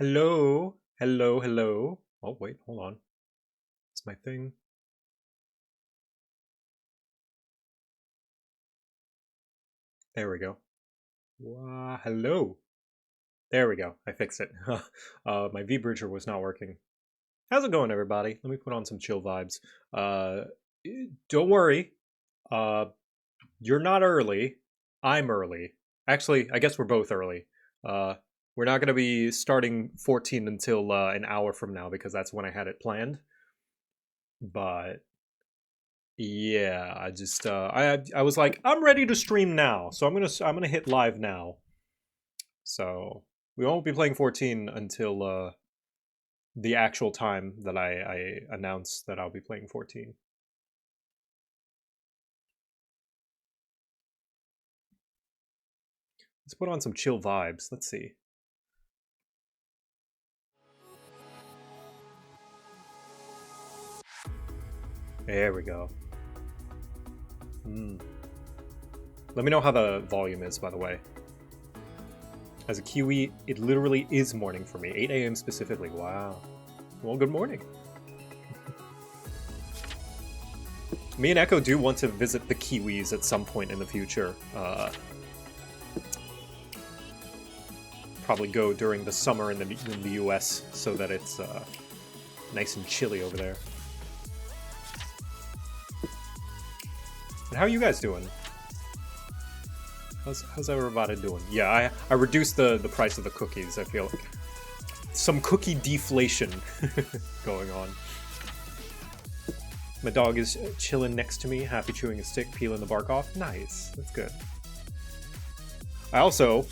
Hello, hello, hello. Oh, wait, hold on. It's my thing. There we go. Hello. There we go. I fixed it. My V-Bridger was not working. How's it going, everybody? Let me put on some chill vibes. Don't worry. You're not early. I'm early. Actually, I guess we're both early. We're not going to be starting 14 until an hour from now because that's when I had it planned. But yeah, I just I was like, I'm ready to stream now, so I'm gonna hit live now. So we won't be playing 14 until the actual time that I announce that I'll be playing 14. Let's put on some chill vibes. Let's see. There we go. Let me know how the volume is, by the way. As a Kiwi, it literally is morning for me. 8 a.m. specifically. Wow. Well, good morning. Me and Echo do want to visit the Kiwis at some point in the future. Probably go during the summer in the US so that it's nice and chilly over there. And how are you guys doing? How's everybody doing? Yeah, I reduced the price of the cookies. I feel like some cookie deflation going on. My dog is chilling next to me, happy chewing a stick, peeling the bark off. Nice, that's good. I also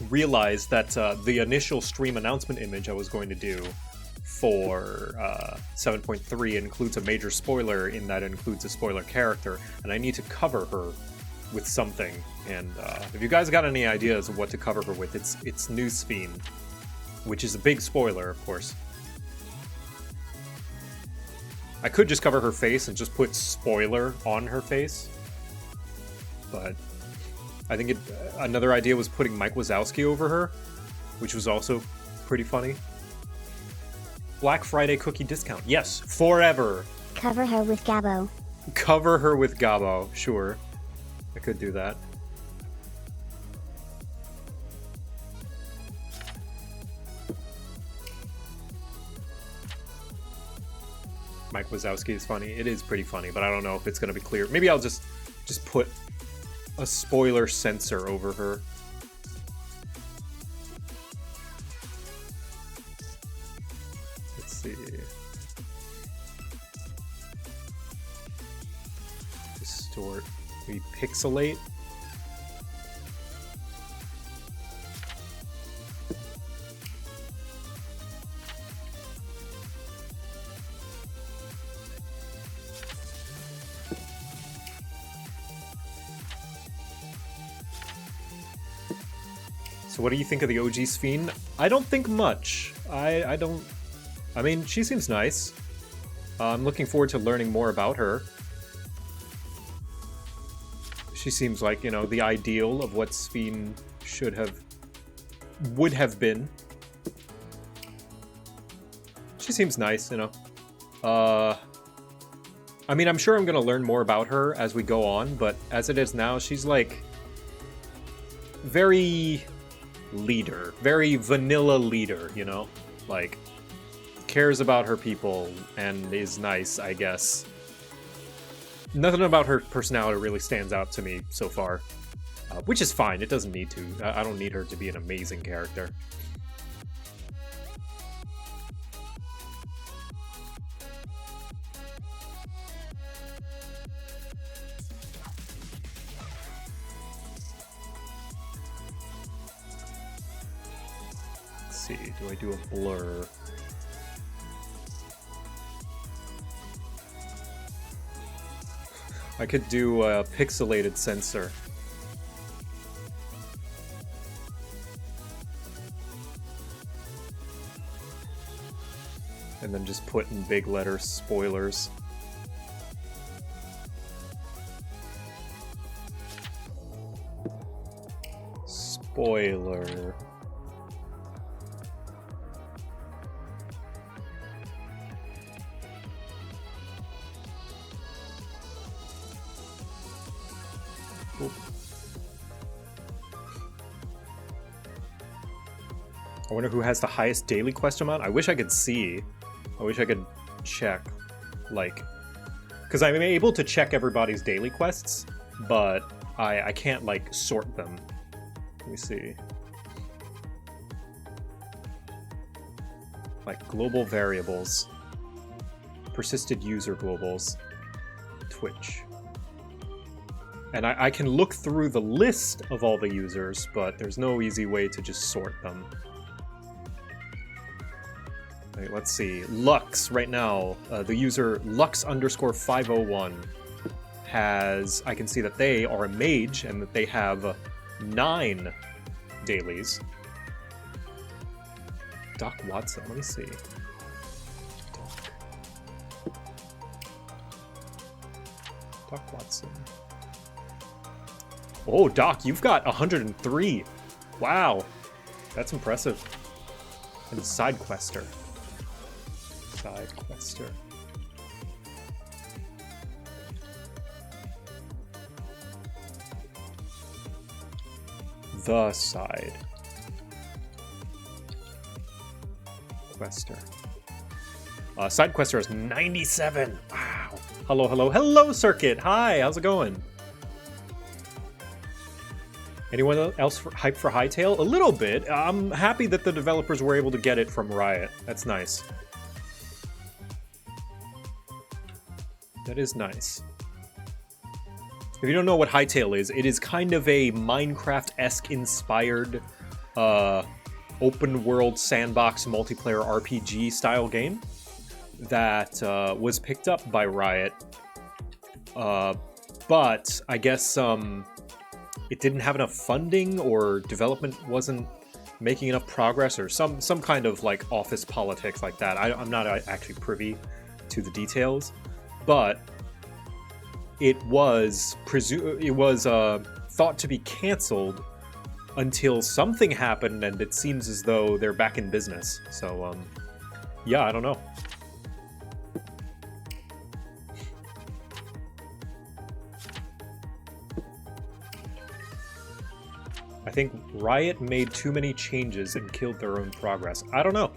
realized that the initial stream announcement image I was going to do for 7.3 includes a major spoiler in that it includes a spoiler character, and I need to cover her with something. And if you guys got any ideas of what to cover her with, it's Newsfiend, which is a big spoiler, of course. I could just cover her face and just put spoiler on her face, but I think another idea was putting Mike Wazowski over her, which was also pretty funny. Black Friday cookie discount. Yes, forever. Cover her with Gabo. Cover her with Gabo, sure. I could do that. Mike Wazowski is funny. It is pretty funny, but I don't know if it's going to be clear. Maybe I'll just put a spoiler censor over her. Let's see. Distort. Maybe pixelate. So what do you think of the OG Sphene? I don't think much. I mean, she seems nice. I'm looking forward to learning more about her. She seems like, you know, the ideal of what Sphene would have been. She seems nice, you know. I mean, I'm sure I'm gonna learn more about her as we go on, but as it is now, she's like very leader, very vanilla leader, you know? Like, cares about her people and is nice, I guess. Nothing about her personality really stands out to me so far, which is fine. It doesn't need to. I don't need her to be an amazing character. Let's see, do I do a blur? I could do a pixelated sensor. And then just put in big letters spoilers. Spoiler. I wonder who has the highest daily quest amount. I wish I could see. I wish I could check, like, because I'm able to check everybody's daily quests, but I can't, like, sort them. Let me see. Like, global variables. Persisted user globals. Twitch. And I can look through the list of all the users, but there's no easy way to just sort them. Right, let's see. Lux, right now, the user Lux_501 has... I can see that they are a mage and that they have 9 dailies. Doc Watson, let me see. Doc Watson. Oh, Doc, you've got 103. Wow, that's impressive. And Side Quester. Side Quester. The Side Quester. Side Quester has 97. Wow. Hello, hello, hello, Circuit! Hi, how's it going? Anyone else hyped for Hytale? A little bit. I'm happy that the developers were able to get it from Riot. That's nice. That is nice. If you don't know what Hytale is, it is kind of a Minecraft-esque inspired open-world sandbox multiplayer RPG style game that was picked up by Riot. But I guess it didn't have enough funding, or development wasn't making enough progress, or some kind of like office politics like that. I'm not actually privy to the details, but it was thought to be canceled until something happened, and it seems as though they're back in business. So yeah, I don't know. I think Riot made too many changes and killed their own progress. I don't know.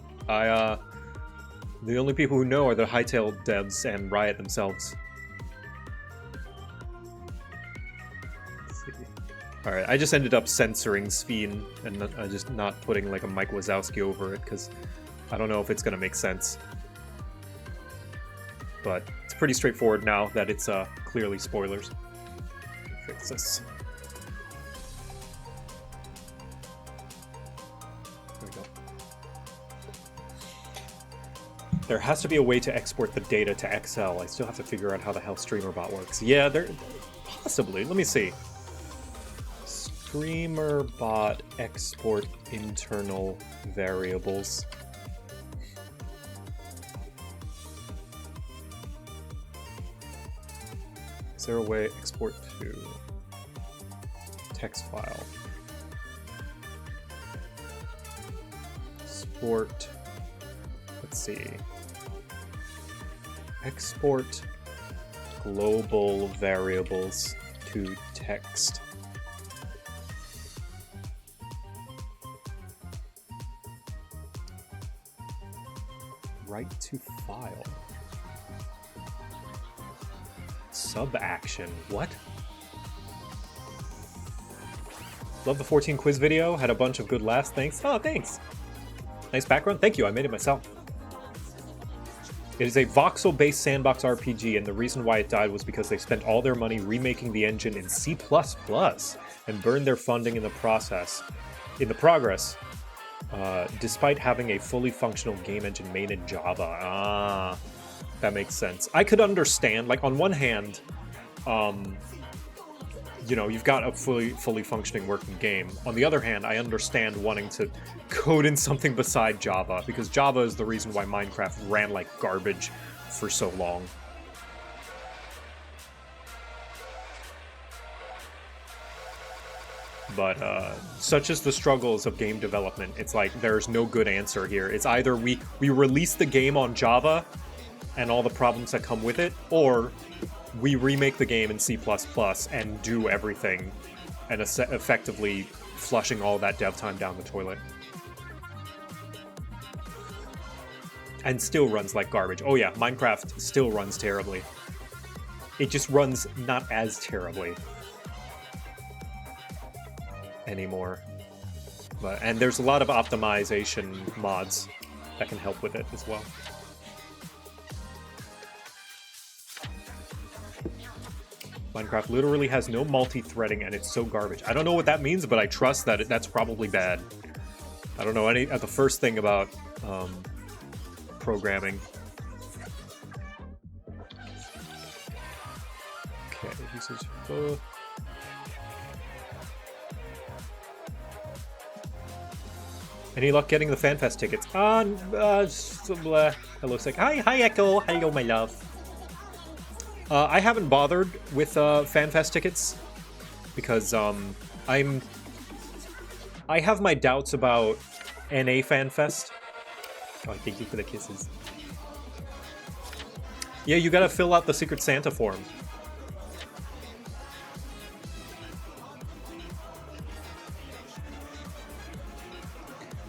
The only people who know are the Hytale devs and Riot themselves. Let's see. All right, I just ended up censoring Sveen and just not putting like a Mike Wazowski over it because I don't know if it's gonna make sense. But it's pretty straightforward now that it's clearly spoilers. Fix this. There has to be a way to export the data to Excel. I still have to figure out how the hell StreamerBot works. Yeah, there possibly. Let me see. StreamerBot export internal variables. Is there a way export to text file? Export. Let's see. Export global variables to text. Write to file. Sub action. What? Love the 14 quiz video. Had a bunch of good laughs. Thanks. Oh, thanks. Nice background. Thank you. I made it myself. It is a voxel-based sandbox RPG, and the reason why it died was because they spent all their money remaking the engine in C++ and burned their funding in the progress, despite having a fully functional game engine made in Java. Ah, that makes sense. I could understand, like, on one hand, you know, you've got a fully functioning working game. On the other hand, I understand wanting to code in something beside Java, because Java is the reason why Minecraft ran like garbage for so long. But such is the struggles of game development. It's like there's no good answer here. It's either we release the game on Java and all the problems that come with it, or we remake the game in C++ and do everything, and effectively flushing all that dev time down the toilet. And still runs like garbage. Oh yeah, Minecraft still runs terribly. It just runs not as terribly anymore. And there's a lot of optimization mods that can help with it as well. Minecraft literally has no multi-threading, and it's so garbage. I don't know what that means, but I trust that that's probably bad. I don't know the first thing about programming. Okay, usage. Any luck getting the FanFest tickets? Hello, Sick. Hi, Echo. Hello, my love. I haven't bothered with FanFest tickets because I have my doubts about NA FanFest. Oh, thank you for the kisses. Yeah, you gotta fill out the Secret Santa form.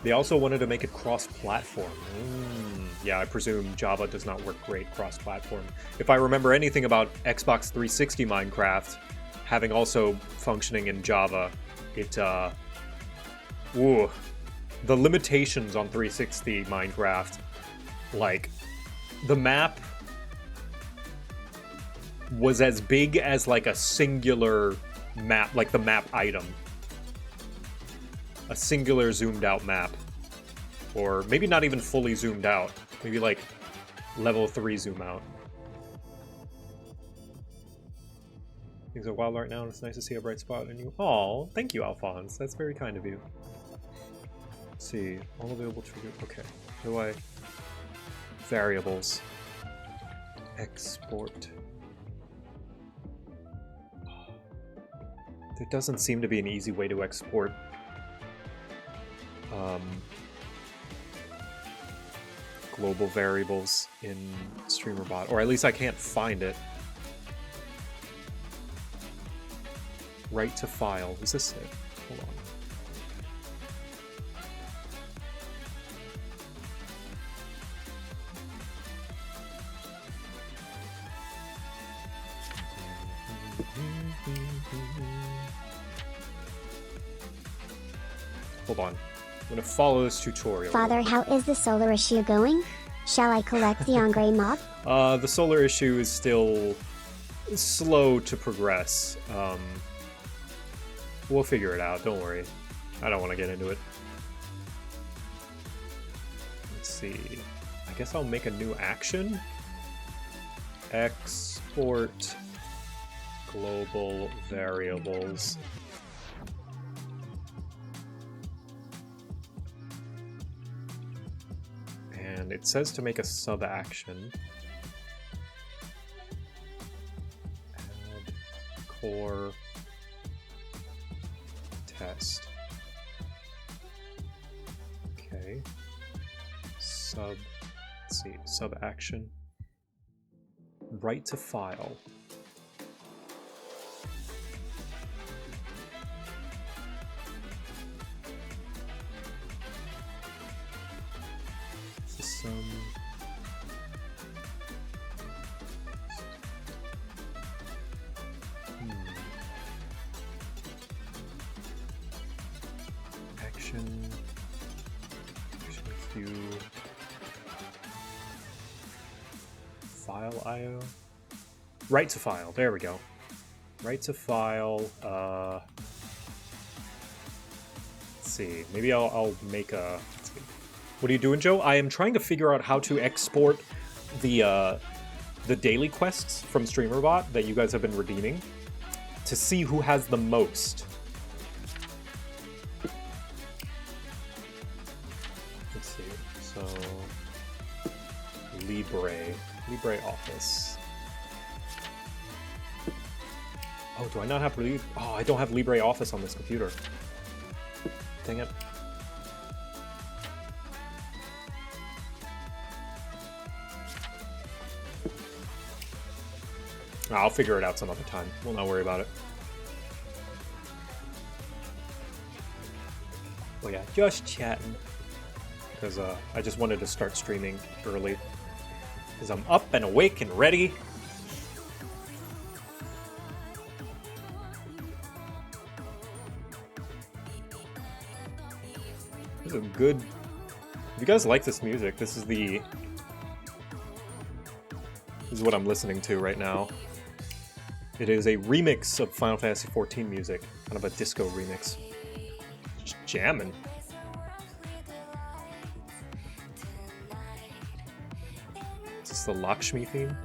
They also wanted to make it cross-platform. yeah, I presume Java does not work great cross-platform. If I remember anything about Xbox 360 Minecraft, having also functioning in Java, it, ooh, the limitations on 360 Minecraft, like, the map was as big as, like, a singular map, like the map item. A singular zoomed out map. Or maybe not even fully zoomed out. Maybe like level 3 zoom out. Things are wild right now, and it's nice to see a bright spot in you. Aw, thank you, Alphonse. That's very kind of you. Let's see. All available trigger. Okay. How do I... Variables. Export. There doesn't seem to be an easy way to export global variables in StreamerBot, or at least I can't find it. Write to file. Is this it? Hold on. Hold on. I'm gonna follow this tutorial. Father, how is the solar issue going? Shall I collect the Engray mob? The solar issue is still slow to progress. We'll figure it out, don't worry. I don't want to get into it. Let's see. I guess I'll make a new action. Export global variables. And it says to make a sub-action. Add core test. Okay. Let's see, sub-action. Write to file. Action queue, file IO, write to file. There we go. Write to file. Let's see. Maybe I'll make a. Let's see. What are you doing, Joe? I am trying to figure out how to export the daily quests from StreamerBot that you guys have been redeeming to see who has the most. Let's see. So LibreOffice. Oh, do I not have Oh, I don't have LibreOffice on this computer. Dang it. I'll figure it out some other time. We'll not worry about it. Oh yeah, just chatting. Because I just wanted to start streaming early. Because I'm up and awake and ready. This is a good... If you guys like this music, this is what I'm listening to right now. It is a remix of Final Fantasy XIV music, kind of a disco remix. Just jamming. Is this the Lakshmi theme?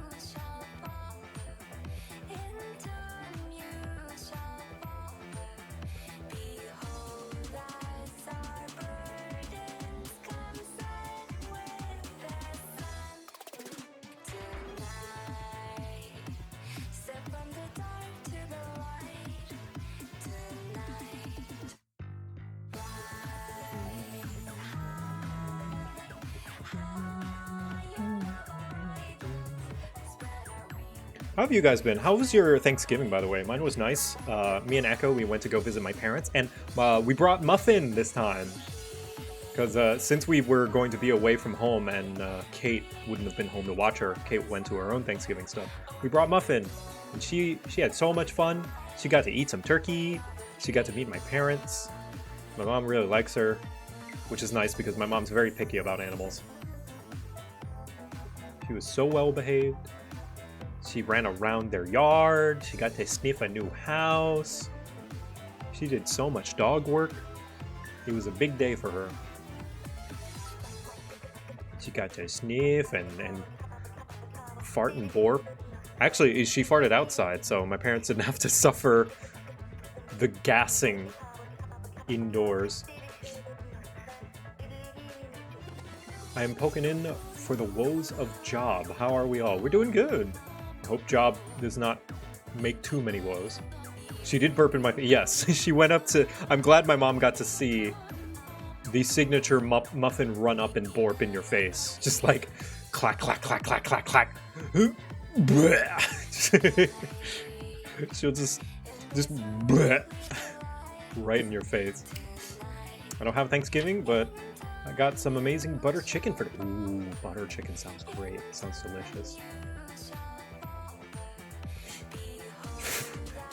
How have you guys been? How was your Thanksgiving, by the way? Mine was nice. Me and Echo, we went to go visit my parents, and we brought muffin this time. Because since we were going to be away from home and Kate wouldn't have been home to watch her, Kate went to her own Thanksgiving stuff. We brought Muffin, and she had so much fun. She got to eat some turkey. She got to meet my parents. My mom really likes her, which is nice because my mom's very picky about animals. She was so well behaved. She ran around their yard. She got to sniff a new house. She did so much dog work. It was a big day for her. She got to sniff and fart and borp. Actually, she farted outside, so my parents didn't have to suffer the gassing indoors. I am poking in for the woes of Job. How are we all? We're doing good. I hope Job does not make too many woes. She did burp in my face. Yes, she went up to... I'm glad my mom got to see the signature muffin run up and borp in your face. Just like, clack, clack, clack, clack, clack, clack. She'll just bleh, right in your face. I don't have Thanksgiving, but I got some amazing butter chicken for... Ooh, butter chicken sounds great. Sounds delicious.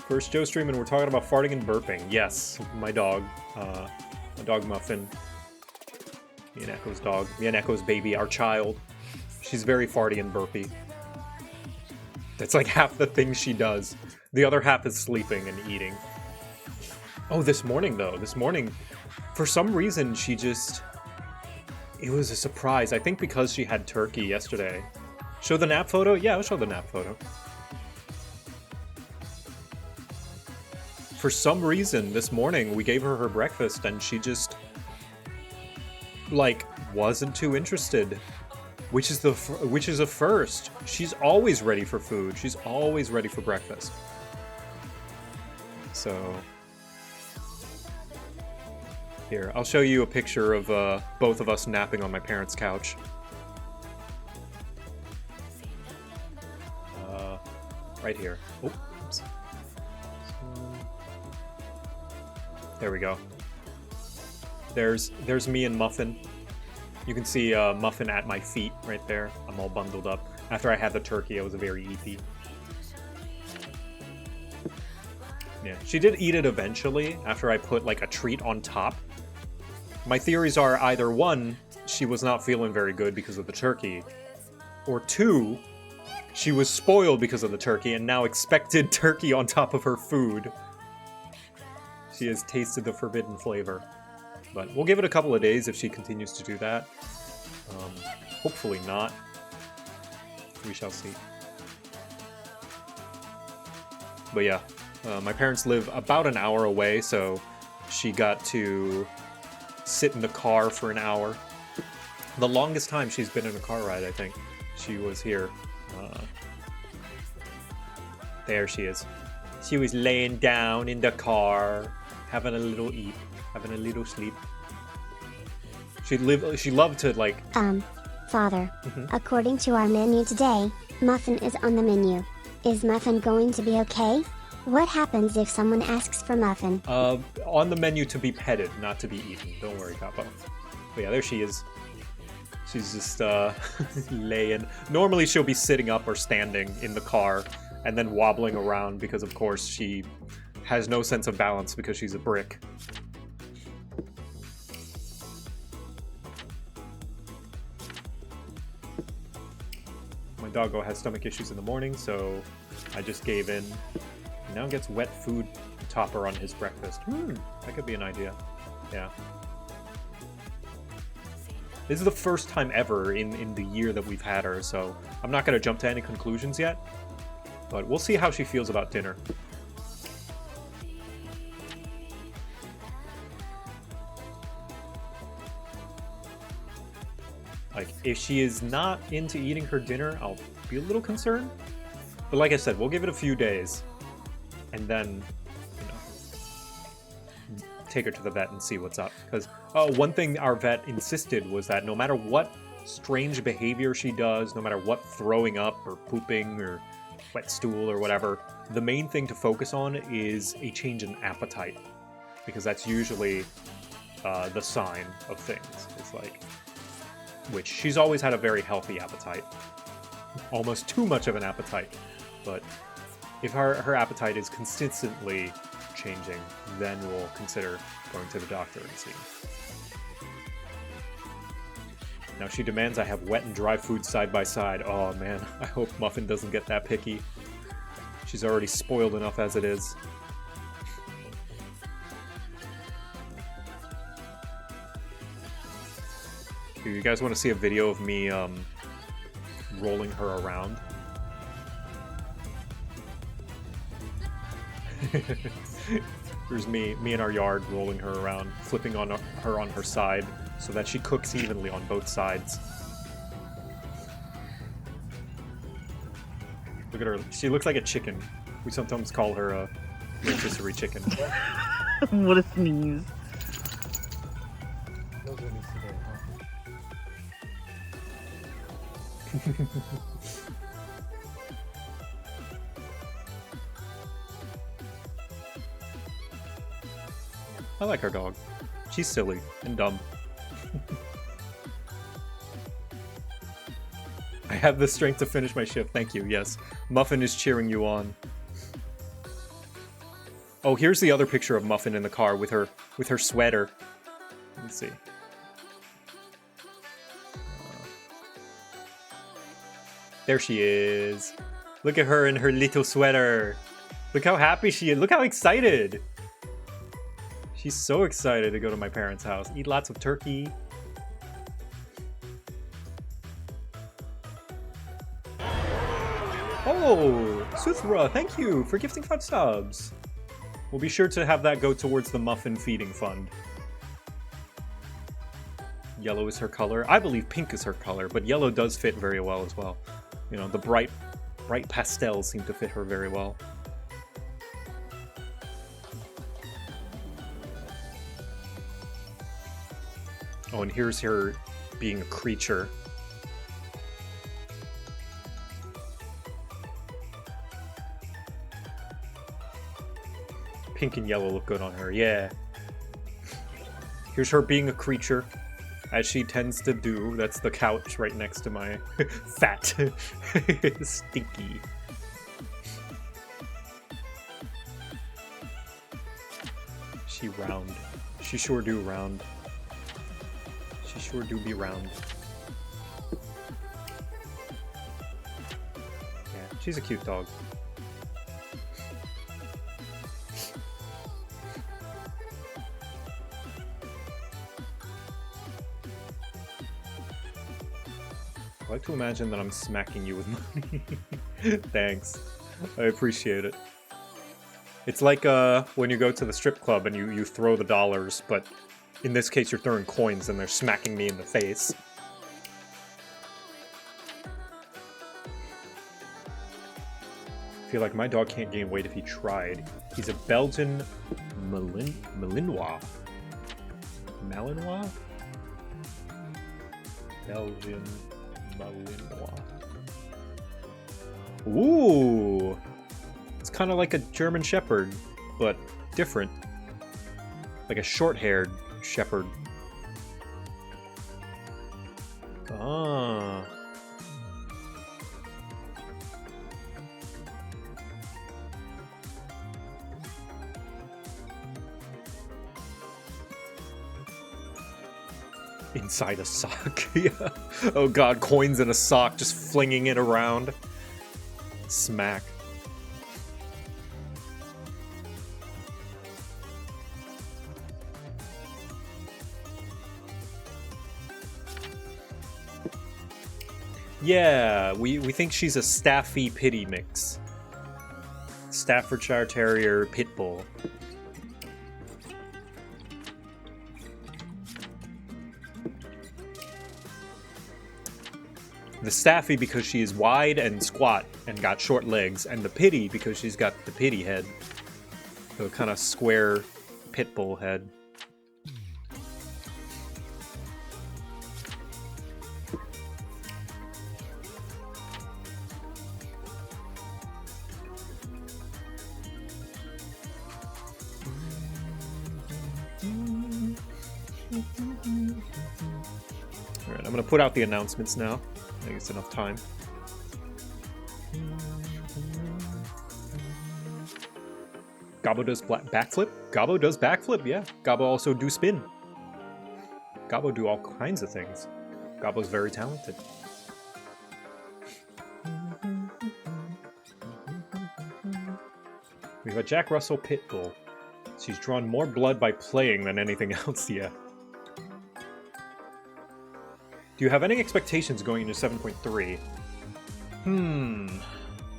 First Joe stream, and we're talking about farting and burping. Yes, my dog Muffin. Me and Echo's dog. Me and Echo's baby, our child. She's very farty and burpy. That's like half the things she does. The other half is sleeping and eating. Oh, this morning, though. This morning, for some reason, she just... It was a surprise. I think because she had turkey yesterday. Show the nap photo? Yeah, I'll show the nap photo. For some reason, this morning, we gave her her breakfast, and she just... like, wasn't too interested. Which is a first. She's always ready for food. She's always ready for breakfast. So... Here, I'll show you a picture of both of us napping on my parents' couch. Right here. Oh, oops. There we go. There's me and Muffin. You can see Muffin at my feet right there. I'm all bundled up. After I had the turkey, I was very eepy. Yeah, she did eat it eventually after I put like a treat on top. My theories are either one, she was not feeling very good because of the turkey, or two, she was spoiled because of the turkey and now expected turkey on top of her food. She has tasted the forbidden flavor. But we'll give it a couple of days if she continues to do that. Hopefully not. We shall see. But yeah, my parents live about an hour away, so she got to sit in the car for an hour. The longest time she's been in a car ride, I think. She was here. There she is. She was laying down in the car, having a little eat, having a little sleep. She loved to, like... Father, according to our menu today, Muffin is on the menu. Is Muffin going to be okay? What happens if someone asks for Muffin? On the menu to be petted, not to be eaten. Don't worry, Papa. But yeah, there she is. She's just, laying. Normally she'll be sitting up or standing in the car and then wobbling around because, of course, she has no sense of balance because she's a brick. My doggo has stomach issues in the morning, so I just gave in. He now gets wet food topper on his breakfast. That could be an idea. Yeah. This is the first time ever in the year that we've had her, so I'm not going to jump to any conclusions yet. But we'll see how she feels about dinner. Like, if she is not into eating her dinner, I'll be a little concerned. But like I said, we'll give it a few days. And then, you know, take her to the vet and see what's up. Because one thing our vet insisted was that no matter what strange behavior she does, no matter what throwing up or pooping or wet stool or whatever, the main thing to focus on is a change in appetite. Because that's usually the sign of things. It's like, which she's always had a very healthy appetite. Almost too much of an appetite. But if her appetite is consistently changing, then we'll consider going to the doctor and seeing. Now she demands I have wet and dry food side by side. Oh man, I hope Muffin doesn't get that picky. She's already spoiled enough as it is. Do you guys want to see a video of me rolling her around? Here's me in our yard rolling her around, flipping on her on her side so that she cooks evenly on both sides. Look at her. She looks like a chicken. We sometimes call her a rotisserie chicken. What a sneeze. I like our dog. She's silly and dumb. I have the strength to finish my shift. Thank you. Yes. Muffin is cheering you on. Oh, here's the other picture of Muffin in the car with her sweater. Let's see. There she is. Look at her in her little sweater. Look how happy she is. Look how excited. She's so excited to go to my parents' house. Eat lots of turkey. Oh, Suthra, thank you for gifting 5 subs. We'll be sure to have that go towards the Muffin Feeding Fund. Yellow is her color. I believe pink is her color, but yellow does fit very well as well. You know, the bright pastels seem to fit her very well. Oh, and here's her being a creature. Pink and yellow look good on her, yeah. Here's her being a creature, as she tends to do. That's the couch right next to my fat Stinky. She round. She sure do round. She sure do be round. Yeah, she's a cute dog. I like to imagine that I'm smacking you with money. Thanks. I appreciate it. It's like when you go to the strip club and you throw the dollars, but in this case you're throwing coins and they're smacking me in the face. I feel like my dog can't gain weight if he tried. He's a Belgian Malinois. Malinois? Belgian Malinois. Ooh! It's kind of like a German Shepherd, but different. Like a short-haired shepherd. Ah. Inside a sock. Yeah. Oh god, coins in a sock, just flinging it around. Smack. Yeah, we think she's a Staffy Pity mix. Staffordshire Terrier Pit Bull. The Staffy because she is wide and squat and got short legs, and the Pity because she's got the pity head. The kind of square pit bull head. Alright, I'm gonna put out the announcements now. I think it's enough time. Gabo does backflip? Gabo does backflip, yeah. Gabo also do spin. Gabo do all kinds of things. Gabo's very talented. We have a Jack Russell Pitbull. She's drawn more blood by playing than anything else yet. Do you have any expectations going into 7.3?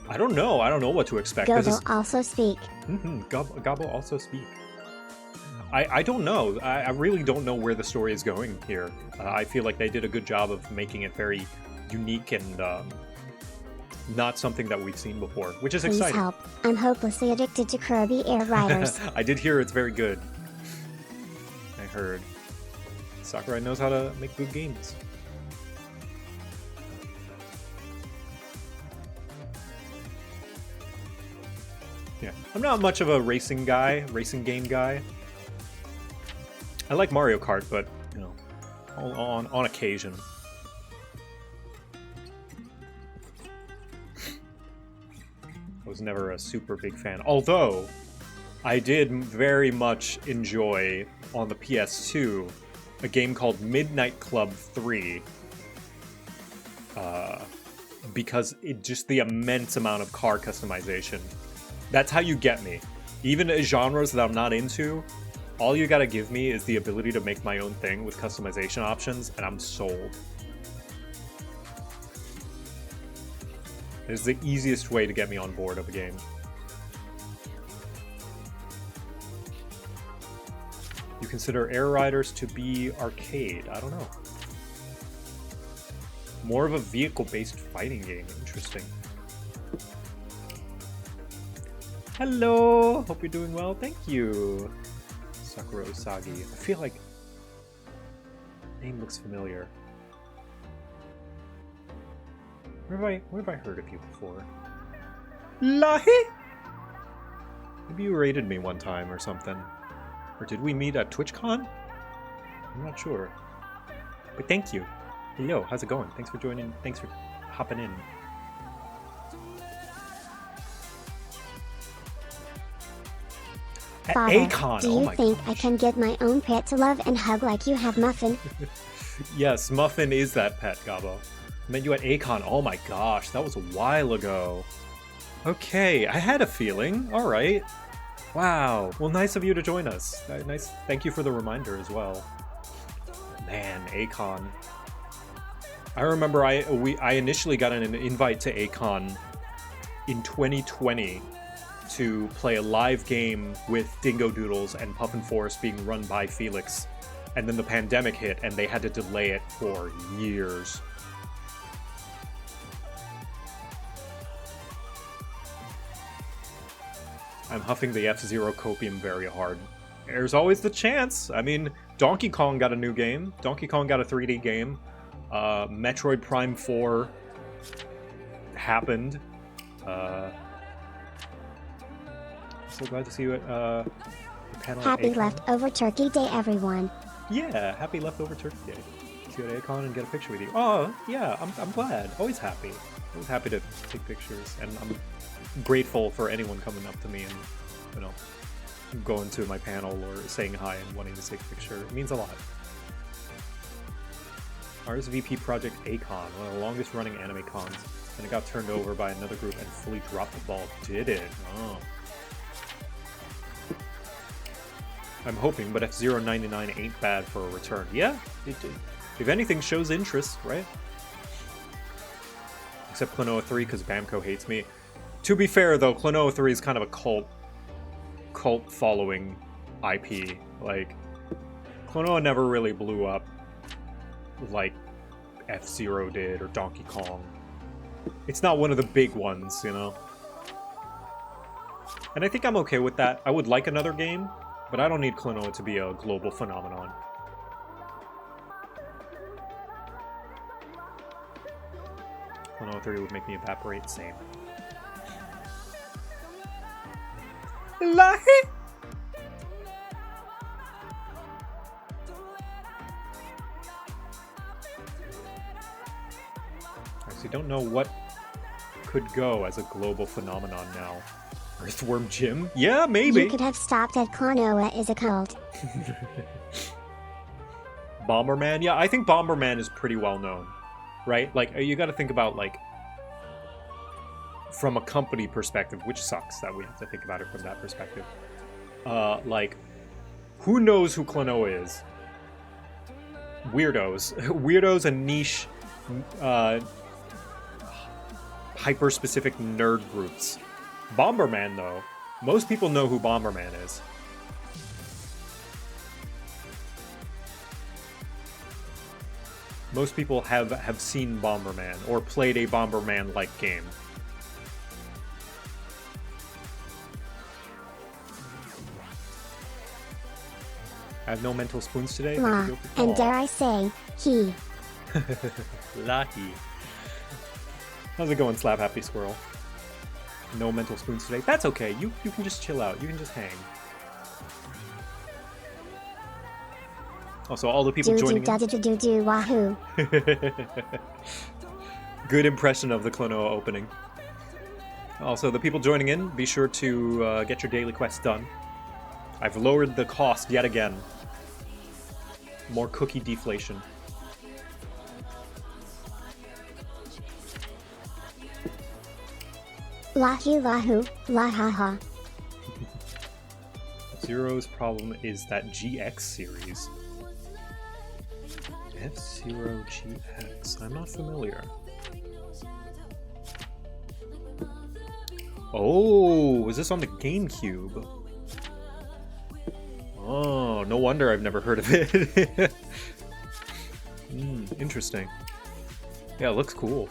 I don't know. I don't know what to expect. Gabo also speak. Gabo also speak. I don't know. I really don't know where the story is going here. I feel like they did a good job of making it very unique and not something that we've seen before, which is Please exciting. help. I'm hopelessly addicted to Kirby Air Riders. I did hear it's very good. I heard. Sakurai knows how to make good games. Yeah, I'm not much of a racing game guy. I like Mario Kart, but, you know, on occasion. I was never a super big fan. Although, I did very much enjoy, on the PS2, a game called Midnight Club 3. Because just the immense amount of car customization. That's how you get me. Even genres that I'm not into, all you gotta give me is the ability to make my own thing with customization options, and I'm sold. It's the easiest way to get me on board of a game. You consider Air Riders to be arcade? I don't know. More of a vehicle-based fighting game. Interesting. Hello! Hope you're doing well. Thank you. Sakura Usagi. I feel like name looks familiar. Where have I heard of you before? Lahi! Maybe you raided me one time or something. Or did we meet at TwitchCon? I'm not sure. But thank you. Hello, how's it going? Thanks for joining. Thanks for hopping in. At Father, Akon! do you think I can get my own pet to love and hug like you have Muffin? Yes, Muffin is that pet, Gabo. I met you at Akon. Oh my gosh, that was a while ago. Okay, I had a feeling. Alright. Wow. Well, nice of you to join us. Nice. Thank you for the reminder as well. Man, Akon. I remember I initially got an invite to Akon in 2020 to play a live game with Dingo Doodles and Puffin Forest being run by Felix. And then the pandemic hit and they had to delay it for years. I'm huffing the F-Zero copium very hard. There's always the chance. I mean, Donkey Kong got a new game. Donkey Kong got a 3D game. Metroid Prime 4 happened. So glad to see you at the panel. Happy at leftover turkey day, everyone. Yeah, happy leftover turkey day. See you at Akon and get a picture with you. Oh, yeah, I'm glad. Always happy. Always happy to take pictures, and I'm grateful for anyone coming up to me and, you know, going to my panel or saying hi and wanting to take a picture. It means a lot. RSVP Project Akon, one of the longest running anime cons, and it got turned over by another group and fully dropped the ball. Did it? Oh. I'm hoping, but F099 ain't bad for a return. Yeah, if anything, shows interest, right? Except Klonoa 3, because Bamco hates me. To be fair, though, Klonoa 3 is kind of a cult following IP. Like, Klonoa never really blew up like F-Zero did or Donkey Kong. It's not one of the big ones, you know? And I think I'm okay with that. I would like another game, but I don't need Klonoa to be a global phenomenon. Klonoa 3 would make me evaporate, same. Lahi! honestly don't know what could go as a global phenomenon now. Earthworm Jim? Yeah, maybe. You could have stopped at Klonoa is a cult. Bomberman? Yeah, I think Bomberman is pretty well known, right? Like, you gotta think about, like, from a company perspective, which sucks that we have to think about it from that perspective. Like, who knows who Klonoa is? Weirdos. Weirdos and niche, hyper-specific nerd groups. Bomberman, though, most people know who Bomberman is. Most people have seen Bomberman or played a Bomberman-like game. I have no mental spoons today. La, and dare I say, he. Lahi. How's it going, Slap Happy Squirrel? No mental spoons today. That's okay. You can just chill out. You can just hang. Also, all the people joining in. Wahoo. Good impression of the Klonoa opening. Also, the people joining in, be sure to get your daily quests done. I've lowered the cost yet again. More cookie deflation. Lahi lahu, lahaha. Zero's problem is that GX series. F-Zero GX. I'm not familiar. Oh, is this on the GameCube? Oh, no wonder I've never heard of it. Interesting. Yeah, it looks cool.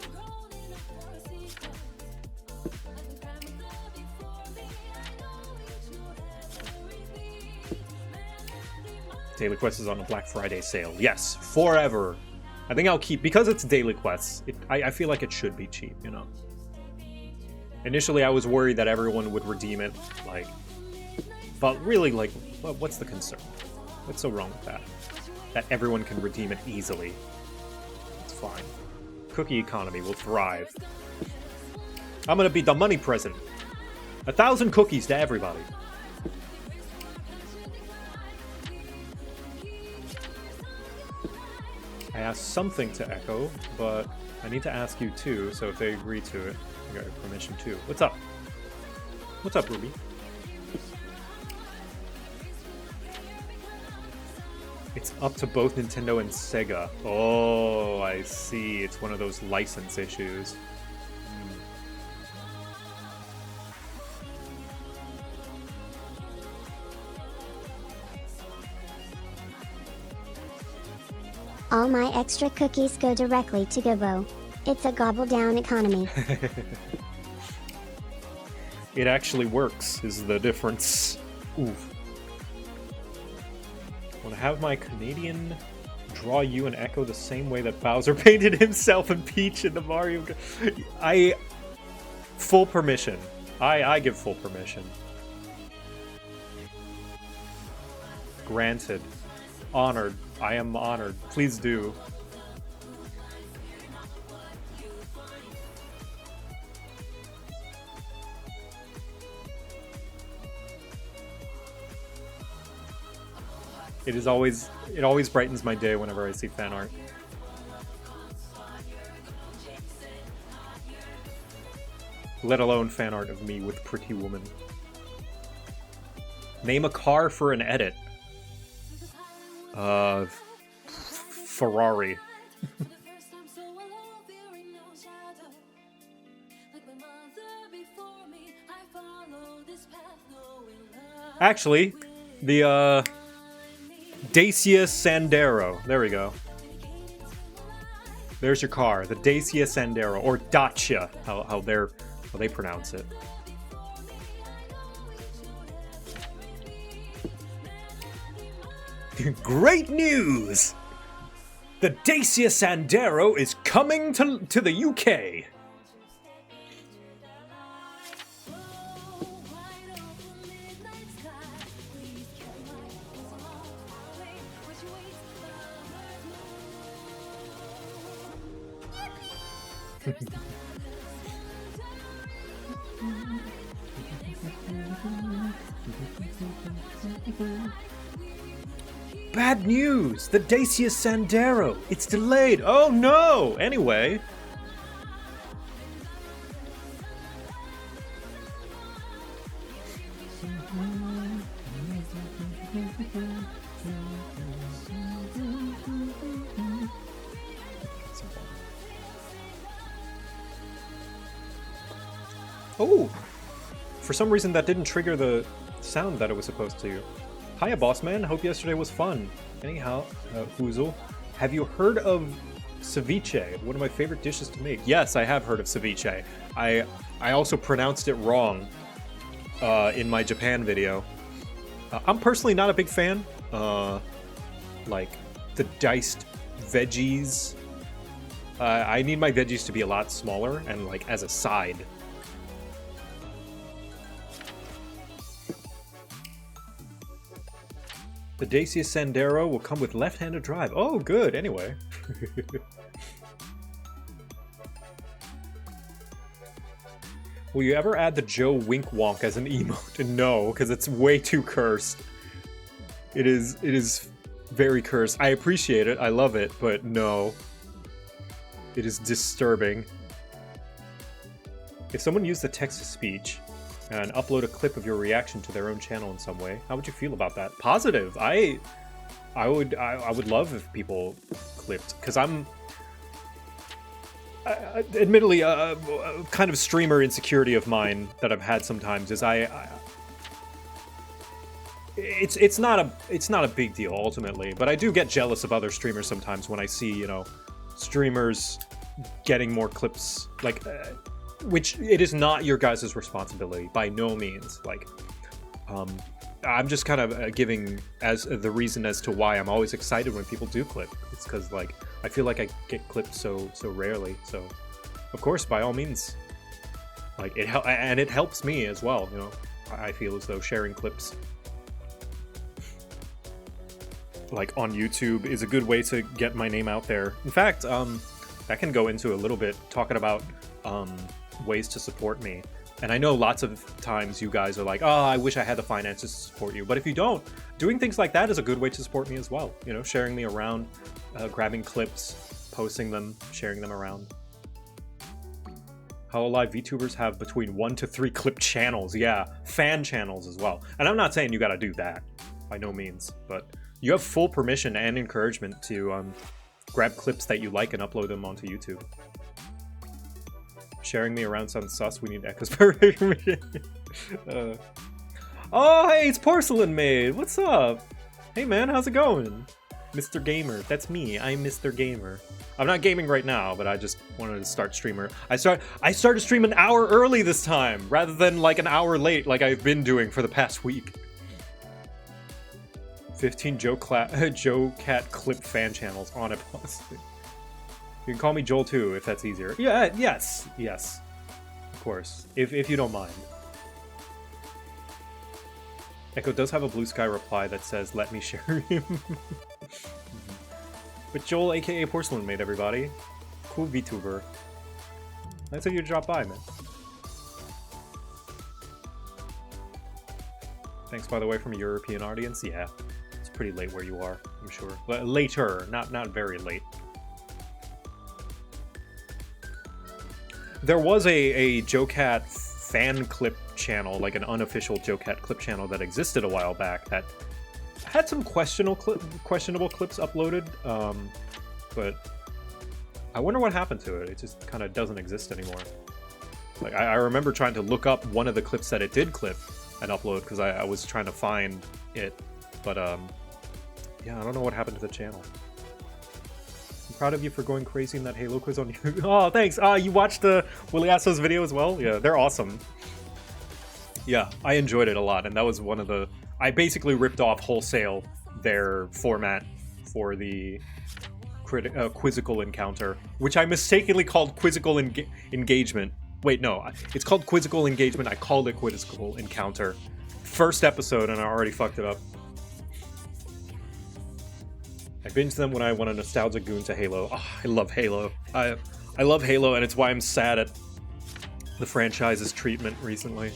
Daily Quest is on a Black Friday sale. Yes, forever. I think I'll keep, because it's Daily Quests, I feel like it should be cheap, you know? Initially, I was worried that everyone would redeem it, like... But really, like, what's the concern? What's so wrong with that? That everyone can redeem it easily. It's fine. Cookie economy will thrive. I'm gonna be the money president. 1,000 cookies to everybody. I asked something to Echo, but I need to ask you too, so if they agree to it, I got your permission too. What's up? What's up, Ruby? It's up to both Nintendo and Sega. Oh, I see. It's one of those license issues. All my extra cookies go directly to Gobo. It's a gobble down economy. It actually works, is the difference. Oof. I want to have my Canadian draw you and Echo the same way that Bowser painted himself and Peach in the Mario. Full permission. I give full permission. Granted. Honored. I am honored. Please do. It always brightens my day whenever I see fan art. Let alone fan art of me with Pretty Woman. Name a car for an edit. Ferrari. Actually, the Dacia Sandero. There we go. There's your car, the Dacia Sandero, or Dacia, how they pronounce it. Great news! The Dacia Sandero is coming to the UK. Bad news! The Dacia Sandero! It's delayed! Oh no! Anyway. Oh! For some reason that didn't trigger the sound that it was supposed to. Hiya, boss man. Hope yesterday was fun. Anyhow, Foozle, have you heard of ceviche? One of my favorite dishes to make. Yes, I have heard of ceviche. I also pronounced it wrong in my Japan video. I'm personally not a big fan. Like the diced veggies. I need my veggies to be a lot smaller and like as a side. The Dacia Sandero will come with left-handed drive. Oh, good, anyway. Will you ever add the Joe Wink Wonk as an emote? No, because it's way too cursed. It is very cursed. I appreciate it, I love it, but no. It is disturbing. If someone used the text-to-speech and upload a clip of your reaction to their own channel in some way, how would you feel about that? Positive. I would love if people clipped, because I'm admittedly a kind of streamer insecurity of mine that I've had sometimes is it's not a big deal ultimately, but I do get jealous of other streamers sometimes when I see, you know, streamers getting more clips, like which it is not your guys' responsibility by no means. Like, I'm just kind of giving as the reason as to why I'm always excited when people do clip. It's because like I feel like I get clipped so rarely. So, of course, by all means, like it helps me as well. You know, I feel as though sharing clips like on YouTube is a good way to get my name out there. In fact, that can go into a little bit talking about ways to support me. And I know lots of times you guys are like, oh, I wish I had the finances to support you. But if you don't, doing things like that is a good way to support me as well. You know, sharing me around, grabbing clips, posting them, sharing them around. How Alive VTubers have between 1 to 3 clip channels. Yeah, fan channels as well. And I'm not saying you gotta do that, by no means. But you have full permission and encouragement to grab clips that you like and upload them onto YouTube. Sharing me around sounds sus. We need Echo's permission. Oh, hey, it's Porcelain Maid. What's up? Hey, man, how's it going? Mr. Gamer. That's me. I'm Mr. Gamer. I'm not gaming right now, but I just wanted to start streamer. I started stream an hour early this time, rather than like an hour late like I've been doing for the past week. 15 JoCat clip fan channels on it. You can call me Joel too, if that's easier. Yeah, yes, of course, if you don't mind. Echo does have a Blue Sky reply that says, "Let me share him." But Joel, aka Porcelain Maid, everybody, cool VTuber. Nice of you to drop by, man. Thanks, by the way, from a European audience. Yeah, it's pretty late where you are, I'm sure. But later, not very late. There was a JoCat fan clip channel, like an unofficial JoCat clip channel that existed a while back that had some questionable clips uploaded, but I wonder what happened to it. It just kind of doesn't exist anymore. Like I remember trying to look up one of the clips that it did clip and upload because I was trying to find it, but yeah, I don't know what happened to the channel. I'm proud of you for going crazy in that Halo quiz on YouTube. Oh, thanks. You watched the Willy Asso's video as well? Yeah, they're awesome. Yeah, I enjoyed it a lot, and that was one of the... I basically ripped off wholesale their format for the quizzical encounter, which I mistakenly called quizzical engagement. Wait, no, it's called quizzical engagement. I called it quizzical encounter. First episode, and I already fucked it up. I binge them when I want a nostalgia goon to Halo. Oh, I love Halo. I love Halo, and it's why I'm sad at the franchise's treatment recently.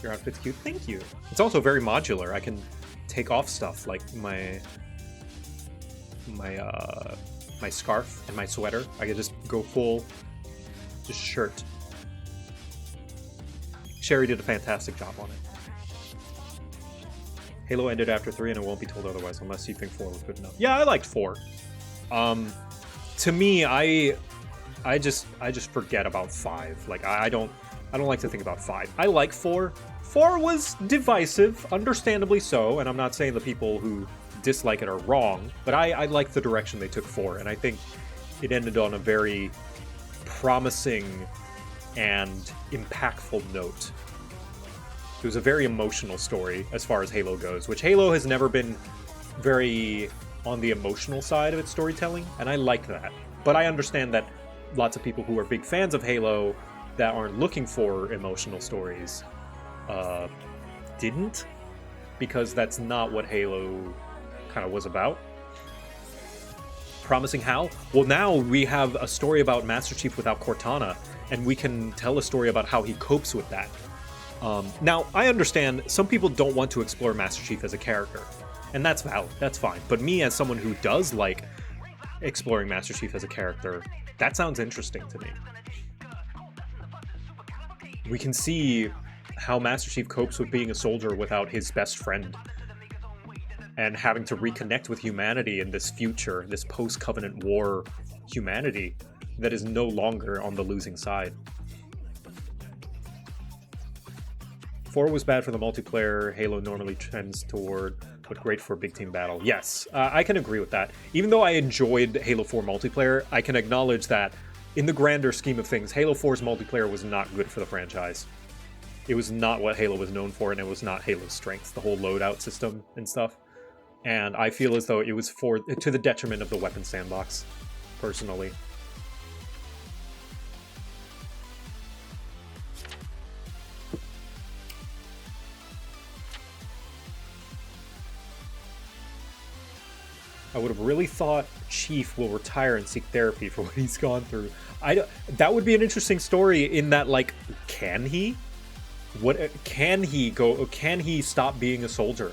Your outfit's cute. Thank you. It's also very modular. I can take off stuff like my scarf and my sweater. I can just go full just shirt. Sherry did a fantastic job on it. Halo ended after 3 and it won't be told otherwise unless you think 4 was good enough. Yeah, I liked 4. To me, I just forget about 5. Like I don't like to think about 5. I like 4. 4 was divisive, understandably so, and I'm not saying the people who dislike it are wrong, but I like the direction they took 4, and I think it ended on a very promising and impactful note. It was a very emotional story as far as Halo goes, which Halo has never been very on the emotional side of its storytelling, and I like that. But I understand that lots of people who are big fans of Halo that aren't looking for emotional stories didn't, because that's not what Halo kind of was about. Promising how? Well, now we have a story about Master Chief without Cortana, and we can tell a story about how he copes with that. Now, I understand some people don't want to explore Master Chief as a character, and that's valid, that's fine. But me, as someone who does like exploring Master Chief as a character, that sounds interesting to me. We can see how Master Chief copes with being a soldier without his best friend, and having to reconnect with humanity in this future, this post-Covenant War humanity that is no longer on the losing side. 4 was bad for the multiplayer. Halo normally trends toward, but great for big team battle. Yes, I can agree with that. Even though I enjoyed Halo 4 multiplayer, I can acknowledge that in the grander scheme of things, Halo 4's multiplayer was not good for the franchise. It was not what Halo was known for, and it was not Halo's strengths, the whole loadout system and stuff. And I feel as though it was to the detriment of the weapon sandbox, personally. I would have really thought Chief will retire and seek therapy for what he's gone through. That would be an interesting story in that, like, can he? Can he stop being a soldier?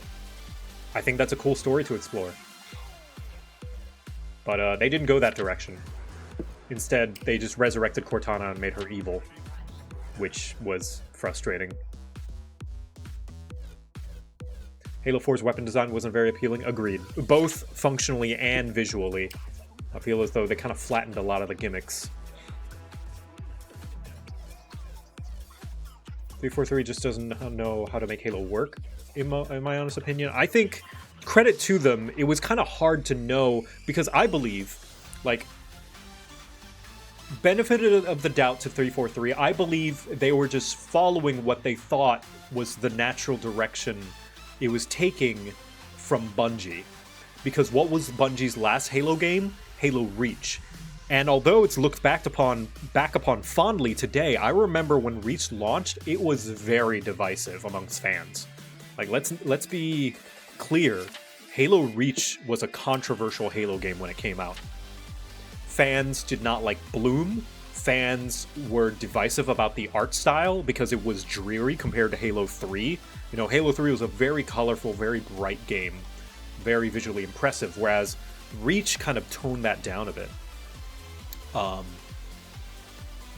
I think that's a cool story to explore. But they didn't go that direction. Instead, they just resurrected Cortana and made her evil, which was frustrating. Halo 4's weapon design wasn't very appealing. Agreed. Both functionally and visually. I feel as though they kind of flattened a lot of the gimmicks. 343 just doesn't know how to make Halo work, in my honest opinion. I think, credit to them, it was kind of hard to know, because I believe, like, benefit of the doubt to 343, I believe they were just following what they thought was the natural direction it was taking from Bungie. Because what was Bungie's last Halo game? Halo Reach. And although it's looked back upon fondly today, I remember when Reach launched, it was very divisive amongst fans. Like, let's be clear, Halo Reach was a controversial Halo game when it came out. Fans did not like Bloom. Fans were divisive about the art style because it was dreary compared to Halo 3. You know, Halo 3 was a very colorful, very bright game, very visually impressive, whereas Reach kind of toned that down a bit.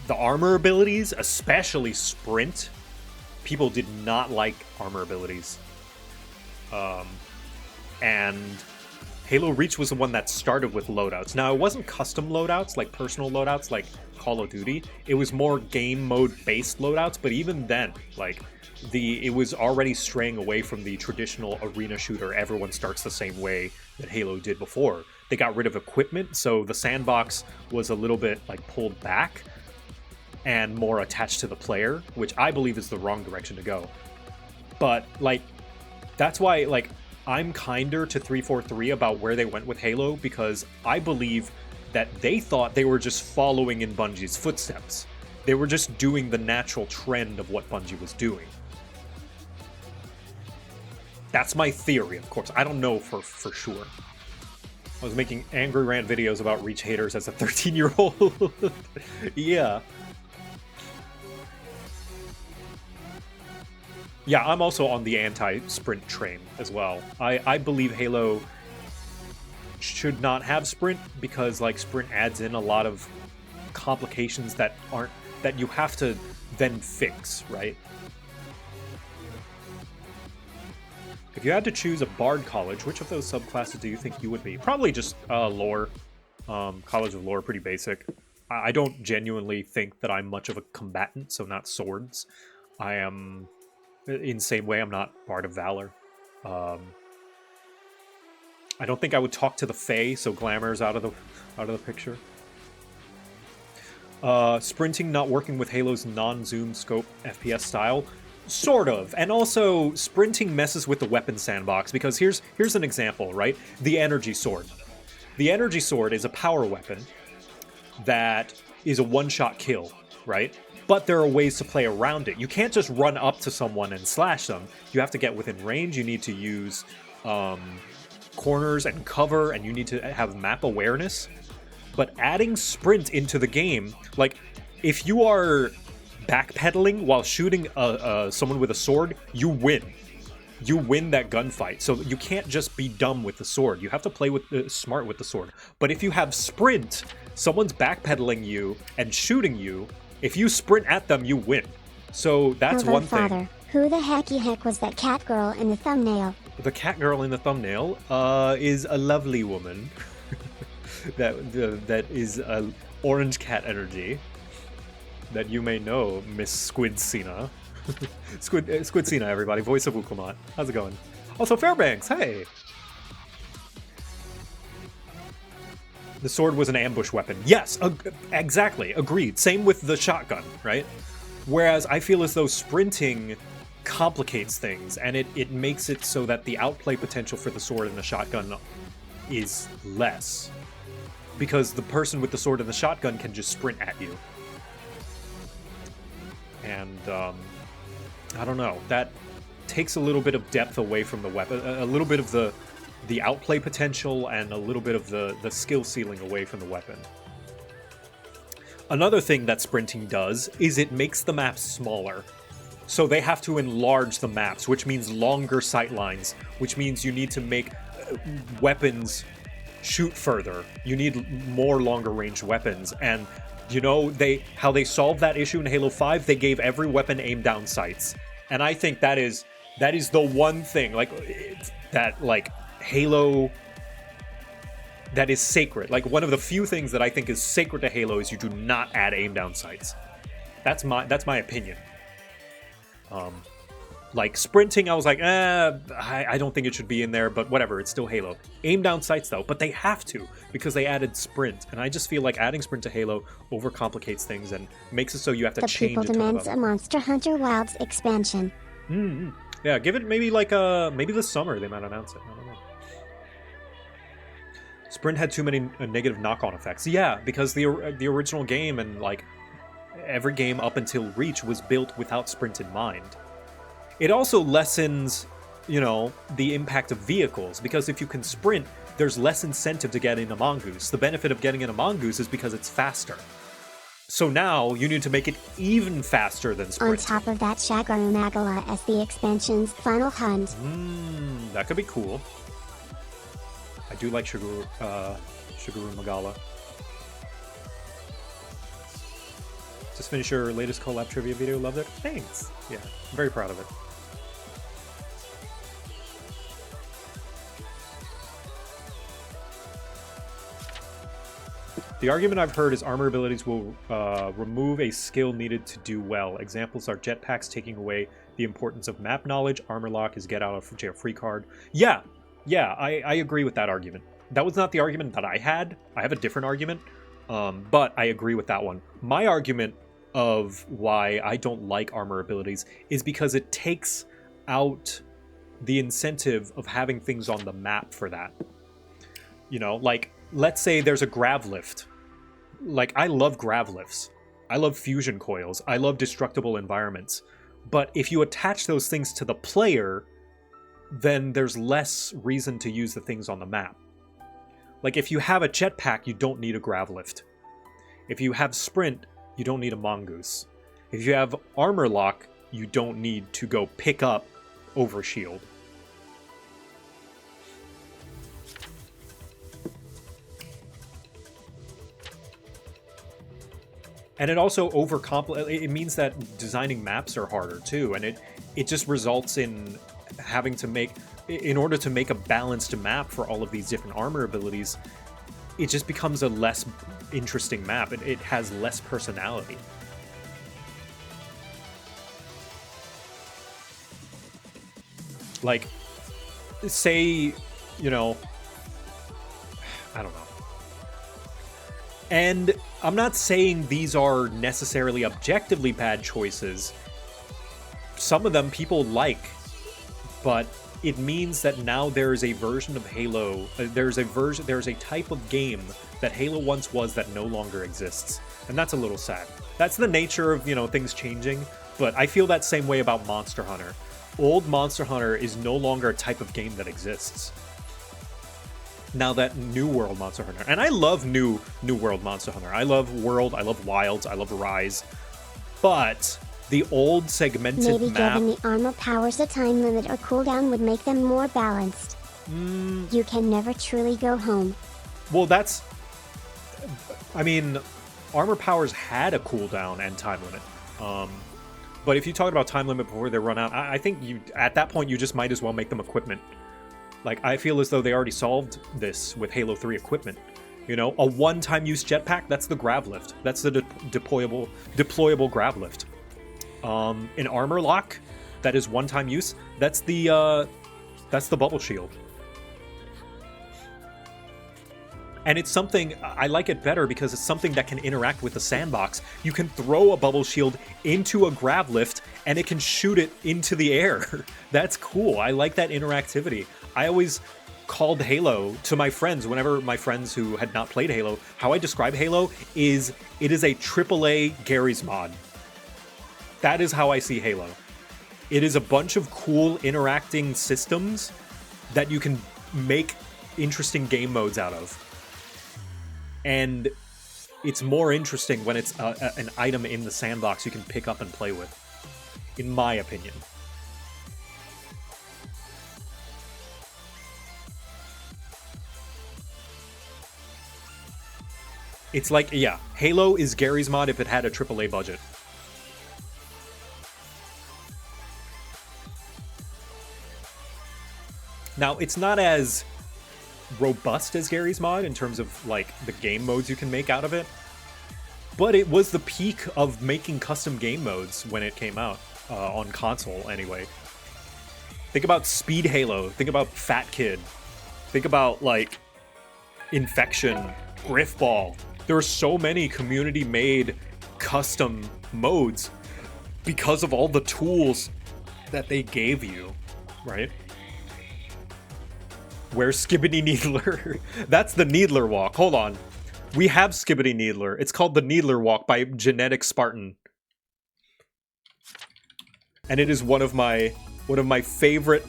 The armor abilities, especially Sprint, people did not like armor abilities. And Halo Reach was the one that started with loadouts. Now, it wasn't custom loadouts, like personal loadouts, like Call of Duty. It was more game mode-based loadouts, but even then, like, it was already straying away from the traditional arena shooter, everyone starts the same way that Halo did before. They got rid of equipment, so the sandbox was a little bit, like, pulled back and more attached to the player, which I believe is the wrong direction to go. But, like, that's why, like, I'm kinder to 343 about where they went with Halo, because I believe that they thought they were just following in Bungie's footsteps. They were just doing the natural trend of what Bungie was doing. That's my theory, of course. I don't know for sure. I was making angry rant videos about Reach haters as a 13-year-old. Yeah. Yeah, I'm also on the anti-sprint train as well. I believe Halo should not have sprint because, like, sprint adds in a lot of complications that you have to then fix, right? If you had to choose a Bard college, which of those subclasses do you think you would be? Probably just lore. College of Lore, pretty basic. I don't genuinely think that I'm much of a combatant, so not swords. I am, in the same way, I'm not Bard of Valor. I don't think I would talk to the Fae, so Glamour's out of the picture. Sprinting not working with Halo's non-zoom scope FPS style. Sort of. And also, sprinting messes with the weapon sandbox, because here's an example, right? The Energy Sword. The Energy Sword is a power weapon that is a one-shot kill, right? But there are ways to play around it. You can't just run up to someone and slash them. You have to get within range, you need to use corners and cover, and you need to have map awareness. But adding sprint into the game, like, if you are backpedaling while shooting someone with a sword, you win. You win that gunfight. So you can't just be dumb with the sword. You have to play with smart with the sword. But if you have sprint, someone's backpedaling you and shooting you. If you sprint at them, you win. So that's one thing. Who the heck was that cat girl in the thumbnail? The cat girl in the thumbnail is a lovely woman. that is orange cat energy. That you may know, Miss Squid Cena. Squid Cena, everybody. Voice of Uklamat. How's it going? Also, Fairbanks, hey! The sword was an ambush weapon. Yes, exactly. Agreed. Same with the shotgun, right? Whereas I feel as though sprinting complicates things, and it makes it so that the outplay potential for the sword and the shotgun is less. Because the person with the sword and the shotgun can just sprint at you. And, I don't know, that takes a little bit of depth away from the weapon, a little bit of the outplay potential and a little bit of the skill ceiling away from the weapon. Another thing that sprinting does is it makes the maps smaller. So they have to enlarge the maps, which means longer sightlines, which means you need to make weapons shoot further. You need more longer range weapons, and you know, how they solved that issue in Halo 5, they gave every weapon aim down sights. And I think that is the one thing, like Halo, that is sacred. Like, one of the few things that I think is sacred to Halo is you do not add aim down sights. That's my opinion. Like, sprinting, I was like, I don't think it should be in there, but whatever, it's still Halo. Aim down sights, though, but they have to, because they added sprint, and I just feel like adding sprint to Halo overcomplicates things and makes it so you have to change it. The people demands a Monster Hunter Wilds expansion. Yeah, give it maybe maybe this summer they might announce it. I don't know. Sprint had too many negative knock-on effects. Yeah, because the original game and, like, every game up until Reach was built without sprint in mind. It also lessens, you know, the impact of vehicles, because if you can sprint, there's less incentive to get in a mongoose. The benefit of getting in a mongoose is because it's faster. So now you need to make it even faster than sprint. On top of that, Shagaru Magala as the expansion's final hunt. That could be cool. I do like Shagaru Magala. Just finished your latest collab trivia video. Loved it. Thanks. Yeah, I'm very proud of it. The argument I've heard is armor abilities will remove a skill needed to do well. Examples are jetpacks taking away the importance of map knowledge. Armor lock is get out of jail free card. Yeah, I agree with that argument. That was not the argument that I had. I have a different argument, but I agree with that one. My argument of why I don't like armor abilities is because it takes out the incentive of having things on the map for that. You know, like, let's say there's a grav lift. Like, I love grav lifts. I love fusion coils. I love destructible environments. But if you attach those things to the player, then there's less reason to use the things on the map. Like, if you have a jetpack, you don't need a grav lift. If you have sprint, you don't need a mongoose. If you have armor lock, you don't need to go pick up overshield. And it also it means that designing maps are harder too, and it just results in having to make, in order to make a balanced map for all of these different armor abilities, it just becomes a less interesting map. It has less personality. Like, say, you know, I don't know. And I'm not saying these are necessarily objectively bad choices. Some of them people like, but it means that now there is a version of Halo, there's a type of game that Halo once was that no longer exists. And that's a little sad. That's the nature of, you know, things changing, but I feel that same way about Monster Hunter. Old Monster Hunter is no longer a type of game that exists. Now that New World Monster Hunter, and I love New World Monster Hunter. I love World, I love Wilds, I love Rise, but the old segmented Maybe map... giving the armor powers a time limit or cooldown would make them more balanced. You can never truly go home. Well, that's... I mean, armor powers had a cooldown and time limit. But if you talk about time limit before they run out, I think you at that point you just might as well make them equipment. Like, I feel as though they already solved this with Halo 3 equipment. You know, a one-time use jetpack, that's the grav lift. That's the deployable grav lift. An armor lock, that is one-time use, that's the bubble shield. And it's something, I like it better because it's something that can interact with the sandbox. You can throw a bubble shield into a grav lift and it can shoot it into the air. That's cool. I like that interactivity. I always called Halo to my friends, whenever my friends who had not played Halo, how I describe Halo is it is a AAA Garry's Mod. That is how I see Halo. It is a bunch of cool interacting systems that you can make interesting game modes out of. And it's more interesting when it's an item in the sandbox you can pick up and play with, in my opinion. It's like, yeah, Halo is Garry's Mod if it had a AAA budget. Now, it's not as robust as Garry's Mod in terms of, like, the game modes you can make out of it, but it was the peak of making custom game modes when it came out, on console anyway. Think about Speed Halo, think about Fat Kid, think about, like, Infection, Griffball. There are so many community-made custom modes because of all the tools that they gave you, right? Where's Skibbity Needler? That's the Needler Walk. Hold on. We have Skibbity Needler. It's called the Needler Walk by Genetic Spartan. And it is one of my favorite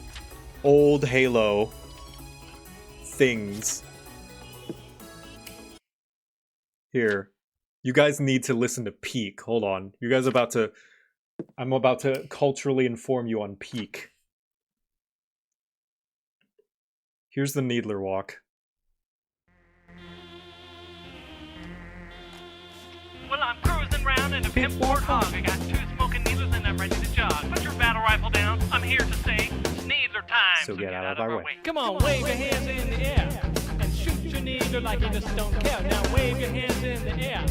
old Halo things. Here. You guys need to listen to Peak. Hold on. You guys I'm about to culturally inform you on Peak. Here's the Needler Walk. Well, I'm cruising around in a pimp warthog. I got 2 smoking needlers and I'm ready to jog. Put your battle rifle down. I'm here to say, needler time. So get out of our way. Come on, wave your hands in the air and shoot your needler like you just don't care. Now wave your hands in the air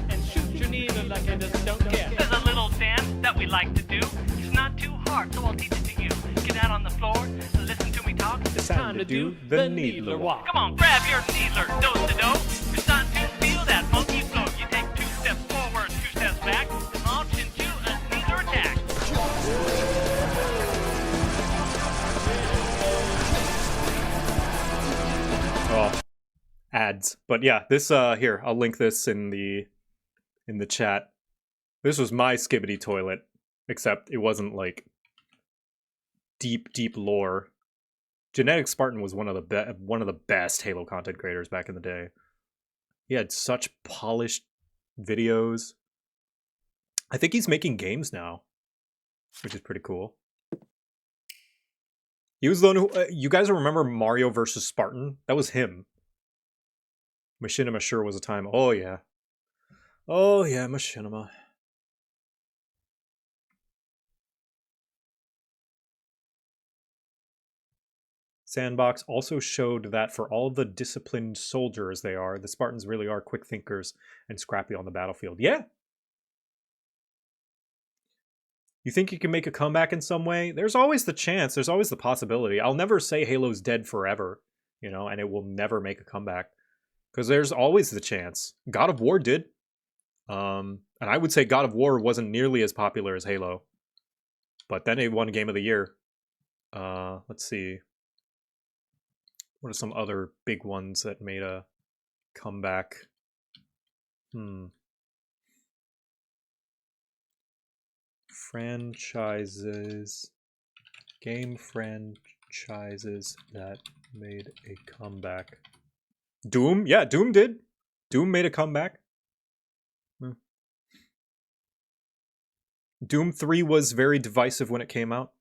and shoot your needler like you just don't care. There's a little dance that we like to do. It's not too hard, so I'll teach it to you. Get out on the floor, listen to me talk. It's time to do the Needler Walk. Come on, grab your needler, do-to-do. You're starting to feel that funky flow. You take 2 steps forward, 2 steps back, and launch into a needler attack. Oh, ads. But yeah, this here, I'll link this in the chat. This was my Skibbity toilet, except it wasn't like deep lore. Genetic Spartan was one of the best Halo content creators back in the day. He had such polished videos. I think he's making games now, which is pretty cool. He was the one who... you guys remember Mario vs. Spartan? That was him. Machinima sure was a time. Oh, yeah. Oh, yeah, Machinima. Sandbox also showed that for all the disciplined soldiers they are, the Spartans really are quick thinkers and scrappy on the battlefield. Yeah. You think you can make a comeback in some way? There's always the chance. There's always the possibility. I'll never say Halo's dead forever, you know, and it will never make a comeback. Because there's always the chance. God of War did. And I would say God of War wasn't nearly as popular as Halo. But then it won Game of the Year. Let's see. What are some other big ones that made a comeback? Franchises. Game franchises that made a comeback. Doom? Yeah, Doom did. Doom made a comeback. Doom 3 was very divisive when it came out.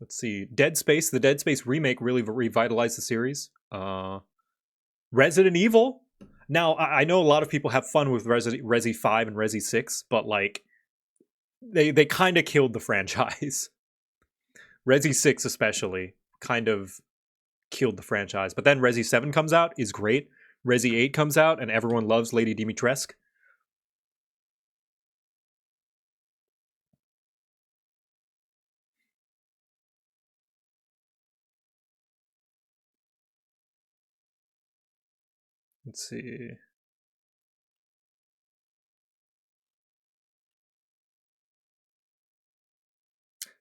Let's see. Dead Space. The Dead Space remake really revitalized the series. Resident Evil. Now, I know a lot of people have fun with Resi 5 and Resi 6, but like, they kind of killed the franchise. Resi 6 especially kind of killed the franchise. But then Resi 7 comes out, is great. Resi 8 comes out, and everyone loves Lady Dimitrescu. Let's see.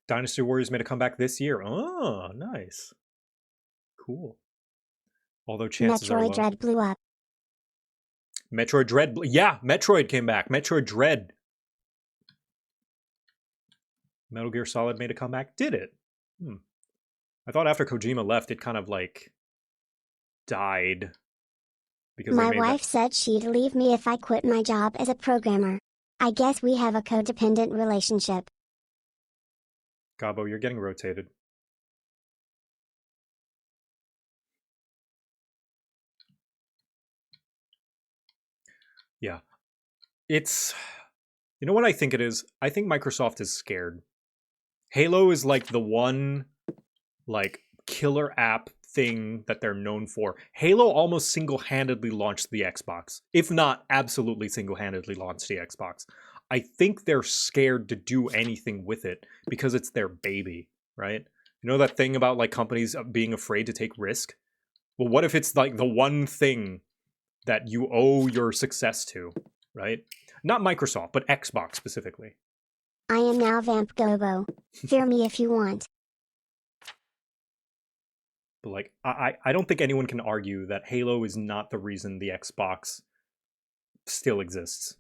Dynasty Warriors made a comeback this year. Oh, nice. Cool. Although chances are low. Metroid Dread blew up. Metroid Dread. Yeah, Metroid came back. Metroid Dread. Metal Gear Solid made a comeback. Did it? I thought after Kojima left, it kind of like died. Because my wife said she'd leave me if I quit my job as a programmer. I guess we have a codependent relationship. Gabo, you're getting rotated. Yeah. It's... You know what I think it is? I think Microsoft is scared. Halo is like the one, like, killer app thing that they're known for. Halo almost single-handedly launched the Xbox. If not absolutely single-handedly launched the Xbox. I think they're scared to do anything with it because it's their baby, right? You know that thing about like companies being afraid to take risk? Well, what if it's like the one thing that you owe your success to, right? Not Microsoft, but Xbox specifically. I am now Vamp Gobo. Fear me if you want. But like, I don't think anyone can argue that Halo is not the reason the Xbox still exists.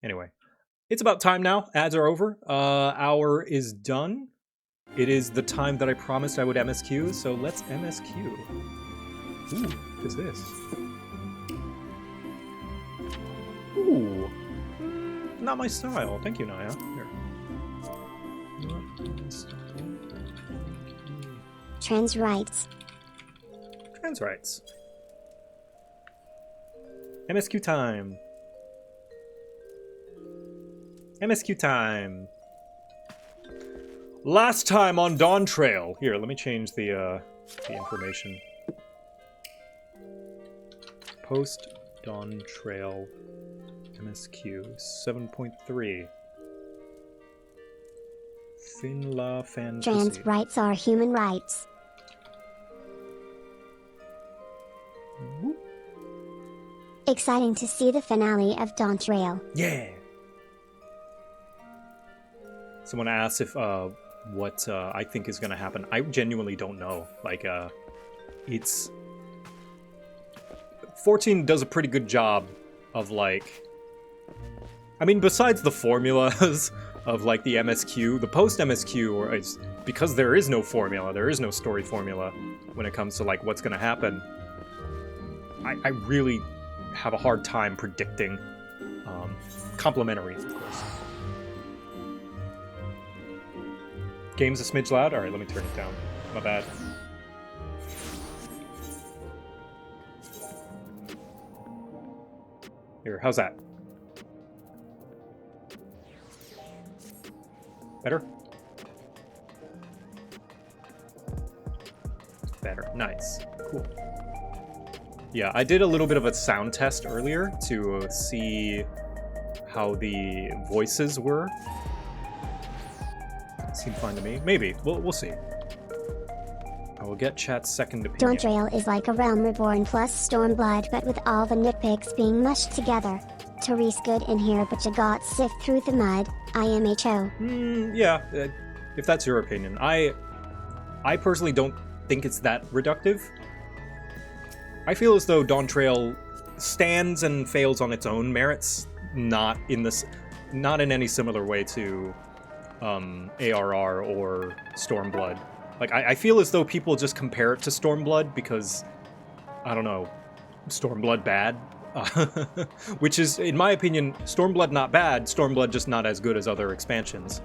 Anyway, it's about time now. Ads are over. Hour is done. It is the time that I promised I would MSQ, so let's MSQ. Ooh, what is this? Ooh. Not my style. Thank you, Naya. Here. Trans rights. Trans rights. MSQ time. MSQ time. Last time on Dawn Trail. Here, let me change the information. Post Dawn Trail MSQ 7.3. Finla Fantasy. Trans rights are human rights. Whoop. Exciting to see the finale of Dawn Trail. Yeah. Someone asked if what I think is going to happen. I genuinely don't know. Like, it's 14 does a pretty good job of like, I mean, besides the formulas of like the MSQ, the post MSQ, or it's because there is no formula, there is no story formula when it comes to like what's going to happen. I really have a hard time predicting complimentaries, of course. Game's a smidge loud? Alright, let me turn it down. My bad. Here, how's that? Better? Better. Nice. Cool. Yeah, I did a little bit of a sound test earlier to see how the voices were. Seemed fine to me. Maybe. We'll see. I will get chat's second opinion. Dawntrail is like a Realm Reborn plus Stormblood, but with all the nitpicks being mushed together. Therese good in here, but you got sift through the mud. IMHO. Yeah, if that's your opinion. I personally don't think it's that reductive. I feel as though Dawntrail stands and fails on its own merits, not in any similar way to ARR or Stormblood. Like, I feel as though people just compare it to Stormblood because, I don't know, Stormblood bad? Which is, in my opinion, Stormblood not bad, Stormblood just not as good as other expansions.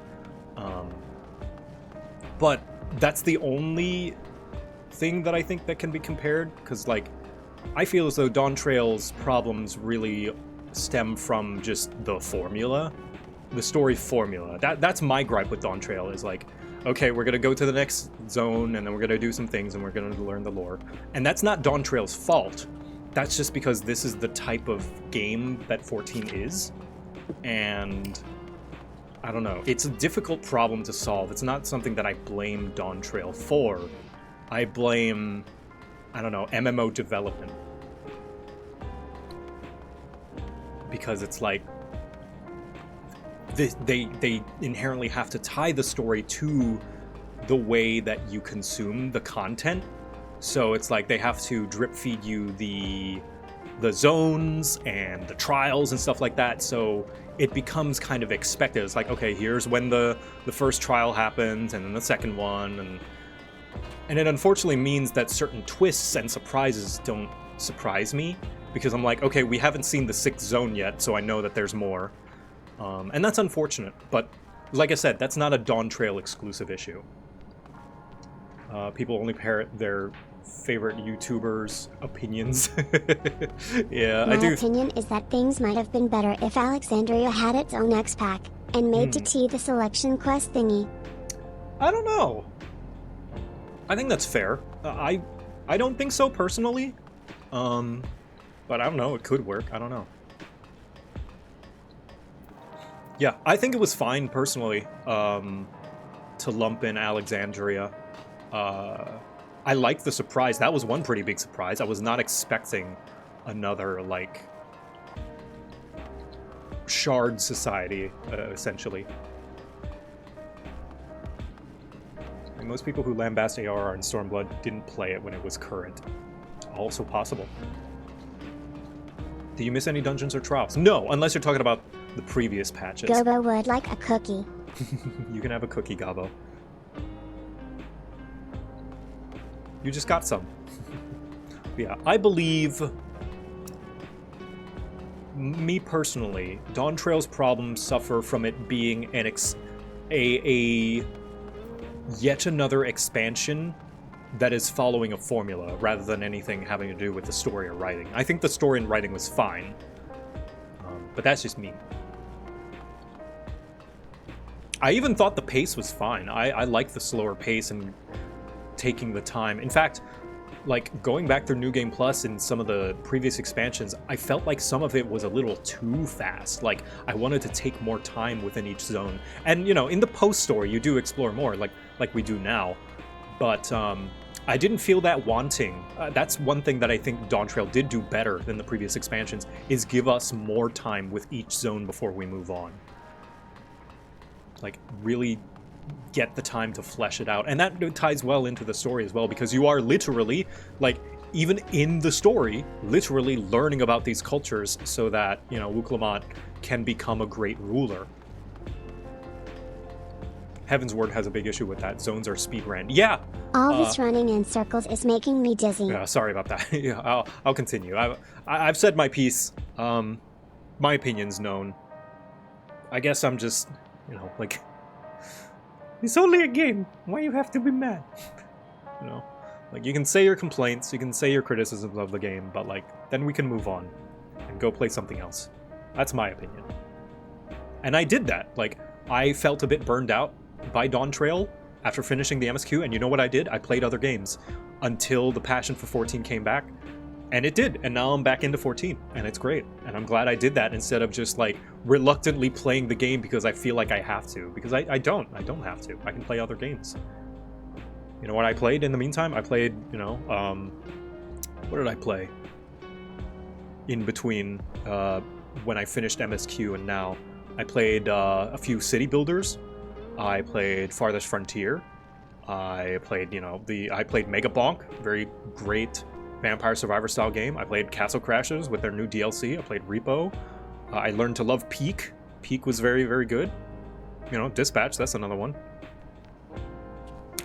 But that's the only thing that I think that can be compared, because, like, I feel as though Dawntrail's problems really stem from just the formula, the story formula. That's my gripe with Dawntrail, is like, okay, we're gonna go to the next zone, and then we're gonna do some things, and we're gonna learn the lore. And that's not Dawntrail's fault. That's just because this is the type of game that 14 is. And I don't know. It's a difficult problem to solve. It's not something that I blame Dawntrail for. I blame, I don't know, MMO development. Because it's like, they inherently have to tie the story to the way that you consume the content. So it's like they have to drip feed you the zones and the trials and stuff like that. So it becomes kind of expected. It's like, okay, here's when the first trial happens, and then the second one, and it unfortunately means that certain twists and surprises don't surprise me, because I'm like, okay, we haven't seen the 6th zone yet, so I know that there's more. And that's unfortunate, but like I said, that's not a Dawntrail exclusive issue. People only parrot their favorite YouTubers' opinions. Yeah, I do. My opinion is that things might have been better if Alexandria had its own X-Pack, and made to T the selection quest thingy. I don't know. I think that's fair. I don't think so, personally. But I don't know, it could work, I don't know. Yeah, I think it was fine, personally, to lump in Alexandria. I liked the surprise. That was one pretty big surprise. I was not expecting another, like, shard society, essentially. And most people who lambast ARR and Stormblood didn't play it when it was current. Also possible. Do you miss any dungeons or trials? No, unless you're talking about the previous patches. Gobo would like a cookie. You can have a cookie, Gabo. You just got some. Yeah, I believe, me personally, Dawntrail's problems suffer from it being a yet another expansion that is following a formula rather than anything having to do with the story or writing. I think the story and writing was fine, but that's just me. I even thought the pace was fine. I liked the slower pace and taking the time. In fact, like, going back through New Game Plus and some of the previous expansions, I felt like some of it was a little too fast. Like, I wanted to take more time within each zone. And, you know, in the post-story, you do explore more, like we do now. But I didn't feel that wanting. That's one thing that I think Dawntrail did do better than the previous expansions, is give us more time with each zone before we move on. Like, really get the time to flesh it out. And that ties well into the story as well, because you are literally, like, even in the story, literally learning about these cultures so that, you know, Wuklamant can become a great ruler. Heaven's Word has a big issue with that. Zones are speed ran. Yeah! All this running in circles is making me dizzy. Yeah, sorry about that. Yeah, I'll continue. I've said my piece. My opinion's known. I guess I'm just, you know, like... It's only a game. Why you have to be mad? You know? Like, you can say your complaints, you can say your criticisms of the game, but, like, then we can move on and go play something else. That's my opinion. And I did that. Like, I felt a bit burned out by Dawn Trail after finishing the MSQ, and you know what I did? I played other games until the passion for 14 came back, and it did, and now I'm back into 14, and it's great. And I'm glad I did that instead of just, like, reluctantly playing the game because I feel like I have to. Because I don't have to. I can play other games. You know what I played in the meantime? I played, you know, what did I play? In between when I finished MSQ and now. I played a few city builders. I played Farthest Frontier. I played, you know, I played Mega Bonk, very great Vampire Survivor style game. I played Castle Crashers with their new DLC. I played Repo. I learned to love Peak. Peak was very, very good. You know, Dispatch, that's another one.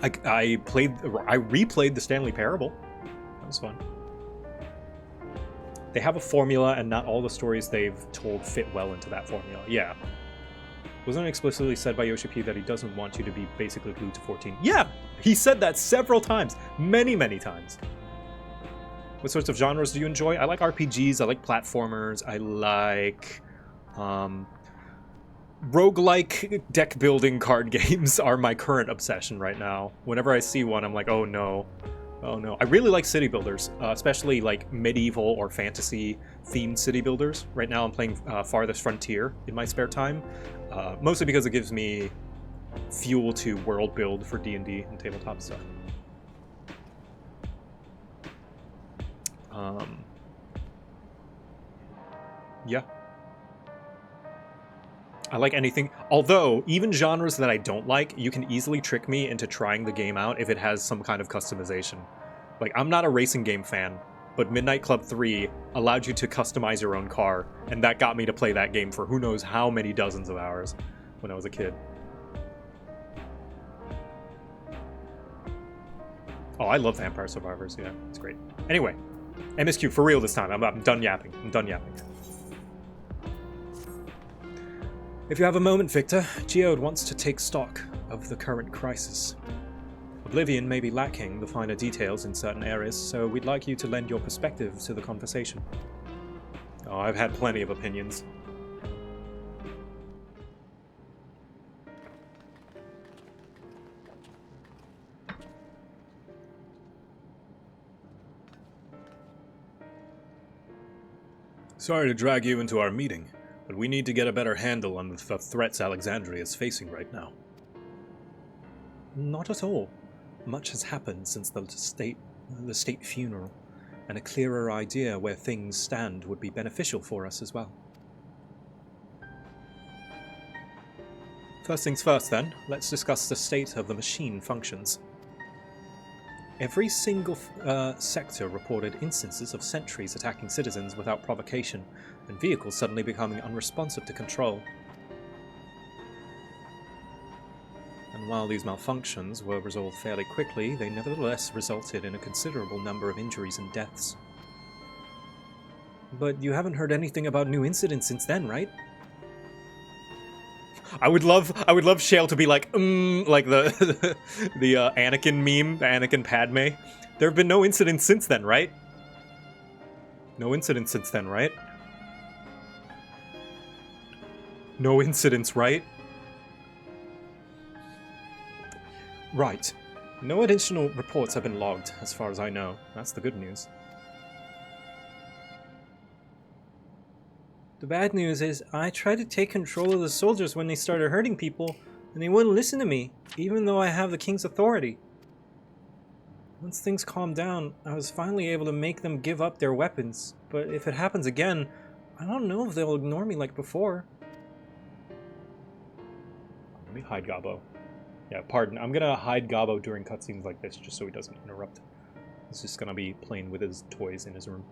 I replayed the Stanley Parable. That was fun. They have a formula, and not all the stories they've told fit well into that formula. Yeah. Wasn't it explicitly said by Yoshi P that he doesn't want you to be basically glued to 14? Yeah! He said that several times. Many, many times. What sorts of genres do you enjoy? I like RPGs, I like platformers, I like... roguelike deck-building card games are my current obsession right now. Whenever I see one, I'm like, oh no. Oh no. I really like city builders, especially like medieval or fantasy-themed city builders. Right now I'm playing Farthest Frontier in my spare time, mostly because it gives me fuel to world build for D&D and tabletop stuff. Yeah. I like anything, although even genres that I don't like, you can easily trick me into trying the game out if it has some kind of customization. Like, I'm not a racing game fan, but Midnight Club 3 allowed you to customize your own car, and that got me to play that game for who knows how many dozens of hours when I was a kid. Oh, I love Vampire Survivors, yeah, it's great. Anyway, MSQ, for real this time, I'm done yapping, I'm done yapping. If you have a moment, Victor, Geode wants to take stock of the current crisis. Oblivion may be lacking the finer details in certain areas, so we'd like you to lend your perspective to the conversation. Oh, I've had plenty of opinions. Sorry to drag you into our meeting, but we need to get a better handle on the threats Alexandria is facing right now. Not at all. Much has happened since the state funeral, and a clearer idea where things stand would be beneficial for us as well. First things first then, let's discuss the state of the machine functions. Every single sector reported instances of sentries attacking citizens without provocation, and vehicles suddenly becoming unresponsive to control. And while these malfunctions were resolved fairly quickly, they nevertheless resulted in a considerable number of injuries and deaths. But you haven't heard anything about new incidents since then, right? I would love Shale to be like the the Anakin meme, the Anakin Padme. There have been no incidents since then, right? No incidents since then, right? No incidents, right? Right. No additional reports have been logged, as far as I know. That's the good news. The bad news is, I tried to take control of the soldiers when they started hurting people, and they wouldn't listen to me, even though I have the king's authority. Once things calmed down, I was finally able to make them give up their weapons, but if it happens again, I don't know if they'll ignore me like before. Let me hide Gabo. Yeah, pardon. I'm gonna hide Gabo during cutscenes like this, just so he doesn't interrupt. He's just gonna be playing with his toys in his room.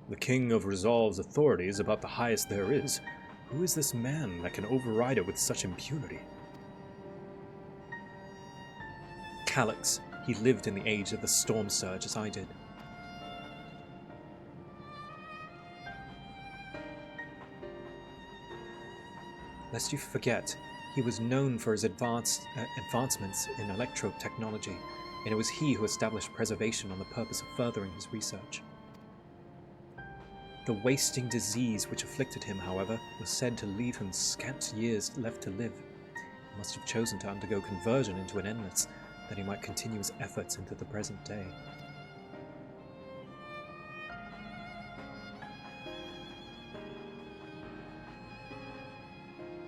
The King of Resolve's authority is about the highest there is. Who is this man that can override it with such impunity? Calyx. He lived in the age of the Storm Surge as I did. Lest you forget, he was known for his advancements in electro-technology, and it was he who established preservation on the purpose of furthering his research. The wasting disease which afflicted him, however, was said to leave him scant years left to live. He must have chosen to undergo conversion into an endless, that he might continue his efforts into the present day.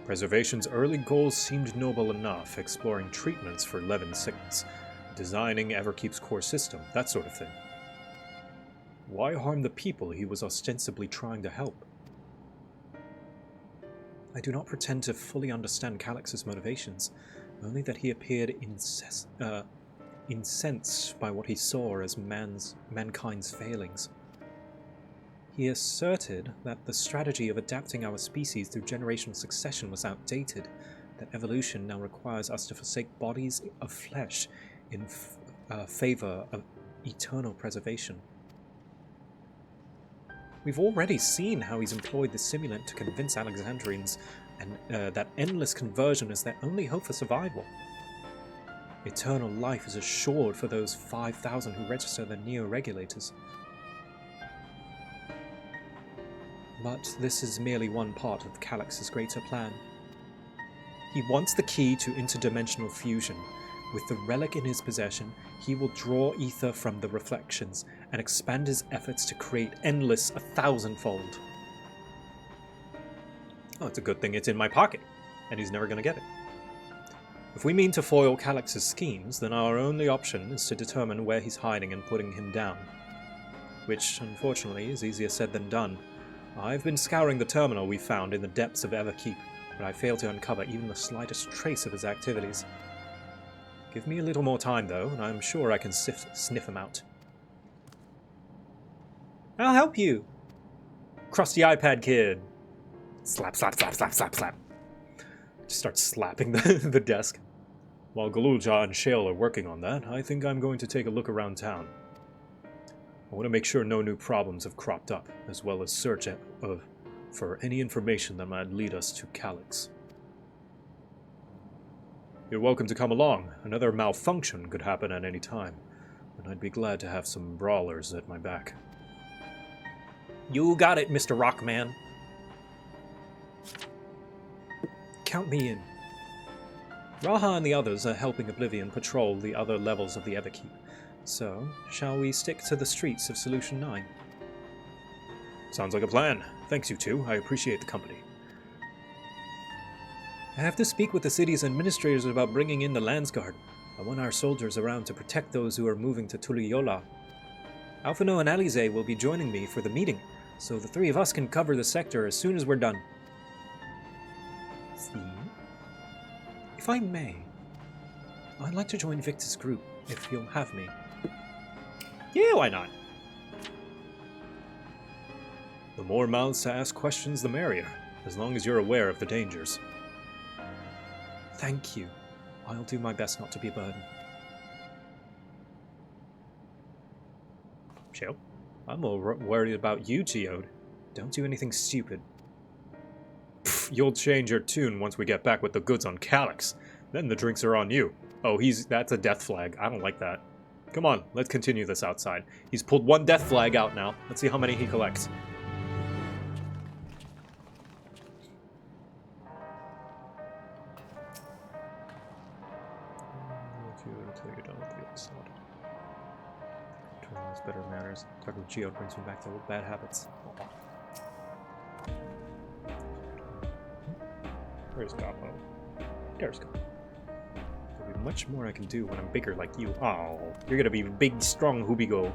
Preservation's early goals seemed noble enough, exploring treatments for Levin sickness, designing Everkeep's core system, that sort of thing. Why harm the people he was ostensibly trying to help? I do not pretend to fully understand Calyx's motivations, only that he appeared incensed by what he saw as mankind's failings. He asserted that the strategy of adapting our species through generational succession was outdated, that evolution now requires us to forsake bodies of flesh in favor of eternal preservation. We've already seen how he's employed the simulant to convince Alexandrians that endless conversion is their only hope for survival. Eternal life is assured for those 5,000 who register the neo-regulators. But this is merely one part of Calyx's greater plan. He wants the key to interdimensional fusion. With the relic in his possession, he will draw ether from the reflections and expand his efforts to create endless 1,000-fold. Oh, it's a good thing it's in my pocket, and he's never going to get it. If we mean to foil Calyx's schemes, then our only option is to determine where he's hiding and putting him down. Which, unfortunately, is easier said than done. I've been scouring the terminal we found in the depths of Everkeep, but I failed to uncover even the slightest trace of his activities. Give me a little more time, though, and I'm sure I can sniff him out. I'll help you! Crusty iPad kid! Slap, slap, slap, slap, slap, slap. Just start slapping the desk. While Galulja and Shale are working on that, I think I'm going to take a look around town. I want to make sure no new problems have cropped up, as well as search for any information that might lead us to Calyx. You're welcome to come along. Another malfunction could happen at any time, and I'd be glad to have some brawlers at my back. You got it, Mr. Rockman. Count me in. Raha and the others are helping Oblivion patrol the other levels of the Everkeep. So, shall we stick to the streets of Solution 9? Sounds like a plan. Thanks, you two. I appreciate the company. I have to speak with the city's administrators about bringing in the Landsguard. I want our soldiers around to protect those who are moving to Tuliyola. Alphino and Alize will be joining me for the meeting, so the three of us can cover the sector as soon as we're done. See? If I may, I'd like to join Victor's group, if you'll have me. Yeah, why not? The more mouths to ask questions, the merrier, as long as you're aware of the dangers. Thank you. I'll do my best not to be a burden. Chill. I'm more worried about you, Geode. Don't do anything stupid. Pfft, you'll change your tune once we get back with the goods on Calyx. Then the drinks are on you. Oh, that's a death flag. I don't like that. Come on, let's continue this outside. He's pulled one death flag out now. Let's see how many he collects. Until you're done with the episode. Turns better manners. Talking with Geode brings me back to old bad habits. Where's Goppo? There's Goppo. There'll be much more I can do when I'm bigger like you. Oh, you're gonna be big, strong Hubigo.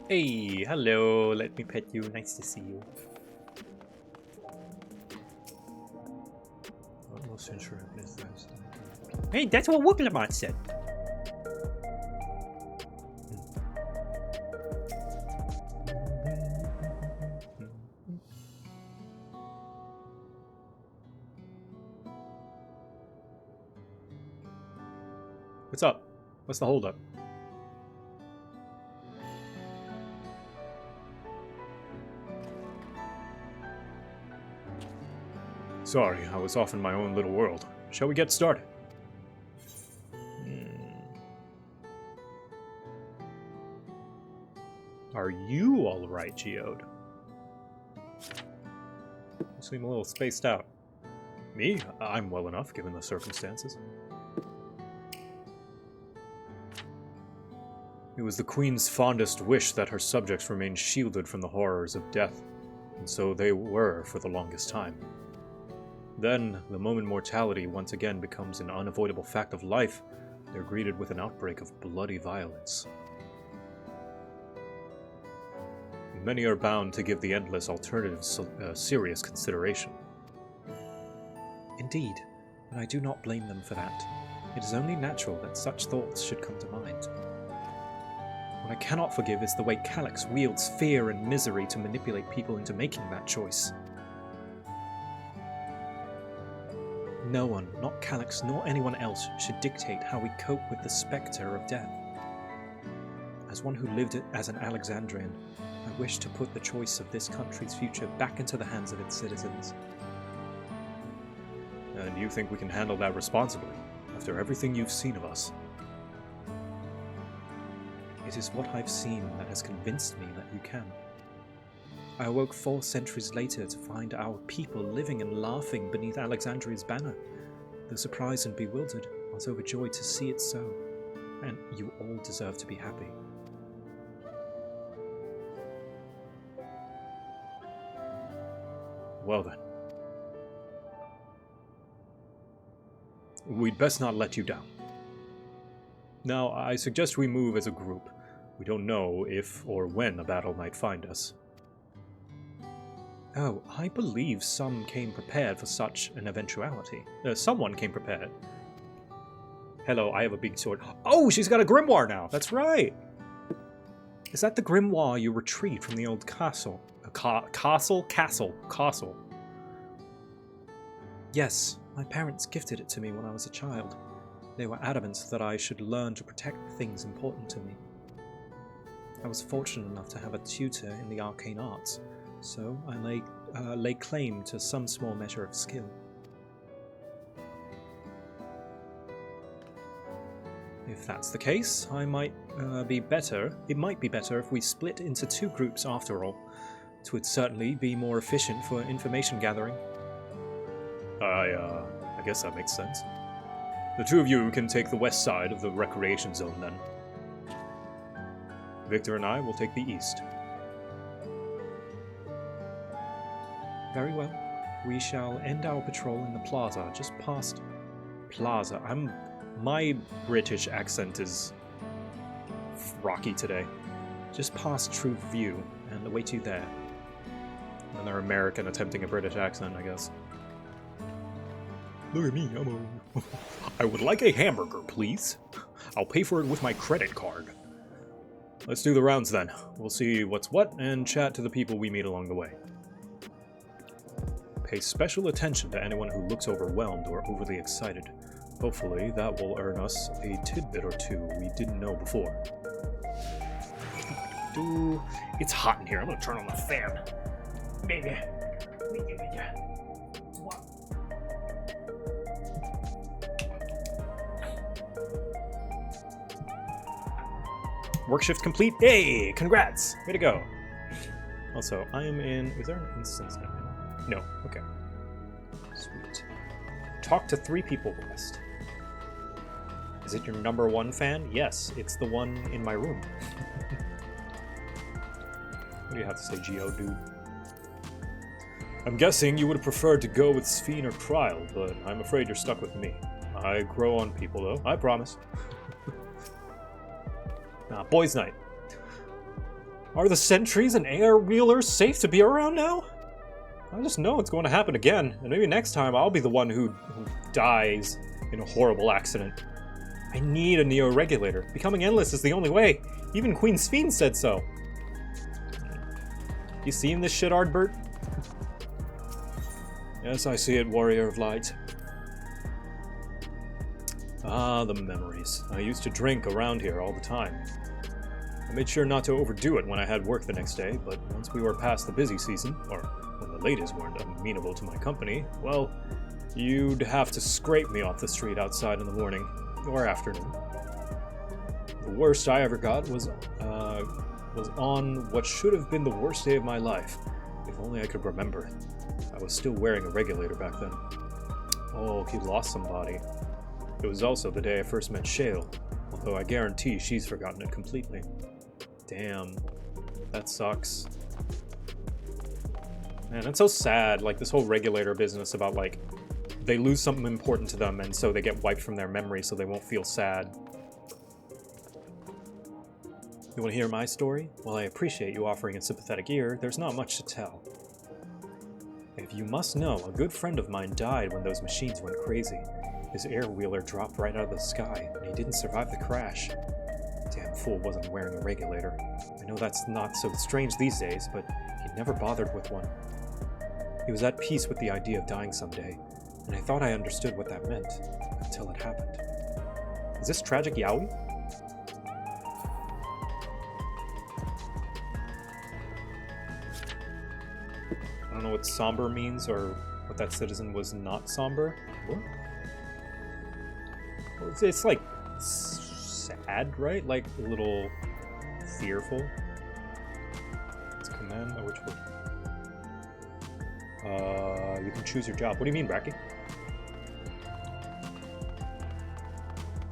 Hey, hello, let me pet you. Nice to see you. Hey, that's what Wooglamot said. What's up? What's the holdup? Sorry, I was off in my own little world. Shall we get started? Are you alright, Geode? You seem a little spaced out. Me? I'm well enough, given the circumstances. It was the Queen's fondest wish that her subjects remain shielded from the horrors of death, and so they were for the longest time. Then, the moment mortality once again becomes an unavoidable fact of life, they're greeted with an outbreak of bloody violence. Many are bound to give the endless alternatives serious consideration. Indeed, and I do not blame them for that. It is only natural that such thoughts should come to mind. What I cannot forgive is the way Calyx wields fear and misery to manipulate people into making that choice. No one, not Calyx nor anyone else, should dictate how we cope with the spectre of death. As one who lived as an Alexandrian, I wish to put the choice of this country's future back into the hands of its citizens. And you think we can handle that responsibly, after everything you've seen of us? It is what I've seen that has convinced me that you can. I awoke 4 centuries later to find our people living and laughing beneath Alexandria's banner. Though surprised and bewildered, I was overjoyed to see it so. And you all deserve to be happy. Well then. We'd best not let you down. Now, I suggest we move as a group. We don't know if or when a battle might find us. Oh, I believe some came prepared for such an eventuality. Someone came prepared. Hello, I have a big sword. Oh, she's got a grimoire now! That's right! Is that the grimoire you retrieved from the old castle? Castle. Yes, my parents gifted it to me when I was a child. They were adamant that I should learn to protect the things important to me. I was fortunate enough to have a tutor in the arcane arts, so I lay claim to some small measure of skill. If that's the case, it might be better if we split into 2 groups after all. It would certainly be more efficient for information gathering. I guess that makes sense. The 2 of you can take the west side of the recreation zone then. Victor and I will take the east. Very well. We shall end our patrol in the plaza, just past... Plaza. My British accent is rocky today. Just past True View, and await you there. Another American attempting a British accent, I guess. Look at me, I would like a hamburger, please. I'll pay for it with my credit card. Let's do the rounds then. We'll see what's what and chat to the people we meet along the way. Pay special attention to anyone who looks overwhelmed or overly excited. Hopefully that will earn us a tidbit or 2 we didn't know before. It's hot in here. I'm gonna turn on the fan. Baby. Work shift complete. Hey, congrats. Way to go. Also, I am in... Is there an instance now? No. Okay. Sweet. Talk to 3 people quest. Is it your #1 fan? Yes, it's the one in my room. What do you have to say, Geo, dude? I'm guessing you would have preferred to go with Sphene or Trial, but I'm afraid you're stuck with me. I grow on people, though. I promise. Boys' night. Are the sentries and air wheelers safe to be around now? I just know it's going to happen again, and maybe next time I'll be the one who dies in a horrible accident. I need a neo-regulator. Becoming endless is the only way. Even Queen Sphene said so. You seen this shit, Ardbert? Yes, I see it, Warrior of Light. Ah, the memories. I used to drink around here all the time. I made sure not to overdo it when I had work the next day, but once we were past the busy season, or when the ladies weren't amenable to my company, well, you'd have to scrape me off the street outside in the morning, or afternoon. The worst I ever got was on what should have been the worst day of my life. If only I could remember. I was still wearing a regulator back then. Oh, he lost somebody. It was also the day I first met Shale, although I guarantee she's forgotten it completely. Damn. That sucks. Man, that's so sad, like this whole regulator business about like, they lose something important to them and so they get wiped from their memory so they won't feel sad. You want to hear my story? While I appreciate you offering a sympathetic ear, there's not much to tell. If you must know, a good friend of mine died when those machines went crazy. His air-wheeler dropped right out of the sky, and he didn't survive the crash. Damn fool wasn't wearing a regulator. I know that's not so strange these days, but he never bothered with one. He was at peace with the idea of dying someday, and I thought I understood what that meant, until it happened. Is this Tragic Yowie? I don't know what somber means, or what that citizen was not somber. What? Well, it's like sad, right? Like a little fearful. It's command. Oh, which one? You can choose your job. What do you mean, Bracky?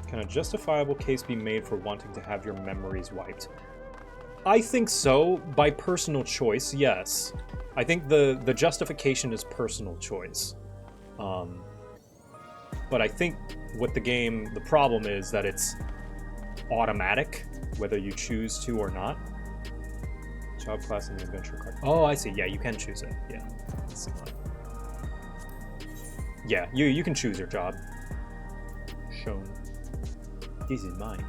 Can a justifiable case be made for wanting to have your memories wiped? I think so, by personal choice, yes. I think the justification is personal choice. But I think what the problem is that it's automatic, whether you choose to or not. Job class in the adventure card. Oh, I see. Yeah, you can choose it. Yeah. Let's see what. Yeah, you can choose your job. Shown. This is mine.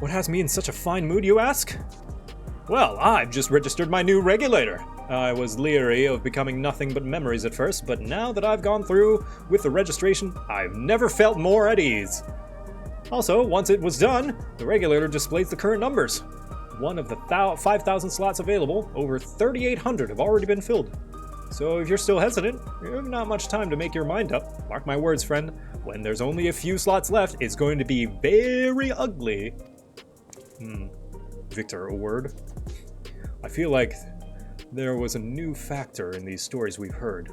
What has me in such a fine mood, you ask? Well, I've just registered my new regulator. I was leery of becoming nothing but memories at first, but now that I've gone through with the registration, I've never felt more at ease. Also, once it was done, the regulator displays the current numbers. One of the 5,000 slots available, over 3,800 have already been filled. So if you're still hesitant, you have not much time to make your mind up. Mark my words, friend, when there's only a few slots left, it's going to be very ugly. Victor, a word? I feel like there was a new factor in these stories we've heard.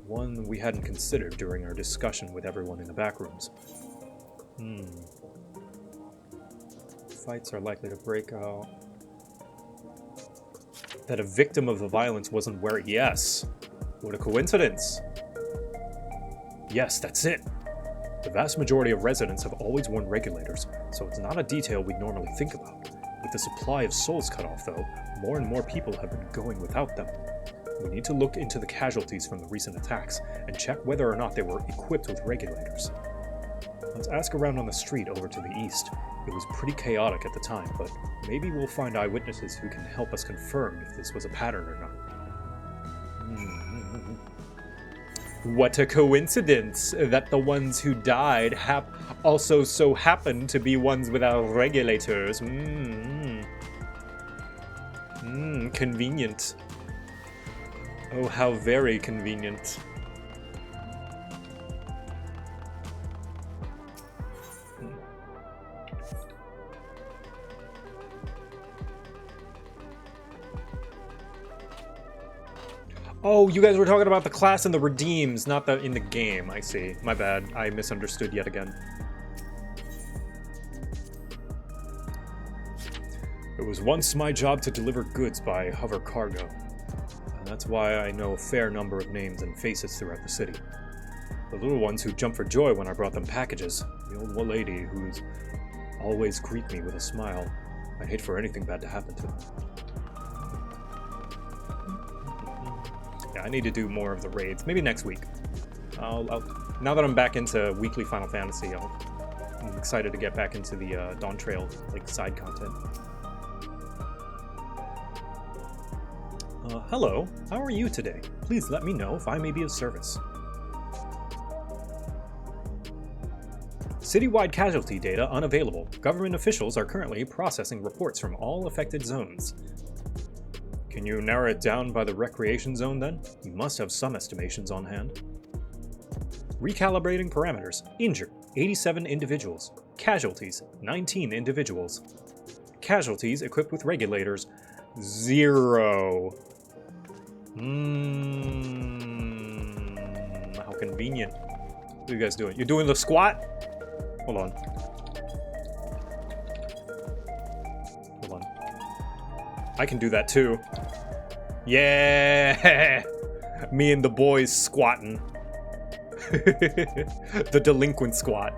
One we hadn't considered during our discussion with everyone in the back rooms. Fights are likely to break out. That a victim of the violence wasn't where... Yes! What a coincidence! Yes, that's it! The vast majority of residents have always worn regulators, so it's not a detail we'd normally think about. With the supply of souls cut off, though, more and more people have been going without them. We need to look into the casualties from the recent attacks, and check whether or not they were equipped with regulators. Let's ask around on the street over to the east. It was pretty chaotic at the time, but maybe we'll find eyewitnesses who can help us confirm if this was a pattern or not. What a coincidence that the ones who died also so happened to be ones without regulators. Convenient. Oh, how very convenient. Oh, you guys were talking about the class in the Redeems, not in the game. I see. My bad. I misunderstood yet again. It was once my job to deliver goods by hover cargo. And that's why I know a fair number of names and faces throughout the city. The little ones who jump for joy when I brought them packages. The old lady who's always greet me with a smile. I'd hate for anything bad to happen to them. I need to do more of the raids. Maybe next week. Now that I'm back into weekly Final Fantasy, I'm excited to get back into the Dawn Trail side content. Hello. How are you today? Please let me know if I may be of service. Citywide casualty data unavailable. Government officials are currently processing reports from all affected zones. Can you narrow it down by the recreation zone then? You must have some estimations on hand. Recalibrating parameters. Injured, 87 individuals. Casualties, 19 individuals. Casualties equipped with regulators, 0. How convenient. What are you guys doing? You're doing the squat? Hold on. Hold on. I can do that too. Yeah! Me and the boys squatting. The delinquent squat.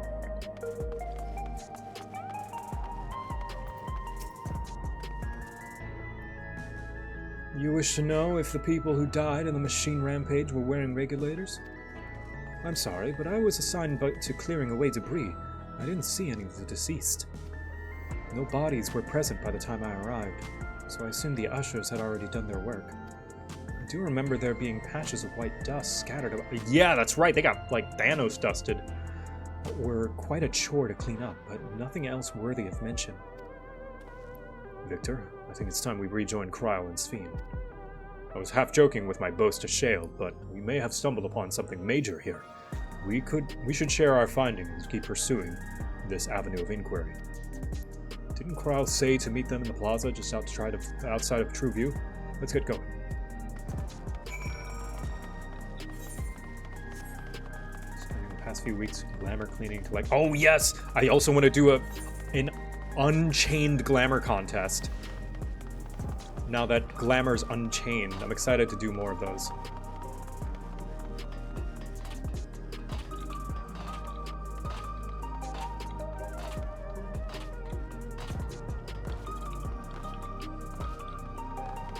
You wish to know if the people who died in the machine rampage were wearing regulators? I'm sorry, but I was assigned to clearing away debris. I didn't see any of the deceased. No bodies were present by the time I arrived, so I assumed the ushers had already done their work. I do remember there being patches of white dust scattered about— Yeah, that's right, they got, like, Thanos dusted. Were quite a chore to clean up, but nothing else worthy of mention. Victor, I think it's time we rejoin Cryle and Sphene. I was half joking with my boast to Shale, but we may have stumbled upon something major here. We should share our findings and keep pursuing this avenue of inquiry. Didn't Cryle say to meet them in the plaza just outside of True View? Let's get going. Spending the past few weeks glamour cleaning to, like— Oh yes! I also want to do an unchained glamour contest. Now that glamour's unchained, I'm excited to do more of those.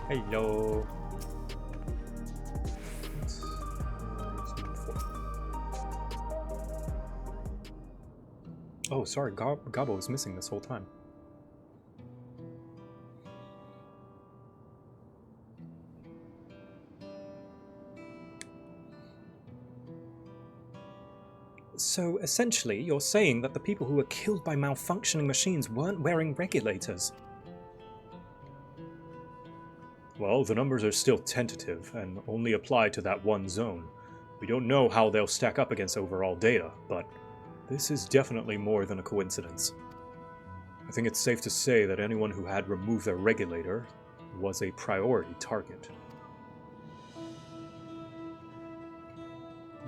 Hello. Oh, sorry, Gobbo was missing this whole time. So, essentially, you're saying that the people who were killed by malfunctioning machines weren't wearing regulators? Well, the numbers are still tentative, and only apply to that one zone. We don't know how they'll stack up against overall data, but this is definitely more than a coincidence. I think it's safe to say that anyone who had removed their regulator was a priority target.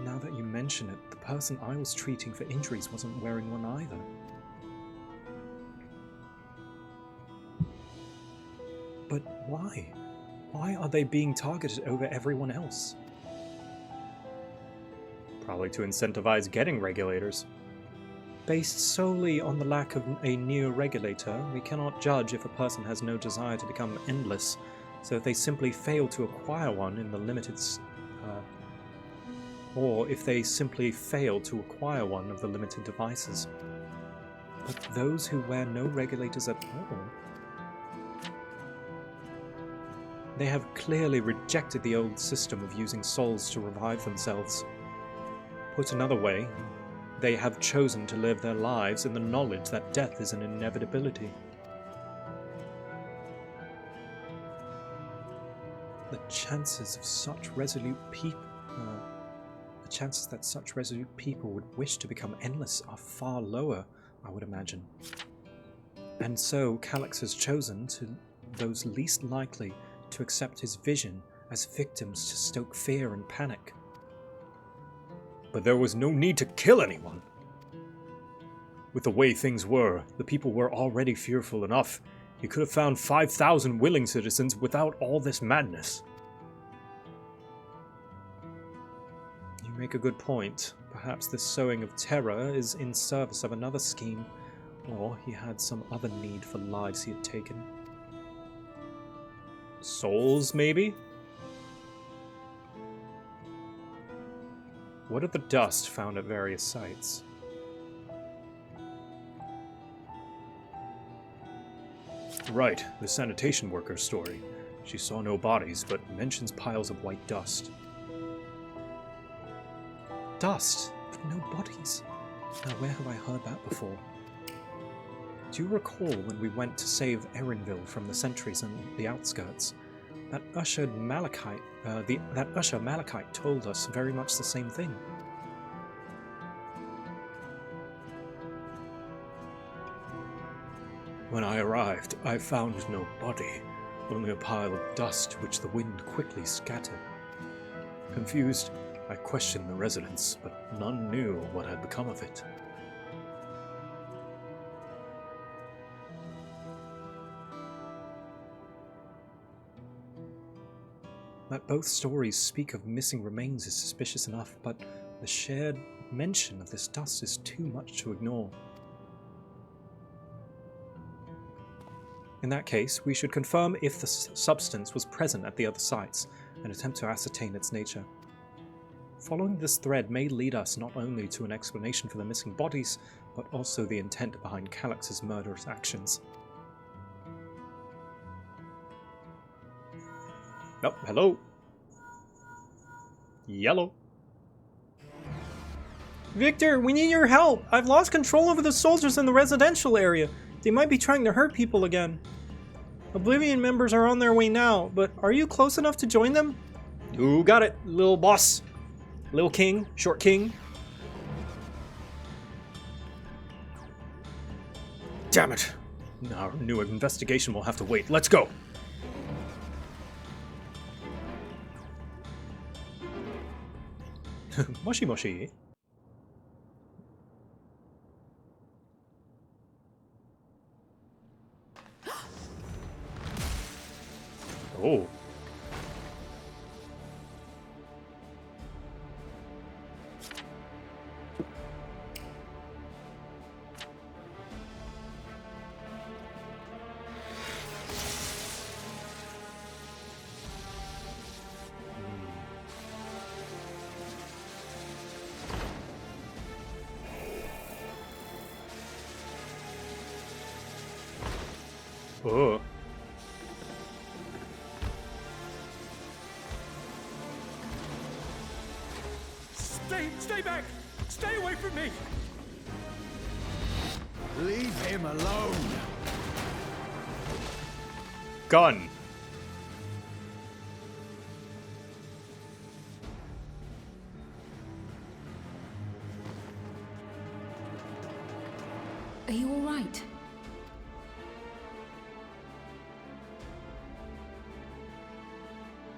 Now that you mention it, the person I was treating for injuries wasn't wearing one either. But why? Why are they being targeted over everyone else? Probably to incentivize getting regulators. Based solely on the lack of a new regulator, we cannot judge if a person has no desire to become endless, so if they simply fail to acquire one in the limited or if they simply fail to acquire one of the limited devices. But those who wear no regulators at all, they have clearly rejected the old system of using souls to revive themselves. Put another way, they have chosen to live their lives in the knowledge that death is an inevitability. The chances of such resolute people, the chances that such resolute people would wish to become endless are far lower, I would imagine. And so Calyx has chosen those least likely to accept his vision as victims to stoke fear and panic. But there was no need to kill anyone. With the way things were, the people were already fearful enough. He could have found 5,000 willing citizens without all this madness. You make a good point. Perhaps this sowing of terror is in service of another scheme, or he had some other need for lives he had taken. Souls, maybe? What of the dust found at various sites? Right, the sanitation worker's story. She saw no bodies, but mentions piles of white dust. Dust, but no bodies. Now, where have I heard that before? Do you recall when we went to save Erinville from the sentries on the outskirts? That Usher Malachite told us very much the same thing. When I arrived, I found no body, only a pile of dust which the wind quickly scattered. Confused, I questioned the residents, but none knew what had become of it. That both stories speak of missing remains is suspicious enough, but the shared mention of this dust is too much to ignore. In that case, we should confirm if the substance was present at the other sites and attempt to ascertain its nature. Following this thread may lead us not only to an explanation for the missing bodies, but also the intent behind Calyx's murderous actions. Oh, hello. Yellow. Victor, we need your help. I've lost control over the soldiers in the residential area. They might be trying to hurt people again. Oblivion members are on their way now, but are you close enough to join them? You got it, little boss. Little king, short king. Damn it. Our new investigation will have to wait. Let's go. Moshi moshi. Oh. Oh. Stay back! Stay away from me! Leave him alone! Gun. Are you all right?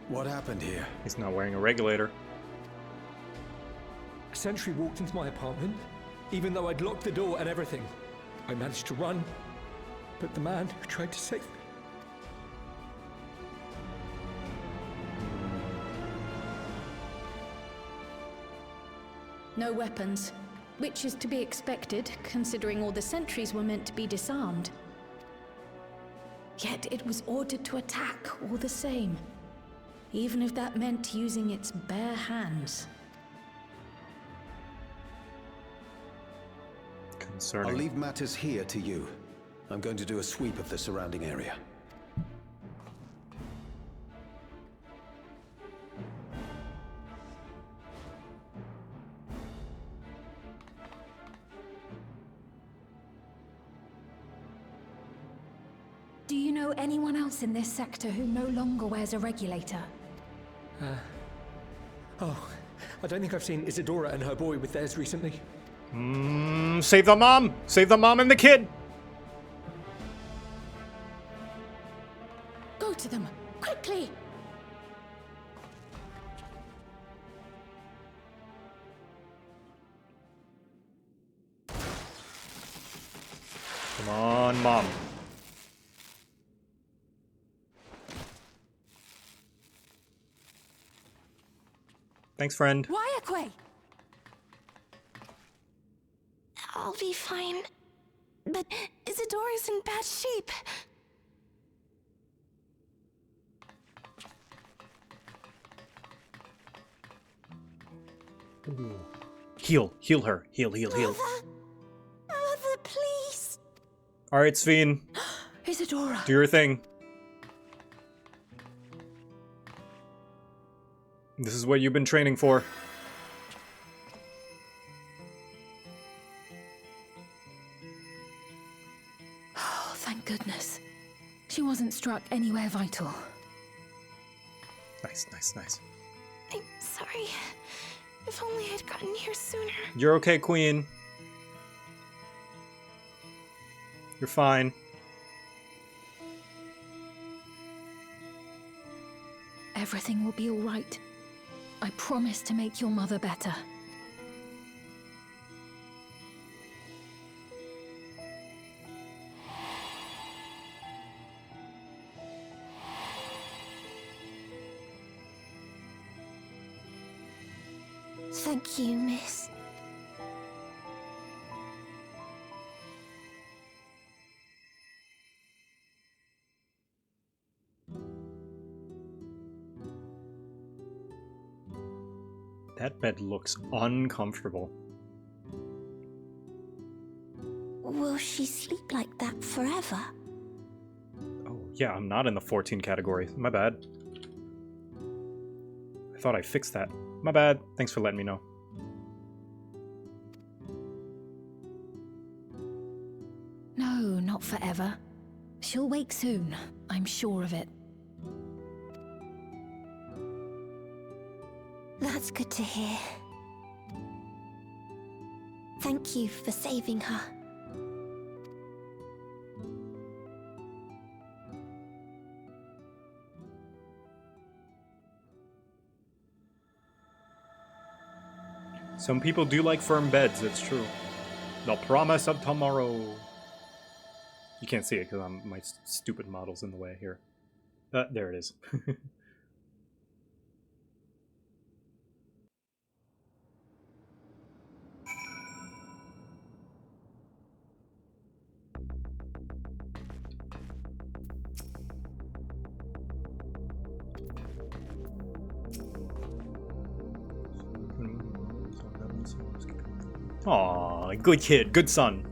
What happened here? He's not wearing a regulator. A sentry walked into my apartment, even though I'd locked the door and everything. I managed to run, but the man who tried to save me... No weapons, which is to be expected, considering all the sentries were meant to be disarmed. Yet it was ordered to attack all the same, even if that meant using its bare hands. Concerning. I'll leave matters here to you. I'm going to do a sweep of the surrounding area. Do you know anyone else in this sector who no longer wears a regulator? Oh, I don't think I've seen Isadora and her boy with theirs recently. Save the mom! Save the mom and the kid! Go to them, quickly! Come on, mom. Thanks, friend. Wyaquay! I'll be fine. But Isadora's in bad shape. Heal her. Heal. Mother, please. Alright, Sveen. Isadora! Do your thing. This is what you've been training for. wasn't struck anywhere vital. Nice, nice, nice. I'm sorry. If only I'd gotten here sooner. You're okay, Queen. You're fine. Everything will be all right. I promise to make your mother better. Thank you, miss. That bed looks uncomfortable. Will she sleep like that forever? Oh, yeah, I'm not in the 14 category. My bad. I thought I fixed that. My bad. Thanks for letting me know. No, not forever. She'll wake soon. I'm sure of it. That's good to hear. Thank you for saving her. Some people do like firm beds, it's true. The promise of tomorrow. You can't see it because my stupid model's in the way here. There it is. Aw, good kid, good son.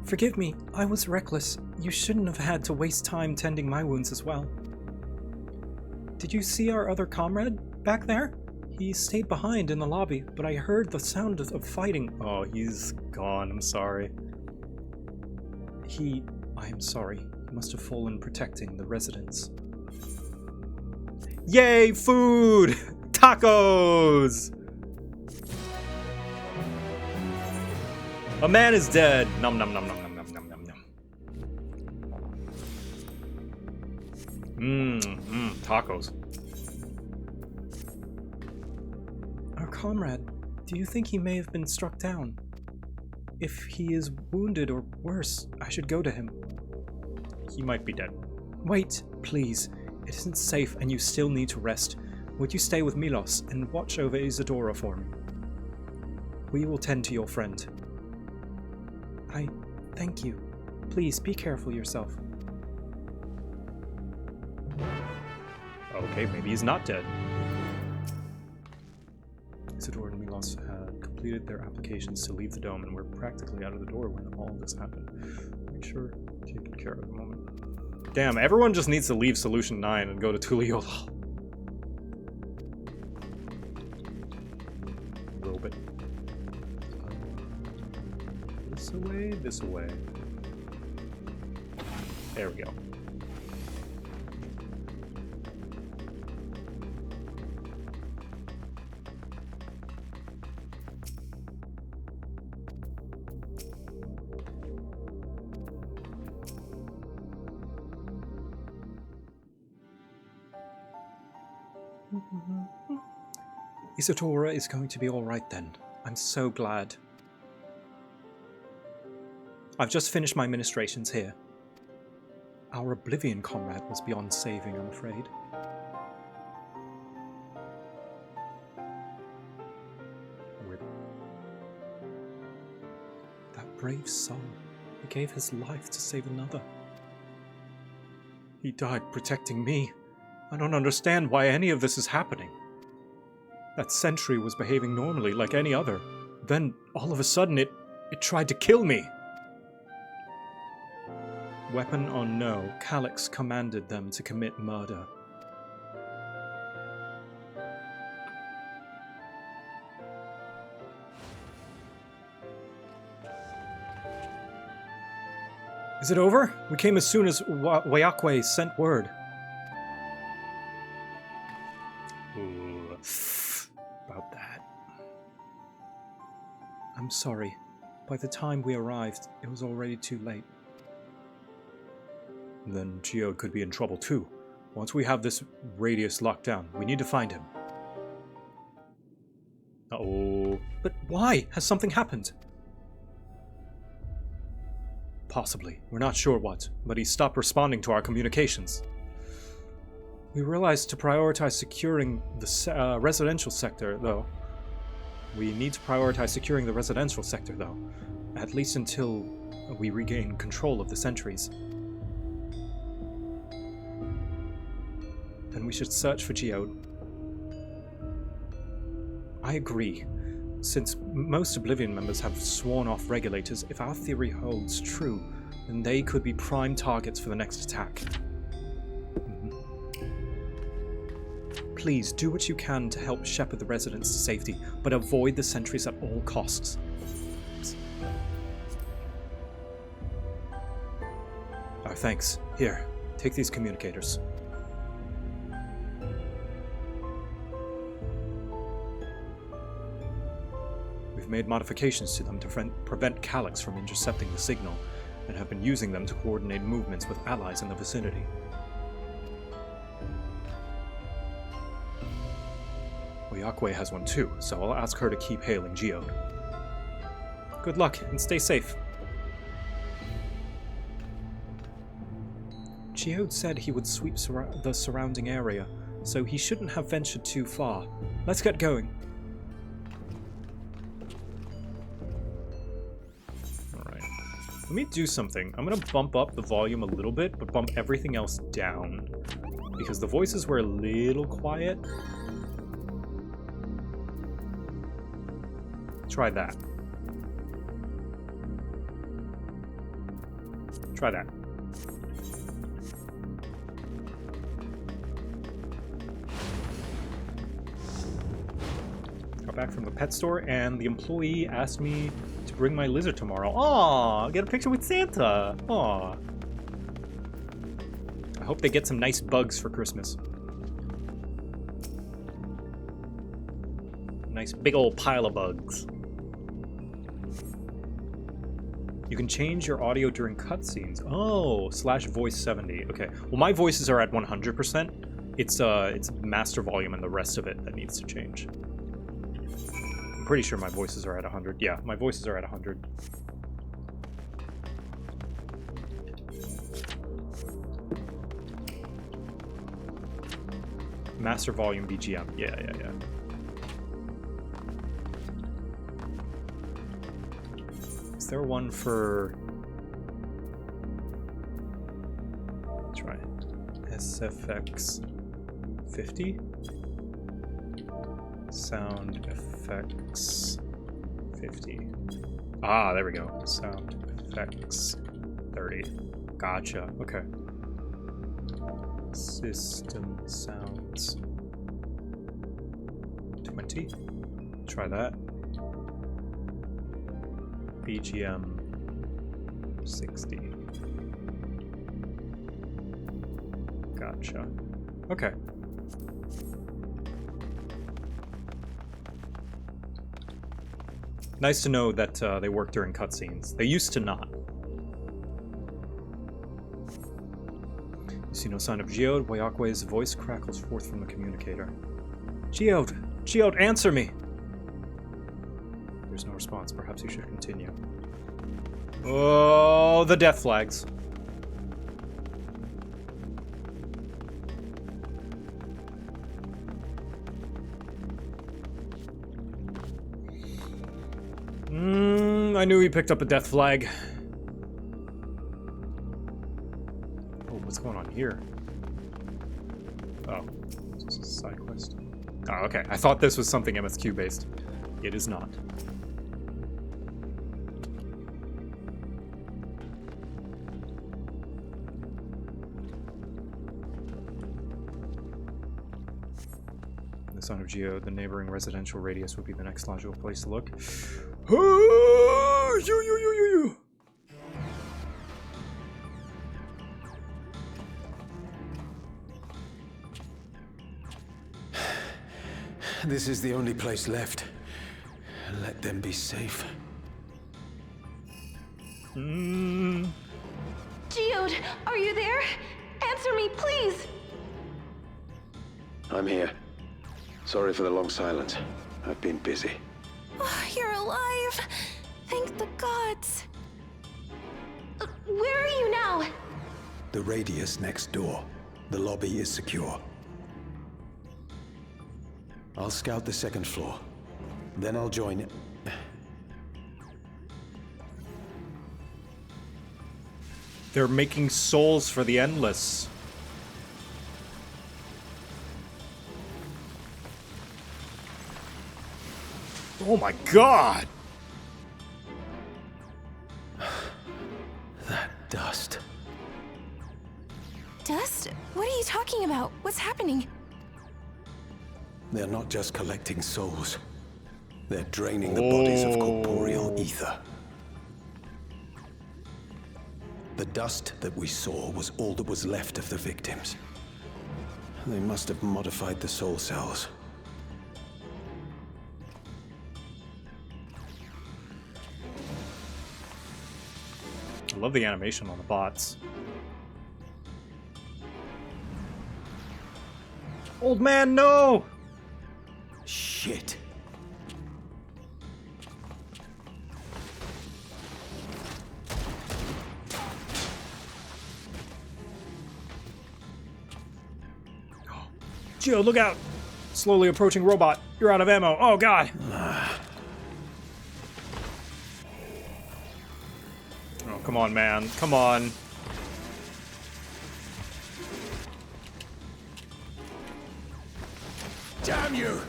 Forgive me, I was reckless. You shouldn't have had to waste time tending my wounds as well. Did you see our other comrade back there? He stayed behind in the lobby, but I heard the sound of fighting. Oh, he's gone, I'm sorry. I'm sorry. He must have fallen protecting the residents. Yay, food! Tacos! A man is dead. Nom nom nom nom nom nom nom nom nom. Tacos. Our comrade, do you think he may have been struck down? If he is wounded or worse, I should go to him. He might be dead. Wait, please. It isn't safe and you still need to rest. Would you stay with Milos and watch over Isadora for me? We will tend to your friend. Thank you. Please, be careful yourself. Okay, maybe he's not dead. Isadora and Milos had completed their applications to leave the dome and were practically out of the door when all this happened. Make sure taken care of at the moment. Damn, everyone just needs to leave Solution 9 and go to Tuliyola. Robot. This away, this away. There we go. Isadora is going to be alright then. I'm so glad. I've just finished my ministrations here. Our Oblivion comrade was beyond saving, I'm afraid. Rip. That brave soul, he gave his life to save another. He died protecting me. I don't understand why any of this is happening. That sentry was behaving normally like any other. Then, all of a sudden, it tried to kill me. Weapon or no, Calyx commanded them to commit murder. Is it over? We came as soon as Wayakwe sent word. Ooh, about that. I'm sorry. By the time we arrived, it was already too late. Then Geode could be in trouble too. Once we have this radius locked down, we need to find him. Uh-oh. But why? Has something happened? Possibly. We're not sure what, but he stopped responding to our communications. We realized to prioritize securing the residential sector, though. We need to prioritize securing the residential sector, though. At least until we regain control of the sentries. Then we should search for Geode. I agree. Since most Oblivion members have sworn off regulators, if our theory holds true, then they could be prime targets for the next attack. Please, do what you can to help shepherd the residents to safety, but avoid the sentries at all costs. Oh, thanks. Here, take these communicators. We've made modifications to them to prevent Calyx from intercepting the signal, and have been using them to coordinate movements with allies in the vicinity. Wayakwe has one too, so I'll ask her to keep hailing Geode. Good luck, and stay safe. Geode said he would sweep the surrounding area, so he shouldn't have ventured too far. Let's get going. Alright. Let me do something. I'm gonna bump up the volume a little bit, but bump everything else down. Because the voices were a little quiet. Try that. Try that. Got back from the pet store, and the employee asked me to bring my lizard tomorrow. Aww, get a picture with Santa. Aww. I hope they get some nice bugs for Christmas. Nice big old pile of bugs. You can change your audio during cutscenes. Oh, /voice 70. Okay. Well, my voices are at 100%. It's master volume and the rest of it that needs to change. I'm pretty sure my voices are at 100. Yeah, my voices are at 100. Master volume BGM. Yeah. Is there one for... Let's try FFXIV? Sound effects 50. Ah, there we go. Sound effects 30. Gotcha. Okay. System sounds 20. Try that. BGM 60. Gotcha. Okay. Nice to know that they work during cutscenes. They used to not. You see no sign of Geode. Wayakwe's voice crackles forth from the communicator. Geode! Geode, answer me! There's no response. Perhaps you should continue. Oh, the death flags. I knew he picked up a death flag. Oh, what's going on here? Oh, is this a side quest? Oh, okay. I thought this was something MSQ based. It is not. The Son of Geode, the neighboring residential radius would be the next logical place to look. This is the only place left. Let them be safe. Geode, are you there? Answer me, please! I'm here. Sorry for the long silence. I've been busy. Oh, you're alive! Thank the gods! Where are you now? The radius next door. The lobby is secure. I'll scout the second floor. Then I'll join it. They're making souls for the endless. Oh my god! That dust. Dust? What are you talking about? What's happening? They're not just collecting souls. They're draining the bodies of corporeal ether. The dust that we saw was all that was left of the victims. They must have modified the soul cells. I love the animation on the bots. Old man, no! Shit. Geo, look out! Slowly approaching robot. You're out of ammo. Oh god! Oh, come on, man. Come on. Damn you!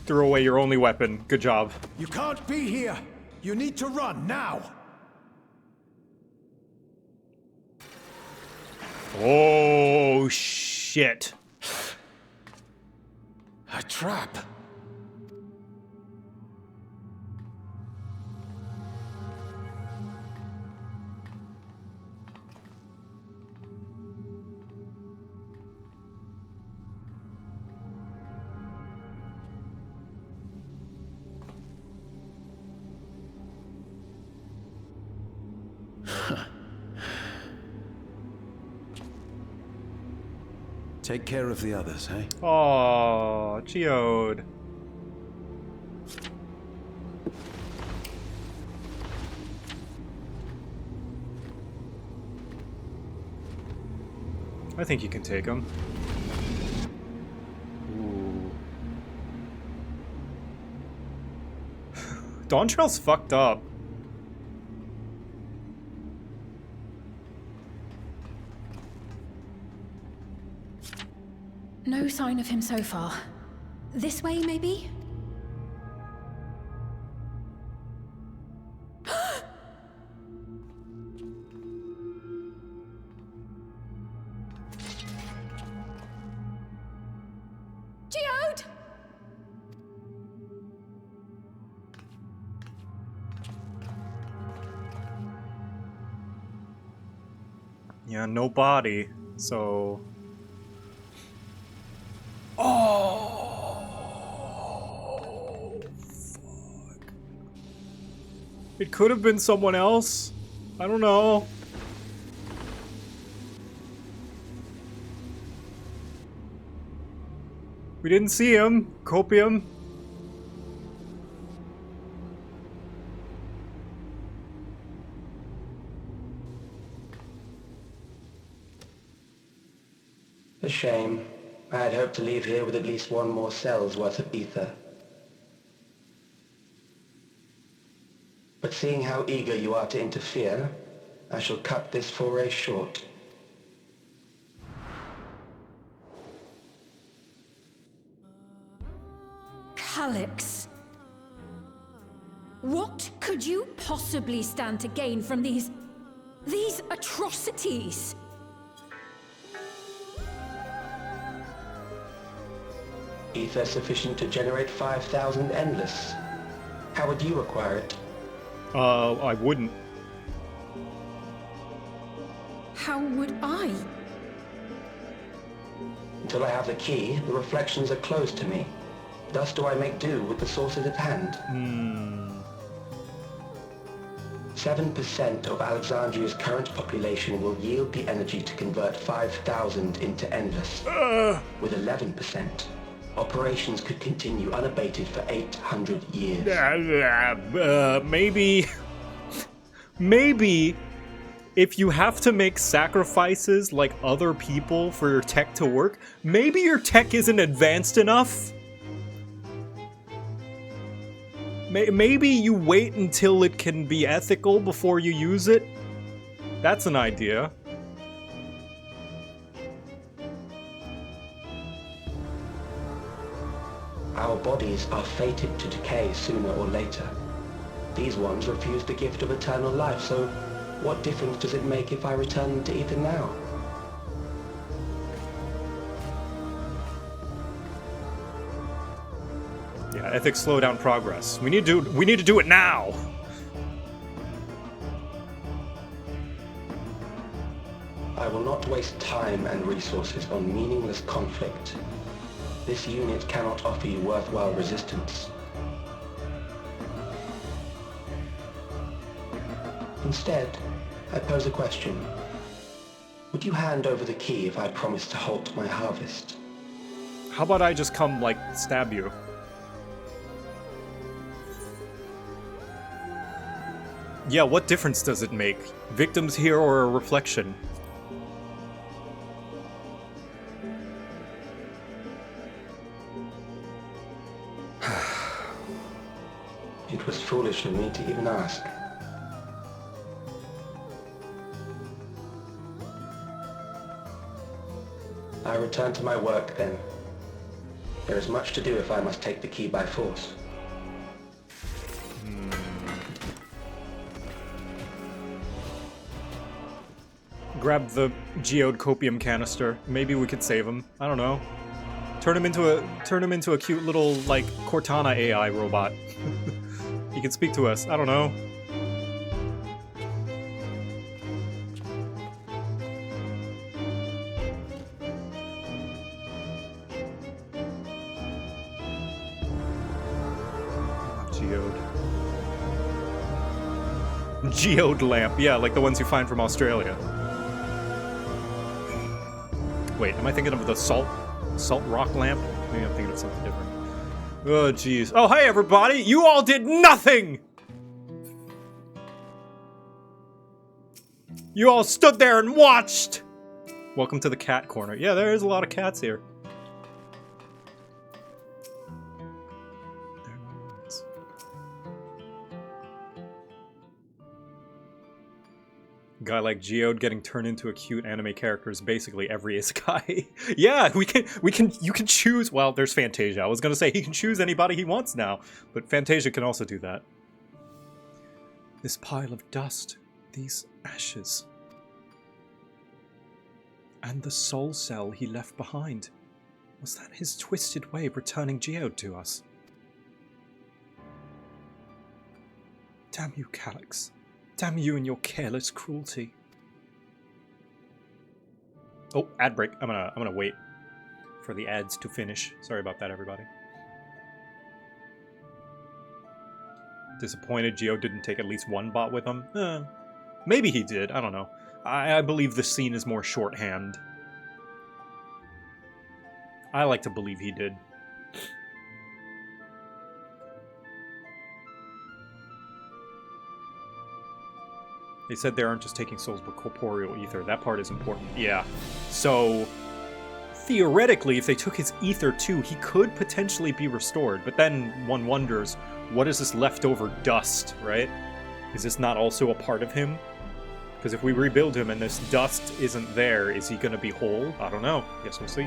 Threw away your only weapon. Good job. You can't be here! You need to run, now! Oh, shit. A trap! Take care of the others, eh? Oh, Geode. I think you can take him. Ooh. Dawn Trail's fucked up. No sign of him so far. This way, maybe? Geode! Yeah, no body, so... Oh, fuck. It could have been someone else. I don't know. We didn't see him. Copium. A shame. I had hoped to leave here with at least one more cell's worth of ether. But seeing how eager you are to interfere, I shall cut this foray short. Calyx. What could you possibly stand to gain from these atrocities? Ether sufficient to generate 5,000 endless. How would you acquire it? I wouldn't. How would I? Until I have the key, the reflections are closed to me. Thus do I make do with the sources at hand. 7% of Alexandria's current population will yield the energy to convert 5,000 into endless. With 11%, operations could continue unabated for 800 years. Maybe if you have to make sacrifices like other people for your tech to work, maybe your tech isn't advanced enough. Maybe you wait until it can be ethical before you use it. That's an idea. Our bodies are fated to decay sooner or later. These ones refuse the gift of eternal life, so what difference does it make if I return them to Ether now? Yeah, ethics slow down progress. We need to do it now. I will not waste time and resources on meaningless conflict. This unit cannot offer you worthwhile resistance. Instead, I pose a question. Would you hand over the key if I promised to halt my harvest? How about I just come, like, stab you? Yeah, what difference does it make? Victims here or a reflection? It was foolish of me to even ask. I return to my work then. There is much to do if I must take the key by force. Grab the geode copium canister. Maybe we could save him. I don't know. Turn him into a cute little, like, Cortana AI robot. He can speak to us. I don't know. Geode lamp. Yeah, like the ones you find from Australia. Wait, am I thinking of the salt rock lamp? Maybe I'm thinking of something different. Oh, jeez. Oh, hey, everybody! You all did nothing! You all stood there and watched! Welcome to the cat corner. Yeah, there is a lot of cats here. Guy like Geode getting turned into a cute anime character is basically every isekai. Yeah, you can choose. Well, there's Fantasia. I was gonna say he can choose anybody he wants now, but Fantasia can also do that. This pile of dust, these ashes, and the soul cell he left behind. Was that his twisted way of returning Geode to us? Damn you, Calyx. Damn you and your careless cruelty. Oh, ad break. I'm gonna wait for the ads to finish. Sorry about that, everybody. Disappointed Geode didn't take at least one bot with him. Maybe he did. I don't know. I believe the scene is more shorthand. I like to believe he did. They said they aren't just taking souls, but corporeal ether. That part is important. Yeah. So, theoretically, if they took his ether too, he could potentially be restored. But then one wonders, what is this leftover dust, right? Is this not also a part of him? Because if we rebuild him and this dust isn't there, is he going to be whole? I don't know. Guess we'll see.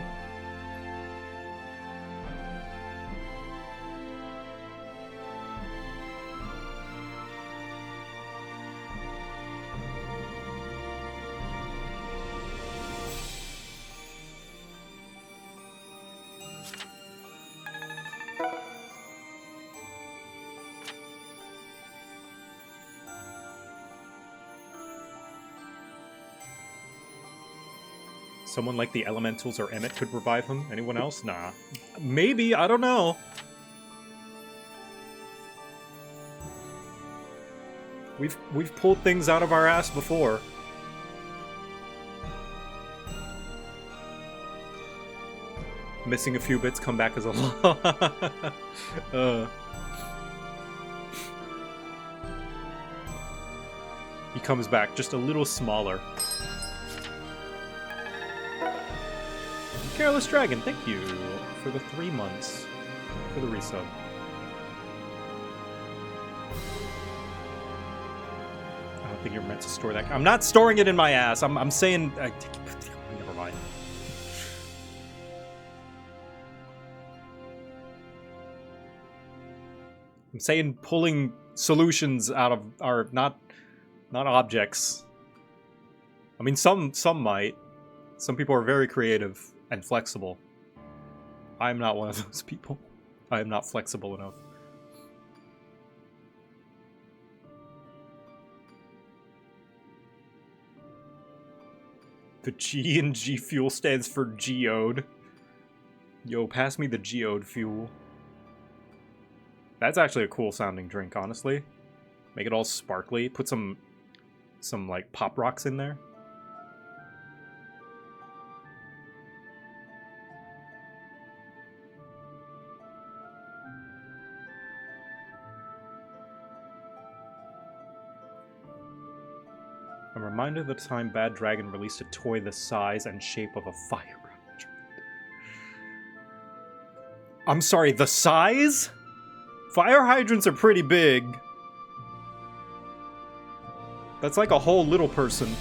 Someone like the Elementals or Emmett could revive him. Anyone else? Nah. Maybe, I don't know. We've pulled things out of our ass before. Missing a few bits, come back as a He comes back just a little smaller. Careless Dragon, thank you for the 3 months for the resub. I don't think you're meant to store that. I'm not storing it in my ass. I'm saying. Never mind. I'm saying pulling solutions out of our not objects. I mean, some might. Some people are very creative and flexible. I'm not one of those people. I am not flexible enough. The G in G Fuel stands for geode. Yo, pass me the geode fuel. That's actually a cool sounding drink, honestly. Make it all sparkly. Put some like pop rocks in there. I'm reminded of the time Bad Dragon released a toy the size and shape of a fire hydrant. I'm sorry, the size? Fire hydrants are pretty big. That's like a whole little person.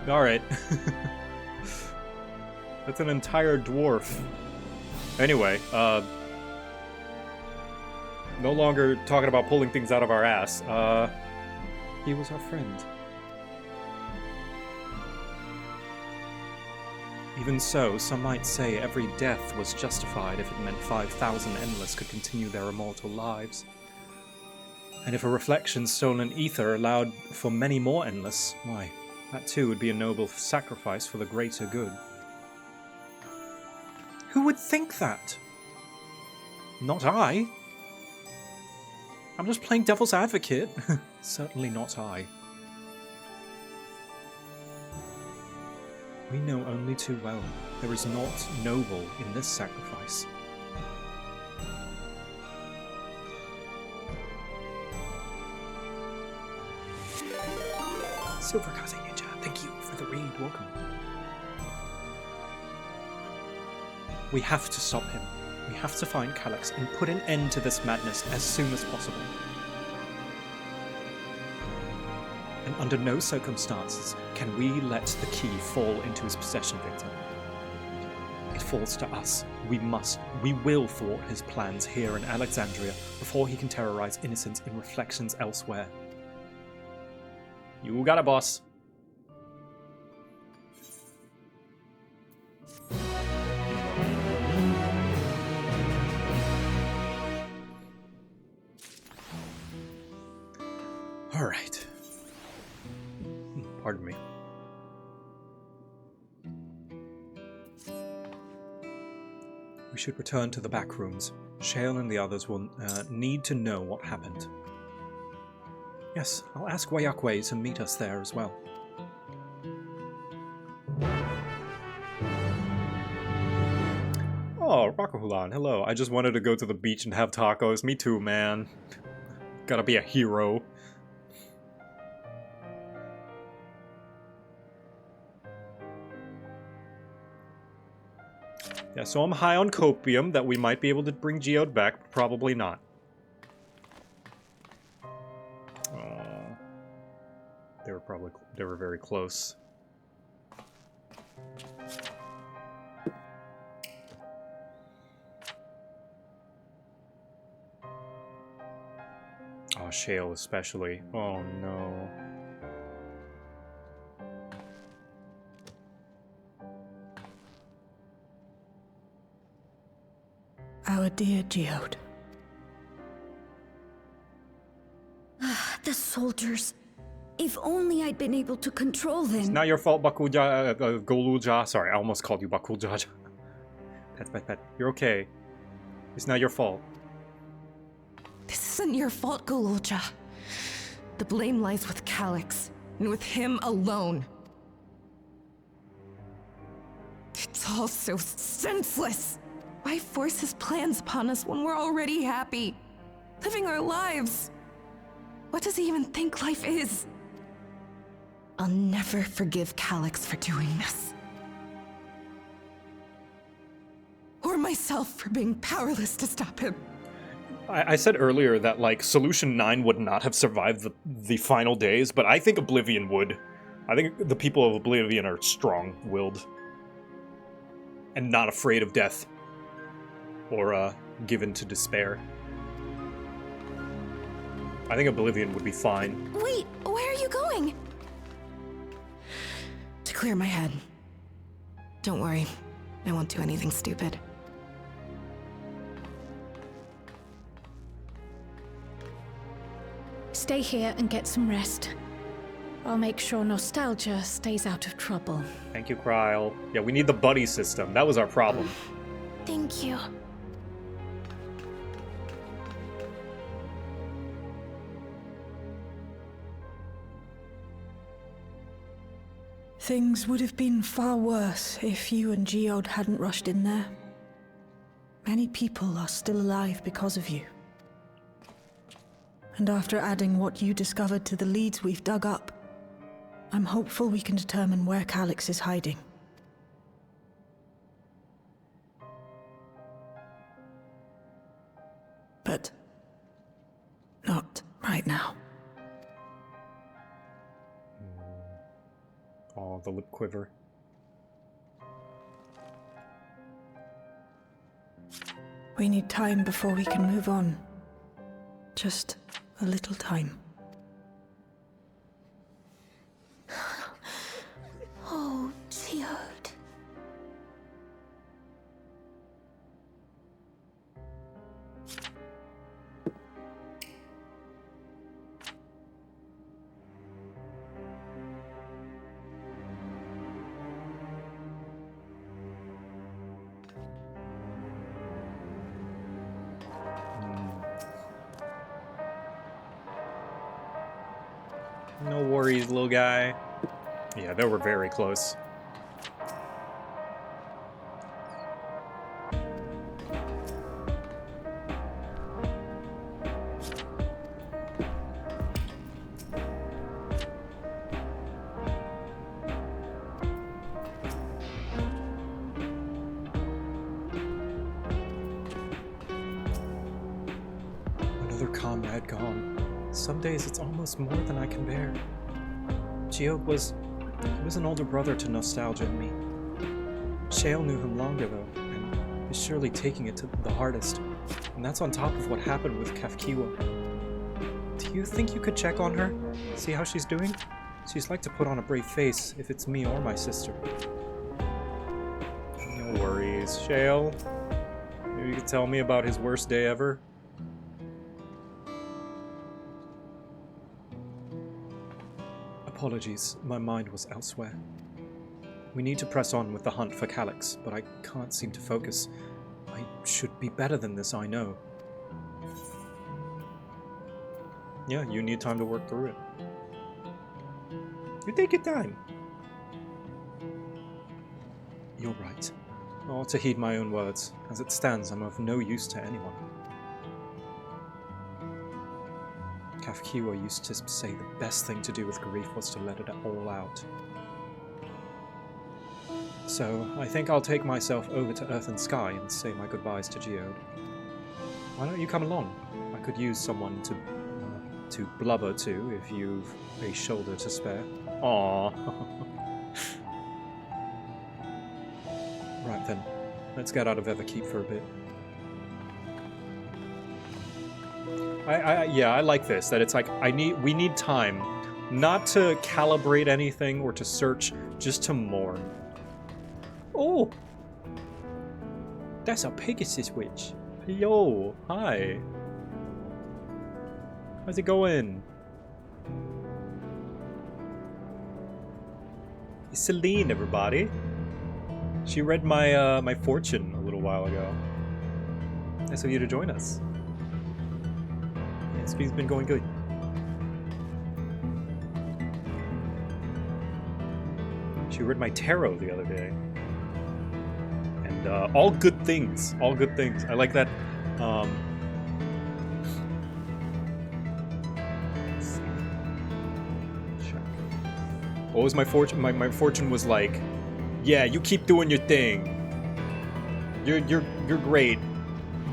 Alright. That's an entire dwarf. Anyway, no longer talking about pulling things out of our ass. He was our friend. Even so, some might say every death was justified if it meant 5,000 Endless could continue their immortal lives. And if a reflection stolen ether allowed for many more Endless, why, that too would be a noble sacrifice for the greater good. Who would think that? Not I. I'm just playing devil's advocate. Certainly not I. We know only too well there is naught noble in this sacrifice. Silver Kaze Ninja, thank you for the raid, welcome. We have to stop him. We have to find Calyx and put an end to this madness as soon as possible. And under no circumstances can we let the key fall into his possession, Victor. It falls to us. We will thwart his plans here in Alexandria before he can terrorize innocents in reflections elsewhere. You got it, boss. All right. Pardon me. We should return to the back rooms. Shale and the others will need to know what happened. Yes, I'll ask Wayakwe to meet us there as well. Oh, Rakahulan, hello. I just wanted to go to the beach and have tacos. Me too, man. Gotta be a hero. Yeah, so I'm high on copium that we might be able to bring Geode back, but probably not. They were very close. Oh, Shale especially. Oh no. Our dear Geode. soldiers. If only I'd been able to control them. It's not your fault, Goluja. Sorry, I almost called you Bakulja. Pet. You're okay. It's not your fault. This isn't your fault, Gololja. The blame lies with Calyx, and with him alone. It's all so senseless. Why force his plans upon us when we're already happy? Living our lives. What does he even think life is? I'll never forgive Calyx for doing this. Or myself for being powerless to stop him. I said earlier that, like, Solution 9 would not have survived the final days, but I think Oblivion would. I think the people of Oblivion are strong-willed. And not afraid of death. Or, given to despair. I think Oblivion would be fine. Wait, where are you going? To clear my head. Don't worry, I won't do anything stupid. Stay here and get some rest. I'll make sure Nostalgia stays out of trouble. Thank you, Kryle. Yeah, we need the buddy system. That was our problem. Thank you. Things would have been far worse if you and Geode hadn't rushed in there. Many people are still alive because of you. And after adding what you discovered to the leads we've dug up, I'm hopeful we can determine where Calyx is hiding. But not right now. Oh, the lip quiver. We need time before we can move on. Just a little time. Oh, Geode. No worries, little guy. Yeah, they were very close. Another comrade gone. Some days it's almost more than I can bear. Geode was an older brother to Nostalgia and me. Shale knew him longer though, and is surely taking it to the hardest. And that's on top of what happened with Kafkiwa. Do you think you could check on her? See how she's doing? She's like to put on a brave face if it's me or my sister. No worries, Shale. Maybe you could tell me about his worst day ever? Apologies, my mind was elsewhere. We need to press on with the hunt for Calyx, but I can't seem to focus. I should be better than this, I know. Yeah, you need time to work through it. You take your time. You're right. I ought to heed my own words. As it stands, I'm of no use to anyone. Kafkiwa used to say the best thing to do with grief was to let it all out. So, I think I'll take myself over to Earth and Sky and say my goodbyes to Geode. Why don't you come along? I could use someone to blubber to if you've a shoulder to spare. Aww. Right then, let's get out of Everkeep for a bit. Yeah, I like this, that it's like, we need time, not to calibrate anything or to search, just to mourn. Oh! That's a Pegasus witch. Yo, hi. How's it going? It's Celine, everybody. She read my my fortune a little while ago. Nice of you to join us. Yeah, speed's been going good. She read my tarot the other day. And all good things. All good things. I like that. Let's see. Check. What was my fortune? My fortune was like, yeah, you keep doing your thing. You're great.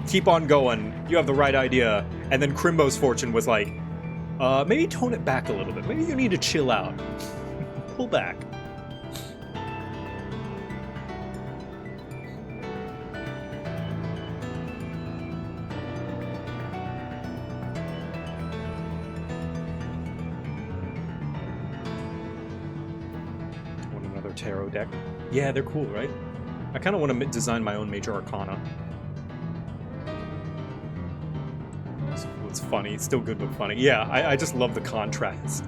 Keep on going. You have the right idea. And then Crimbo's fortune was like, maybe tone it back a little bit. Maybe you need to chill out. Pull back. Want another tarot deck? Yeah, they're cool, right? I kind of want to design my own Major Arcana. It's funny. It's still good but funny. Yeah, I just love the contrast.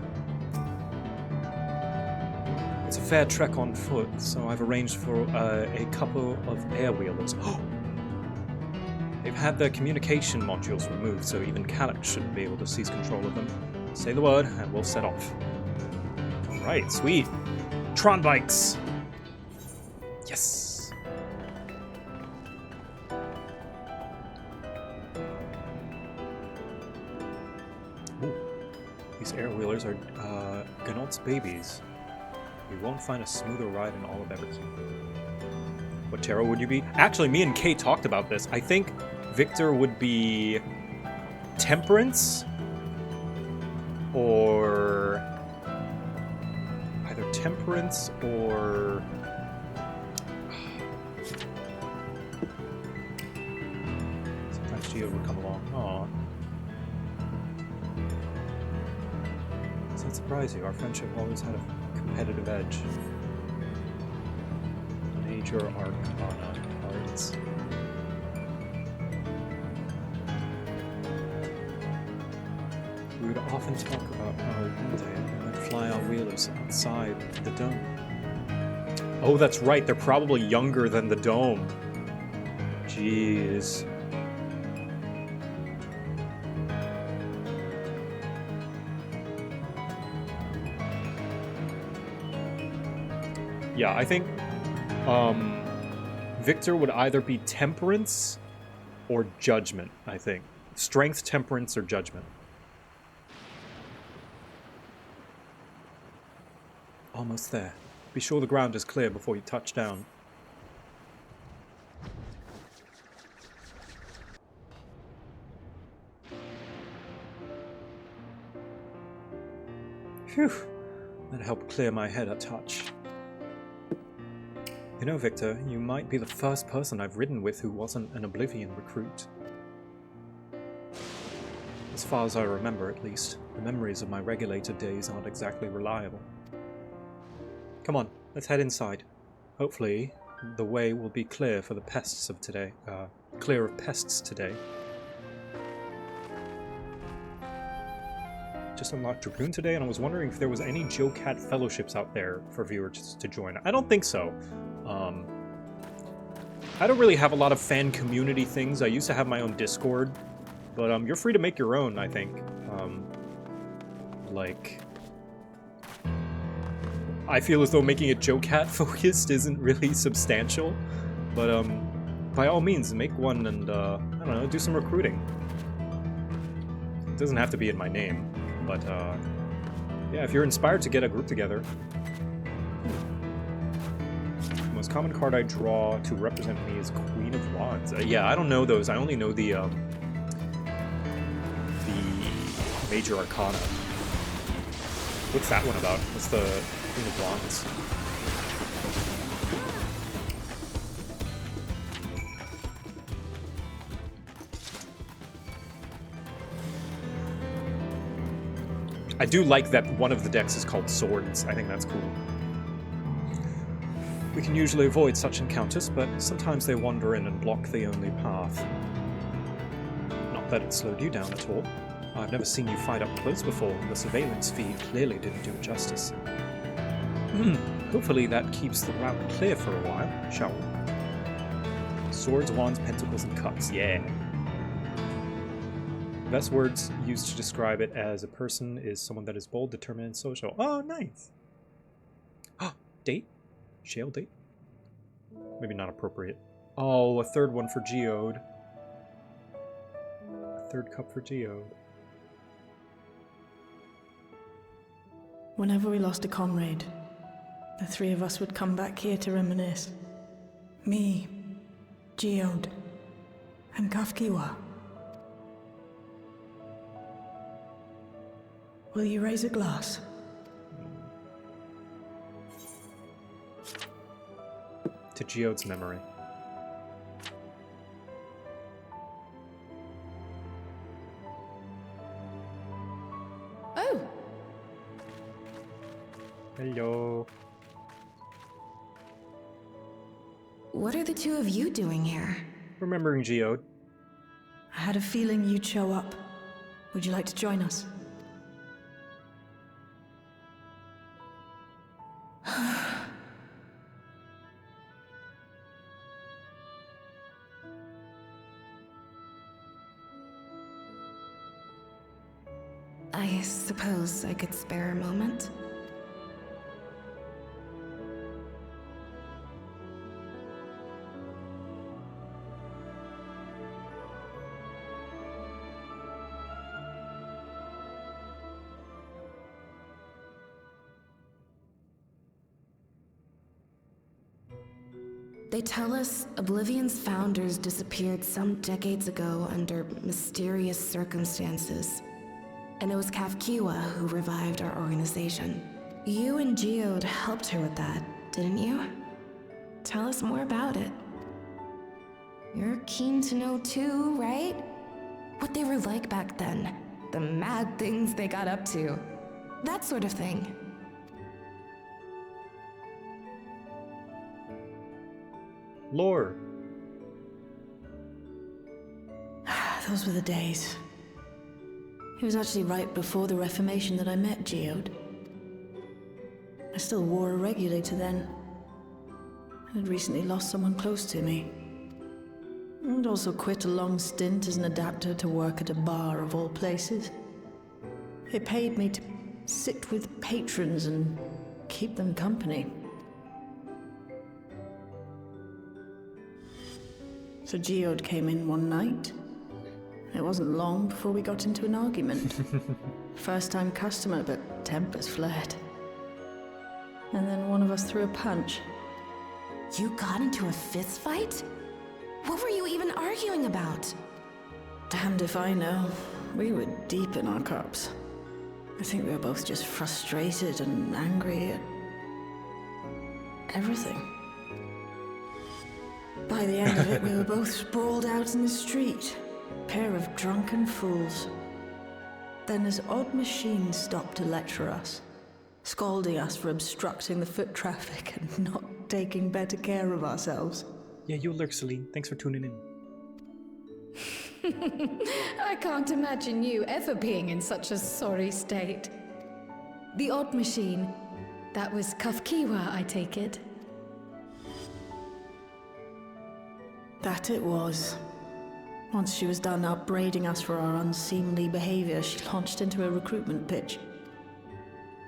It's a fair trek on foot, so I've arranged for a couple of airwheelers. They've had their communication modules removed, so even Calyx shouldn't be able to seize control of them. Say the word, and we'll set off. Alright, sweet. Tron bikes! Yes! These airwheelers are Ganot's babies. We won't find a smoother ride in all of Everkeep. What tarot would you be? Actually, me and Kay talked about this. I think Victor would be Temperance, or either Temperance or sometimes Geo would come along. Aww. Does that surprise you? Our friendship always had a competitive edge. Major Arcana cards. We would often talk about how one day we might fly our wheelers outside the dome. Oh, that's right. They're probably younger than the dome. Jeez. Yeah, I think Victor would either be Temperance or Judgment, I think. Strength, Temperance, or Judgment. Almost there. Be sure the ground is clear before you touch down. Phew. That helped clear my head a touch. You know, Victor, you might be the first person I've ridden with who wasn't an Oblivion recruit. As far as I remember, at least, the memories of my regulator days aren't exactly reliable. Come on, let's head inside. Hopefully, the way will be clear for the pests of today. Clear of pests today. Just unlocked Dragoon today, and I was wondering if there was any JoCat fellowships out there for viewers to join. I don't think so. I don't really have a lot of fan community things. I used to have my own Discord, but you're free to make your own, I think. Like, I feel as though making it JoCat focused isn't really substantial, but by all means, make one and I don't know, do some recruiting. It doesn't have to be in my name, but yeah, if you're inspired to get a group together. Most common card I draw to represent me is Queen of Wands. Yeah, I don't know those. I only know the Major Arcana. What's that one about? What's the Queen of Wands? I do like that one of the decks is called Swords. I think that's cool. We can usually avoid such encounters, but sometimes they wander in and block the only path. Not that it slowed you down at all. I've never seen you fight up close before. The surveillance feed clearly didn't do it justice. Hopefully that keeps the route clear for a while, shall we? Swords, wands, pentacles, and cups. Yeah. Best words used to describe it as a person is someone that is bold, determined, and social. Oh, nice. Date? Shale date? Maybe not appropriate. Oh, a third one for Geode. A third cup for Geode. Whenever we lost a comrade, the three of us would come back here to reminisce. Me, Geode, and Kafkiwa. Will you raise a glass? To Geode's memory. Oh! Hello. What are the two of you doing here? Remembering Geode. I had a feeling you'd show up. Would you like to join us? I suppose I could spare a moment. They tell us Oblivion's founders disappeared some decades ago under mysterious circumstances. And it was Kafkiwa who revived our organization. You and Geode helped her with that, didn't you? Tell us more about it. You're keen to know too, right? What they were like back then. The mad things they got up to. That sort of thing. Lore. Those were the days. It was actually right before the Reformation that I met Geode. I still wore a regulator then. I had recently lost someone close to me. I'd also quit a long stint as an adapter to work at a bar of all places. It paid me to sit with patrons and keep them company. So Geode came in one night. It wasn't long before we got into an argument. First-time customer, but tempers flared. And then one of us threw a punch. You got into a fist fight? What were you even arguing about? Damned if I know. We were deep in our cups. I think we were both just frustrated and angry at everything. By the end of it, we were both sprawled out in the street. Pair of drunken fools. Then this odd machine stopped to lecture us, scolding us for obstructing the foot traffic and not taking better care of ourselves. Yeah, you lurk, Celine. Thanks for tuning in. I can't imagine you ever being in such a sorry state. The odd machine. That was Kafkiwa, I take it. That it was. Once she was done upbraiding us for our unseemly behavior, she launched into a recruitment pitch.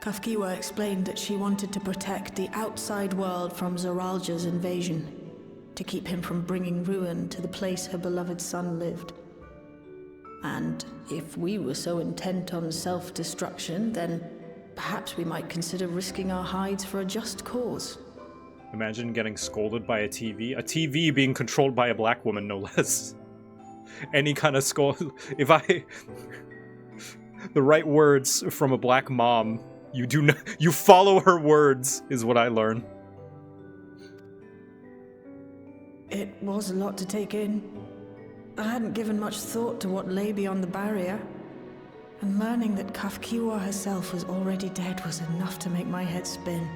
Kafkiwa explained that she wanted to protect the outside world from Zoralja's invasion, to keep him from bringing ruin to the place her beloved son lived. And if we were so intent on self-destruction, then perhaps we might consider risking our hides for a just cause. Imagine getting scolded by a TV being controlled by a black woman, no less. Any kind of scold. If the right words from a black mom, you follow her words, is what I learned. It was a lot to take in. I hadn't given much thought to what lay beyond the barrier, and learning that Kafkiwa herself was already dead was enough to make my head spin.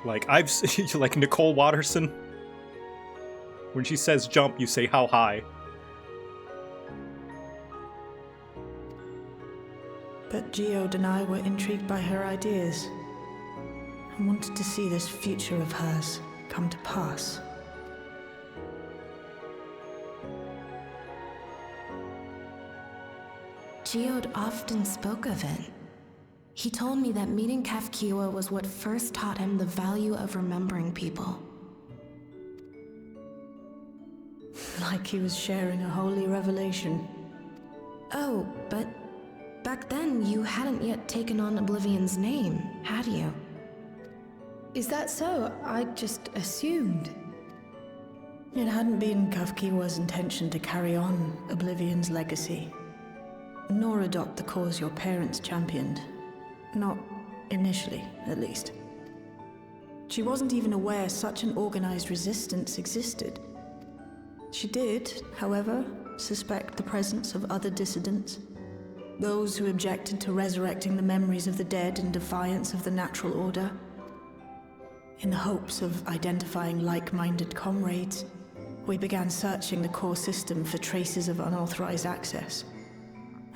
Like like Nicole Watterson. When she says jump, you say how high. But Geode and I were intrigued by her ideas and wanted to see this future of hers come to pass. Geode often spoke of it. He told me that meeting Kafkiwa was what first taught him the value of remembering people. Like he was sharing a holy revelation. Oh, but back then you hadn't yet taken on Oblivion's name, had you? Is that so? I just assumed. It hadn't been Kafkiwa's intention to carry on Oblivion's legacy, nor adopt the cause your parents championed. Not initially, at least. She wasn't even aware such an organized resistance existed. She did, however, suspect the presence of other dissidents, those who objected to resurrecting the memories of the dead in defiance of the natural order. In the hopes of identifying like-minded comrades, we began searching the core system for traces of unauthorized access.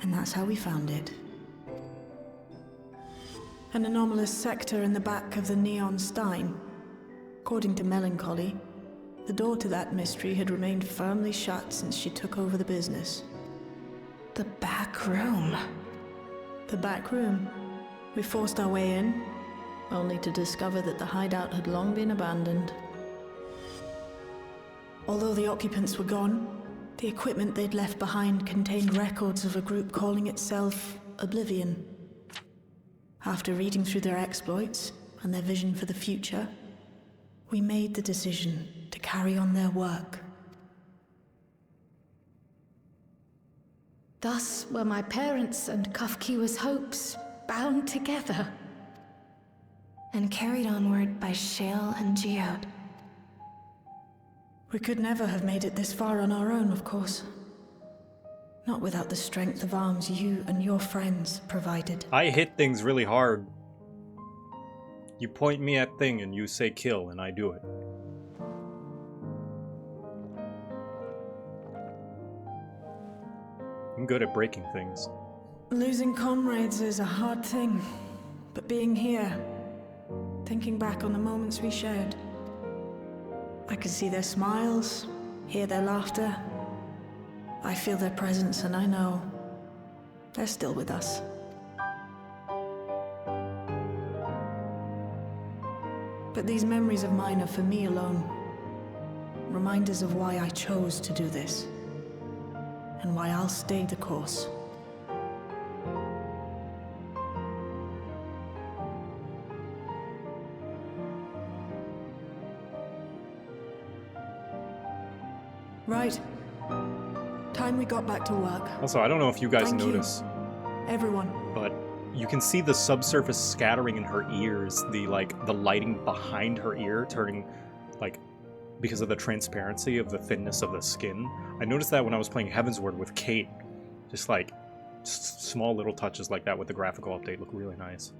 And that's how we found it. An anomalous sector in the back of the Neon Stein. According to Melancholy, the door to that mystery had remained firmly shut since she took over the business. The back room. The back room. We forced our way in, only to discover that the hideout had long been abandoned. Although the occupants were gone, the equipment they'd left behind contained records of a group calling itself Oblivion. After reading through their exploits and their vision for the future, we made the decision to carry on their work. Thus were my parents' and Kafkiwa's hopes bound together. And carried onward by Shale and Geode. We could never have made it this far on our own, of course. Not without the strength of arms you and your friends provided. I hit things really hard. You point me at thing and you say kill and I do it. I'm good at breaking things. Losing comrades is a hard thing, but being here, thinking back on the moments we shared, I can see their smiles, hear their laughter. I feel their presence and I know they're still with us. But these memories of mine are for me alone. Reminders of why I chose to do this. And why I'll stay the course. Right. Time we got back to work. Also, I don't know if you guys Thank notice, everyone. but you can see the subsurface scattering in her ears, the lighting behind her ear turning because of the transparency of the thinness of the skin. I noticed that when I was playing Heavensward with Kate. Just small little touches like that with the graphical update look really nice.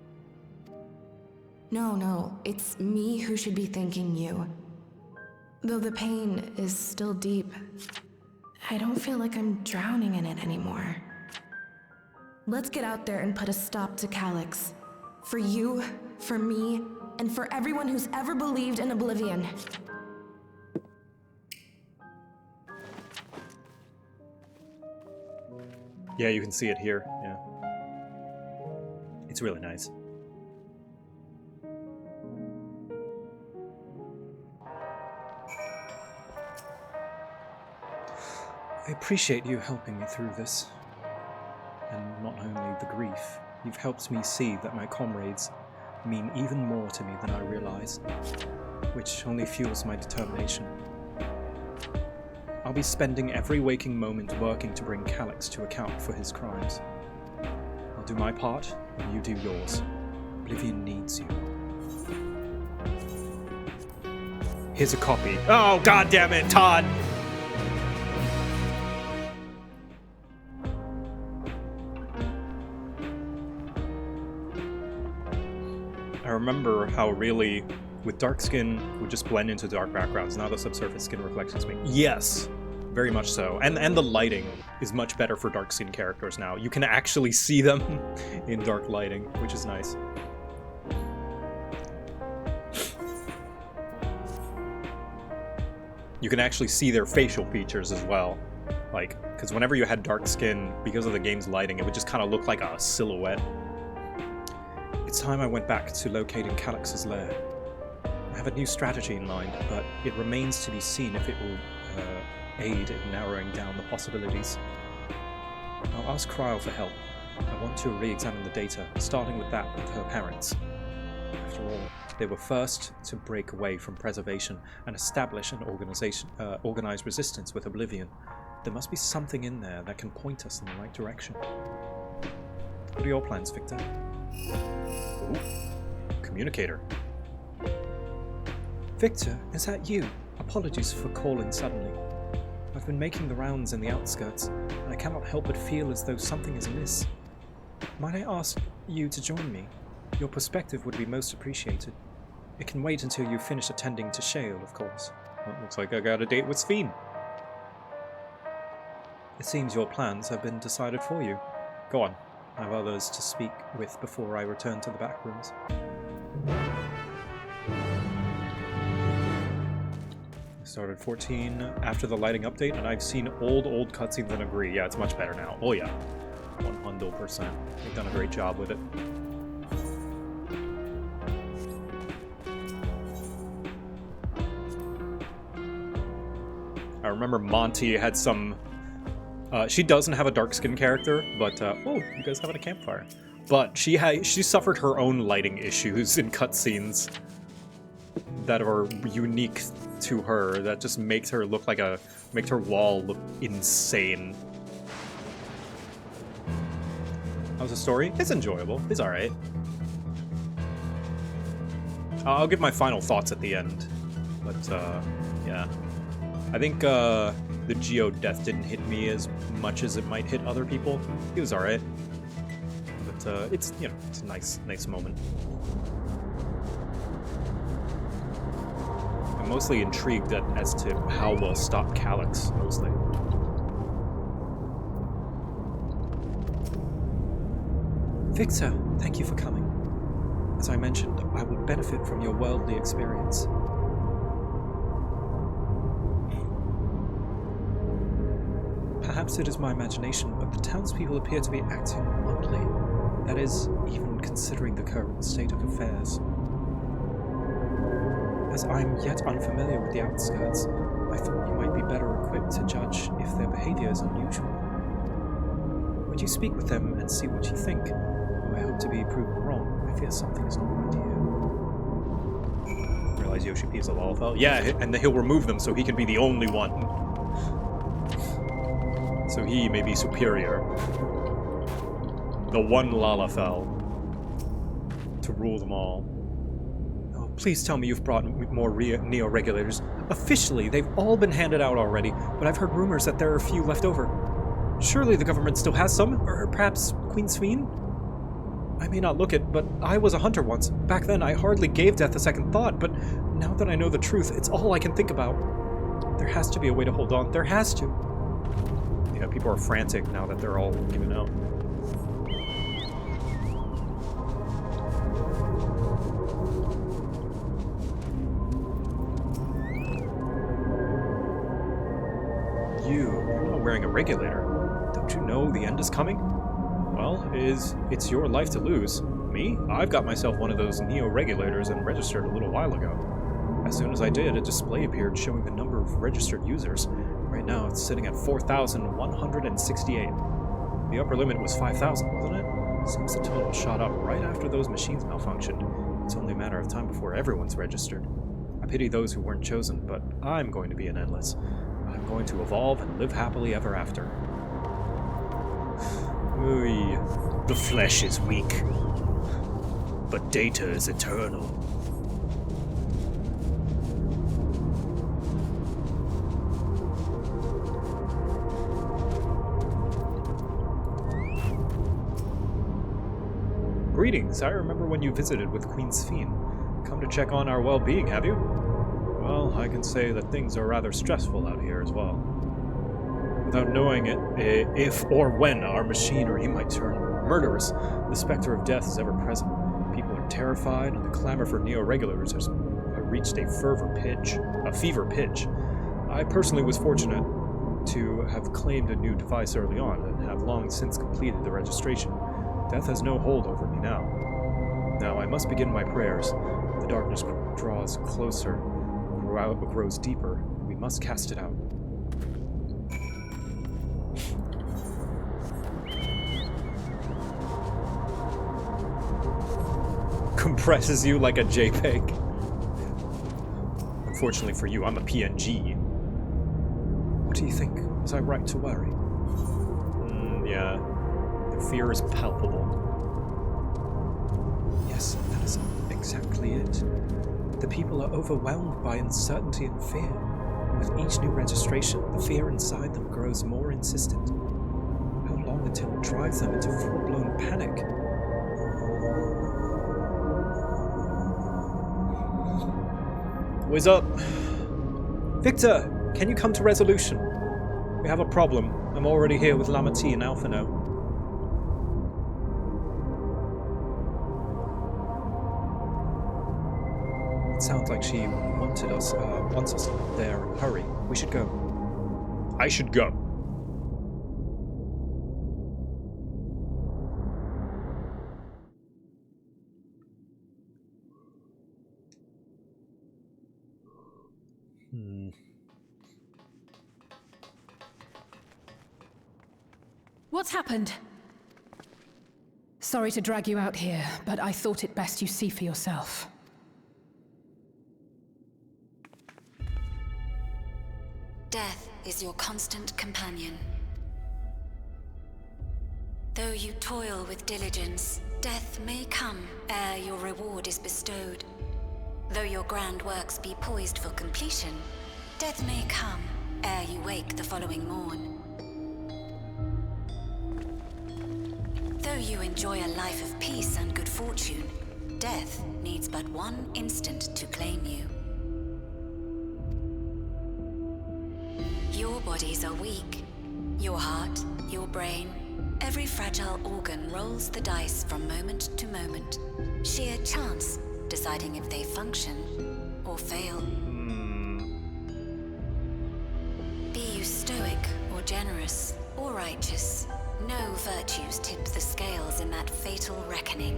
No, it's me who should be thanking you. Though the pain is still deep, I don't feel like I'm drowning in it anymore. Let's get out there and put a stop to Calyx. For you, for me, and for everyone who's ever believed in Oblivion. Yeah, you can see it here, yeah. It's really nice. I appreciate you helping me through this. And not only the grief, you've helped me see that my comrades mean even more to me than I realized, which only fuels my determination. I'll be spending every waking moment working to bring Calyx to account for his crimes. I'll do my part, and you do yours. Oblivion needs you. Here's a copy. Oh, god damn it, Todd! I remember how really, with dark skin, would just blend into dark backgrounds. Now the subsurface skin reflections make... Yes! very much so. And the lighting is much better for dark skin characters now. You can actually see them in dark lighting, which is nice. You can actually see their facial features as well. Like, because whenever you had dark skin, because of the game's lighting, it would just kind of look like a silhouette. It's time I went back to locating Calyx's lair. I have a new strategy in mind, but it remains to be seen if it will aid in narrowing down the possibilities. I'll ask Cryle for help. I want to re-examine the data, starting with that of her parents. After all, they were first to break away from preservation and establish an organized resistance with Oblivion. There must be something in there that can point us in the right direction. What are your plans, Victor? Ooh, communicator. Victor, is that you? Apologies for calling suddenly. I've been making the rounds in the outskirts, and I cannot help but feel as though something is amiss. Might I ask you to join me? Your perspective would be most appreciated. It can wait until you finish attending to Shale, of course. Well, looks like I got a date with Sphene. It seems your plans have been decided for you. Go on. I have others to speak with before I return to the back rooms. I started 14 after the lighting update, and I've seen old cutscenes and agree. Yeah, it's much better now. Oh yeah. 100%. They've done a great job with it. I remember Monty had some... she doesn't have a dark skin character, but... oh, you guys having a campfire. But she suffered her own lighting issues in cutscenes that are unique to her, that just makes her look like a... makes her wall look insane. How's the story? It's enjoyable. It's alright. I'll give my final thoughts at the end. But, yeah. I think, the Geo death didn't hit me as much as it might hit other people. He was alright. But, it's, you know, it's a nice moment. I'm mostly intrigued as to how we'll stop Calyx, mostly. Victor, thank you for coming. As I mentioned, I will benefit from your worldly experience. Perhaps it is my imagination, but the townspeople appear to be acting oddly. That is, even considering the current state of affairs. As I am yet unfamiliar with the outskirts, I thought you might be better equipped to judge if their behavior is unusual. Would you speak with them and see what you think? Though I hope to be proven wrong, I fear something is not right here. Realize Yoshi P is a Lalafell? Yeah, and he'll remove them so he can be the only one. So he may be superior. The one Lalafell to rule them all. Oh, please tell me you've brought more Neo-Regulators. Officially, they've all been handed out already, but I've heard rumors that there are a few left over. Surely the government still has some, or perhaps Queen Sphene? I may not look it, but I was a hunter once. Back then, I hardly gave death a second thought, but now that I know the truth, it's all I can think about. There has to be a way to hold on. There has to. Yeah, people are frantic now that they're all given out. You're not wearing a regulator. Don't you know the end is coming? Well, it's your life to lose. Me? I've got myself one of those Neo-Regulators and registered a little while ago. As soon as I did, a display appeared showing the number of registered users. Right now, it's sitting at 4,168. The upper limit was 5,000, wasn't it? Seems the total shot up right after those machines malfunctioned. It's only a matter of time before everyone's registered. I pity those who weren't chosen, but I'm going to be an endless. I'm going to evolve and live happily ever after. Ooh, the flesh is weak, but data is eternal. Greetings, I remember when you visited with Queen Sphene. Come to check on our well-being, have you? Well, I can say that things are rather stressful out here as well. without knowing it, if or when our machinery might turn murderous. The specter of death is ever present. People are terrified, and the clamor for neo-regulators has reached a fever pitch. I personally was fortunate to have claimed a new device early on, and have long since completed the registration. Death has no hold over me now. Now I must begin my prayers. The darkness draws closer, grows deeper. We must cast it out. Compresses you like a JPEG. Unfortunately for you, I'm a PNG. What do you think? Was I right to worry? Yeah. The fear is palpable. Yes, that is exactly it. The people are overwhelmed by uncertainty and fear. With each new registration, the fear inside them grows more insistent. How long until it drives them into full-blown panic? What is up? Victor, can you come to resolution? We have a problem. I'm already here with Lama T and Alpha now. It sounds like she wants us there. Hurry. We should go. I should go. What's happened? Sorry to drag you out here, but I thought it best you see for yourself. Death is your constant companion. Though you toil with diligence, death may come ere your reward is bestowed. Though your grand works be poised for completion, death may come ere you wake the following morn. Though you enjoy a life of peace and good fortune, death needs but one instant to claim you. Your bodies are weak. Your heart, your brain, every fragile organ rolls the dice from moment to moment. Sheer chance deciding if they function or fail. Be you stoic or generous or righteous, no virtues tip the scales in that fatal reckoning.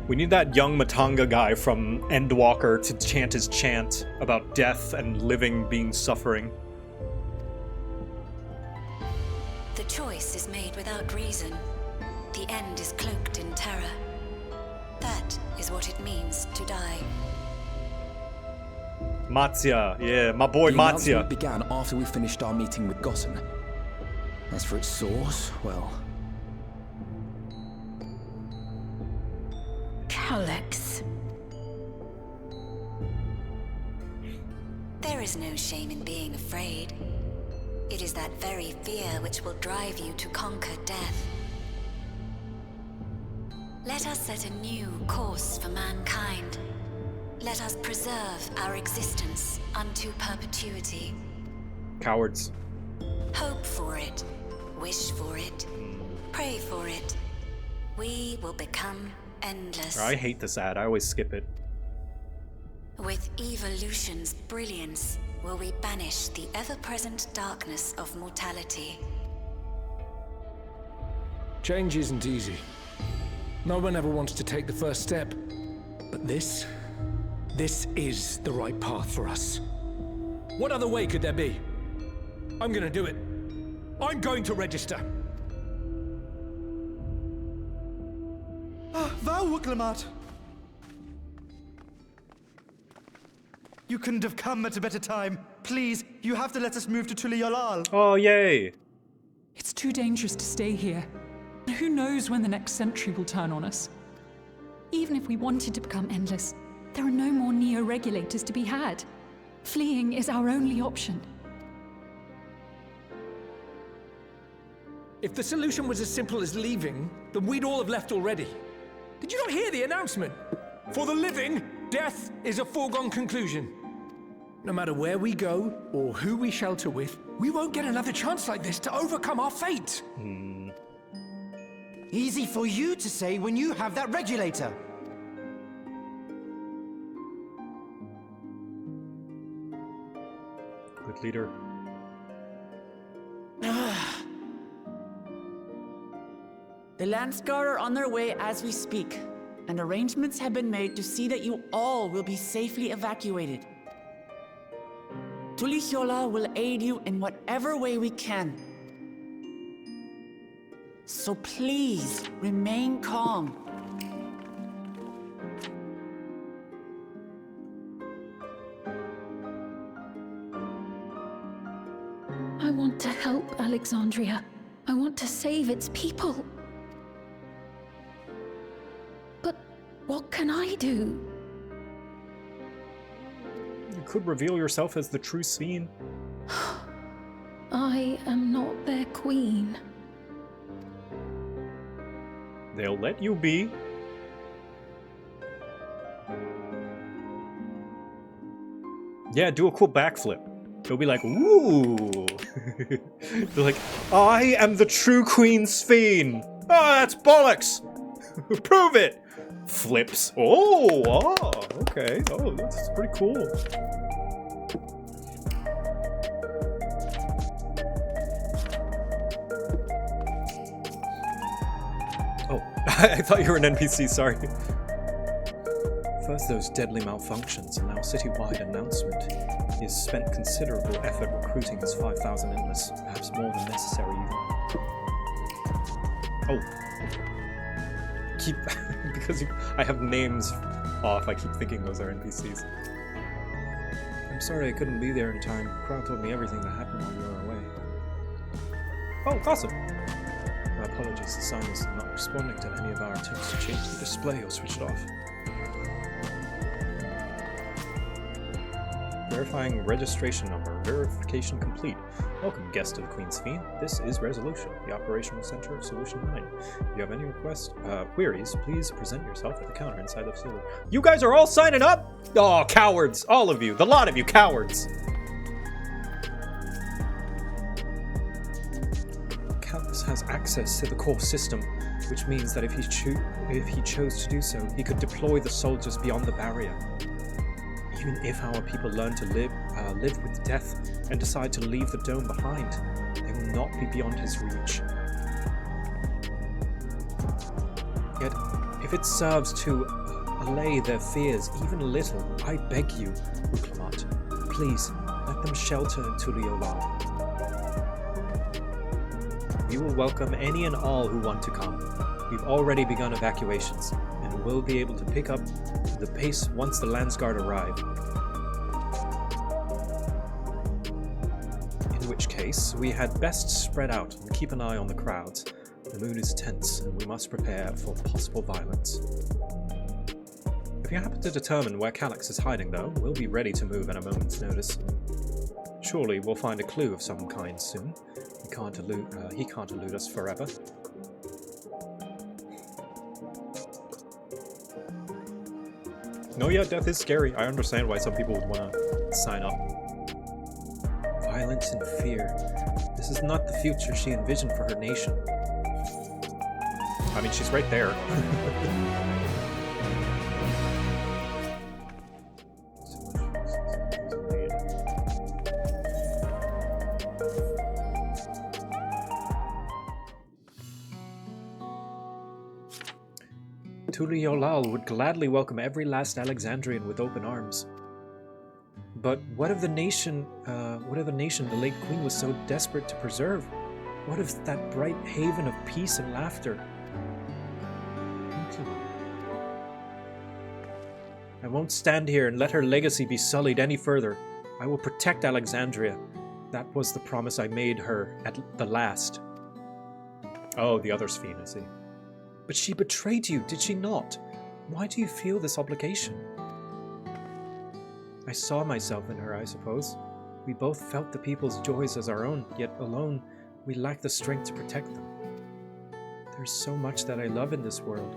We need that young Matanga guy from Endwalker to chant his chant about death and living being suffering. The choice is made without reason. The end is cloaked in terror. That is what it means to die. Matsya, yeah, my boy The Matsya. announcement began after we finished our meeting with Gossen. As for its source, well... Alex. There is no shame in being afraid. It is that very fear which will drive you to conquer death. Let us set a new course for mankind. Let us preserve our existence unto perpetuity. Cowards. Hope for it. Wish for it. Pray for it. We will become endless. I hate this ad. I always skip it. With evolution's brilliance, will we banish the ever-present darkness of mortality. Change isn't easy. No one ever wants to take the first step. But this is the right path for us. What other way could there be? I'm gonna do it. I'm going to register. Wow, Wuklamat! You couldn't have come at a better time. Please, you have to let us move to Tuliyalal. Oh, yay! It's too dangerous to stay here. Who knows when the next century will turn on us? Even if we wanted to become endless, there are no more neo-regulators to be had. Fleeing is our only option. If the solution was as simple as leaving, then we'd all have left already. Did you not hear the announcement? For the living, death is a foregone conclusion. No matter where we go, or who we shelter with, we won't get another chance like this to overcome our fate. Easy for you to say when you have that regulator. Good leader. The Landsguard are on their way as we speak, and arrangements have been made to see that you all will be safely evacuated. Tulihiola will aid you in whatever way we can. So please, remain calm. I want to help Alexandria. I want to save its people. But what can I do? You could reveal yourself as the true Sphene. I am not their queen. They'll let you be. Yeah, do a cool backflip. They'll be like, ooh. They're like, I am the true Queen Sphene. Oh, that's bollocks. Prove it. Flips. Oh, okay. Oh, that's pretty cool. Oh, I thought you were an NPC, sorry. First those deadly malfunctions, and now citywide announcement. He has spent considerable effort recruiting his 5,000 endless, perhaps more than necessary even. Oh. Because I have names off, I keep thinking those are NPCs. I'm sorry I couldn't be there in time. Crowd told me everything that happened while you were away. Oh, awesome! My apologies, the sign is not responding to any of our attempts to change the display or switch it off. Verifying registration number. Verification complete. Welcome, guest of the Queen Sphene. This is Resolution, the operational center of Solution 9. If you have any queries, please present yourself at the counter inside the facility. You guys are all signing up? Oh, cowards! All of you. The lot of you cowards! Calus has access to the core system, which means that if he chose to do so, he could deploy the soldiers beyond the barrier. Even if our people learn to live with death and decide to leave the dome behind, they will not be beyond his reach. Yet, if it serves to allay their fears even a little, I beg you, Uklamat, please let them shelter in Tuliolal. We will welcome any and all who want to come. We've already begun evacuations, and will be able to pick up the pace once the Landsguard arrive. In which case, we had best spread out and keep an eye on the crowds. The mood is tense, and we must prepare for possible violence. If you happen to determine where Calix is hiding, though, we'll be ready to move at a moment's notice. Surely we'll find a clue of some kind soon. He can't elude us forever. No, yeah, death is scary. I understand why some people would want to sign up. Violence and fear. This is not the future she envisioned for her nation. I mean, she's right there. Tuliolal would gladly welcome every last Alexandrian with open arms. But what of the nation the late queen was so desperate to preserve? What of that bright haven of peace and laughter? I won't stand here and let her legacy be sullied any further. I will protect Alexandria. That was the promise I made her at the last. Oh, the other Sphene, I see. But she betrayed you, did she not? Why do you feel this obligation? I saw myself in her, I suppose. We both felt the people's joys as our own, yet alone, we lacked the strength to protect them. There's so much that I love in this world.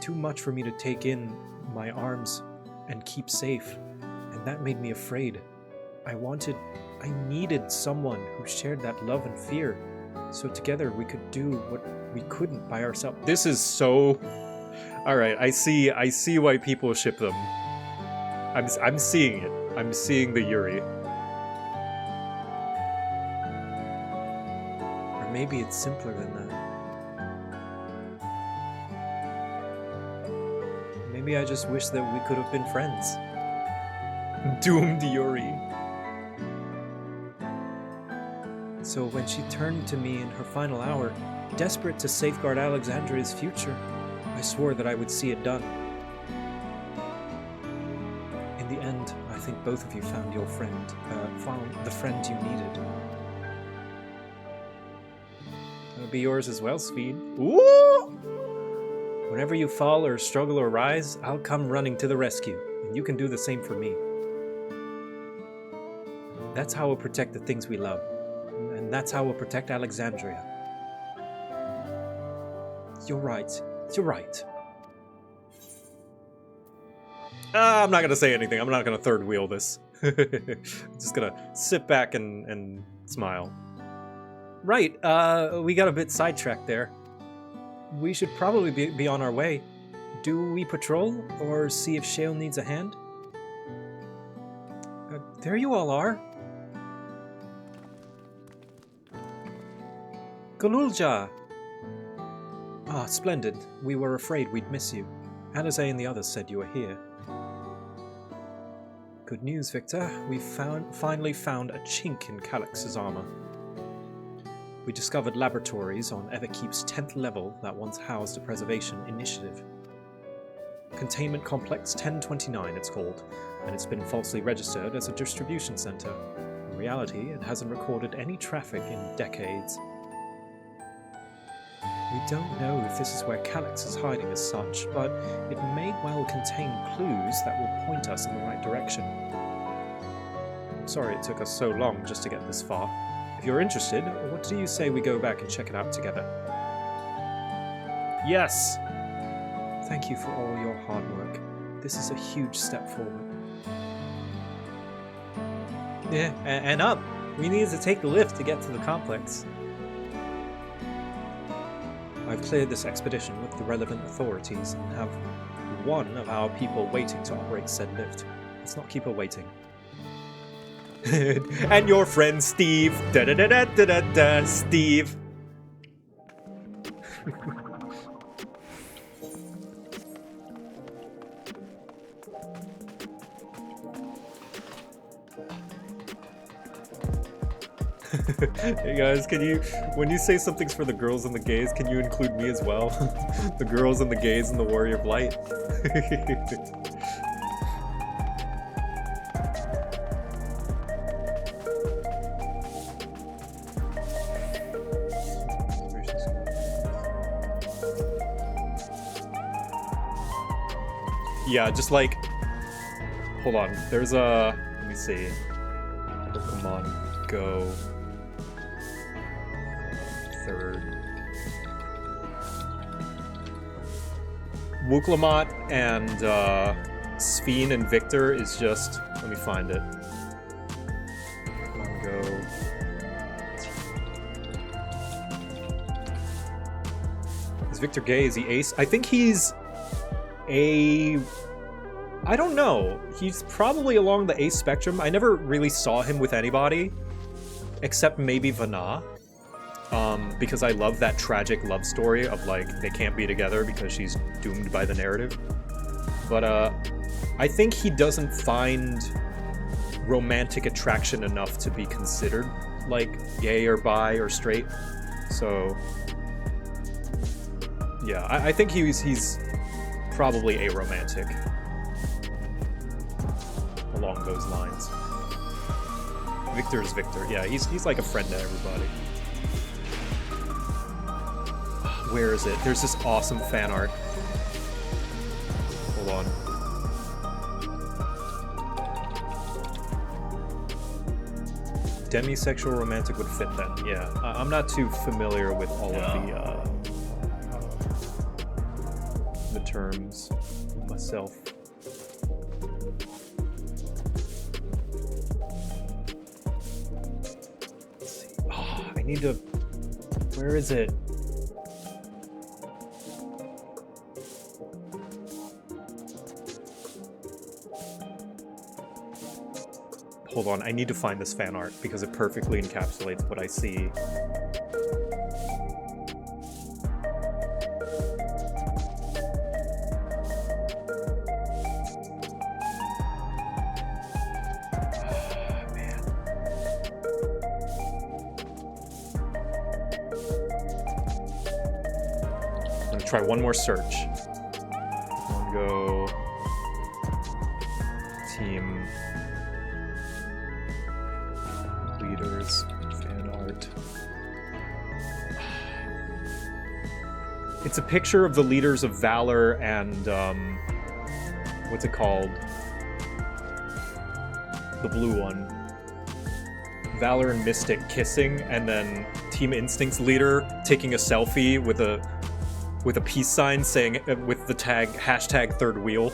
Too much for me to take in my arms and keep safe, and that made me afraid. I needed someone who shared that love and fear, so together we could do what we couldn't by ourselves. This is so... Alright, I see why people ship them. I'm seeing it. I'm seeing the Yuri. Or maybe it's simpler than that. Maybe I just wish that we could have been friends. Doomed Yuri. So when she turned to me in her final hour, desperate to safeguard Alexandria's future, I swore that I would see it done. In the end, I think both of you found your friend, found the friend you needed. It'll be yours as well, Speed. Ooh! Whenever you fall or struggle or rise, I'll come running to the rescue, and you can do the same for me. That's how we'll protect the things we love. And that's how we'll protect Alexandria. You're right. You're right. I'm not gonna say anything. I'm not gonna third wheel this. I'm just gonna sit back and smile. Right, we got a bit sidetracked there. We should probably be on our way. Do we patrol, or see if Shale needs a hand? There you all are. Galulja! Ah, splendid. We were afraid we'd miss you. Alize and the others said you were here. Good news, Victor. We've finally found a chink in Calix's armor. We discovered laboratories on Everkeep's 10th level that once housed a preservation initiative. Containment Complex 1029 it's called, and it's been falsely registered as a distribution center. In reality, it hasn't recorded any traffic in decades. We don't know if this is where Calix is hiding as such, but it may well contain clues that will point us in the right direction. I'm sorry it took us so long just to get this far. If you're interested, what do you say we go back and check it out together? Yes! Thank you for all your hard work. This is a huge step forward. Yeah, and up! We needed to take the lift to get to the complex. I've cleared this expedition with the relevant authorities and have one of our people waiting to operate said lift. Let's not keep her waiting. And your friend Steve. Da da da da da da da. Steve. Hey guys, can you, when you say something's for the girls and the gays, can you include me as well? The girls and the gays and the Warrior of Light. Yeah, just like, hold on, there's a, let me see, Pokemon Go, third, Wooklamot and Sphene and Victor is just, let me find it, Pokemon Go, is Victor gay, is he ace? I think he's I don't know. He's probably along the ace spectrum. I never really saw him with anybody, except maybe Vana, because I love that tragic love story of like they can't be together because she's doomed by the narrative. But I think he doesn't find romantic attraction enough to be considered like gay or bi or straight. So yeah, I think he's probably aromantic along those lines. Victor's Victor. Yeah, he's like a friend to everybody. Where is it? There's this awesome fan art. Hold on. Demisexual romantic would fit then. Yeah, I'm not too familiar with all of the terms myself. need to... Where is it? Hold on, I need to find this fan art because it perfectly encapsulates what I see. Try one more search. One go. Team. Leaders. Fan art. It's a picture of the leaders of Valor and, what's it called? The blue one. Valor and Mystic kissing, and then Team Instinct's leader taking a selfie with a peace sign saying, with the tag, hashtag third wheel.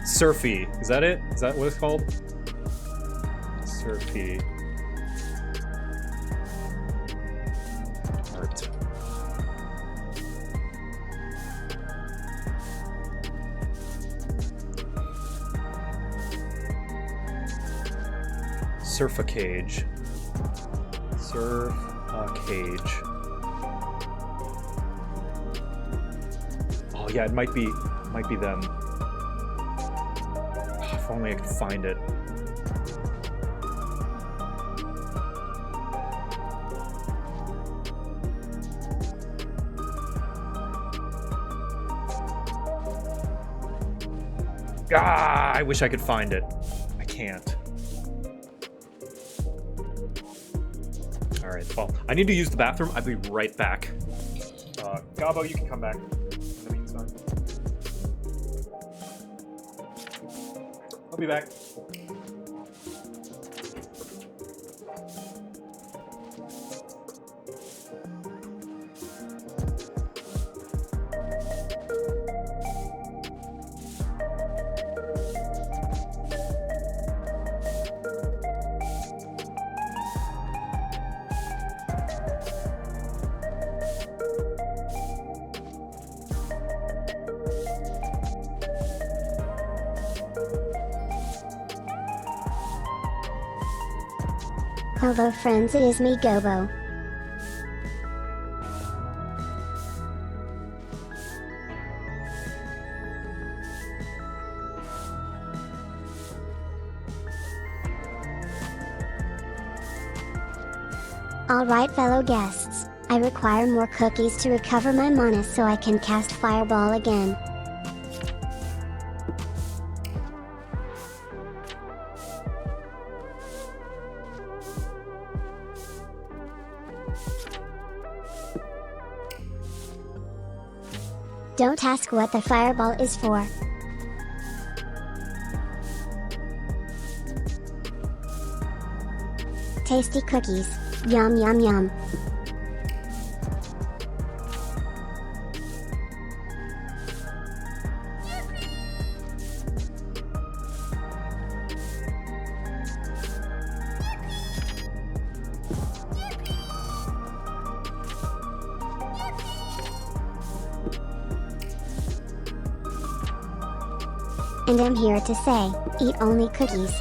Surfy, is that it? Is that what it's called? Surfy. Art. Surf a cage. Surf a cage. Oh yeah, it might be them. If only I could find it. Ah, I wish I could find it. I can't. Alright, well, I need to use the bathroom. I'll be right back. Gabo, you can come back in the meantime. I'll be back. Hello friends, it is me Gobo. Alright fellow guests, I require more cookies to recover my mana so I can cast Fireball again. Don't ask what the fireball is for. Tasty cookies. Yum yum yum. And I'm here to say, eat only cookies.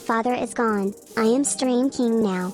Father is gone. I am Stream King now.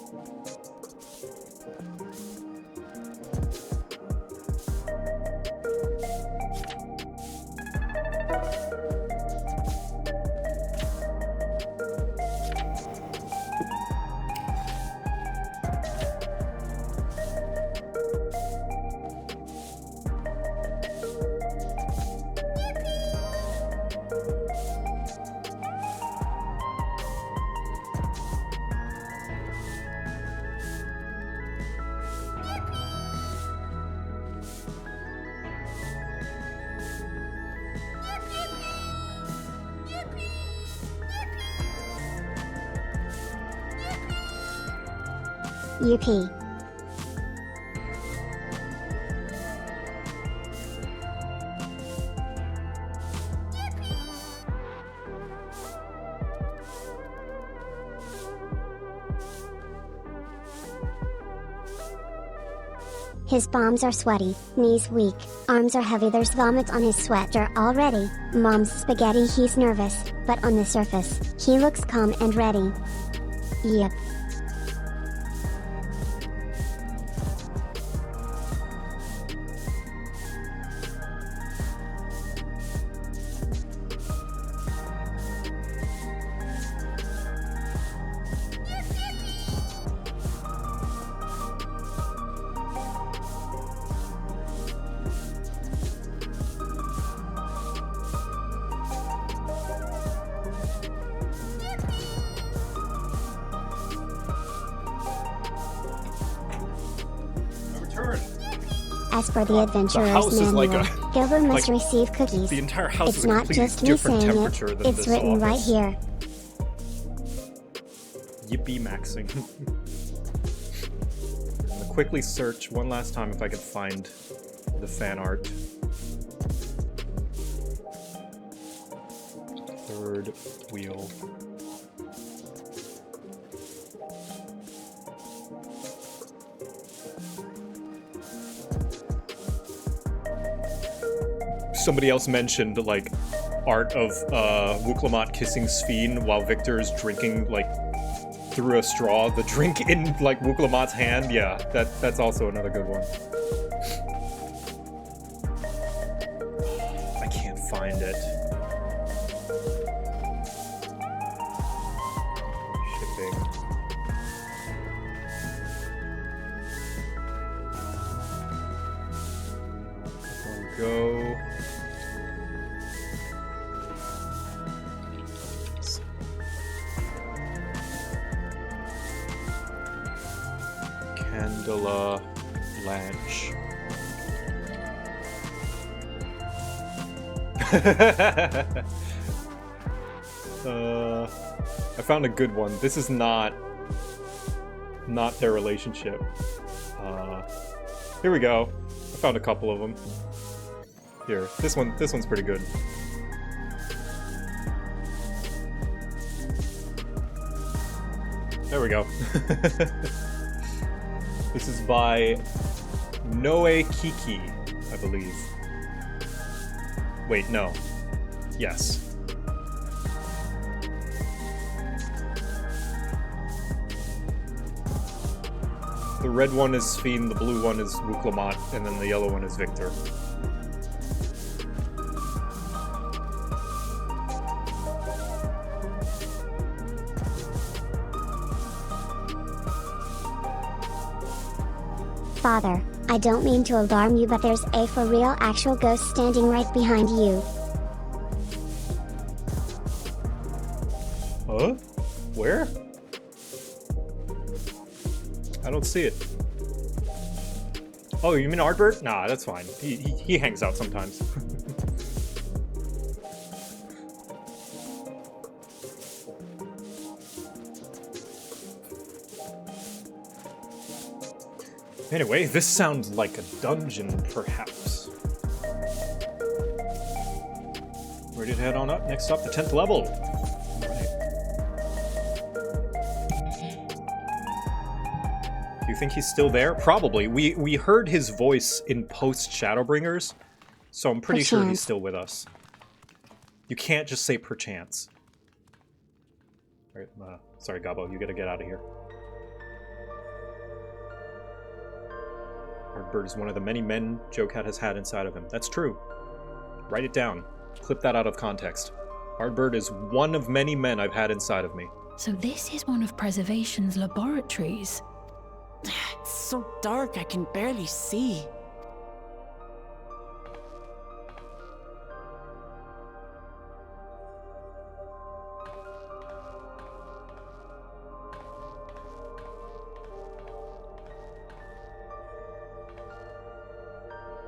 UP. His palms are sweaty, knees weak, arms are heavy, there's vomit on his sweater already. Mom's spaghetti, he's nervous, but on the surface, he looks calm and ready. Yep. As for the adventurer's manual, Gilbert must receive cookies. The entire house it's is a not completely just me different saying temperature it, than it's this written right office. here. Yippee maxing. I'm gonna quickly search one last time if I can find the fan art. Third wheel. Somebody else mentioned, like, art of Wuklamot kissing Sphene while Victor is drinking, like, through a straw, the drink in, like, Wuklamot's hand. Yeah, that's also another good one. I can't find it. Shipping. Go. Candela Blanche. I found a good one. This is not their relationship. Here we go. I found a couple of them. Here, this one's pretty good. There we go. This is by Noe Kiki, I believe. Wait, no. Yes. The red one is Sphene, the blue one is Wuklamot, and then the yellow one is Victor. Father, I don't mean to alarm you, but there's a for real actual ghost standing right behind you. Huh? Where? I don't see it. Oh, you mean Artbert? Nah, that's fine. He hangs out sometimes. Anyway, this sounds like a dungeon, perhaps. Ready to head on up? Next up, the 10th level. Do you think he's still there? Probably. We heard his voice in post Shadowbringers, so I'm pretty sure he's still with us. You can't just say perchance. Alright, sorry, Gabo, you gotta get out of here. Artbert is one of the many men JoCat has had inside of him. That's true. Write it down. Clip that out of context. Artbert is one of many men I've had inside of me. So this is one of Preservation's laboratories. It's so dark I can barely see.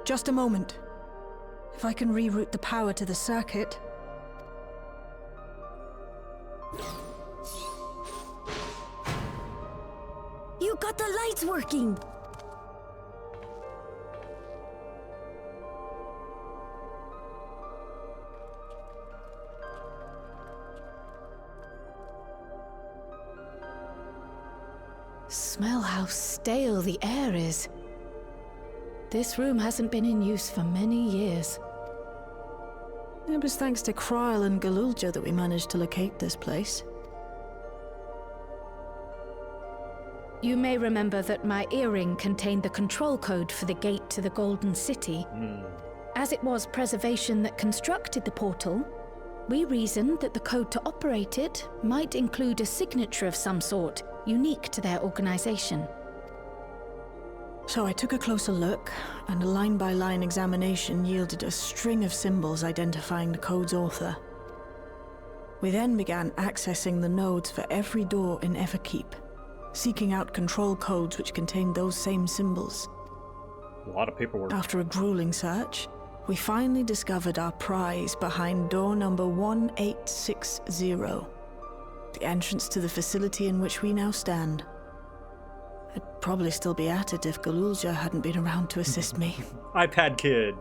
Just a moment. If I can reroute the power to the circuit. You got the working! Smell how stale the air is. This room hasn't been in use for many years. It was thanks to Kryl and Galulja that we managed to locate this place. You may remember that my earring contained the control code for the gate to the Golden City. As it was Preservation that constructed the portal, we reasoned that the code to operate it might include a signature of some sort, unique to their organization. So I took a closer look, and a line-by-line examination yielded a string of symbols identifying the code's author. We then began accessing the nodes for every door in Everkeep, seeking out control codes which contained those same symbols. A lot of paperwork. After a grueling search, we finally discovered our prize behind door number 1860, the entrance to the facility in which we now stand. I'd probably still be at it if Galulja hadn't been around to assist me. iPad kid.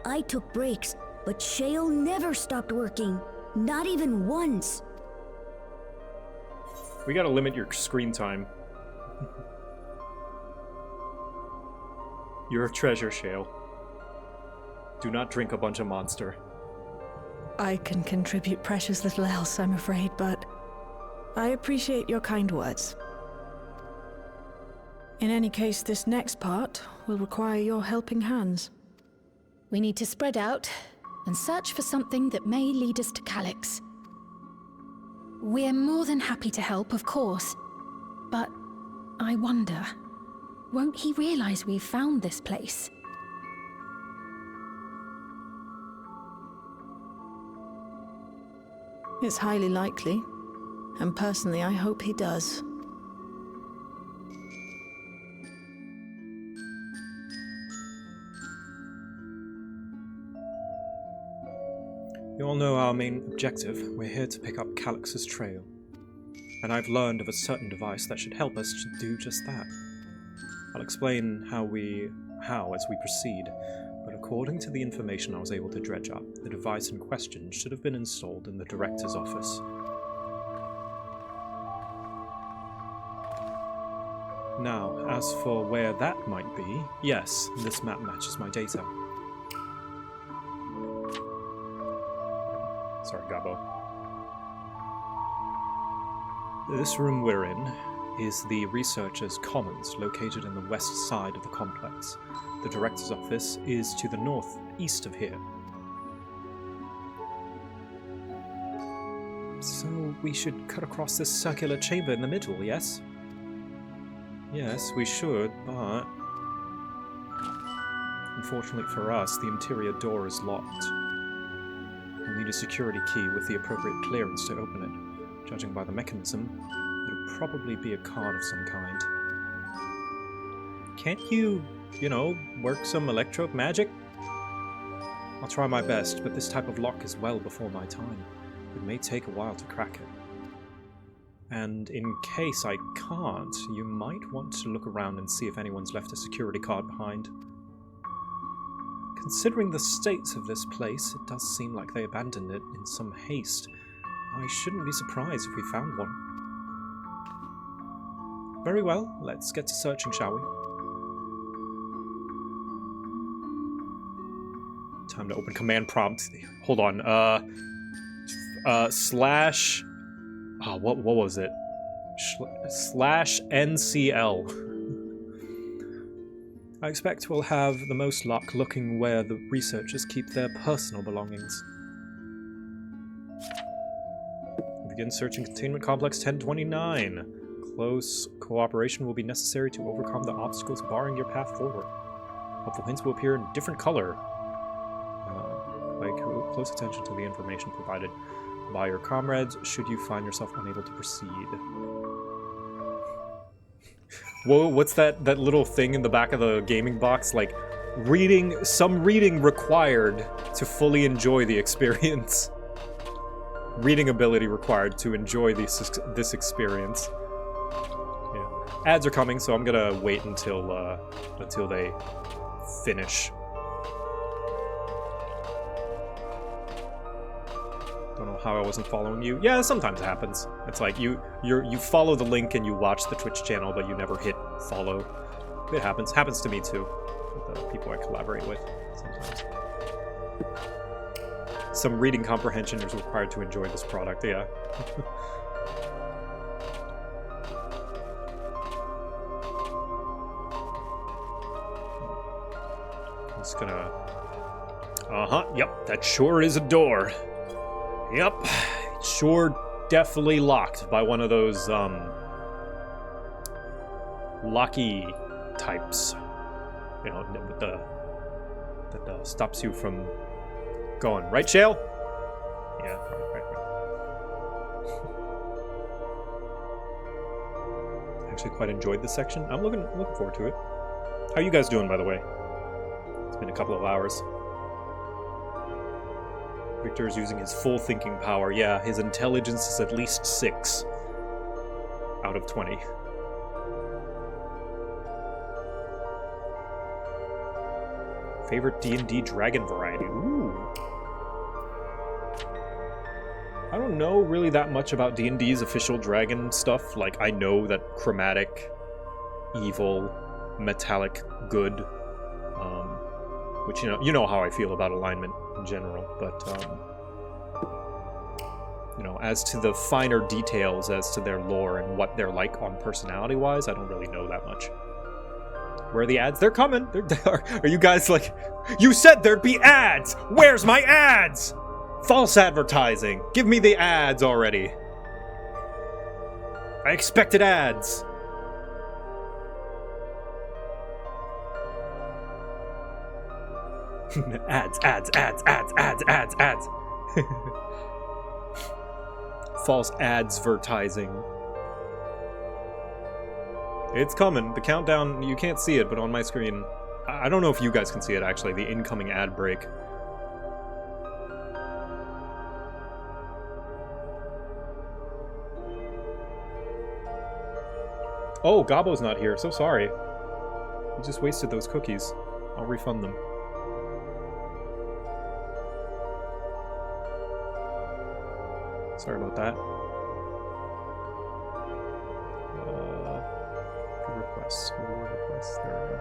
I took breaks, but Shale never stopped working. Not even once. We gotta limit your screen time. You're a treasure, Shale. Do not drink a bunch of Monster. I can contribute precious little else, I'm afraid, but I appreciate your kind words. In any case, this next part will require your helping hands. We need to spread out and search for something that may lead us to Calyx. We're more than happy to help, of course. But I wonder, won't he realize we've found this place? It's highly likely, and personally I hope he does. You all know our main objective. We're here to pick up Calyx's trail. And I've learned of a certain device that should help us to do just that. I'll explain how as we proceed, but according to the information I was able to dredge up, the device in question should have been installed in the director's office. Now, as for where that might be, yes, this map matches my data. Sorry, Gabo. This room we're in is the Researchers' Commons, located in the west side of the complex. The Director's office is to the northeast of here. So we should cut across this circular chamber in the middle, yes? Yes, we should, but unfortunately for us, the interior door is locked. We'll need a security key with the appropriate clearance to open it. Judging by the mechanism, it'll probably be a card of some kind. Can't you know, work some electro magic? I'll try my best, but this type of lock is well before my time. It may take a while to crack it. And in case I can't, you might want to look around and see if anyone's left a security card behind. Considering the state of this place, it does seem like they abandoned it in some haste. I shouldn't be surprised if we found one. Very well, let's get to searching, shall we? Time to open command prompt. Hold on, slash... Oh, what was it? Slash NCL. I expect we'll have the most luck looking where the researchers keep their personal belongings. Begin searching Containment Complex 1029. Close cooperation will be necessary to overcome the obstacles barring your path forward. Helpful hints will appear in different color. Pay close attention to the information provided by your comrades should you find yourself unable to proceed. Whoa, what's that little thing in the back of the gaming box? Like, some reading required to fully enjoy the experience. Reading ability required to enjoy this experience. Yeah. Ads are coming, so I'm gonna wait until they finish. Don't know how I wasn't following you. Yeah, sometimes it happens. It's like you follow the link and you watch the Twitch channel, but you never hit follow. It happens. Happens to me too. With the people I collaborate with sometimes. Some reading comprehension is required to enjoy this product. Yeah. I'm just gonna. Yep. That sure is a door. Yep, it's sure definitely locked by one of those, locky types. You know, with that stops you from going. Right, Shale? Yeah, right. Actually quite enjoyed this section. I'm looking forward to it. How you guys doing, by the way? It's been a couple of hours. Victor's using his full thinking power. Yeah, his intelligence is at least 6 out of 20. Favorite D&D dragon variety? Ooh. I don't know really that much about D&D's official dragon stuff. Like, I know that chromatic, evil, metallic, good, which, you know how I feel about alignment in general, but, you know, as to the finer details as to their lore and what they're like on personality-wise, I don't really know that much. Where are the ads? They're coming! Are you guys like, you said there'd be ads! Where's my ads? False advertising! Give me the ads already! I expected ads! Ads. False ads-vertising. It's coming. The countdown, you can't see it, but on my screen, I don't know if you guys can see it, actually, the incoming ad break. Oh, Gabbo's not here. So sorry. You just wasted those cookies. I'll refund them. Sorry about that. Requests. Reward requests. There we go.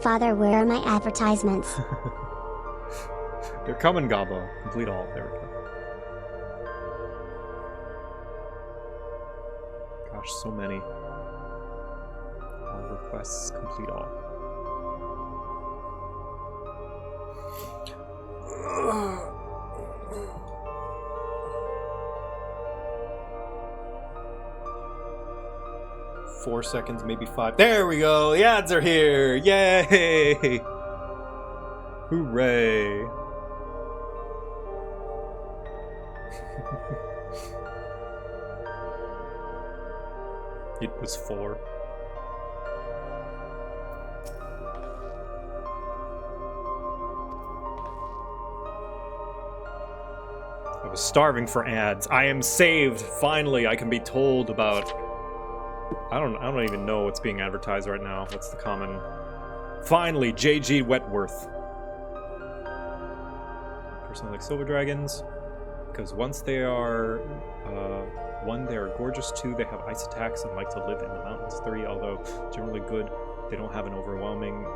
Father, where are my advertisements? They're coming, Gabbo. Complete all. There we go. Gosh, so many. All requests, complete all. 4 seconds, maybe 5. There we go! The ads are here! Yay! Hooray! It was 4. I was starving for ads. I am saved! Finally, I can be told about... I don't even know what's being advertised right now. What's the common... Finally, JG Wetworth. Personally like silver dragons. Because once they are... 1, they are gorgeous. 2, they have ice attacks and like to live in the mountains. 3, although generally good, they don't have an overwhelming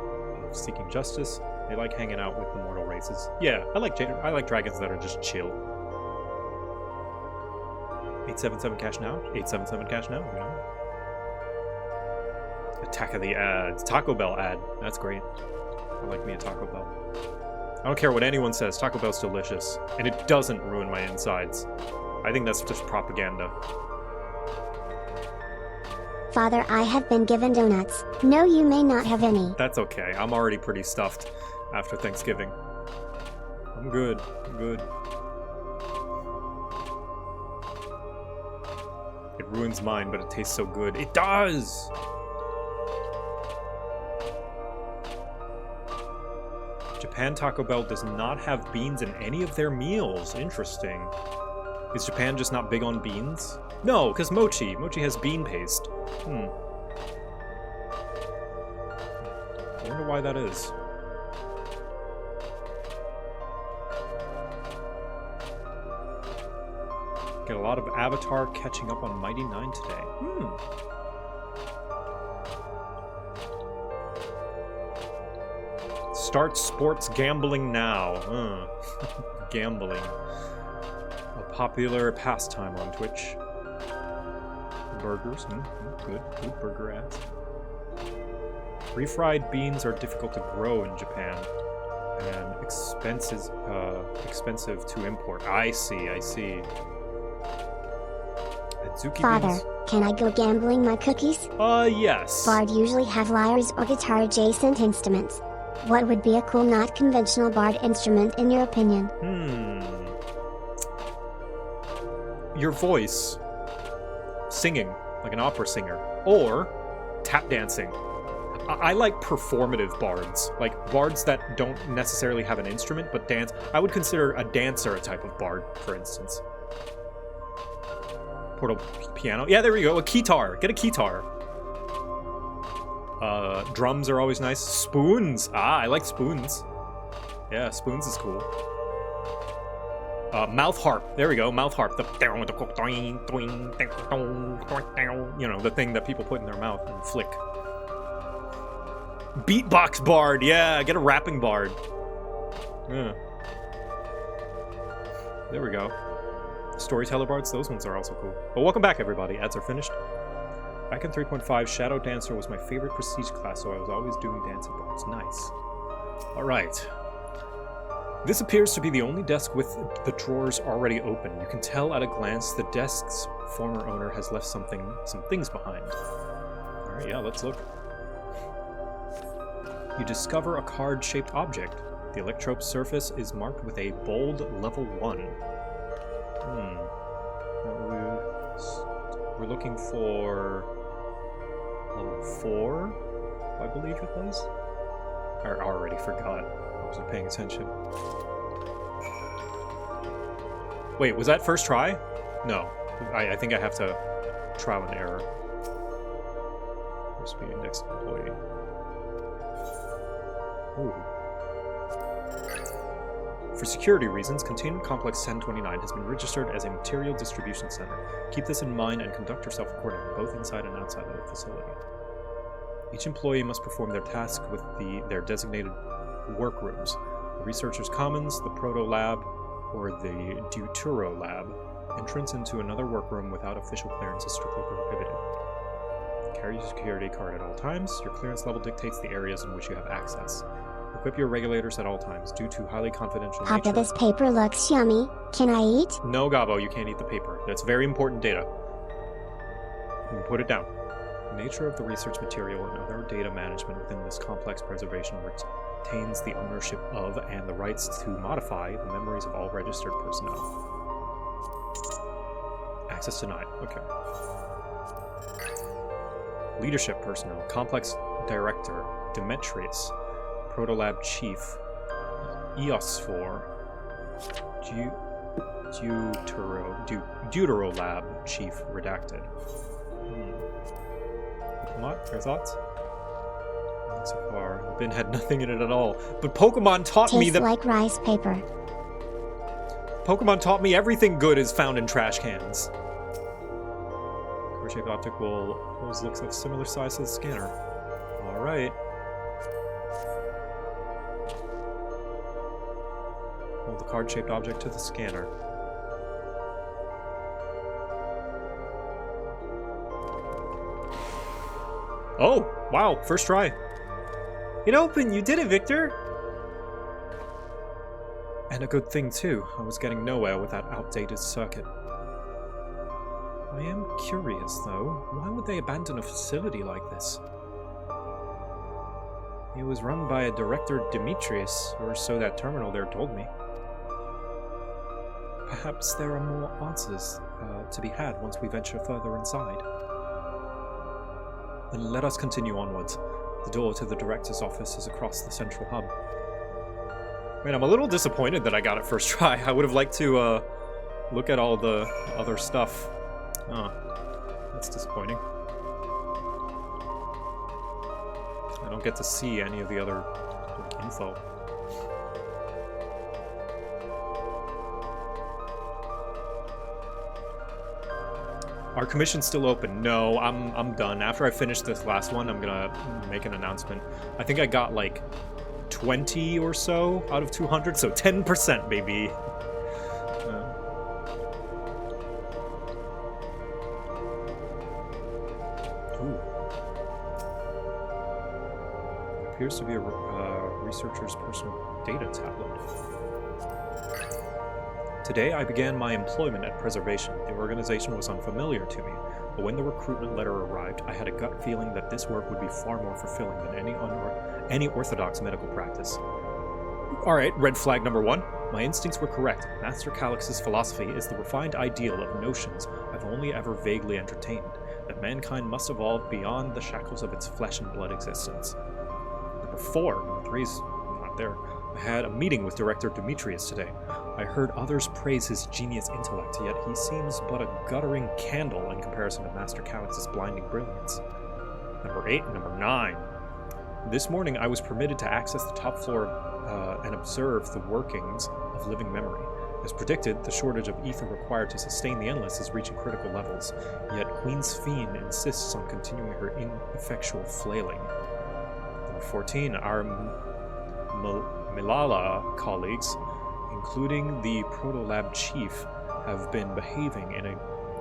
seeking justice. They like hanging out with the mortal races. Yeah, I like dragons that are just chill. 877 cash now. 877 cash now. You know. Attack of the ads. Taco Bell ad. That's great. I like me a Taco Bell. I don't care what anyone says. Taco Bell's delicious, and it doesn't ruin my insides. I think that's just propaganda. Father, I have been given donuts. No, you may not have any. That's okay. I'm already pretty stuffed after Thanksgiving. I'm good. I'm good. It ruins mine, but it tastes so good. It does! Japan Taco Bell does not have beans in any of their meals. Interesting. Is Japan just not big on beans? No, because mochi. Mochi has bean paste. I wonder why that is. Get a lot of Avatar catching up on Mighty 9 today. Start sports gambling now. Gambling. A popular pastime on Twitch. Burgers. Good. Good burger ads. Refried beans are difficult to grow in Japan. And expensive to import. I see. Father, beans. Can I go gambling my cookies? Yes. Bard usually have lyres or guitar-adjacent instruments. What would be a cool, not conventional bard instrument in your opinion? Your voice. Singing, like an opera singer. Or tap dancing. I like performative bards. Like bards that don't necessarily have an instrument, but dance. I would consider a dancer a type of bard, for instance. Portable piano. Yeah, there we go. A keytar. Get a keytar. Drums are always nice. Spoons. I like spoons. Yeah, spoons is cool. Mouth harp. There we go. Mouth harp. The the thing that people put in their mouth and flick. Beatbox bard. Yeah, get a rapping bard. Yeah. There we go. Storyteller bards, those ones are also cool. But welcome back, everybody. Ads are finished. Back in 3.5, Shadow Dancer was my favorite prestige class, so I was always doing dancing bards. Nice. Alright. This appears to be the only desk with the drawers already open. You can tell at a glance the desk's former owner has left some things behind. Alright, yeah, let's look. You discover a card-shaped object. The electrope's surface is marked with a bold level 1. We're looking for level 4, I believe it was. I already forgot. I wasn't paying attention. Wait, was that first try? No. I think I have to trial and error. Recipe index employee. Ooh. For security reasons, Containment Complex 1029 has been registered as a material distribution center. Keep this in mind and conduct yourself accordingly, both inside and outside of the facility. Each employee must perform their task with their designated workrooms. The Researcher's Commons, the Proto Lab, or the Deutero Lab. Entrance into another workroom without official clearance is strictly prohibited. Carry your security card at all times. Your clearance level dictates the areas in which you have access. Equip your regulators at all times. Due to highly confidential nature... Papa, this paper looks yummy. Can I eat? No, Gabo, you can't eat the paper. That's very important data. You can put it down. The nature of the research material and other data management within this complex preservation retains the ownership of and the rights to modify the memories of all registered personnel. Access denied. Okay. Leadership personnel. Complex Director. Demetrius. Protolab Chief, Eosphore, Deutero Lab Chief, redacted. Pokemon, your thoughts? So far, the bin had nothing in it at all. But Pokemon taught me that... like rice paper. Pokemon taught me everything good is found in trash cans. Card-shaped optic will always looks of similar size to the scanner. Alright. Hold the card-shaped object to the scanner. Oh, wow, first try. It opened, you did it, Victor! And a good thing too, I was getting nowhere with that outdated circuit. I am curious though, why would they abandon a facility like this? It was run by a director Demetrius, or so that terminal there told me. Perhaps there are more answers to be had once we venture further inside. Then let us continue onwards. The door to the director's office is across the central hub. Man, I'm a little disappointed that I got it first try. I would have liked to look at all the other stuff. Oh, that's disappointing. I don't get to see any of the other info. Our commission's still open. No, I'm done. After I finish this last one, I'm gonna make an announcement. I think I got like 20 or so out of 200, so 10%, baby. Ooh. It appears to be a researcher's personal data tablet. Today, I began my employment at Preservation. The organization was unfamiliar to me, but when the recruitment letter arrived, I had a gut feeling that this work would be far more fulfilling than any orthodox medical practice. Alright, red flag number 1. My instincts were correct. Master Calix's philosophy is the refined ideal of notions I've only ever vaguely entertained, that mankind must evolve beyond the shackles of its flesh and blood existence. Number 4. Number 3's not there. I had a meeting with Director Demetrius today. I heard others praise his genius intellect, yet he seems but a guttering candle in comparison to Master Calix's blinding brilliance. Number 8 and number 9. This morning I was permitted to access the top floor and observe the workings of living memory. As predicted, the shortage of ether required to sustain the Endless is reaching critical levels, yet Queen Sphene insists on continuing her ineffectual flailing. Number 14. Our Milala colleagues, including the Protolab chief, have been behaving in a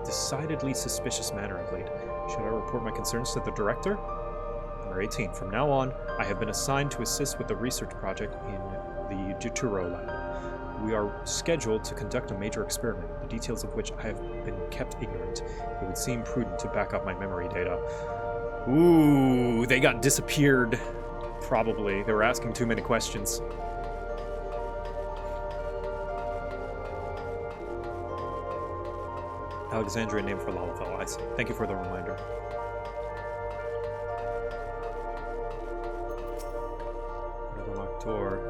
decidedly suspicious manner of late. Should I report my concerns to the director? Number 18. From now on, I have been assigned to assist with the research project in the Juturo lab. We are scheduled to conduct a major experiment, the details of which I have been kept ignorant. It would seem prudent to back up my memory data. Ooh, they got disappeared. Probably. They were asking too many questions. Alexandria name for Lalafell. I see. Thank you for the reminder. Another locked door.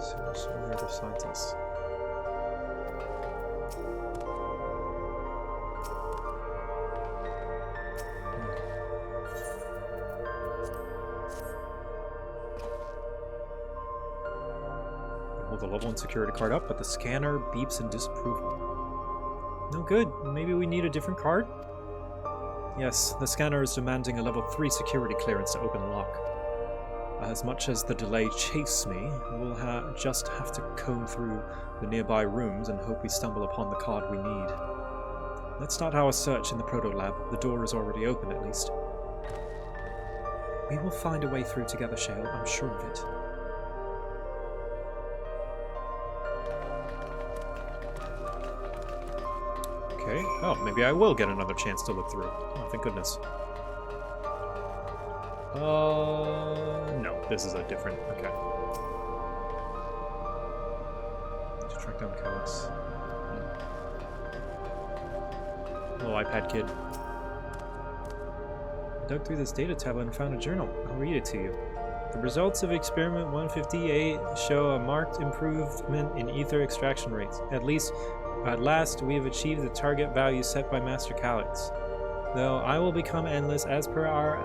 So where the scientists? Hold the level 1 security card up, but the scanner beeps in disapproval. No good. Maybe we need a different card? Yes, the scanner is demanding a level 3 security clearance to open the lock. As much as the delay chafes me, we'll just have to comb through the nearby rooms and hope we stumble upon the card we need. Let's start our search in the Proto-Lab. The door is already open, at least. We will find a way through together, Shale. I'm sure of it. Okay. Oh, maybe I will get another chance to look through. Oh, thank goodness. No, this is a different. Okay. Let's track down Calix. Hello, iPad kid. I dug through this data tablet and found a journal. I'll read it to you. The results of experiment 158 show a marked improvement in ether extraction rates. At last, we have achieved the target value set by Master Calix. Though I will become endless as per our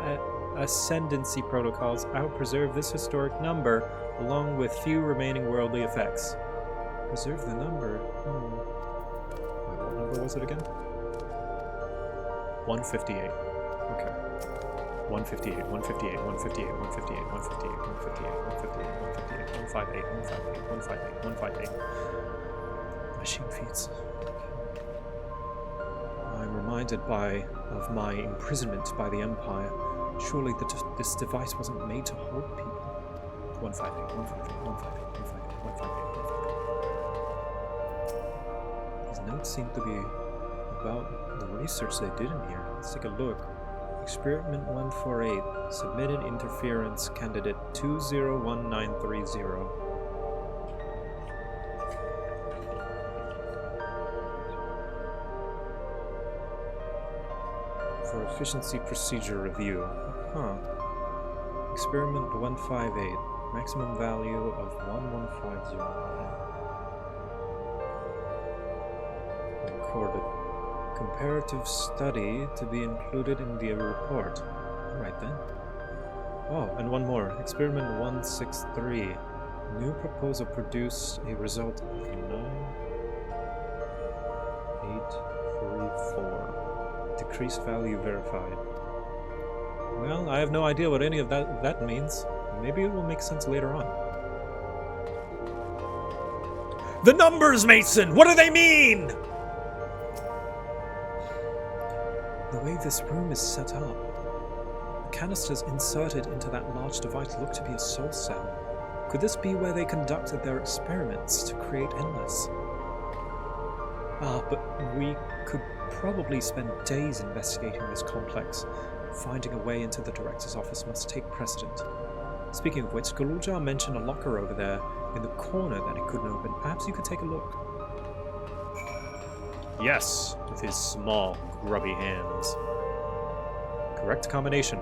ascendancy protocols, I will preserve this historic number along with few remaining worldly effects. Preserve the number? Wait, what number was it again? 158. Okay. 158, 158, 158, 158, 158, 158, 158, 158, 158, 158, 158, 158. Machine feeds. I'm reminded of my imprisonment by the Empire. Surely this device wasn't made to hold people. 158, 158, 158, 158, 158. These notes seem to be about the research they did in here. Let's take a look. Experiment 148. Submitted interference candidate 201930. For efficiency procedure review. Huh. Experiment 158. Maximum value of 11509. Recorded. Comparative study to be included in the report. Alright then. Oh, and one more. Experiment 163. New proposal produced a result of 9834. Decreased value verified. Well, I have no idea what any of that means. Maybe it will make sense later on. The numbers, Mason! What do they mean? The way this room is set up, the canisters inserted into that large device look to be a soul cell. Could this be where they conducted their experiments to create Endless? Ah, but we could probably spend days investigating this complex. Finding a way into the director's office must take precedent. Speaking of which, Galuja mentioned a locker over there in the corner that he couldn't open. Perhaps you could take a look. Yes, with his small, grubby hands. Correct combination.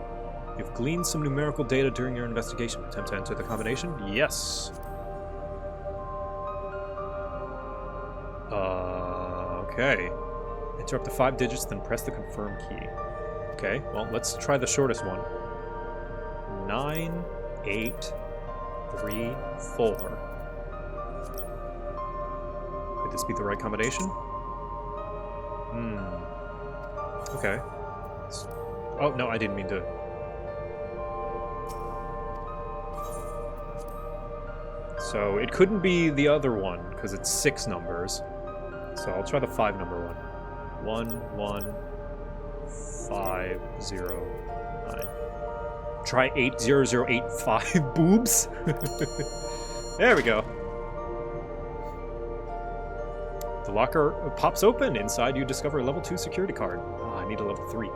You've gleaned some numerical data during your investigation. Attempt to enter the combination? Yes. Okay. Enter up to 5 digits, then press the confirm key. Okay, well, let's try the shortest one. 9, 8, 3, 4. Could this be the right combination? Okay. Oh, no, I didn't mean to. So it couldn't be the other one, because it's 6 numbers. So I'll try the 5 number one. 11509. Try 80085 boobs. There we go. The locker pops open. Inside you discover a level 2 security card. Ah, I need a level 3.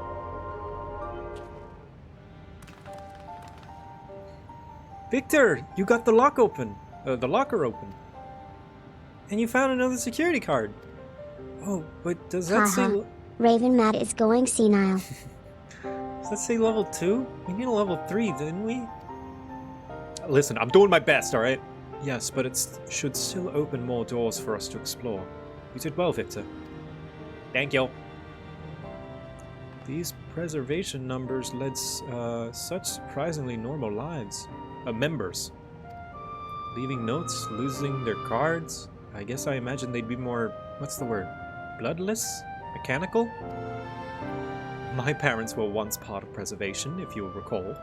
Victor, you got the locker open. And you found another security card. Oh, but does that say... Raven Matt is going senile. Does that say level 2? We need a level 3, didn't we? Listen, I'm doing my best, alright? Yes, but it should still open more doors for us to explore. You did well, Victor. Thank you. These preservation numbers led such surprisingly normal lives. Members. Leaving notes, losing their cards. I guess I imagine they'd be more, what's the word? Bloodless? Mechanical? My parents were once part of preservation, if you'll recall.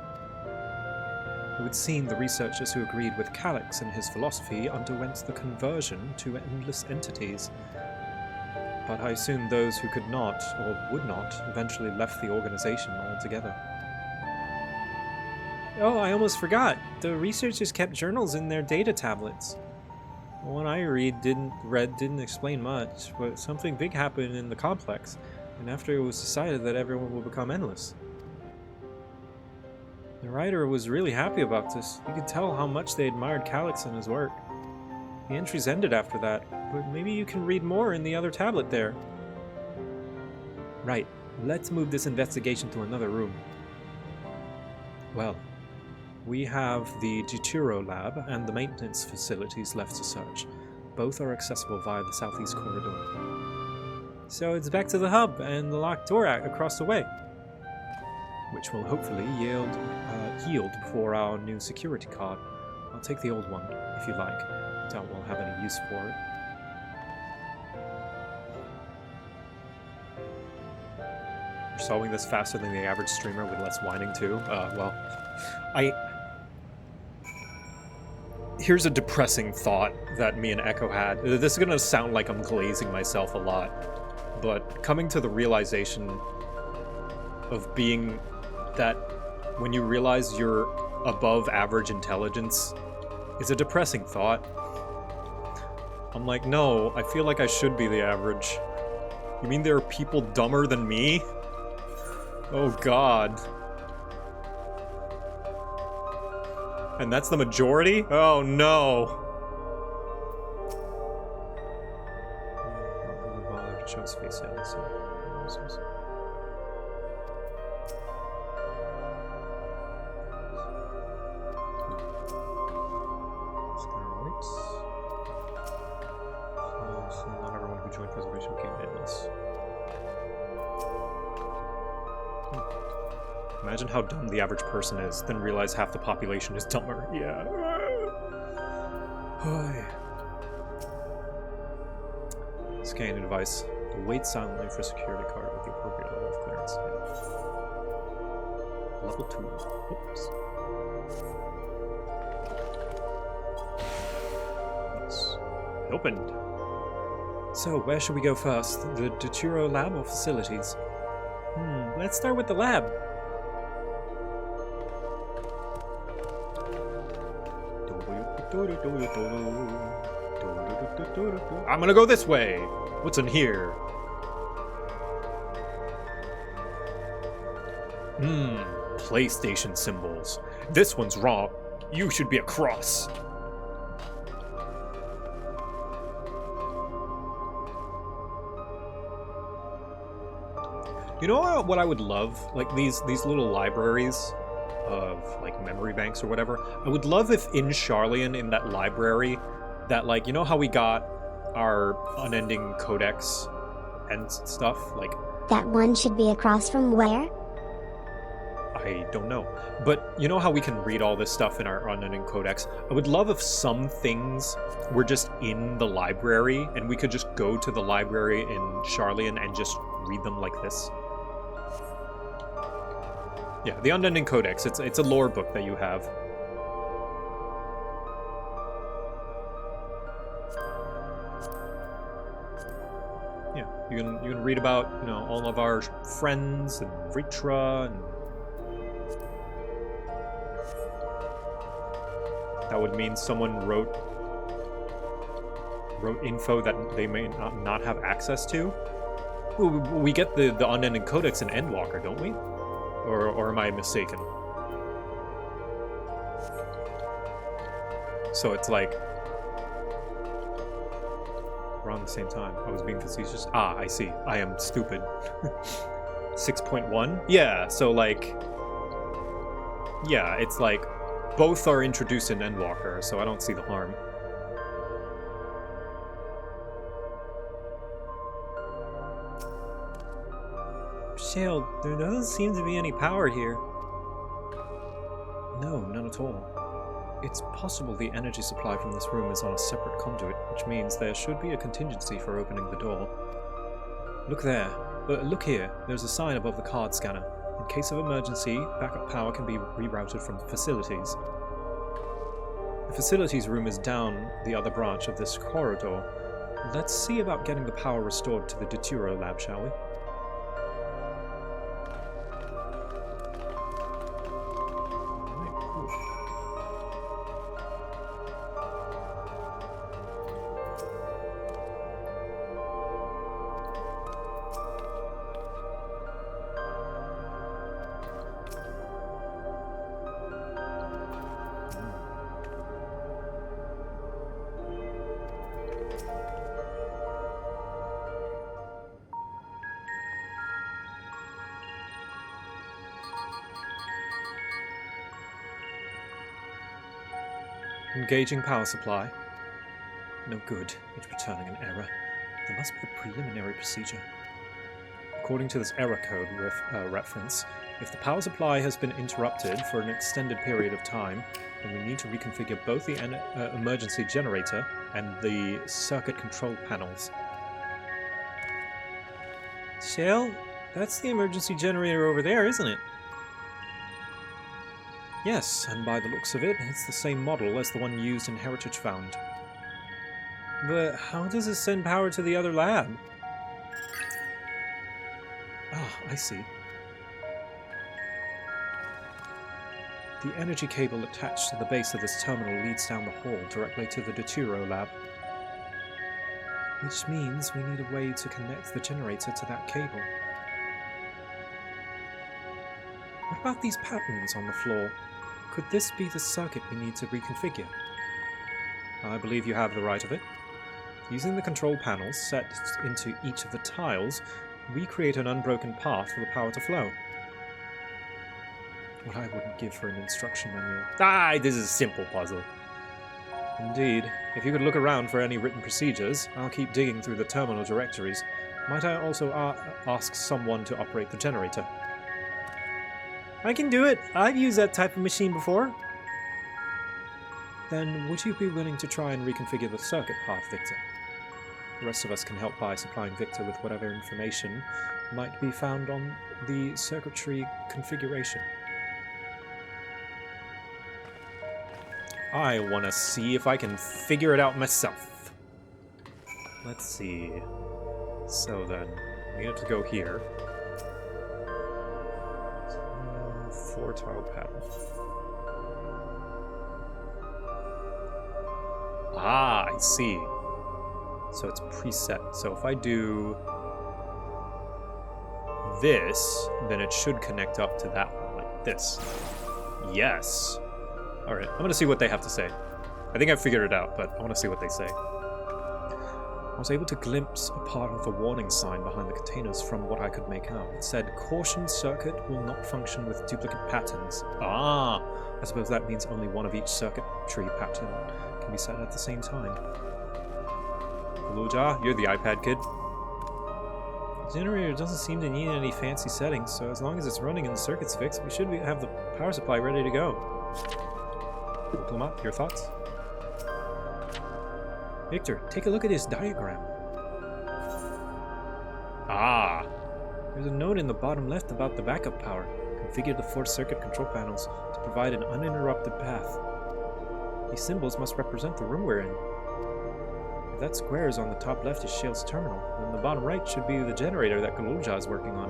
It would seem the researchers who agreed with Calyx and his philosophy underwent the conversion to endless entities. But I assume those who could not, or would not, eventually left the organization altogether. Oh, I almost forgot. The researchers kept journals in their data tablets. The one I didn't explain much, but something big happened in the complex, and after it was decided that everyone will become endless. The writer was really happy about this. You could tell how much they admired Calyx and his work. The entries ended after that, but maybe you can read more in the other tablet there. Right, let's move this investigation to another room. Well, we have the Jituro lab and the maintenance facilities left to search. Both are accessible via the southeast corridor. So it's back to the hub and the locked door across the way, which will hopefully yield for our new security card. I'll take the old one, if you like. Doubt we'll have any use for it. You're solving this faster than the average streamer with less whining too? Well, here's a depressing thought that me and Echo had. This is gonna sound like I'm glazing myself a lot, but coming to the realization of being that when you realize you're above average intelligence is a depressing thought. I'm like, no, I feel like I should be the average. You mean there are people dumber than me? Oh god. And that's the majority? Oh no! Endless. Imagine how dumb the average person is, then realize half the population is dumber. Yeah. Scanning device. Wait silently for security card with the appropriate level of clearance. Yeah. Level 2. Oops. Nice. Opened. So, where should we go first? The Deutero lab or facilities? Let's start with the lab. I'm gonna go this way. What's in here? PlayStation symbols. This one's wrong. You should be a cross. You know what I would love? Like these little libraries of like memory banks or whatever. I would love if in Sharlayan, in that library, that like, you know how we got our unending codex and stuff? Like That one should be across from where? I don't know. But you know how we can read all this stuff in our unending codex? I would love if some things were just in the library and we could just go to the library in Sharlayan and just read them like this. Yeah, the Unending Codex. It's a lore book that you have. Yeah, you can read about, you know, all of our friends and Vritra, and that would mean someone wrote info that they may not have access to. We get the Unending Codex in Endwalker, don't we? Or am I mistaken? So it's like around the same time. I was being facetious. Ah, I see. I am stupid. 6.1? Yeah, so like... Yeah, it's like both are introduced in Endwalker, so I don't see the harm. Shale, there doesn't seem to be any power here. No, none at all. It's possible the energy supply from this room is on a separate conduit, which means there should be a contingency for opening the door. Look there. Look here. There's a sign above the card scanner. In case of emergency, backup power can be rerouted from the facilities. The facilities room is down the other branch of this corridor. Let's see about getting the power restored to the Deutero lab, shall we? Engaging power supply. No good. It's returning an error. There must be a preliminary procedure. According to this error code reference, if the power supply has been interrupted for an extended period of time, then we need to reconfigure both the emergency generator and the circuit control panels. Shale, that's the emergency generator over there, isn't it? Yes, and by the looks of it, it's the same model as the one used in Heritage Found. But how does it send power to the other lab? Ah, I see. The energy cable attached to the base of this terminal leads down the hall directly to the Deutero lab. Which means we need a way to connect the generator to that cable. What about these patterns on the floor? Could this be the circuit we need to reconfigure? I believe you have the right of it. Using the control panels set into each of the tiles, we create an unbroken path for the power to flow. What I wouldn't give for an instruction manual. Ah, this is a simple puzzle. Indeed. If you could look around for any written procedures, I'll keep digging through the terminal directories. Might I also ask someone to operate the generator? I can do it! I've used that type of machine before! Then would you be willing to try and reconfigure the circuit path, Victor? The rest of us can help by supplying Victor with whatever information might be found on the circuitry configuration. I want to see if I can figure it out myself. Let's see. So then, we have to go here. 4-tile pattern. Ah, I see. So it's preset. So if I do this, then it should connect up to that one, like this. Yes. Alright, I'm gonna see what they have to say. I think I figured it out, but I want to see what they say. I was able to glimpse a part of the warning sign behind the containers from what I could make out. It said, "Caution circuit will not function with duplicate patterns." Ah, I suppose that means only one of each circuitry pattern can be set at the same time. Luja, you're the iPad kid. The generator doesn't seem to need any fancy settings, so as long as it's running and the circuit's fixed, we should have the power supply ready to go. Diplomat, your thoughts? Victor, take a look at this diagram. Ah! There's a note in the bottom left about the backup power. Configure the 4 circuit control panels to provide an uninterrupted path. These symbols must represent the room we're in. If that square is on the top left is Shale's terminal, then the bottom right should be the generator that Galulja is working on.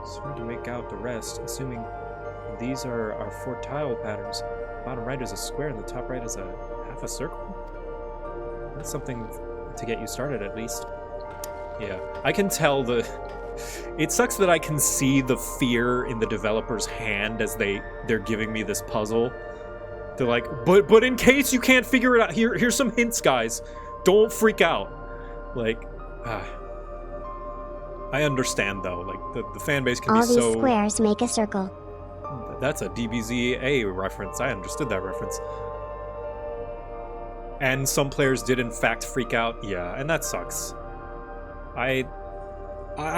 It's hard to make out the rest, assuming these are our 4 tile patterns. The bottom right is a square and the top right is a half a circle. That's something to get you started, at least. Yeah, I can tell the... It sucks that I can see the fear in the developer's hand as they're giving me this puzzle. They're like, but in case you can't figure it out, here's some hints, guys. Don't freak out. Like, I understand, though. Like, the fan base can be so... All these squares make a circle. That's a DBZ-A reference. I understood that reference. And some players did in fact freak out. Yeah, and that sucks. I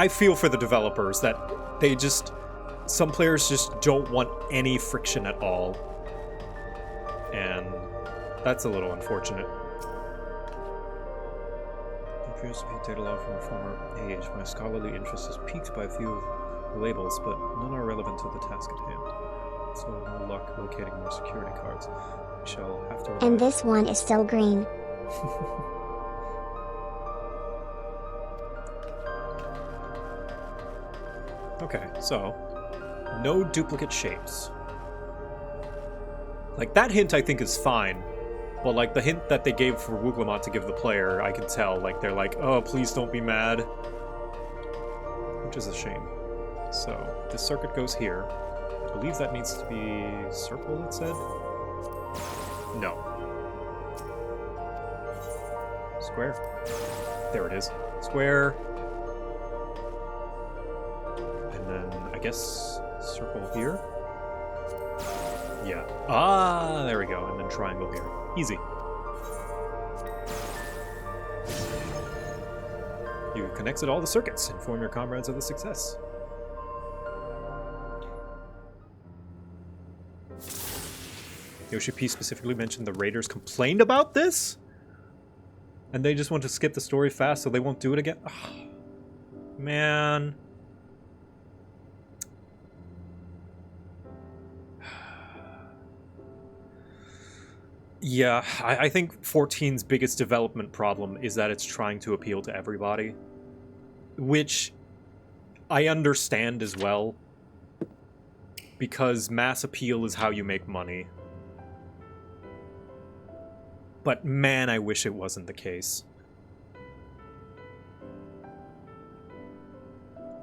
feel for the developers that they just... Some players just don't want any friction at all. And that's a little unfortunate. It appears to be data log from a former age. My scholarly interest is piqued by a few of the labels, but none are relevant to the task at hand. So no luck locating more security cards. We shall have to... And this one is still green. Okay, so no duplicate shapes. Like, that hint I think is fine, but like the hint that they gave for Wuglamot to give the player, I could tell, like, they're like, oh, please don't be mad. Which is a shame. So, the circuit goes here. I believe that needs to be circle, it said? No. Square. There it is. Square. And then, I guess, circle here? Yeah. Ah, there we go. And then triangle here. Easy. You've connected all the circuits. Inform your comrades of the success. Yoshi P specifically mentioned the raiders complained about this? And they just want to skip the story fast so they won't do it again? Oh, man. Yeah, I think 14's biggest development problem is that it's trying to appeal to everybody. Which I understand as well. Because mass appeal is how you make money. But man, I wish it wasn't the case.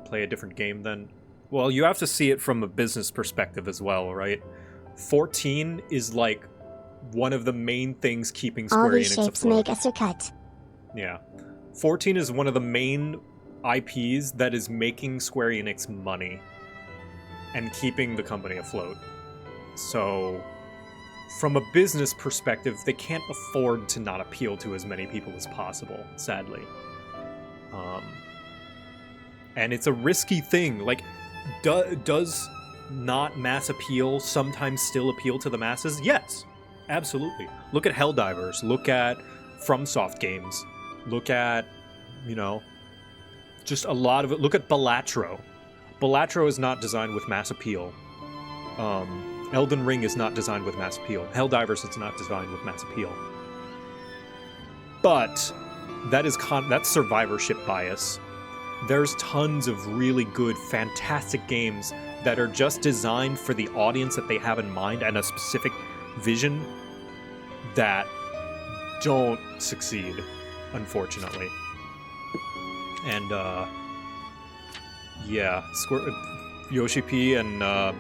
Play a different game then? Well, you have to see it from a business perspective as well, right? 14 is like one of the main things keeping Square Enix afloat. All these shapes make a circuit. Yeah. 14 is one of the main IPs that is making Square Enix money and keeping the company afloat. So, from a business perspective, they can't afford to not appeal to as many people as possible, sadly. And it's a risky thing. Like, does not mass appeal sometimes still appeal to the masses? Yes, absolutely. Look at Helldivers. Look at FromSoft games. Look at, you know, just a lot of it. Look at Balatro. Balatro is not designed with mass appeal. Elden Ring is not designed with mass appeal. Helldivers is not designed with mass appeal. But that's survivorship bias. There's tons of really good, fantastic games that are just designed for the audience that they have in mind and a specific vision that don't succeed, unfortunately. And, yeah, Yoshi P and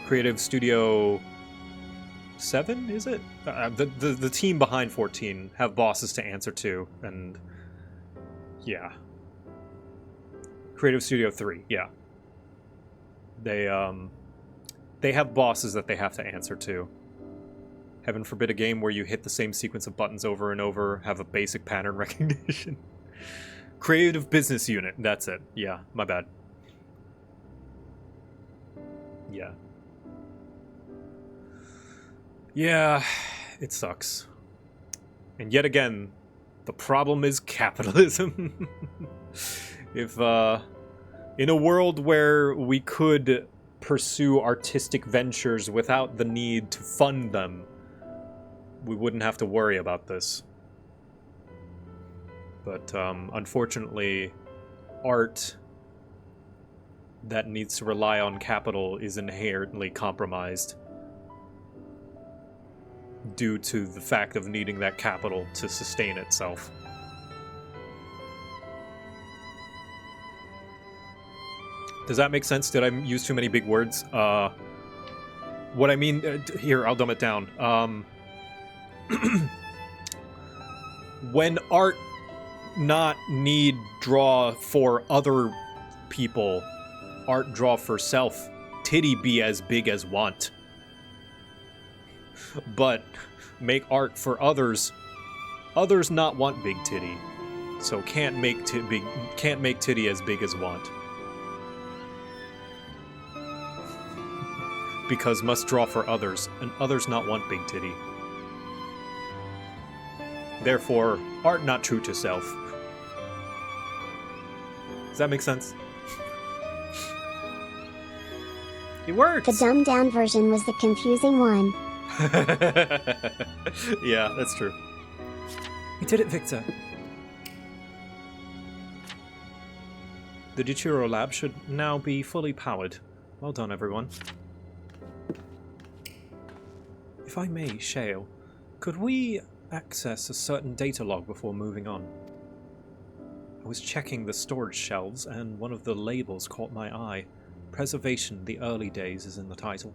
Creative Studio 7, is it? The team behind 14 have bosses to answer to, and yeah. Creative Studio 3, yeah. They have bosses that they have to answer to. Heaven forbid a game where you hit the same sequence of buttons over and over, have a basic pattern recognition. Creative Business Unit, that's it. Yeah, my bad. Yeah. Yeah, it sucks. And yet again, the problem is capitalism. If, in a world where we could pursue artistic ventures without the need to fund them, we wouldn't have to worry about this. But, unfortunately, art that needs to rely on capital is inherently compromised due to the fact of needing that capital to sustain itself. Does that make sense? Did I use too many big words? What I mean... here, I'll dumb it down. When art not need draw for other people, art draw for self, titty be as big as want. But make art for others, others not want big titty, so can't make titty as big as want. Because must draw for others, and others not want big titty. Therefore, art not true to self. Does that make sense? It works! The dumbed down version was the confusing one. Yeah, that's true. We did it, Victor. The Dichiro lab should now be fully powered. Well done, everyone. If I may, Shale, could we access a certain data log before moving on? I was checking the storage shelves and one of the labels caught my eye. Preservation, the early days is in the title.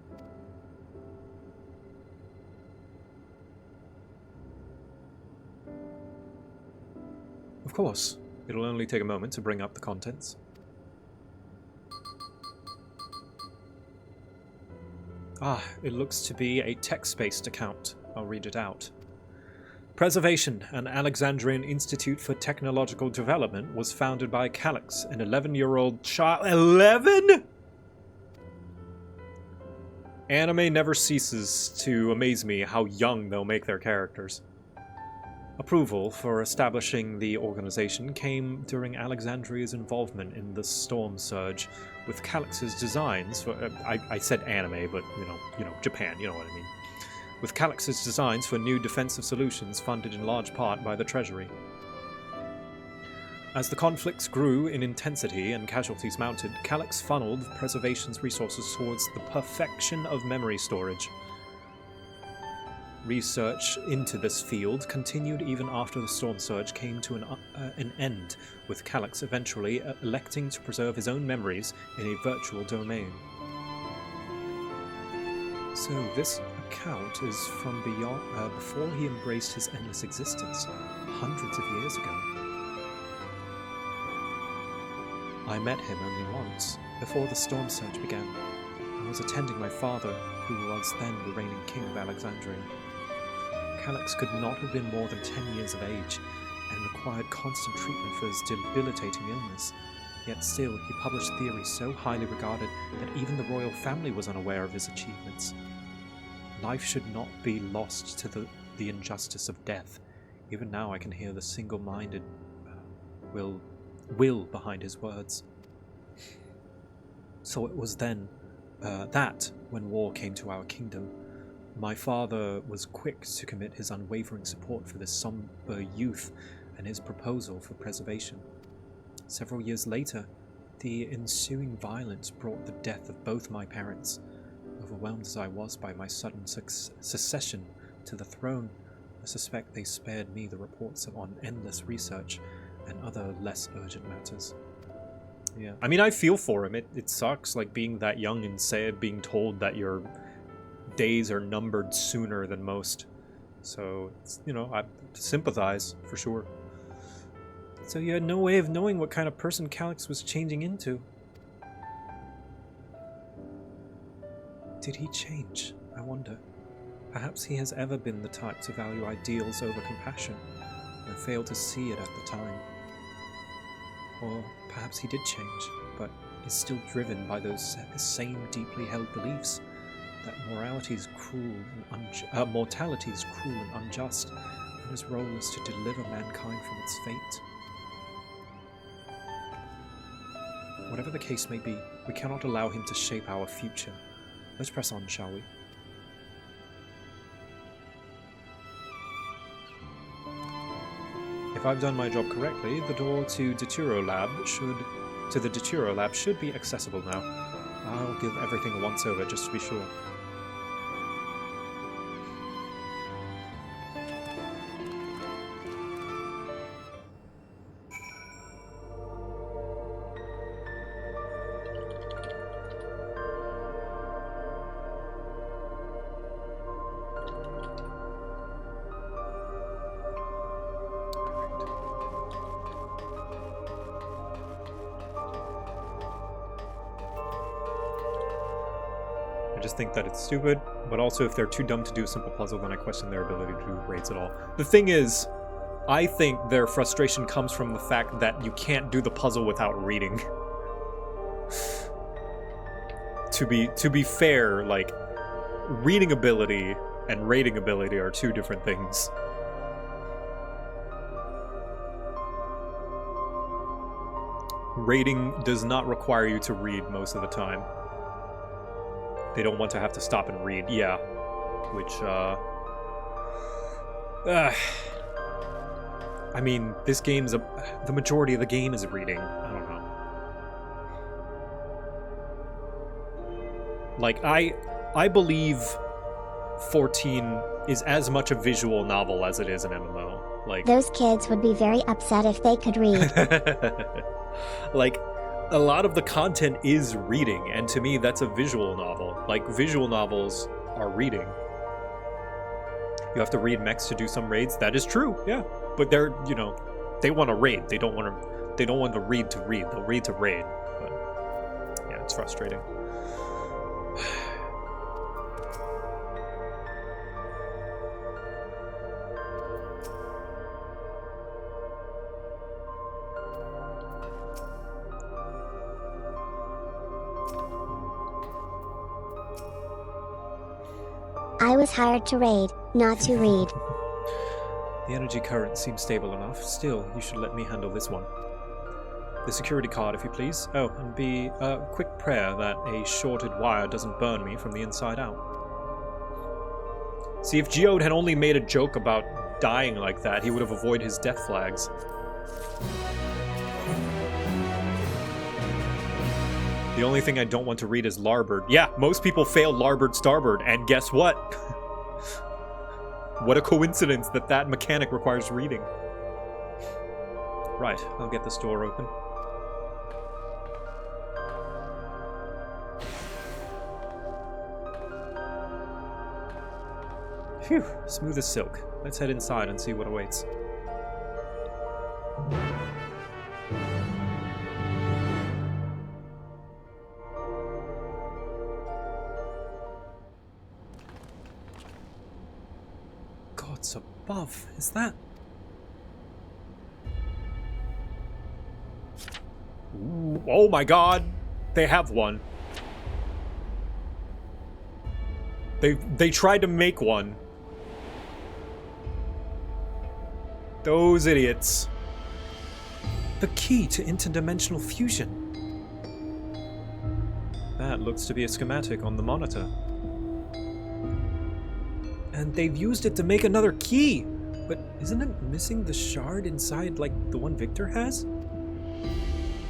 Of course, it'll only take a moment to bring up the contents. Ah, it looks to be a text-based account. I'll read it out. Preservation, an Alexandrian Institute for Technological Development, was founded by Calix, an 11-year-old child. 11?! Anime never ceases to amaze me how young they'll make their characters. Approval for establishing the organization came during Alexandria's involvement in the Storm Surge, with Calix's designs for... I said anime, but, you know, Japan, you know what I mean. With Calix's designs for new defensive solutions funded in large part by the Treasury. As the conflicts grew in intensity and casualties mounted, Calix funneled Preservation's resources towards the perfection of memory storage. Research into this field continued even after the Storm Surge came to an end, with Calix eventually electing to preserve his own memories in a virtual domain. So this account is from beyond before he embraced his endless existence, hundreds of years ago. I met him only once, before the Storm Surge began. I was attending my father, who was then the reigning king of Alexandria. Calix could not have been more than 10 years of age, and required constant treatment for his debilitating illness. Yet still, he published theories so highly regarded that even the royal family was unaware of his achievements. Life should not be lost to the injustice of death. Even now I can hear the single-minded will behind his words. So it was then that, when war came to our kingdom, my father was quick to commit his unwavering support for this somber youth and his proposal for preservation. Several years later, the ensuing violence brought the death of both my parents. Overwhelmed as I was by my sudden succession to the throne, I suspect they spared me the reports on endless research and other less urgent matters. Yeah, I mean, I feel for him. It sucks, like, being that young and being told that your days are numbered sooner than most. So, it's, you know, I sympathize, for sure. So you had no way of knowing what kind of person Calyx was changing into. Did he change? I wonder. Perhaps he has ever been the type to value ideals over compassion, and failed to see it at the time. Or perhaps he did change, but is still driven by those same deeply held beliefs that mortality is cruel and unjust, and his role is to deliver mankind from its fate. Whatever the case may be, we cannot allow him to shape our future. Let's press on, shall we? If I've done my job correctly, the door to the Daturo lab should be accessible now. I'll give everything a once over just to be sure. I just think that it's stupid, but also if they're too dumb to do a simple puzzle, then I question their ability to do raids at all. The thing is, I think their frustration comes from the fact that you can't do the puzzle without reading. To be fair, like, reading ability and raiding ability are two different things. Raiding does not require you to read most of the time. They don't want to have to stop and read, yeah. Which, I mean, this game's the majority of the game is reading. I don't know. Like, I believe 14 is as much a visual novel as it is an MMO. Like, those kids would be very upset if they could read. Like, a lot of the content is reading, and to me, that's a visual novel. Like, visual novels are reading. You have to read mechs to do some raids. That is true, yeah. But they're, you know, they want to raid. They don't want to read to read. They'll read to raid. But yeah, it's frustrating. I was hired to raid, not to read. The energy current seems stable enough. Still, you should let me handle this one. The security card, if you please. Oh, and be a quick prayer that a shorted wire doesn't burn me from the inside out. See, if Geode had only made a joke about dying like that, he would have avoided his death flags. The only thing I don't want to read is Larboard. Yeah, most people fail Larboard Starboard, and guess what? What a coincidence that that mechanic requires reading. Right, I'll get this door open. Phew, smooth as silk. Let's head inside and see what awaits. Gods above, is that? Ooh, oh my god! They have one. They tried to make one. Those idiots. The key to interdimensional fusion. That looks to be a schematic on the monitor. And they've used it to make another key! But isn't it missing the shard inside like the one Victor has?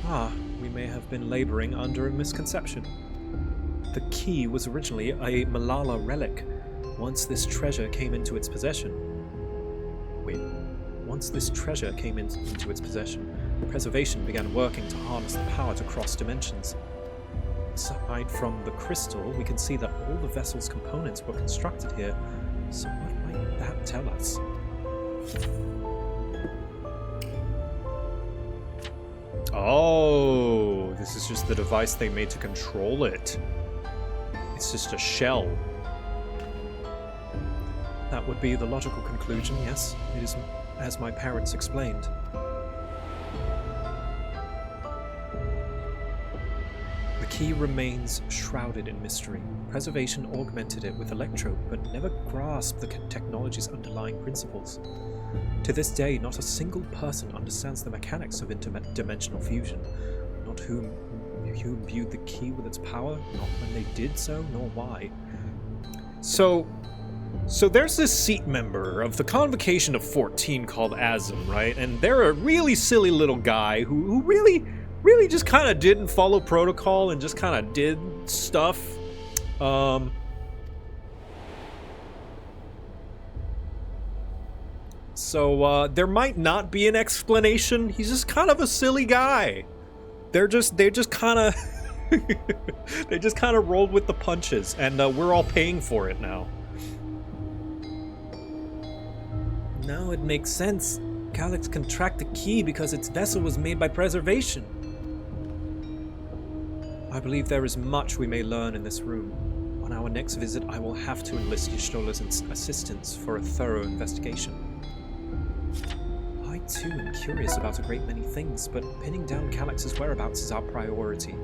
Ah, we may have been laboring under a misconception. The key was originally a Malala relic. Once this treasure came into its possession... Wait. Once this treasure came into its possession, Preservation began working to harness the power to cross dimensions. Aside from the crystal, we can see that all the vessel's components were constructed here. So what might that tell us? Oh, this is just the device they made to control it. It's just a shell. That would be the logical conclusion, yes. It is as my parents explained. The key remains shrouded in mystery. Preservation augmented it with electrode, but never grasped the technology's underlying principles. To this day, not a single person understands the mechanics of interdimensional fusion, not whom viewed the key with its power, not when they did so, nor why. So there's this seat member of the Convocation of 14 called Azim, right? And they're a really silly little guy who really just kind of didn't follow protocol and just kind of did stuff. So there might not be an explanation. He's just kind of a silly guy. They just kind of they just kind of rolled with the punches, and we're all paying for it now. Now it makes sense. Calyx can track the key because its vessel was made by Preservation. I believe there is much we may learn in this room. On our next visit, I will have to enlist Y'shtola's assistance for a thorough investigation. I too am curious about a great many things, but pinning down Calyx's whereabouts is our priority.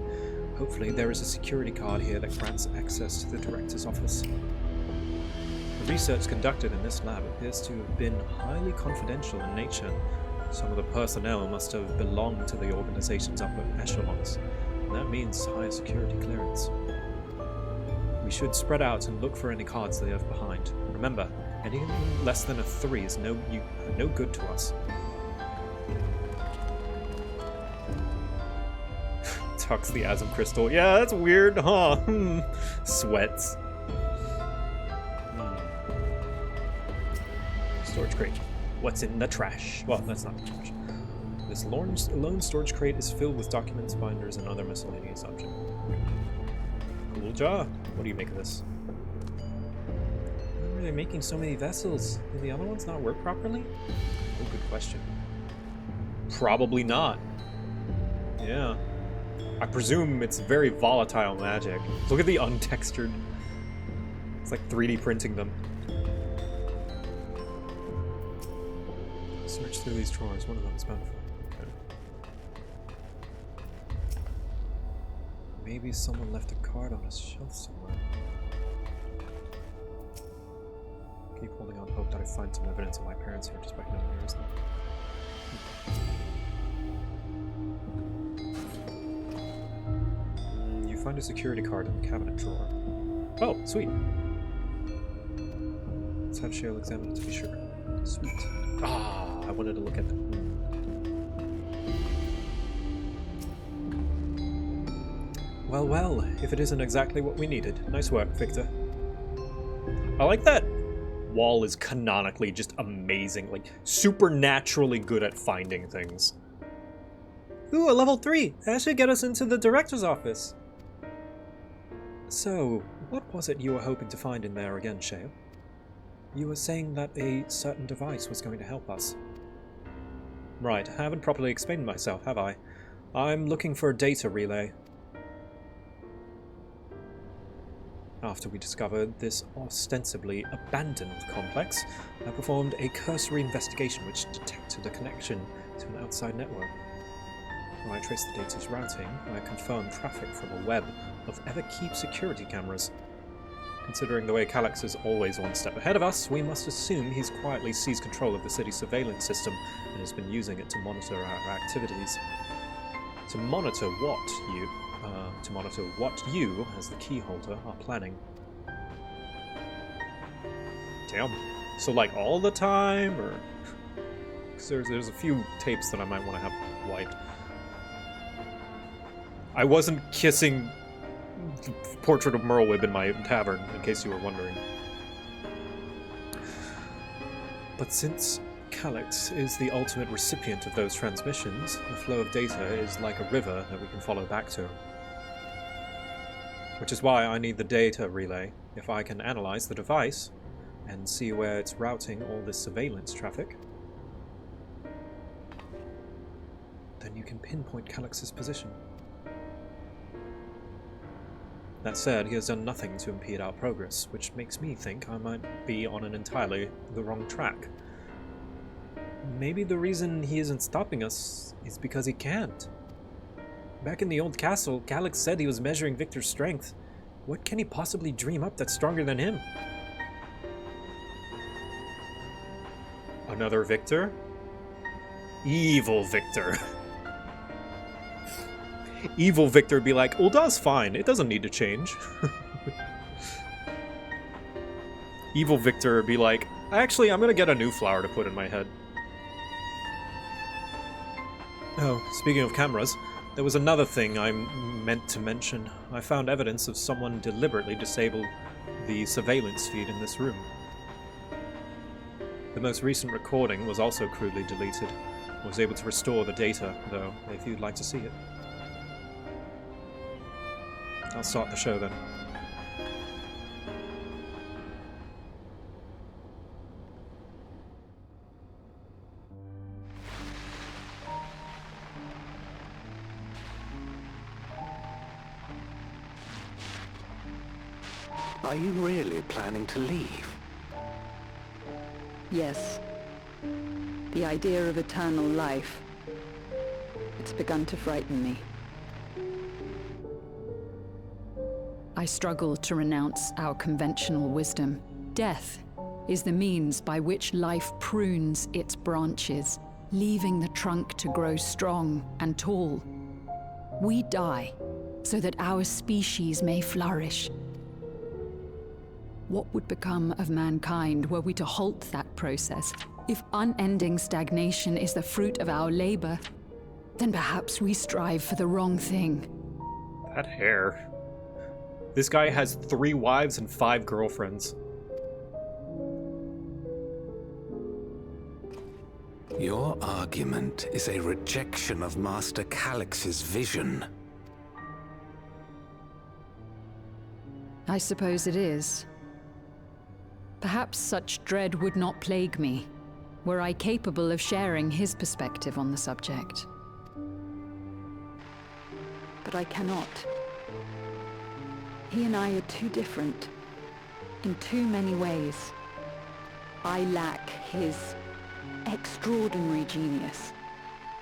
Hopefully there is a security card here that grants access to the director's office. The research conducted in this lab appears to have been highly confidential in nature. Some of the personnel must have belonged to the organization's upper echelons, and that means higher security clearance. We should spread out and look for any cards they left behind. Remember, anything less than a 3 is no good to us. Tucks the Azim crystal. Yeah, that's weird, huh? Sweats. Storage crate. What's in the trash? Well, that's not the trash. This lone storage crate is filled with documents, binders, and other miscellaneous objects. Cool job. What do you make of this? Why are they making so many vessels? Do the other ones not work properly? Oh, good question. Probably not. Yeah. I presume it's very volatile magic. Look at the untextured. It's like 3D printing them. Search through these drawers. One of them is bound for. Okay. Maybe someone left a card on a shelf somewhere. Keep holding on hope that I find some evidence of my parents here, despite knowing there isn't. You find a security card in the cabinet drawer. Oh, sweet. Let's have Shale examine it to be sure. Sweet. Ah, I wanted to look at that. Well, if it isn't exactly what we needed. Nice work, Victor. I like that Wall is canonically just amazing, like supernaturally good at finding things. Ooh, a level 3! That should get us into the director's office. So, what was it you were hoping to find in there again, Shale? You were saying that a certain device was going to help us. Right, I haven't properly explained myself, have I? I'm looking for a data relay. After we discovered this ostensibly abandoned complex, I performed a cursory investigation which detected a connection to an outside network. When I trace the data's routing, I confirm traffic from a web of ever-keep security cameras. Considering the way Calyx is always one step ahead of us, we must assume he's quietly seized control of the city's surveillance system and has been using it to monitor our activities. To monitor what you, as the key holder, are planning. Damn. So like all the time, or... Because there's a few tapes that I might want to have wiped. I wasn't kissing the portrait of Merlwyb in my tavern, in case you were wondering. But since Calyx is the ultimate recipient of those transmissions, the flow of data is like a river that we can follow back to. Which is why I need the data relay. If I can analyze the device and see where it's routing all this surveillance traffic, then you can pinpoint Calyx's position. That said, he has done nothing to impede our progress, which makes me think I might be on an entirely the wrong track. Maybe the reason he isn't stopping us is because he can't. Back in the old castle, Calyx said he was measuring Victor's strength. What can he possibly dream up that's stronger than him? Another Victor? Evil Victor. Evil Victor would be like, Ulda's fine, it doesn't need to change. Evil Victor would be like, actually, I'm gonna get a new flower to put in my head. Oh, speaking of cameras, there was another thing I meant to mention. I found evidence of someone deliberately disabled the surveillance feed in this room. The most recent recording was also crudely deleted. I was able to restore the data, though, if you'd like to see it. I'll start the show then. Are you really planning to leave? Yes. The idea of eternal life. It's begun to frighten me. I struggle to renounce our conventional wisdom. Death is the means by which life prunes its branches, leaving the trunk to grow strong and tall. We die so that our species may flourish. What would become of mankind were we to halt that process? If unending stagnation is the fruit of our labor, then perhaps we strive for the wrong thing. That hair. This guy has 3 wives and 5 girlfriends. Your argument is a rejection of Master Calyx's vision. I suppose it is. Perhaps such dread would not plague me, were I capable of sharing his perspective on the subject. But I cannot. He and I are too different, in too many ways. I lack his extraordinary genius.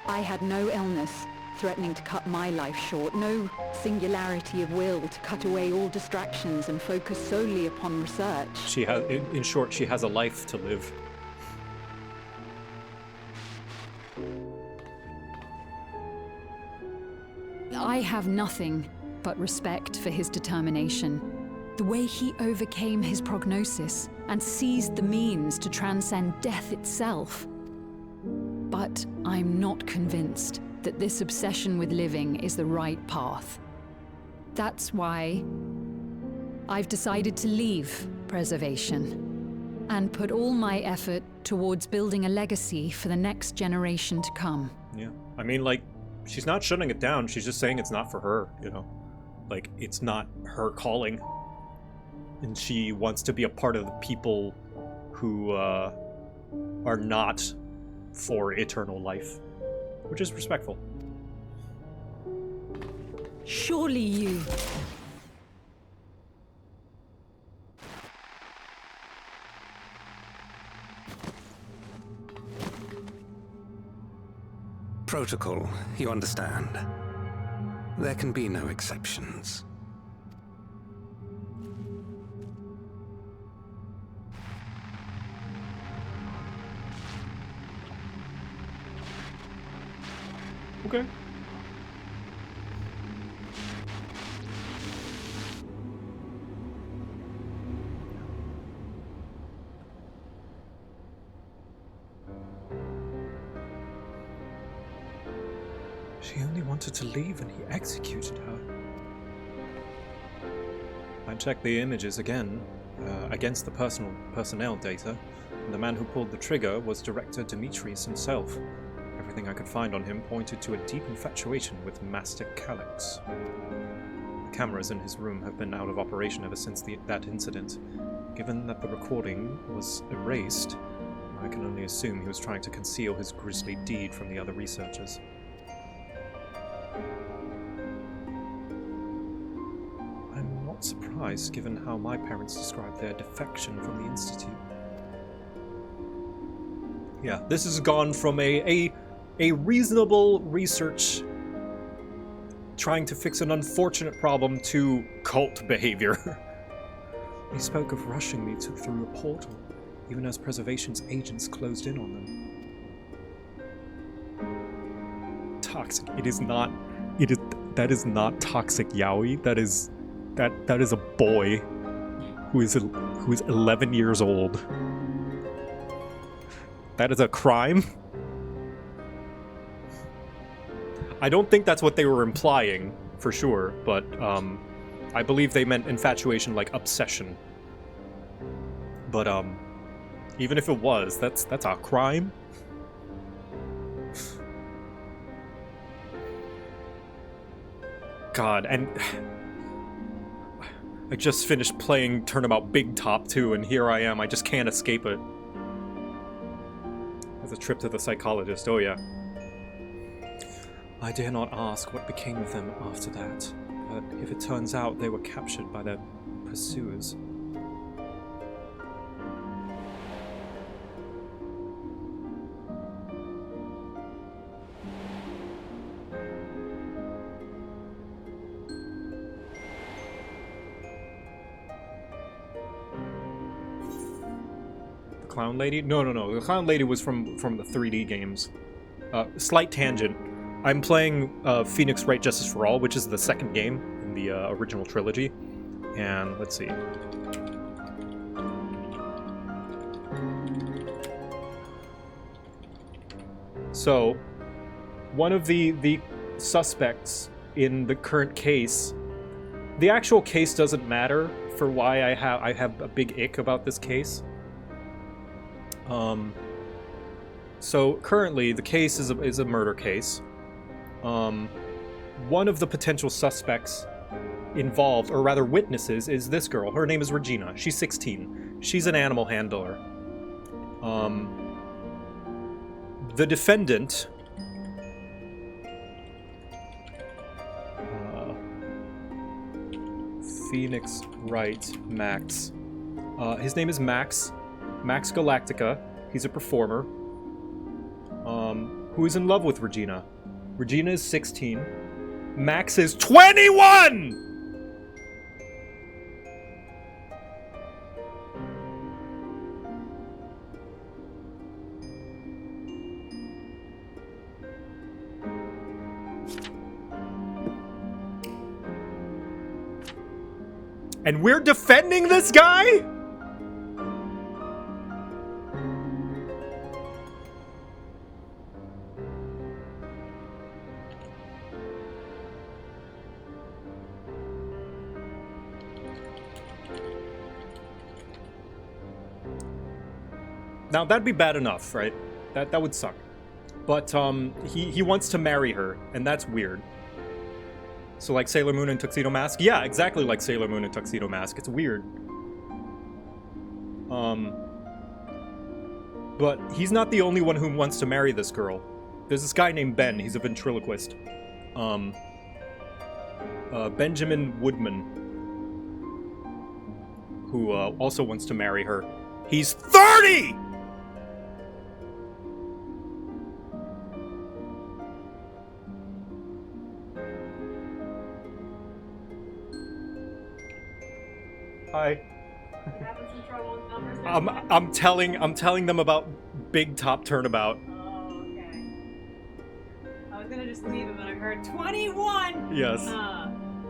I had no illness threatening to cut my life short, no singularity of will to cut away all distractions and focus solely upon research. She has, in short, she has a life to live. I have nothing but respect for his determination. The way he overcame his prognosis and seized the means to transcend death itself. But I'm not convinced that this obsession with living is the right path. That's why I've decided to leave preservation and put all my effort towards building a legacy for the next generation to come. Yeah. I mean, like, she's not shutting it down, she's just saying it's not for her, you know? Like, it's not her calling. And she wants to be a part of the people who are not for eternal life. Which is respectful. Surely you... protocol, you understand. There can be no exceptions. Okay. She only wanted to leave and he executed her. I checked the images again, against the personnel data, and the man who pulled the trigger was Director Demetrius himself. Everything I could find on him pointed to a deep infatuation with Master Calyx. The cameras in his room have been out of operation ever since that incident. Given that the recording was erased, I can only assume he was trying to conceal his grisly deed from the other researchers. I'm not surprised, given how my parents described their defection from the Institute. Yeah, this has gone from a reasonable research trying to fix an unfortunate problem to cult behavior. He spoke of rushing me through a portal, even as Preservation's agents closed in on them. Toxic. It is not. That is not toxic yaoi. That is a boy who is 11 years old. That is a crime. I don't think that's what they were implying, for sure, but I believe they meant infatuation like obsession. But even if it was, that's a crime. God, and I just finished playing Turnabout Big Top 2, and here I am, I just can't escape it. As a trip to the psychologist, oh yeah. I dare not ask what became of them after that, but if it turns out they were captured by their pursuers. The Clown Lady? No. The Clown Lady was from the 3D games. Slight tangent. I'm playing Phoenix Wright Justice for All, which is the second game in the original trilogy. And let's see. So, one of the suspects in the current case, the actual case doesn't matter for why I have a big ick about this case. So currently the case is a murder case. One of the potential suspects involved, or rather witnesses, is this girl. Her name is Regina. She's 16. She's an animal handler. The defendant... Phoenix Wright Max. His name is Max Galactica. He's a performer. Who is in love with Regina. Regina is 16. Max is 21! And we're defending this guy? Now, that'd be bad enough, right? That would suck. But, he wants to marry her, and that's weird. So, like Sailor Moon and Tuxedo Mask? Yeah, exactly like Sailor Moon and Tuxedo Mask. It's weird. But he's not the only one who wants to marry this girl. There's this guy named Ben. He's a ventriloquist. Benjamin Woodman. Who, also wants to marry her. He's 30! Hi. Having some trouble with numbers there? I'm telling them about Big Top Turnabout. Oh, okay. I was gonna just leave it, but I heard 21! Yes.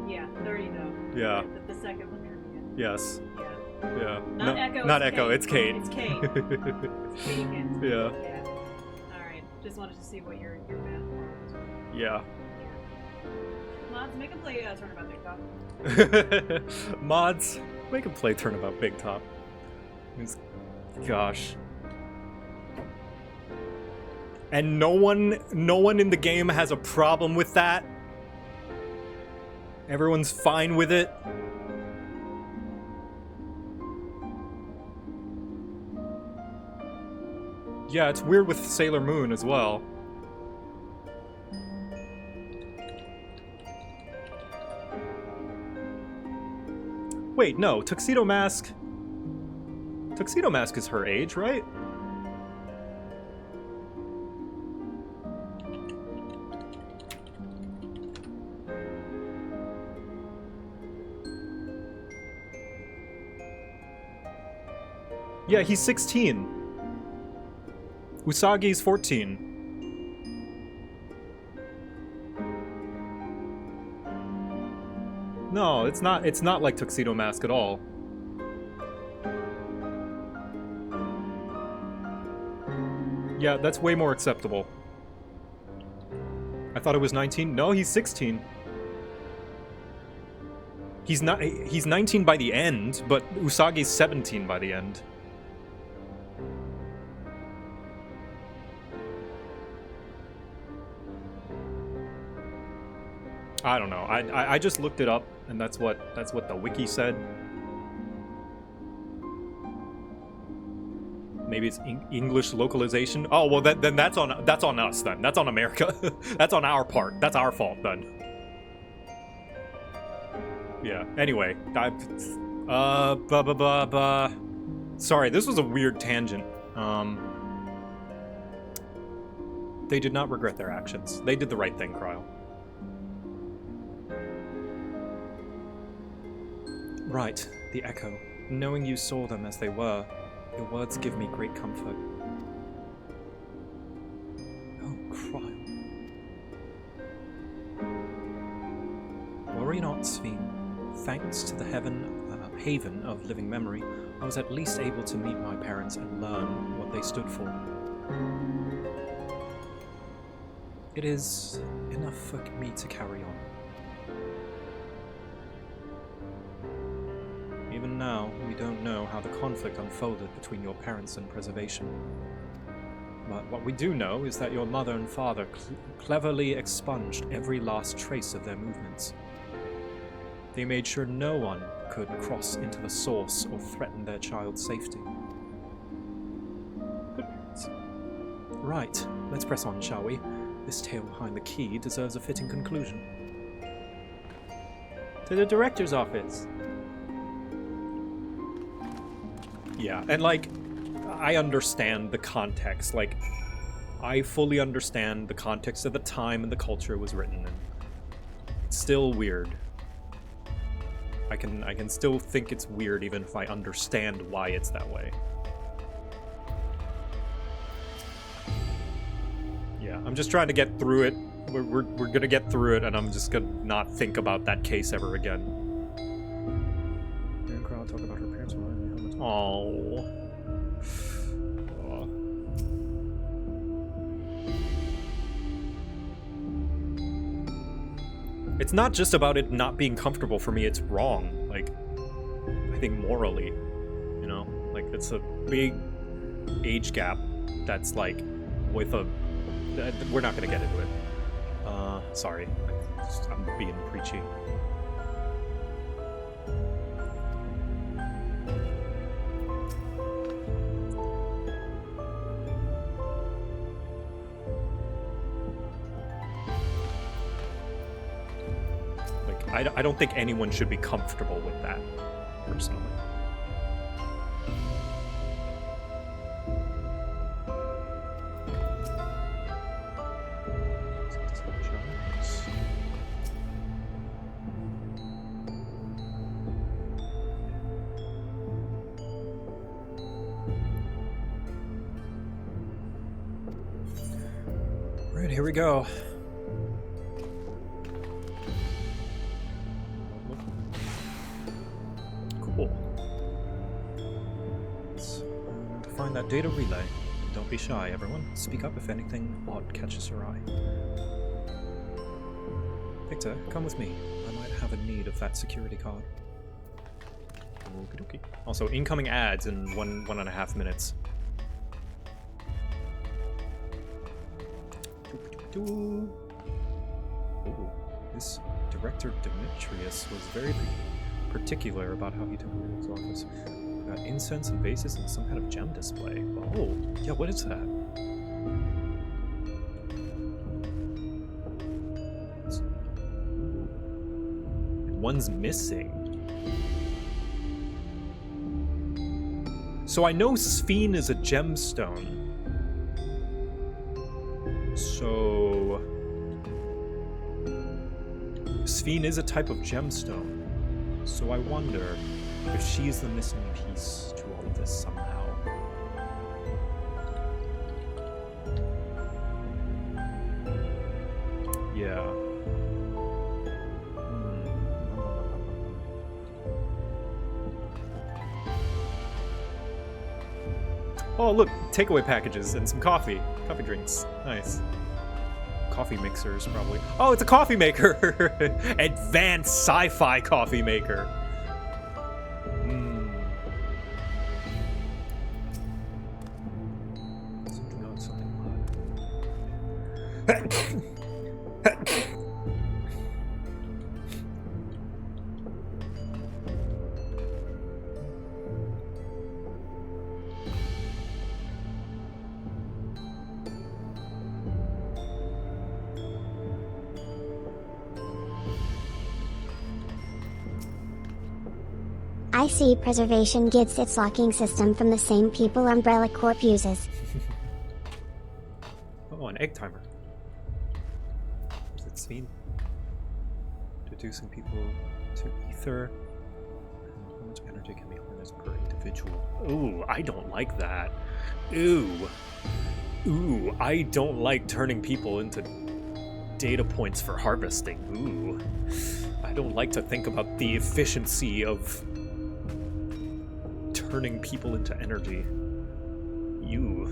Yeah, 30 though. Yeah. The second one here. Yes. Yeah. Yeah. Not Echo, Not it's Echo, Kate. it's Kate. It's Kate. It's Kate again. Yeah. Yeah. Alright. Just wanted to see what your math was. Yeah. Mods, make a play Turnabout Big Top. Mods, make a play Turnabout Big Top. Gosh. And no one in the game has a problem with that. Everyone's fine with it. Yeah, it's weird with Sailor Moon as well. Wait, no, Tuxedo Mask is her age, right? Yeah, he's 16. Usagi's 14. No, it's not like Tuxedo Mask at all. Yeah, that's way more acceptable. I thought it was 19. No, he's 16. He's 19 by the end, but Usagi's 17 by the end. I don't know. I just looked it up, and that's what the wiki said. Maybe it's English localization. Oh well, then that's on us. Then that's on America. That's on our part. That's our fault then. Yeah. Anyway, Sorry, this was a weird tangent. They did not regret their actions. They did the right thing, Cryle. Right, the Echo. Knowing you saw them as they were, your words give me great comfort. Oh, Cryle. Worry not, Sphene. Thanks to the haven of living memory, I was at least able to meet my parents and learn what they stood for. It is enough for me to carry on. Even now, we don't know how the conflict unfolded between your parents and Preservation. But what we do know is that your mother and father cleverly expunged every last trace of their movements. They made sure no one could cross into the source or threaten their child's safety. Right, let's press on, shall we? This tale behind the key deserves a fitting conclusion. To the director's office. Yeah, and like, I understand the context. Like, I fully understand the context of the time and the culture it was written in. It's still weird. I can still think it's weird even if I understand why it's that way. Yeah, I'm just trying to get through it. We're gonna get through it, and I'm just gonna not think about that case ever again. And Crowd talk about her parents. Oh. It's not just about it not being comfortable for me, it's wrong. Like, I think morally, you know? Like, it's a big age gap that's like, with a... We're not gonna get into it. Sorry. I'm being preachy. I don't think anyone should be comfortable with that, personally. Alright, here we go. Cool. Let's find that data relay. Don't be shy, everyone. Speak up if anything odd catches your eye. Victor, come with me. I might have a need of that security card. Okie dokie. Also, incoming ads in 1.5 minutes. Ooh, this director Demetrius was very particular about how he decorated his office. We got incense and vases and some kind of gem display. Oh, yeah, what is that? And one's missing. So I know Sphene is a gemstone. So Sphene is a type of gemstone. So I wonder if she's the missing piece to all of this somehow. Yeah. Oh, look, takeaway packages and some coffee. Coffee drinks. Nice. Coffee mixers, probably. Oh, it's a coffee maker! Advanced sci-fi coffee maker. Something on something odd. I see Preservation gets its locking system from the same people Umbrella Corp uses. Oh, an egg timer. Is it Sphene? Reducing people to ether. How much energy can be harnessed per individual? Ooh, I don't like that. Ooh. Ooh, I don't like turning people into data points for harvesting. Ooh. I don't like to think about the efficiency of turning people into energy. You.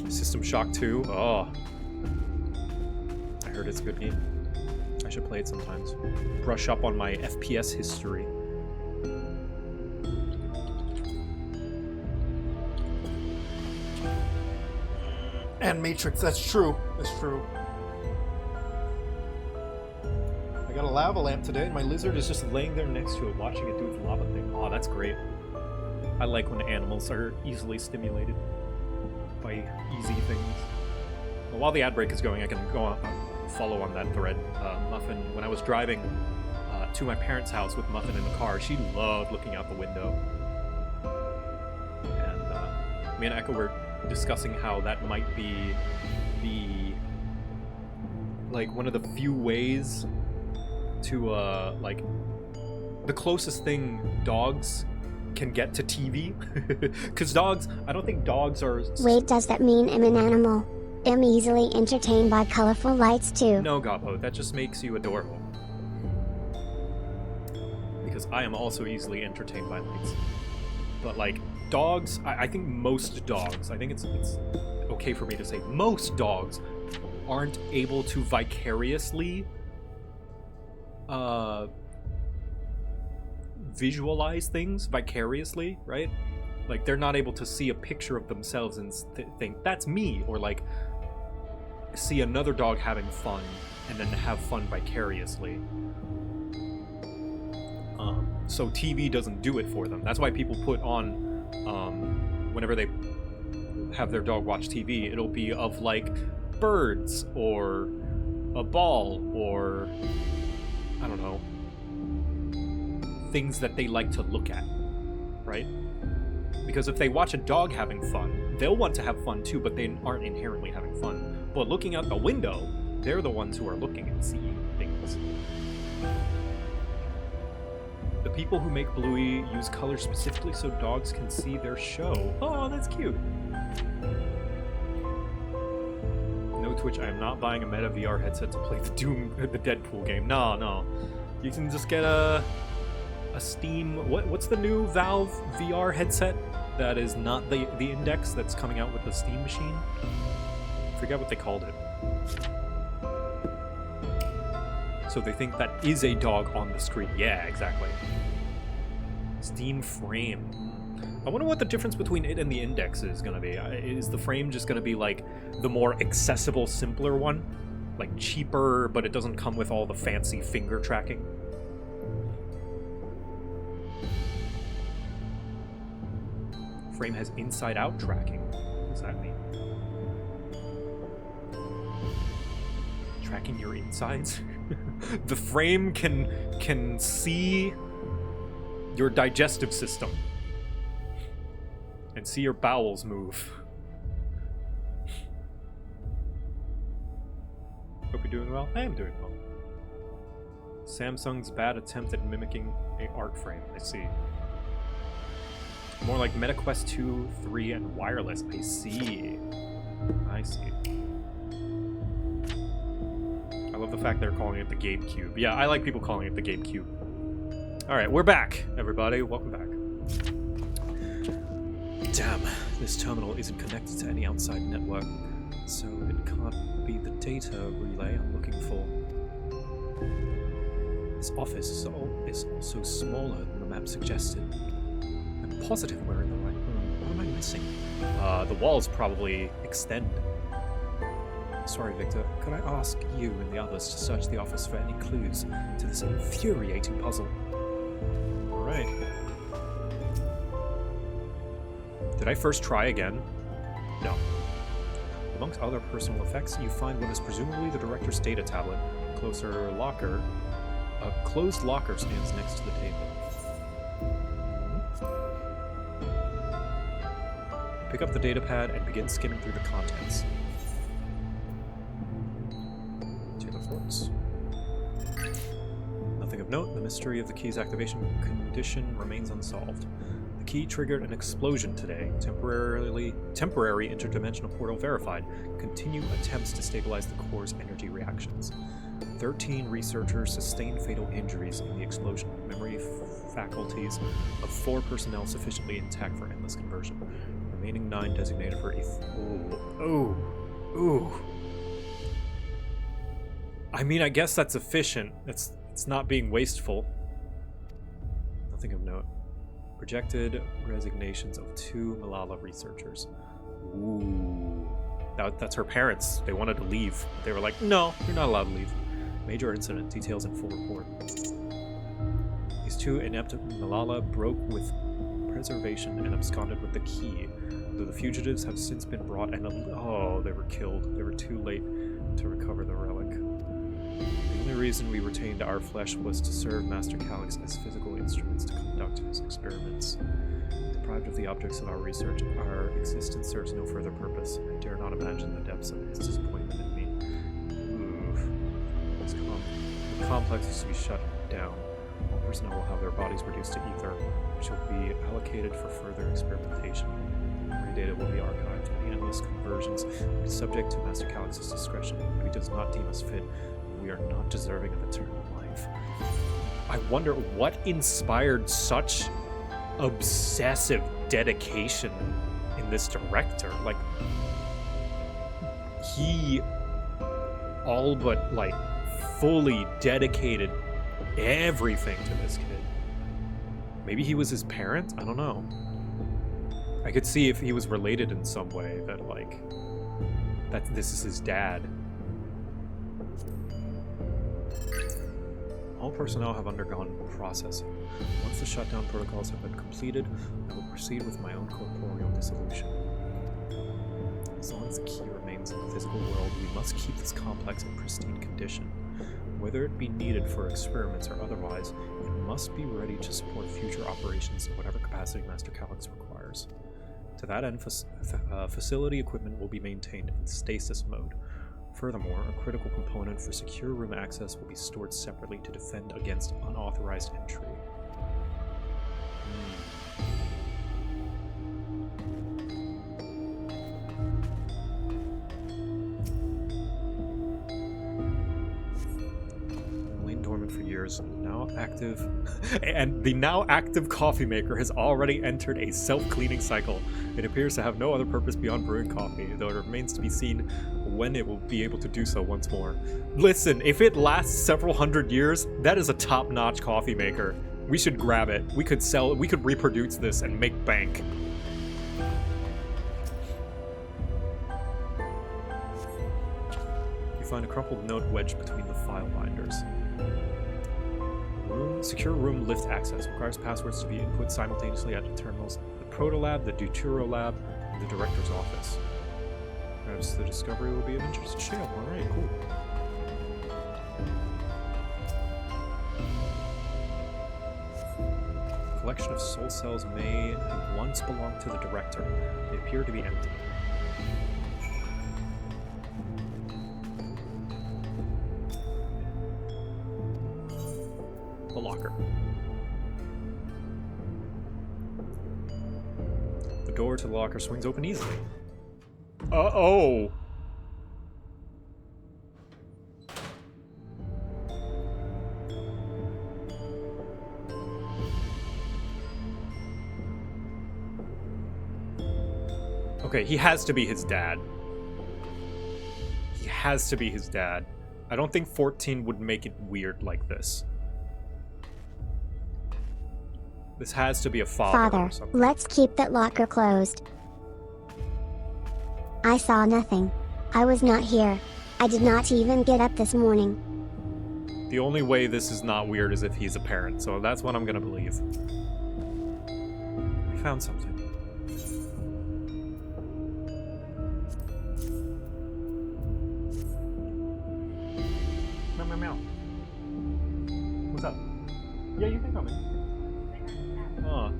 System Shock 2? Oh. I heard it's a good game. I should play it sometimes. Brush up on my FPS history. And Matrix, that's true. That's true. I got a lava lamp today, and my lizard is just Laying there next to it, watching it do its lava thing. Oh, that's great. I like when animals are easily stimulated by easy things. Well, while the ad break is going, I can go on, follow on that thread. Muffin, when I was driving to my parents' house with Muffin in the car, she loved looking out the window. And me and Echo were discussing how that might be one of the few ways to like the closest thing dogs can get to TV. Because dogs, I don't think dogs are... Wait, does that mean I'm an animal? I'm easily entertained by colorful lights too. No, Goppo, that just makes you adorable. Because I am also easily entertained by lights. But like, dogs, I think most dogs, I think it's okay for me to say most dogs aren't able to vicariously visualize things vicariously, right? Like, they're not able to see a picture of themselves and think, that's me, or like, see another dog having fun and then have fun vicariously. So TV doesn't do it for them. That's why people put on, whenever they have their dog watch TV, it'll be of like birds or a ball or, I don't know, things that they like to look at, right? Because if they watch a dog having fun, they'll want to have fun too, but they aren't inherently having fun. But looking out the window, they're the ones who are looking and seeing things. The people who make Bluey use color specifically so dogs can see their show. Oh, that's cute. Twitch, I am not buying a Meta VR headset to play the Deadpool game. No. You can just get a Steam... What's the new Valve VR headset that is not the Index that's coming out with the Steam machine? I forget what they called it. So they think that is a dog on the screen. Yeah, exactly. Steam Frame. I wonder what the difference between it and the Index is going to be. Is the Frame just going to be like the more accessible, simpler one? Like cheaper, but it doesn't come with all the fancy finger tracking? Frame has inside-out tracking. What does that mean? Tracking your insides? The Frame can see your digestive system and see your bowels move. Hope you're doing well. I am doing well. Samsung's bad attempt at mimicking an art frame. I see. More like MetaQuest 2, 3, and wireless. I see. I see. I love the fact they're calling it the GameCube. Yeah, I like people calling it the GameCube. Alright, we're back, everybody. Welcome back. Damn, this terminal isn't connected to any outside network, so it can't be the data relay I'm looking for. This office is also smaller than the map suggested. I'm positive we're in the right room. What am I missing? The walls probably extend. Sorry, Victor. Could I ask you and the others to search the office for any clues to this infuriating puzzle? Alright. Did I first try again? No. Amongst other personal effects, you find what is presumably the director's data tablet. A closed locker stands next to the table. Pick up the data pad and begin skimming through the contents. Nothing of note, the mystery of the key's activation condition remains unsolved. The key triggered an explosion today. Temporary interdimensional portal verified. Continue attempts to stabilize the core's energy reactions. 13 researchers sustained fatal injuries in the explosion. Memory faculties of 4 personnel sufficiently intact for endless conversion. Remaining 9 designated for Ooh. I mean, I guess that's efficient. It's not being wasteful. Nothing of note. Projected resignations of 2 Malala researchers. Ooh. That's her parents. They wanted to leave. They were like, no, you're not allowed to leave. Major incident. Details in full report. These 2 inept Malala broke with preservation and absconded with the key. Though the fugitives have since been brought and... Oh, they were killed. They were too late to recover the relic. The only reason we retained our flesh was to serve Master Calyx as physical instruments to conduct his experiments. Deprived of the objects of our research, our existence serves no further purpose. I dare not imagine the depths of his disappointment in me. The complex is to be shut down. All personnel will have their bodies reduced to ether, which will be allocated for further experimentation. Memory data will be archived. Any endless conversions will be subject to Master Calyx's discretion. If he does not deem us fit, we are not deserving of eternal life. I wonder what inspired such obsessive dedication in this director. Like, he all but, like, fully dedicated everything to this kid. Maybe he was his parent? I don't know. I could see if he was related in some way, that, like, that this is his dad. All personnel have undergone processing. Once the shutdown protocols have been completed, I will proceed with my own corporeal dissolution. As long as the key remains in the physical world, we must keep this complex in pristine condition. Whether it be needed for experiments or otherwise, it must be ready to support future operations in whatever capacity Master Calyx requires. To that end, facility equipment will be maintained in stasis mode. Furthermore, a critical component for secure room access will be stored separately to defend against unauthorized entry. dormant for years, now active, and the now active coffee maker has already entered a self-cleaning cycle. It appears to have no other purpose beyond brewing coffee, though it remains to be seen when it will be able to do so once more. Listen, if it lasts several hundred years, that is a top-notch coffee maker. We should grab it. We could sell it. We could reproduce this and make bank. Find a crumpled note wedged between the file binders. Secure room lift access. Requires passwords to be input simultaneously at the terminals. The Proto Lab, the Deutero Lab, and the Director's Office. Perhaps the discovery will be of interest to Shale. Alright, cool. Collection of soul cells may have once belonged to the Director. They appear to be empty. The locker. The door to the locker swings open easily. Uh-oh! Okay, he has to be his dad. He has to be his dad. I don't think 14 would make it weird like this. This has to be a father or something. Let's keep that locker closed. I saw nothing. I was not here. I did not even get up this morning. The only way this is not weird is if he's a parent, so that's what I'm gonna believe. We found something. Meow, meow, meow. What's up? Yeah, you can come in. Oh,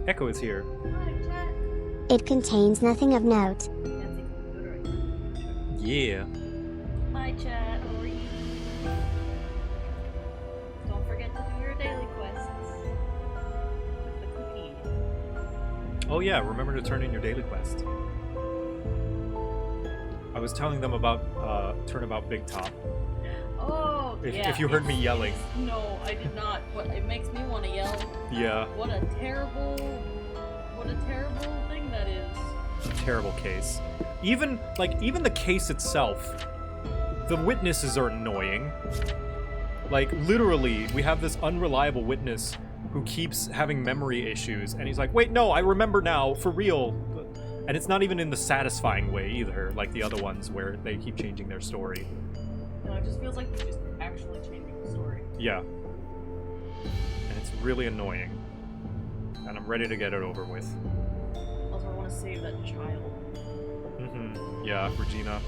Echo is here. It contains nothing of note. Yeah. Hi, chat. How are you? Don't forget to do your daily quests. The cookie. Oh yeah, remember to turn in your daily quest. I was telling them about Turnabout Big Top. Oh, yeah. If you heard me yelling. No, I did not. But it makes me want to yell. Yeah. What a terrible thing that is. Terrible case. Even the case itself, the witnesses are annoying. Like, literally, we have this unreliable witness who keeps having memory issues, and he's like, wait, no, I remember now, for real. And it's not even in the satisfying way either, like the other ones where they keep changing their story. No, it just feels like they're just actually changing the story. Yeah. And it's really annoying. And I'm ready to get it over with. Also, I want to save that child. Mm-hmm. Yeah, Regina,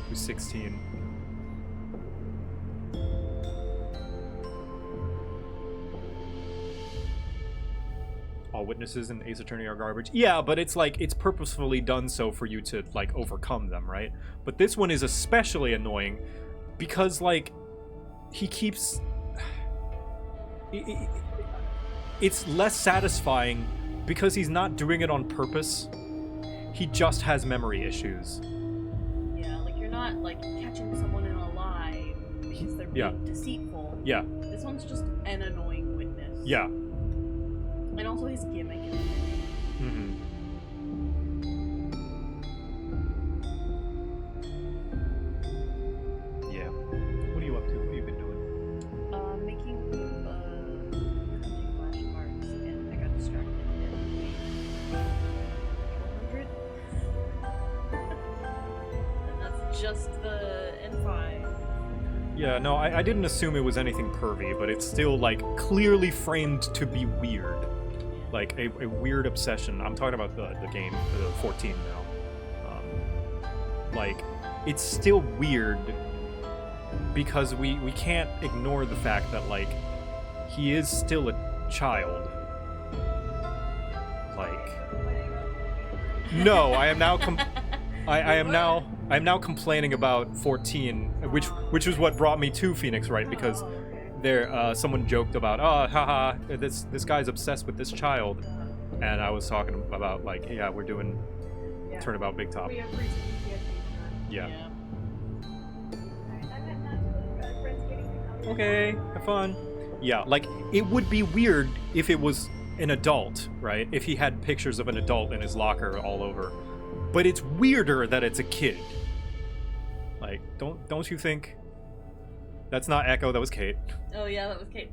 who's 16. All witnesses in Ace Attorney are garbage. Yeah, but it's like, it's purposefully done so for you to, like, overcome them, right? But this one is especially annoying because, like, he keeps... It's less satisfying because he's not doing it on purpose. He just has memory issues. Yeah, like, you're not, like, catching someone in a lie because they're being deceitful. Yeah. This one's just an annoying witness. Yeah. And also his gimmick is Mm-hmm. Yeah. What are you up to? What have you been doing? making flashcards, and I got distracted and made 100. And that's just the N5. Yeah, no, I didn't assume it was anything pervy, but it's still, like, clearly framed to be weird. Like, a weird obsession. I'm talking about the game, the 14 now. Like, it's still weird because we can't ignore the fact that, like, he is still a child. Like... No, I am now I am now complaining about 14, which was what brought me to Phoenix, right? Because there someone joked about, oh, haha, this guy's obsessed with this child, and I was talking about, like, yeah, we're doing Turnabout Big Top. Yeah. Okay, have fun. Yeah, like, it would be weird if it was an adult, right? If he had pictures of an adult in his locker all over. But it's weirder that it's a kid. Like, don't you think? That's not Echo, that was Kate. Oh yeah, that was Kate.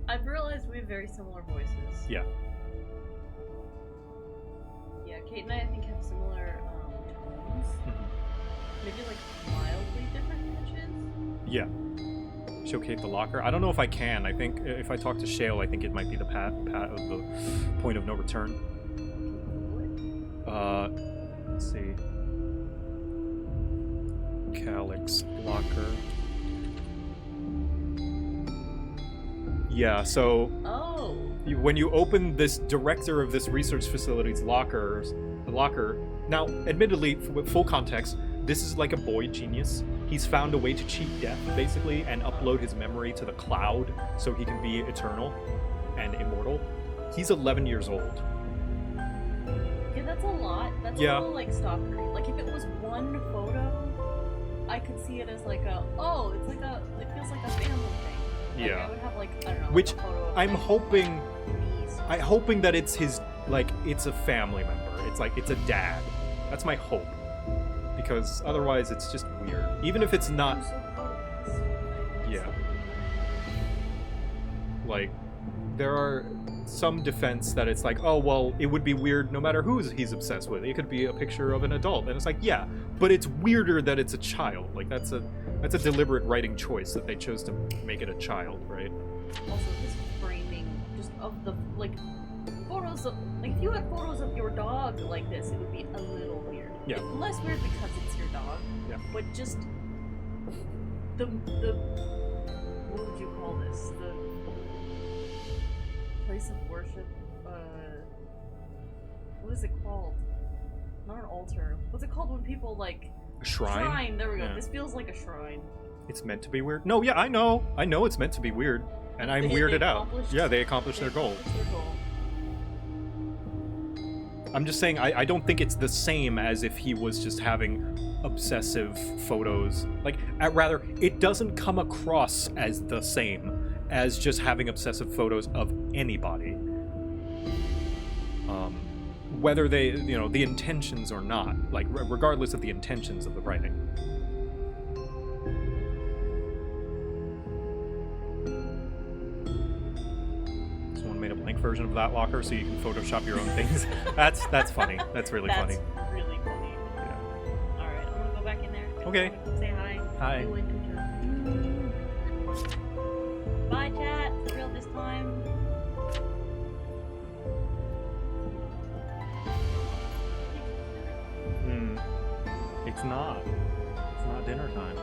I've realized we have very similar voices. Yeah. Yeah, Kate and I think have similar tones. Maybe like mildly different pitches. Yeah. Show Kate the locker. I don't know if I can. I think if I talk to Shale, I think it might be the the point of no return. Let's see. Calyx locker. Yeah, so when you open this director of this research facility's locker, now, admittedly, with full context, this is like a boy genius. He's found a way to cheat death, basically, and upload his memory to the cloud so he can be eternal and immortal. He's 11 years old. Yeah, that's a lot. That's a little like stalkery. Like if it was one photo, I could see it as like it feels like a family thing. Like, Yeah. I would have like, I don't know. Which like a photo of, I'm like, hoping that it's his, like, it's a family member. It's like, it's a dad. That's my hope. Because otherwise it's just weird. Even if it's not... Yeah. Like, there are some defense that it's like, oh, well, it would be weird no matter who he's obsessed with. It could be a picture of an adult. And it's like, yeah, but it's weirder that it's a child. Like, that's a deliberate writing choice that they chose to make it a child, right? Also, this framing just of the like photos of like if you had photos of your dog like this, it would be a little weird. Yeah. It's less weird because it's your dog. Yeah. But just the what would you call this? The place of worship. What is it called? Not an altar. What's it called when people like A shrine? Shrine. There we go. Yeah. This feels like a shrine. It's meant to be weird. No, yeah, I know it's meant to be weird. And I'm weirded out. Yeah, they accomplished their goal. I'm just saying, I don't think it's the same as if he was just having obsessive photos. Like, rather, it doesn't come across as the same as just having obsessive photos of anybody. Whether they, the intentions or not. Like, regardless of the intentions of the writing. Someone made a blank version of that locker so you can Photoshop your own things. That's funny. That's really funny. That's really funny. Yeah. Alright, I'm gonna go back in there. Okay. Say hi. Hi. Bye, chat. For real this time. It's not. It's not dinner time.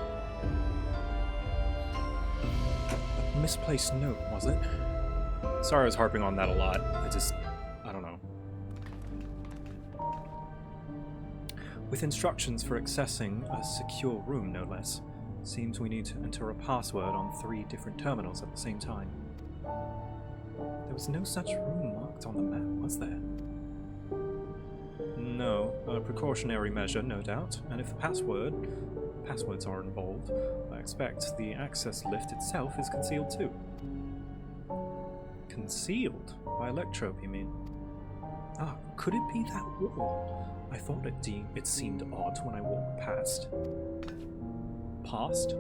A misplaced note, was it? Sorry I was harping on that a lot. I don't know. With instructions for accessing a secure room, no less. Seems we need to enter a password on 3 different terminals at the same time. There was no such room marked on the map, was there? No, a precautionary measure, no doubt. And if the passwords are involved, I expect the access lift itself is concealed too. Concealed? By Electrope, you mean? Ah, could it be that wall? I thought it seemed odd when I walked past. Pasta?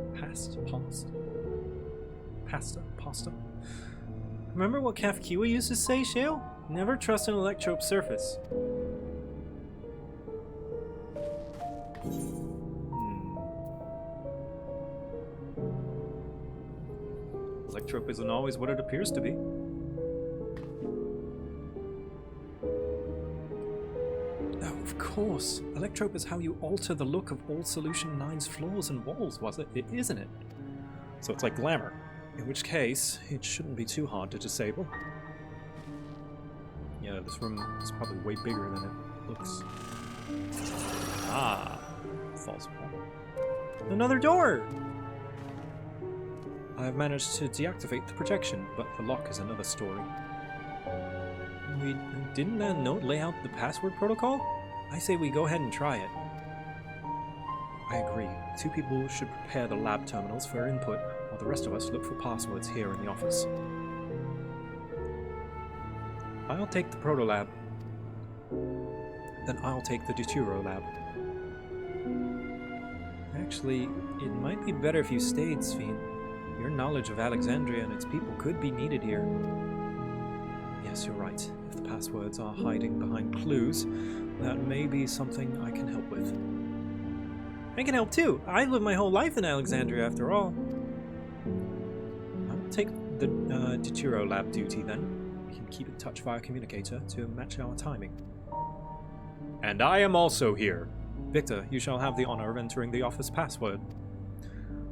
Remember what Kafkiwa used to say, Shale? Never trust an Electrope surface. Electrope isn't always what it appears to be. Oh, of course. Electrope is how you alter the look of all Solution 9's floors and walls, isn't it? So it's like glamour. In which case, it shouldn't be too hard to disable. Yeah, this room is probably way bigger than it looks. Ah, false wall. Another door! I have managed to deactivate the projection, but the lock is another story. Didn't that note lay out the password protocol? I say we go ahead and try it. I agree. 2 people should prepare the lab terminals for input while the rest of us look for passwords here in the office. I'll take the Proto Lab. Then I'll take the Deutero Lab. Actually, it might be better if you stayed, Sphene. Your knowledge of Alexandria and its people could be needed here. Yes, you're right. If the passwords are hiding behind clues, that may be something I can help with. I can help too. I lived my whole life in Alexandria after all. I'll take the Deutero Lab duty then. We can keep in touch via communicator to match our timing. And I am also here. Victor, you shall have the honor of entering the office password.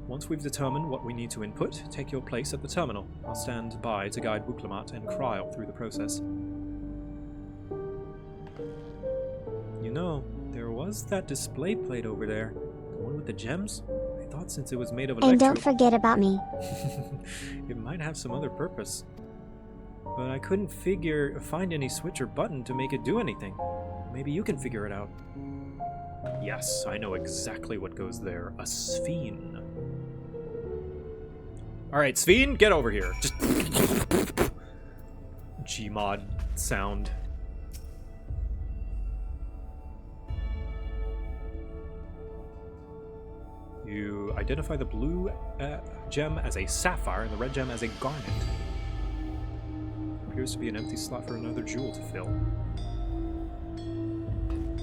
Once we've determined what we need to input, take your place at the terminal. I'll stand by to guide Wuklamat and Kryl through the process. You know, there was that display plate over there. The one with the gems? I thought since it was made of electro... And don't forget about me. It might have some other purpose. But I couldn't find any switch or button to make it do anything. Maybe you can figure it out. Yes, I know exactly what goes there. A Sphene. Alright, Sphene, get over here. Just... Gmod sound. You identify the blue gem as a sapphire and the red gem as a garnet. Appears to be an empty slot for another jewel to fill.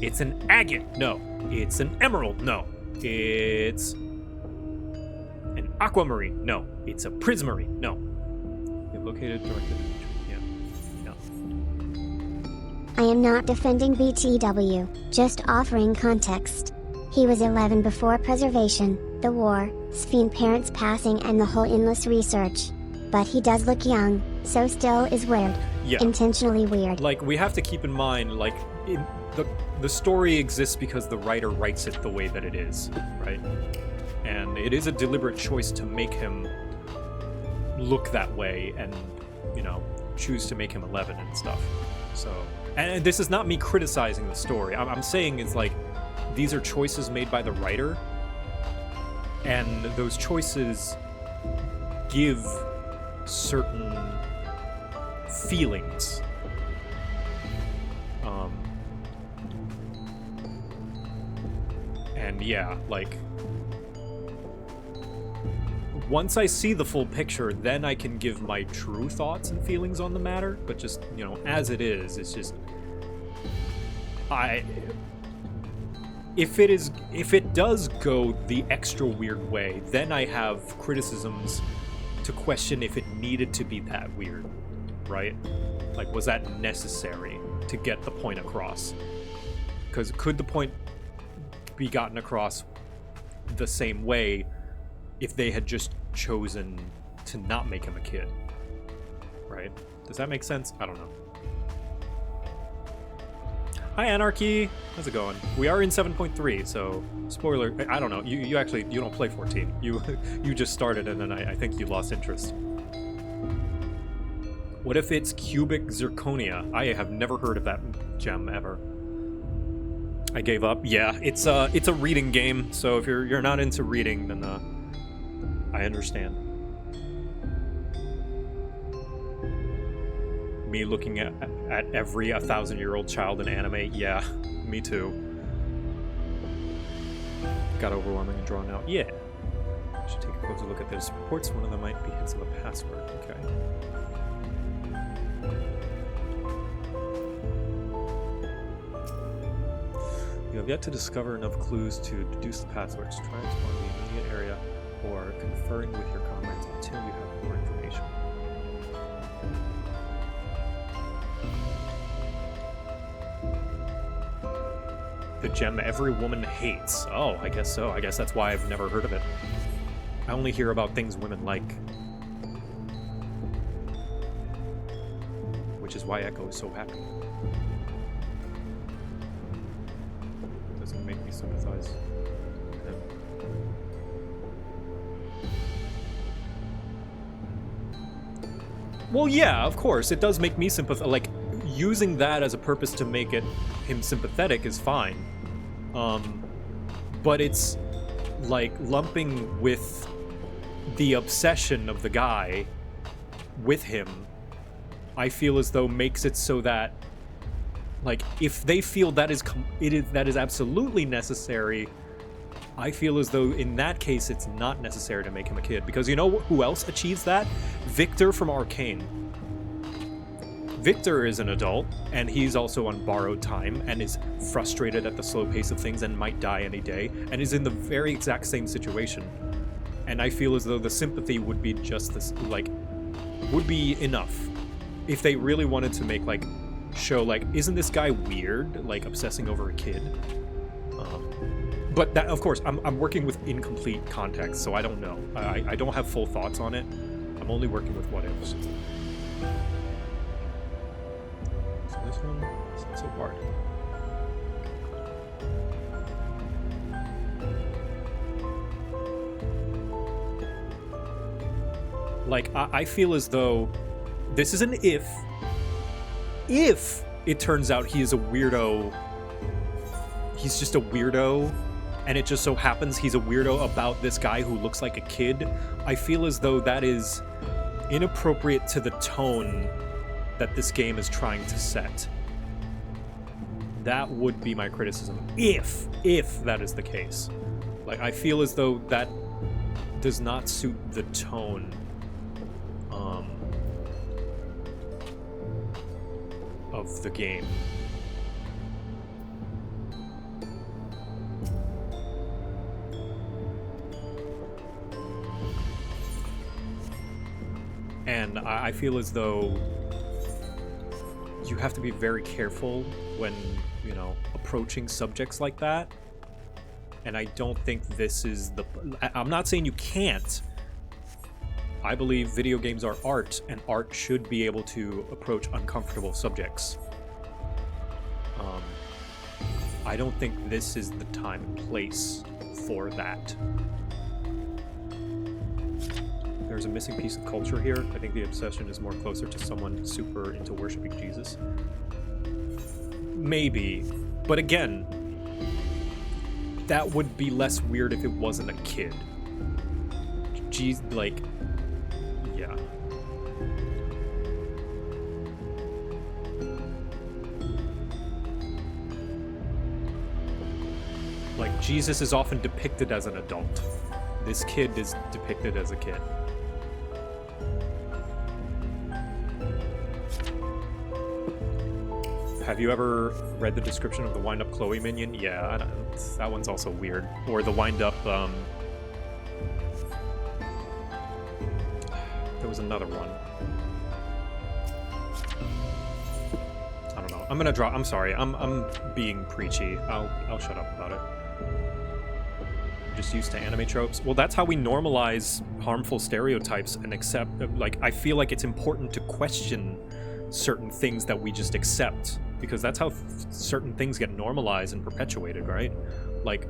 It's an agate. No. It's an emerald. No. It's an aquamarine. No. It's a prismarine. No. You've located directed. Yeah. No. I am not defending BTW, just offering context. He was 11 before preservation, the war, Sphene parents passing and the whole endless research. But he does look young, so still is weird. Yeah. Intentionally weird. Like, we have to keep in mind, like, the story exists because the writer writes it the way that it is, right? And it is a deliberate choice to make him look that way and, you know, choose to make him 11 and stuff. So, and this is not me criticizing the story. I'm saying it's like, these are choices made by the writer, and those choices give certain feelings. And yeah, like, once I see the full picture, then I can give my true thoughts and feelings on the matter, but just, you know, as it is, it's just, if it does go the extra weird way, then I have criticisms to question if it needed to be that weird, right? Like, was that necessary to get the point across? Because could the point be gotten across the same way if they had just chosen to not make him a kid, right? Does that make sense? I don't know. Hi, Anarchy. How's it going? We are in 7.3, so spoiler. I don't know. You actually don't play 14. You just started, and then I think you lost interest. What if it's cubic zirconia? I have never heard of that gem ever. I gave up. Yeah, it's a reading game, so if you're not into reading, then I understand. Me looking at every 1,000-year-old child in anime, yeah, me too. Got overwhelming and drawn out. Yeah. I should take a closer look at those reports. One of them might be hints of a password. Okay. You have yet to discover enough clues to deduce the passwords. Try exploring the immediate area or conferring with your comrades until you have more information. The gem every woman hates. Oh, I guess so. I guess that's why I've never heard of it. I only hear about things women like. Which is why Echo is so happy. Doesn't make me sympathize with him. Well, yeah, of course. It does make me sympathetic. Like, using that as a purpose to make him sympathetic is fine. But it's like lumping with the obsession of the guy with him, I feel as though makes it so that, like, if they feel that is absolutely necessary, I feel as though in that case it's not necessary to make him a kid. Because you know who else achieves that? Victor from Arcane. Victor is an adult, and he's also on borrowed time, and is frustrated at the slow pace of things and might die any day, and is in the very exact same situation. And I feel as though the sympathy would be just this, like, would be enough. If they really wanted to make, like, show, like, isn't this guy weird, like, obsessing over a kid? But that, of course, I'm working with incomplete context, so I don't know. I don't have full thoughts on it. I'm only working with what ifs. So this one is not so hard. Like, I feel as though this is an if. If it turns out he is a weirdo, he's just a weirdo, and it just so happens he's a weirdo about this guy who looks like a kid, I feel as though that is inappropriate to the tone that this game is trying to set. That would be my criticism, if that is the case. Like, I feel as though that does not suit the tone of the game. And I feel as though you have to be very careful when, you know, approaching subjects like that. And I don't think this is the... I'm not saying you can't. I believe video games are art, and art should be able to approach uncomfortable subjects. I don't think this is the time and place for that. There's a missing piece of culture here. I think the obsession is more closer to someone super into worshiping Jesus. Maybe. But again, that would be less weird if it wasn't a kid. Like, yeah. Like, Jesus is often depicted as an adult. This kid is depicted as a kid. Have you ever read the description of the wind-up Chloe minion? Yeah, that one's also weird. Or the wind-up, there was another one. I don't know. I'm gonna draw. I'm sorry. I'm being preachy. I'll shut up about it. I'm just used to anime tropes. Well, that's how we normalize harmful stereotypes and accept. Like, I feel like it's important to question certain things that we just accept, because that's how certain things get normalized and perpetuated, right? Like,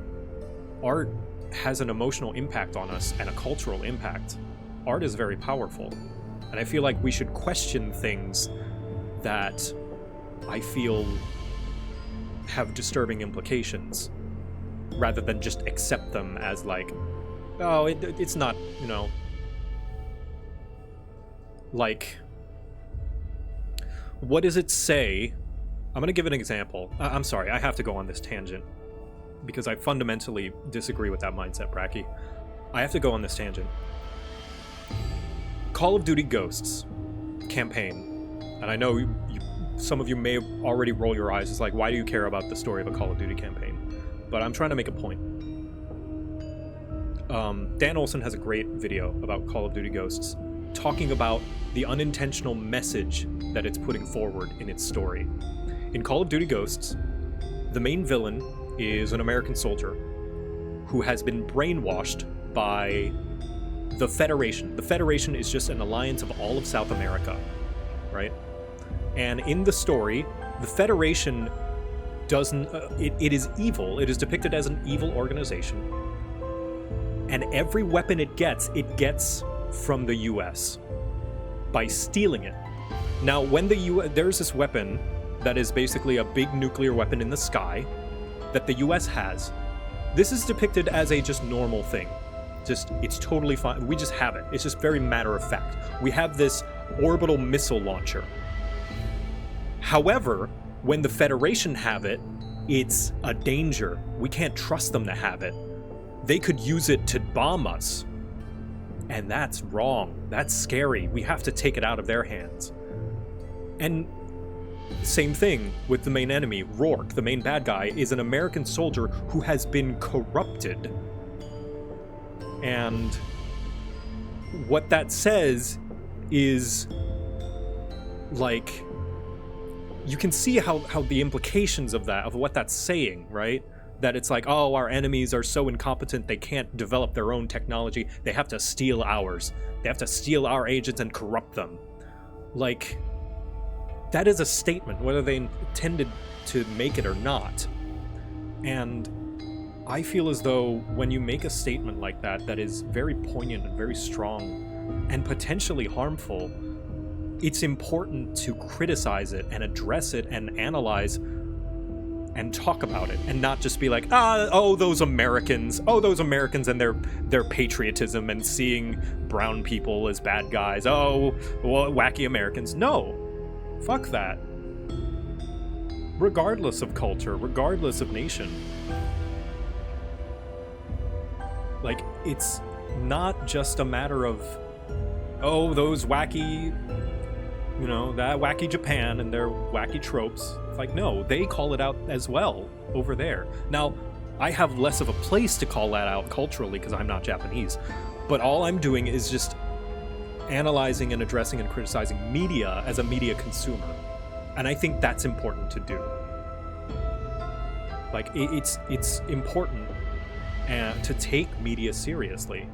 art has an emotional impact on us and a cultural impact. Art is very powerful, and I feel like we should question things that I feel have disturbing implications, rather than just accept them as like, oh, it's not, you know, like, what does it say? I'm gonna give an example. I'm sorry, I have to go on this tangent, because I fundamentally disagree with that mindset, Bracky. I have to go on this tangent. Call of Duty Ghosts campaign, and I know some of you may already roll your eyes. It's like, why do you care about the story of a Call of Duty campaign? But I'm trying to make a point. Dan Olsen has a great video about Call of Duty Ghosts, talking about the unintentional message that it's putting forward in its story. In Call of Duty Ghosts, the main villain is an American soldier who has been brainwashed by the Federation. The Federation is just an alliance of all of South America, right? And in the story, the Federation doesn't... it is evil. It is depicted as an evil organization. And every weapon it gets from the US by stealing it. Now, when there's this weapon that is basically a big nuclear weapon in the sky that the US has. This is depicted as a just normal thing. it's totally fine. We just have it. It's just very matter of fact. We have this orbital missile launcher. However, when the Federation have it, it's a danger. We can't trust them to have it. They could use it to bomb us. And that's wrong. That's scary. We have to take it out of their hands. And same thing with the main enemy. Rourke, the main bad guy, is an American soldier who has been corrupted. And what that says is, like, you can see how the implications of that, of what that's saying, right? That it's like, oh, our enemies are so incompetent they can't develop their own technology. They have to steal ours. They have to steal our agents and corrupt them. Like, that is a statement, whether they intended to make it or not. And I feel as though when you make a statement like that, that is very poignant and very strong and potentially harmful, it's important to criticize it and address it and analyze and talk about it, and not just be like, oh, those Americans and their patriotism and seeing brown people as bad guys. Oh, well, wacky Americans. No, fuck that. Regardless of culture, regardless of nation. Like, it's not just a matter of, oh, those wacky, that wacky Japan and their wacky tropes. It's like, no, they call it out as well over there. Now, I have less of a place to call that out culturally because I'm not Japanese, but all I'm doing is just analyzing and addressing and criticizing media as a media consumer. And I think that's important to do. Like, it's important to take media seriously,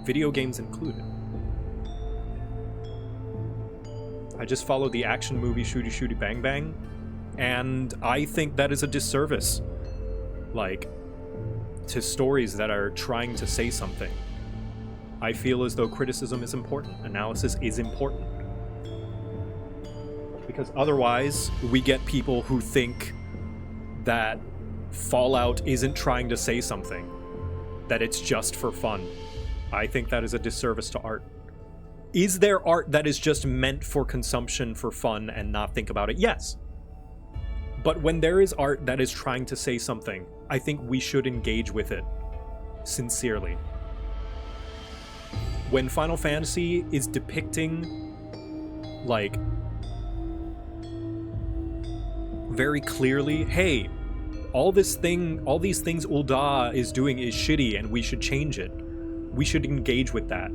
video games included. I just follow the action movie Shooty Shooty Bang Bang, and I think that is a disservice, like, to stories that are trying to say something. I feel as though criticism is important, analysis is important. Because otherwise, we get people who think that Fallout isn't trying to say something, that it's just for fun. I think that is a disservice to art. Is there art that is just meant for consumption for fun and not think about it? Yes. But when there is art that is trying to say something, I think we should engage with it sincerely. When Final Fantasy is depicting, like, very clearly, hey, all these things Ul'dah is doing is shitty and we should change it. We should engage with that.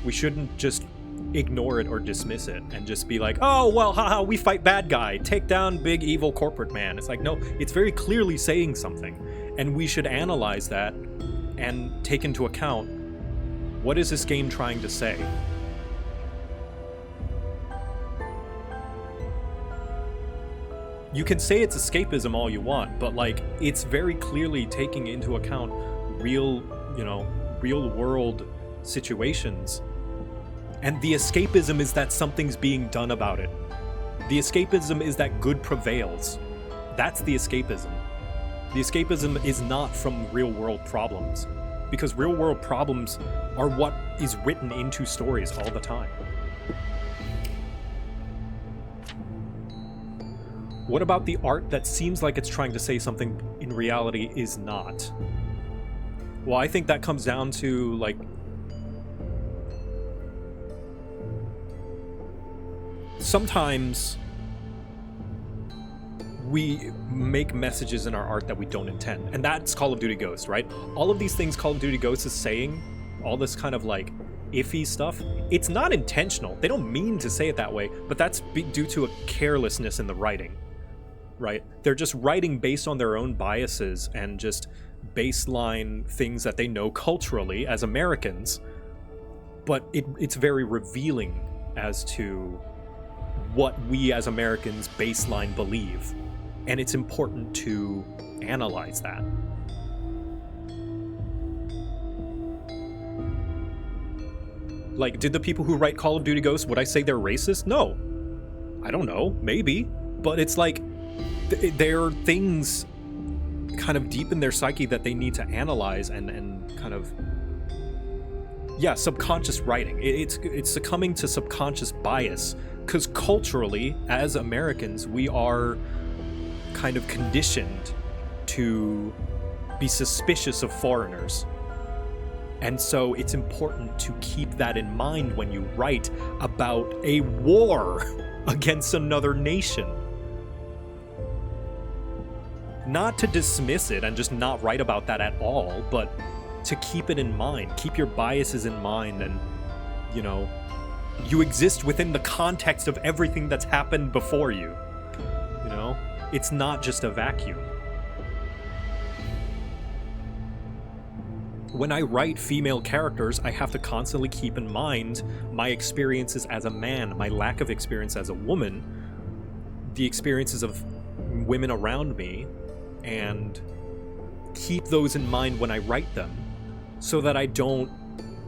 We shouldn't just ignore it or dismiss it and just be like, oh, well, haha, we fight bad guy, take down big evil corporate man. It's like, no, it's very clearly saying something, and we should analyze that and take into account, what is this game trying to say? You can say it's escapism all you want, but, like, it's very clearly taking into account real world situations. And the escapism is that something's being done about it. The escapism is that good prevails. That's the escapism. The escapism is not from real-world problems, because real-world problems are what is written into stories all the time. What about the art that seems like it's trying to say something in reality is not? Well, I think that comes down to, like, sometimes we make messages in our art that we don't intend, and that's Call of Duty Ghosts, right? All of these things Call of Duty Ghosts is saying, all this kind of, like, iffy stuff, it's not intentional. They don't mean to say it that way, but that's due to a carelessness in the writing, right? They're just writing based on their own biases and just baseline things that they know culturally as Americans, but it's very revealing as to what we as Americans baseline believe, and it's important to analyze that. Like, did the people who write Call of Duty Ghosts, would I say they're racist? No. I don't know, maybe, but it's like there are things kind of deep in their psyche that they need to analyze and kind of, yeah, subconscious writing. It's succumbing to subconscious bias, because culturally, as Americans, we are kind of conditioned to be suspicious of foreigners. And so it's important to keep that in mind when you write about a war against another nation. Not to dismiss it and just not write about that at all, but to keep it in mind. Keep your biases in mind, and, you know, you exist within the context of everything that's happened before you. You know? It's not just a vacuum. When I write female characters, I have to constantly keep in mind my experiences as a man, my lack of experience as a woman, the experiences of women around me, and keep those in mind when I write them, so that I don't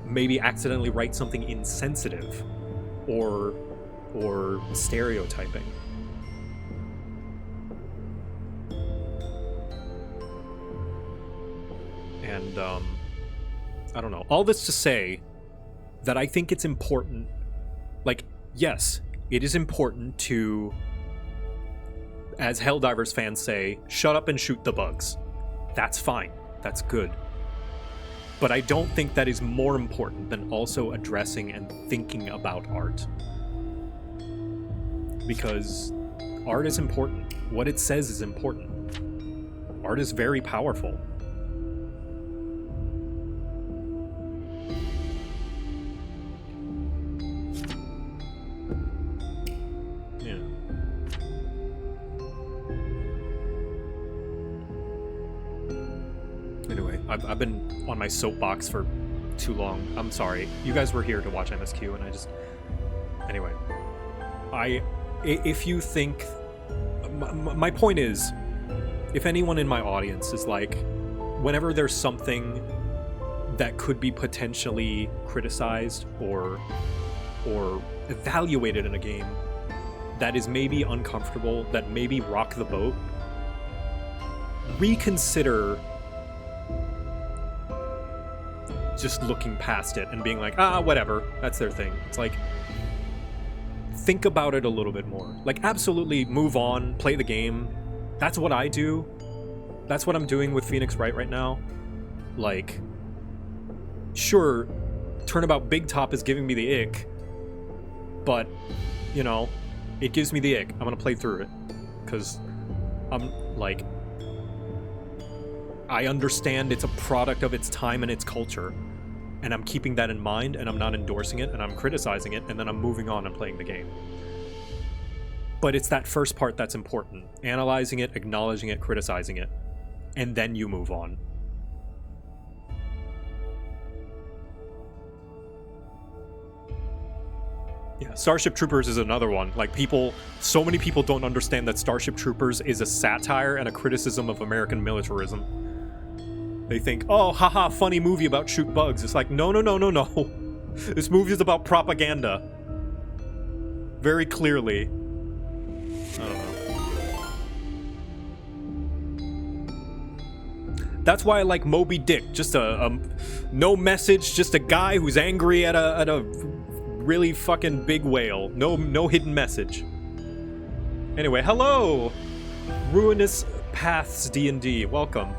maybe accidentally write something insensitive or stereotyping. And I don't know. All this to say that I think it's important, like, yes, it is important to, as Helldivers fans say, shut up and shoot the bugs. That's fine. That's good. But I don't think that is more important than also addressing and thinking about art. Because art is important. What it says is important. Art is very powerful. Anyway, I've been on my soapbox for too long. I'm sorry. You guys were here to watch MSQ, and I just... Anyway. If you think... My point is, if anyone in my audience is like, whenever there's something that could be potentially criticized or evaluated in a game that is maybe uncomfortable, that maybe rock the boat, reconsider just looking past it and being like, whatever, that's their thing. It's like, think about it a little bit more. Like, absolutely move on, play the game. That's what I do. That's what I'm doing with Phoenix Wright right now. Like, sure, Turnabout Big Top is giving me the ick, but, you know, it gives me the ick. I'm gonna play through it, because I'm, like, I understand it's a product of its time and its culture, and I'm keeping that in mind, and I'm not endorsing it, and I'm criticizing it, and then I'm moving on and playing the game. But it's that first part that's important. Analyzing it, acknowledging it, criticizing it, and then you move on. Yeah, Starship Troopers is another one. Like, so many people don't understand that Starship Troopers is a satire and a criticism of American militarism. They think, oh, haha, funny movie about shoot bugs. It's like, no. This movie is about propaganda. Very clearly. I don't know. That's why I like Moby Dick. Just a no message, just a guy who's angry at a really fucking big whale. No hidden message. Anyway, hello! Ruinous Paths D&D, welcome.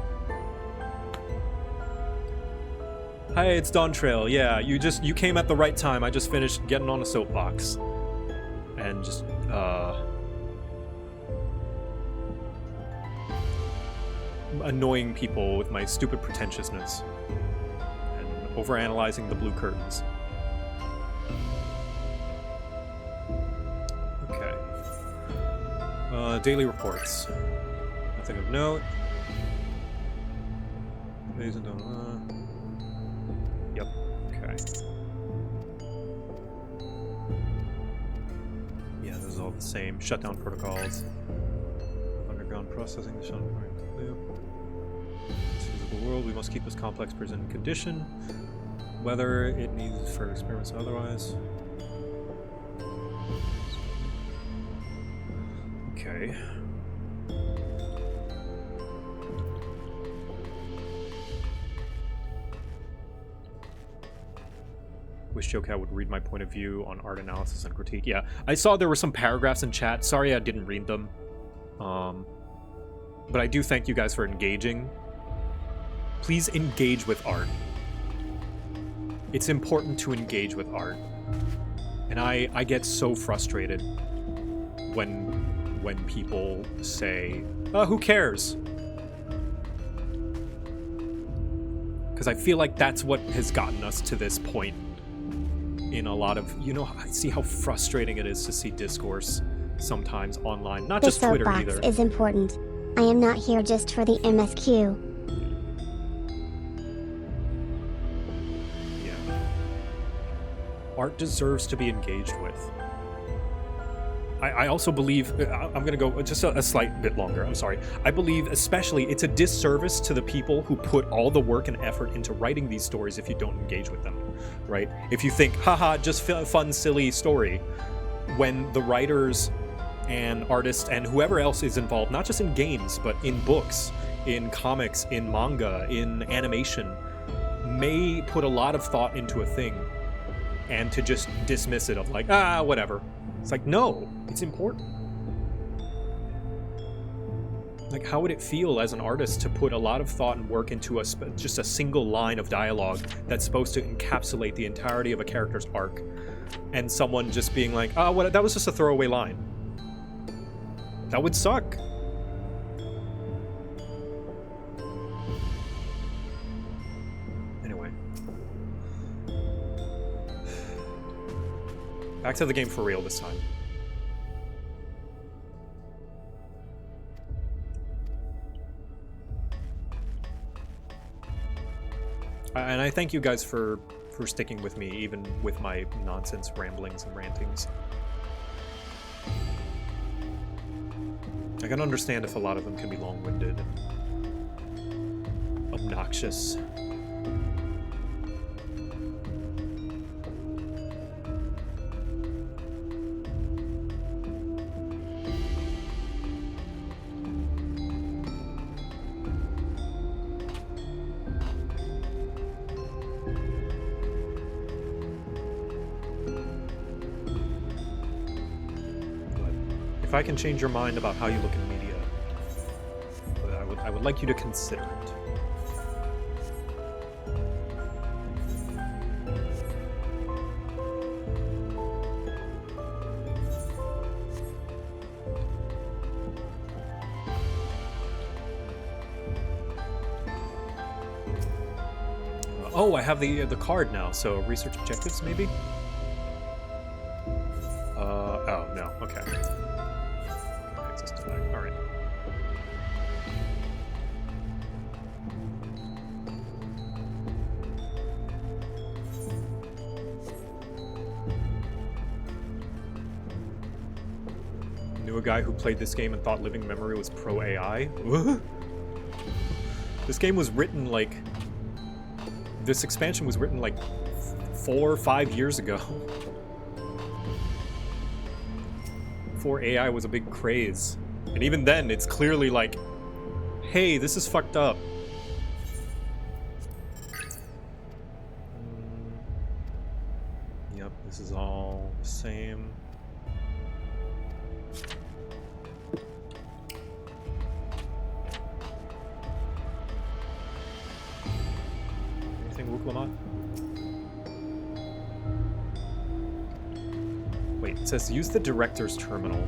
Hi, it's Dawn Trail. Yeah, you came at the right time. I just finished getting on a soapbox. And just, annoying people with my stupid pretentiousness. And overanalyzing the blue curtains. Okay. Daily reports. Nothing of note. Yep. Okay. Yeah, this is all the same. Shutdown protocols. Underground processing the shutdown point. Physical world. We must keep this complex present condition, whether it needs further experiments or otherwise. Okay. Wish JoCat would read my point of view on art analysis and critique. Yeah, I saw there were some paragraphs in chat. Sorry I didn't read them. But I do thank you guys for engaging. Please engage with art. It's important to engage with art. And I get so frustrated when people say, who cares? Because I feel like that's what has gotten us to this point in a lot of, you know, I see how frustrating it is to see discourse sometimes online, not just Twitter either. The soapbox is important. I am not here just for the MSQ. Yeah. Art deserves to be engaged with. I also believe, I'm going to go just a slight bit longer, I'm sorry. I believe especially it's a disservice to the people who put all the work and effort into writing these stories if you don't engage with them, right? If you think, haha, just fun, silly story, when the writers and artists and whoever else is involved, not just in games, but in books, in comics, in manga, in animation, may put a lot of thought into a thing and to just dismiss it of like, whatever. It's like, no, it's important. Like, how would it feel as an artist to put a lot of thought and work into just a single line of dialogue that's supposed to encapsulate the entirety of a character's arc, and someone just being like, what? That was just a throwaway line. That would suck. Anyway. Back to the game for real this time. And I thank you guys for sticking with me, even with my nonsense ramblings and rantings. I can understand if a lot of them can be long-winded and obnoxious. If I can change your mind about how you look in media, I would like you to consider it. Oh, I have the card now, so research objectives, maybe? Oh, no, okay. Access denied, alright. Knew a guy who played this game and thought living memory was pro-AI? This game was written like... This expansion was written like 4 or 5 years ago. Before AI was a big craze. And even then, it's clearly like, hey, this is fucked up. Yep, this is all the same. Wait, it says use the director's terminal.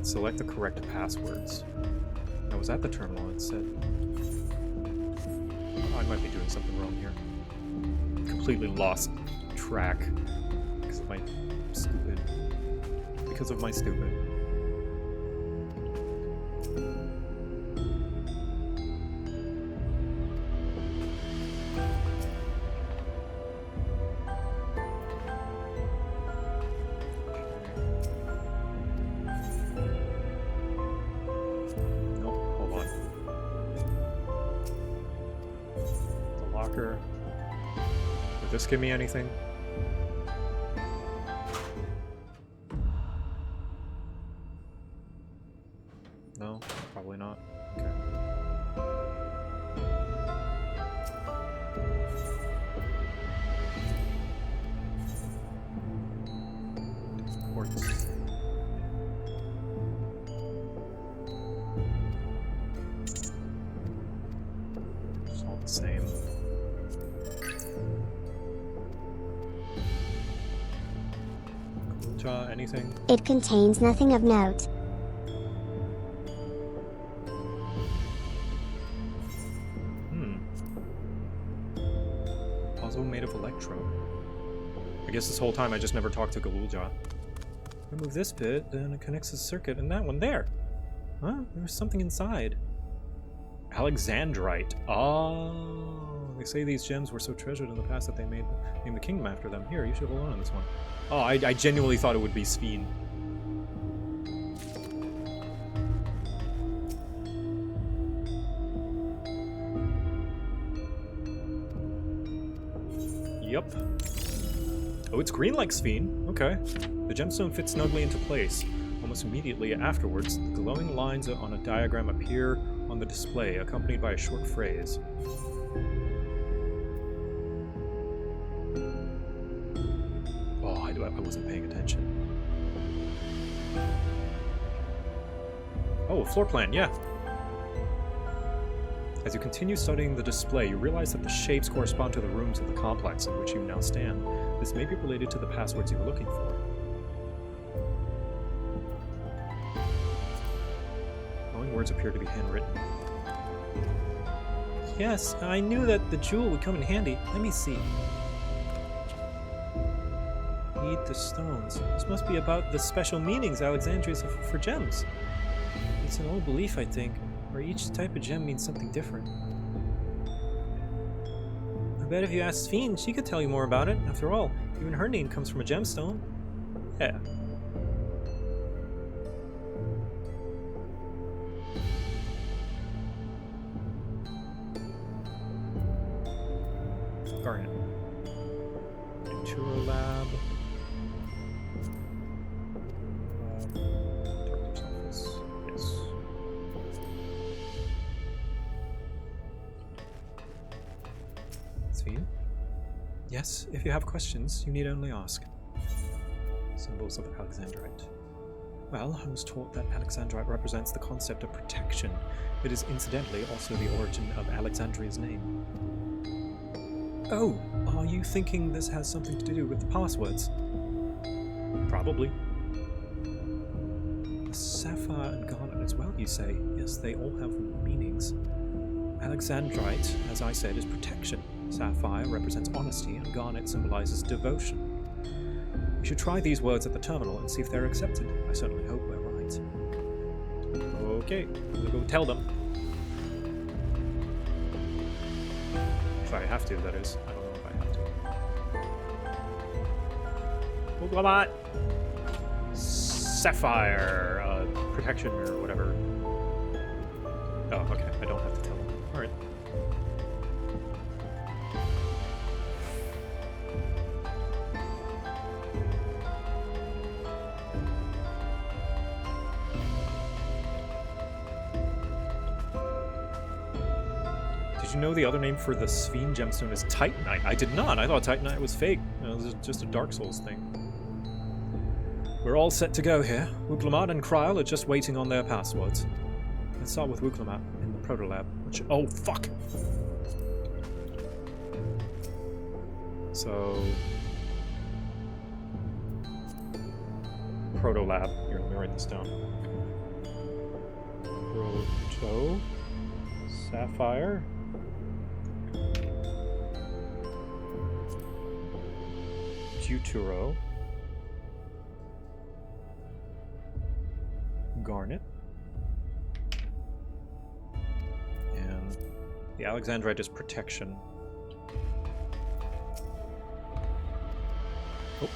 Select the correct passwords. I was at the terminal, it said. Oh, I might be doing something wrong here. Completely lost track because of my stupid. Because of my stupid. Would this give me anything? No, probably not. Okay. important. It's all the same. Anything? It contains nothing of note. Puzzle made of electro. I guess this whole time I just never talked to Galulja. Remove this bit, then it connects the circuit, and that one there. Huh? There's something inside. Alexandrite. Oh, they say these gems were so treasured in the past that they named the kingdom after them. Here, you should hold on to this one. Oh, I genuinely thought it would be Sphene. Yep. Oh, it's green like Sphene. Okay. The gemstone fits snugly into place. Almost immediately afterwards, the glowing lines on a diagram appear on the display, accompanied by a short phrase. Oh, I wasn't paying attention. Oh, a floor plan, yeah. As you continue studying the display, you realize that the shapes correspond to the rooms of the complex in which you now stand. This may be related to the passwords you were looking for. Glowing words appear to be handwritten. Yes, I knew that the jewel would come in handy. Let me see. Eat the stones. This must be about the special meanings Alexandria's for gems. It's an old belief, I think, where each type of gem means something different. I bet if you asked Sphene, she could tell you more about it. After all, even her name comes from a gemstone. Yeah. Garnet. Naturo Lab. Doctor's office. Yes. Sphene? Yes, if you have questions, you need only ask. Symbols of Alexandrite. Well, I was taught that Alexandrite represents the concept of protection. It is incidentally also the origin of Alexandria's name. Oh, are you thinking this has something to do with the passwords? Probably. Sapphire and garnet as well, you say? Yes, they all have meanings. Alexandrite, as I said, is protection. Sapphire represents honesty, and garnet symbolizes devotion. We should try these words at the terminal and see if they're accepted. I certainly hope we're right. Okay, we'll go tell them. If I have to, that is. I don't know if I have to. Ooglamat! Sapphire! Protection or whatever. Oh, okay. I don't have to tell them. Alright. Did you know the other name for the Sphene gemstone is Titanite? I did not. I thought Titanite was fake. It was just a Dark Souls thing. We're all set to go here. Wooglamat and Kryl are just waiting on their passwords. Let's start with Wooglamat in the Protolab. Which, oh, fuck! So... Protolab. Here, let me write this down. Proto... Sapphire... Deutero, Garnet, and the Alexandrite is protection. Oh.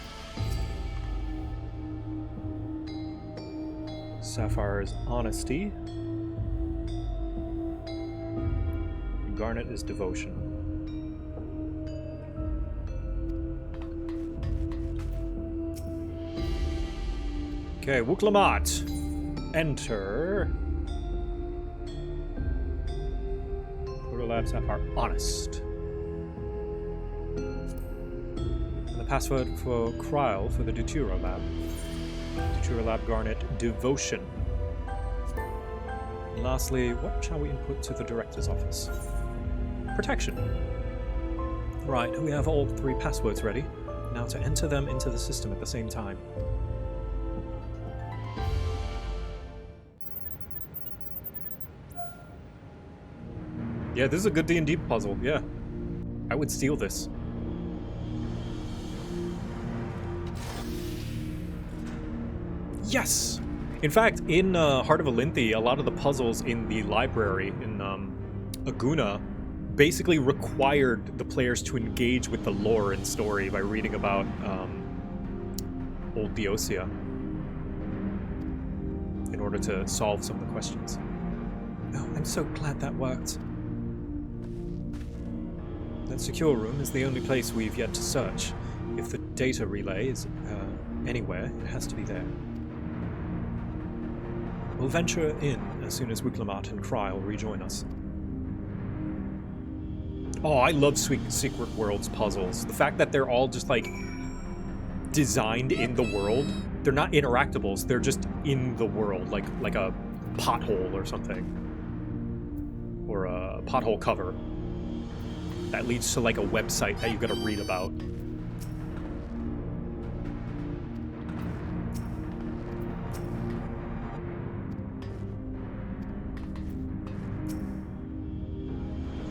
Sapphire is honesty. Garnet is devotion. Okay, Wooglamat. Enter. Protolab Sapphire. Honest. And the password for Kryl for the Deutero Lab. Tutorial Lab Garnet Devotion. And lastly, what shall we input to the Director's Office? Protection. Right, we have all 3 passwords ready. Now to enter them into the system at the same time. Yeah, this is a good D&D puzzle, yeah. I would steal this. Yes! In fact, in Heart of Alinthi, a lot of the puzzles in the library in Aguna basically required the players to engage with the lore and story by reading about Old Deosia in order to solve some of the questions. Oh, I'm so glad that worked. That secure room is the only place we've yet to search. If the data relay is anywhere, it has to be there. We'll venture in as soon as Wiklamat and Kryl rejoin us. Oh, I love Secret Worlds puzzles. The fact that they're all just, like, designed in the world. They're not interactables, they're just in the world, like a pothole or something. Or a pothole cover. That leads to, like, a website that you gotta read about.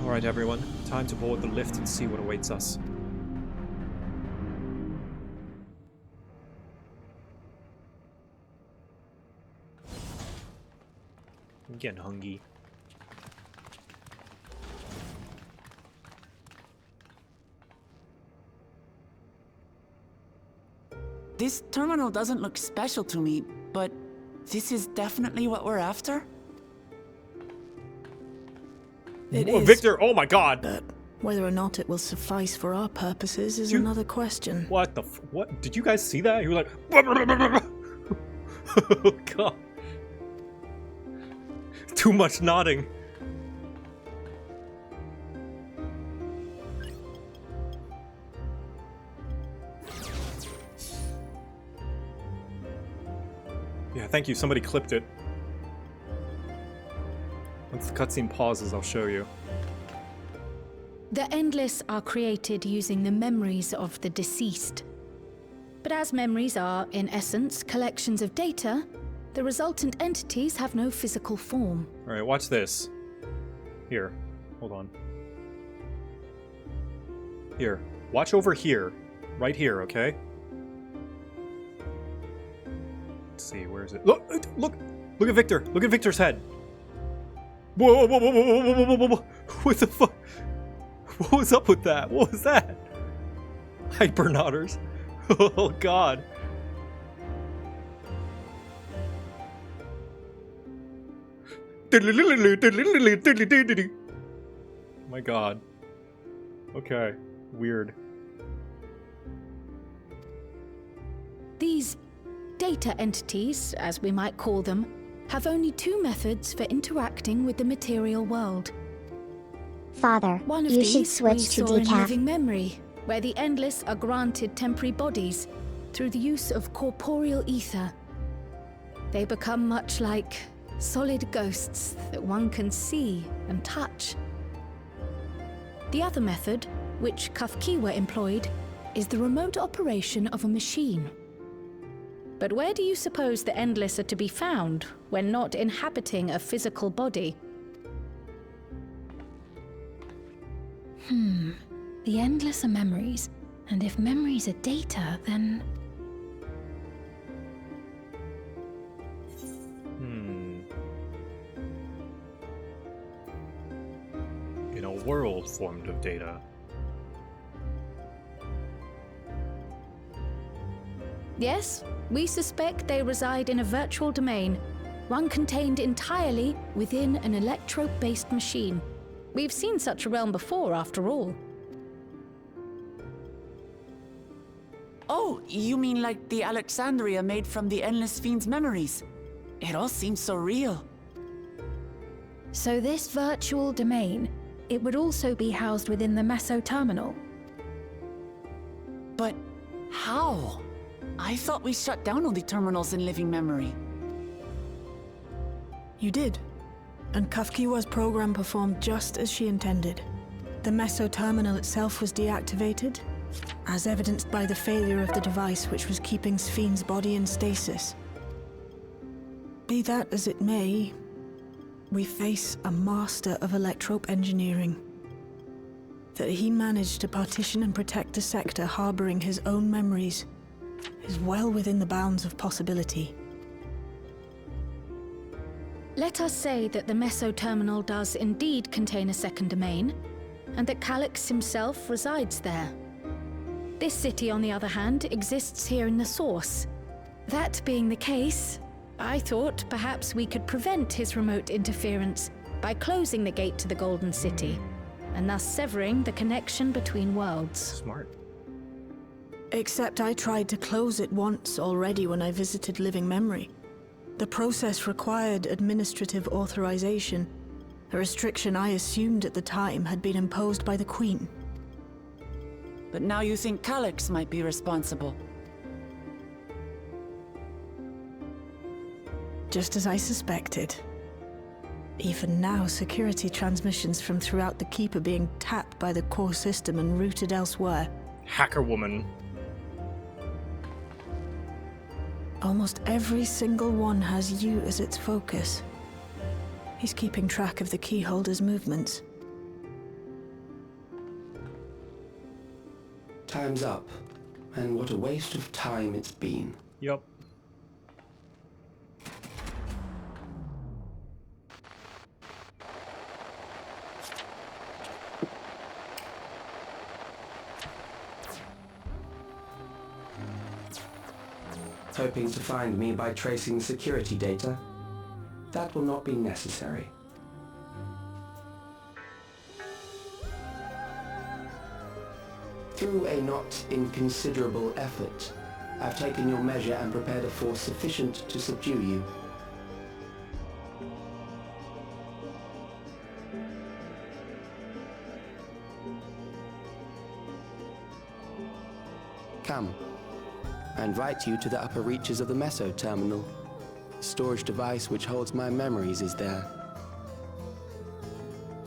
Alright everyone, time to board the lift and see what awaits us. I'm getting hungry. This terminal doesn't look special to me, but this is definitely what we're after? It is. Victor, oh my god! But whether or not it will suffice for our purposes is another question. What the what? Did you guys see that? You were like... Oh god. Too much nodding. Yeah, thank you. Somebody clipped it. Once the cutscene pauses, I'll show you. The Endless are created using the memories of the deceased. But as memories are, in essence, collections of data, the resultant entities have no physical form. Alright, watch this. Here. Hold on. Here. Watch over here. Right here, okay? Let's see, where is it? Look! Look! Look at Victor! Look at Victor's head! Whoa, whoa, whoa, whoa, whoa, whoa, whoa, whoa, whoa! What the fuck? What was up with that? What was that? Hypernodders. Oh god. My god. Okay. Weird. These data entities, as we might call them, have only 2 methods for interacting with the material world. Father, One of you these should switch we to saw in decaf. living memory, where the Endless are granted temporary bodies through the use of corporeal ether. They become much like solid ghosts that one can see and touch. The other method, which Kafkiwa employed, is the remote operation of a machine. But where do you suppose the Endless are to be found when not inhabiting a physical body? The Endless are memories, and if memories are data, then... In a world formed of data. Yes, we suspect they reside in a virtual domain, one contained entirely within an electrope-based machine. We've seen such a realm before, after all. Oh, you mean like the Alexandria made from the Endless Fiend's memories? It all seems so real. So this virtual domain, it would also be housed within the Meso terminal. But how? I thought we shut down all the terminals in living memory. You did. And Kafkiwa's program performed just as she intended. The meso terminal itself was deactivated, as evidenced by the failure of the device which was keeping Sphne's body in stasis. Be that as it may, we face a master of electrope engineering. That he managed to partition and protect a sector harboring his own memories is well within the bounds of possibility. Let us say that the meso-terminal does indeed contain a second domain, and that Calyx himself resides there. This city, on the other hand, exists here in the source. That being the case, I thought perhaps we could prevent his remote interference by closing the gate to the Golden City, and thus severing the connection between worlds. Smart. Except I tried to close it once already when I visited Living Memory. The process required administrative authorization, a restriction I assumed at the time had been imposed by the Queen. But now you think Calyx might be responsible. Just as I suspected. Even now, security transmissions from throughout the Keep are being tapped by the core system and routed elsewhere. Hacker woman. Almost every single one has you as its focus. He's keeping track of the keyholder's movements. Time's up. And what a waste of time it's been. Yup. Hoping to find me by tracing security data? That will not be necessary. Through a not inconsiderable effort, I've taken your measure and prepared a force sufficient to subdue you. Come. I invite you to the upper reaches of the meso terminal. The storage device which holds my memories is there.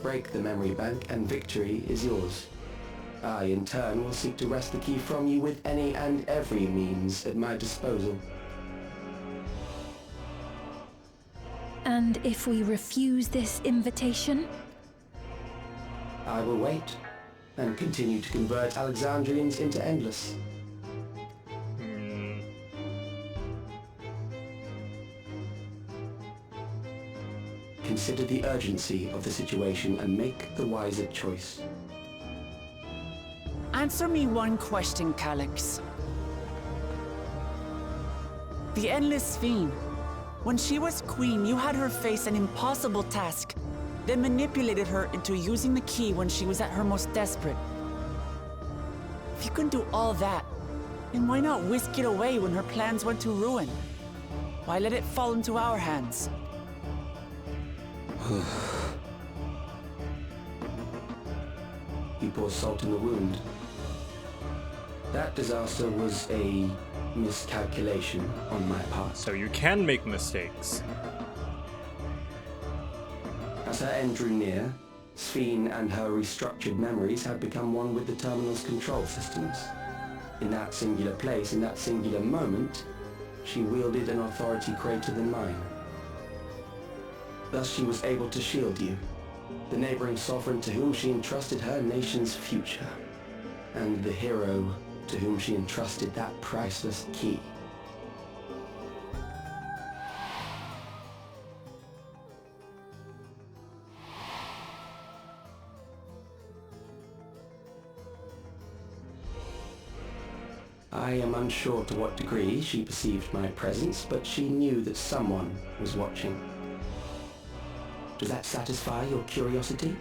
Break the memory bank and victory is yours. I, in turn, will seek to wrest the key from you with any and every means at my disposal. And if we refuse this invitation? I will wait and continue to convert Alexandrians into Endless. Consider the urgency of the situation and make the wiser choice. Answer me one question, Calyx. The Endless Sphene. When she was queen, you had her face an impossible task, then manipulated her into using the key when she was at her most desperate. If you can do all that, then why not whisk it away when her plans went to ruin? Why let it fall into our hands? You pour salt in the wound. That disaster was a miscalculation on my part. So you can make mistakes. As her end drew near, Sphene and her restructured memories had become one with the terminal's control systems. In that singular place, in that singular moment, she wielded an authority greater than mine. Thus she was able to shield you, the neighboring sovereign to whom she entrusted her nation's future, and the hero to whom she entrusted that priceless key. I am unsure to what degree she perceived my presence, but she knew that someone was watching. Does that satisfy your curiosity?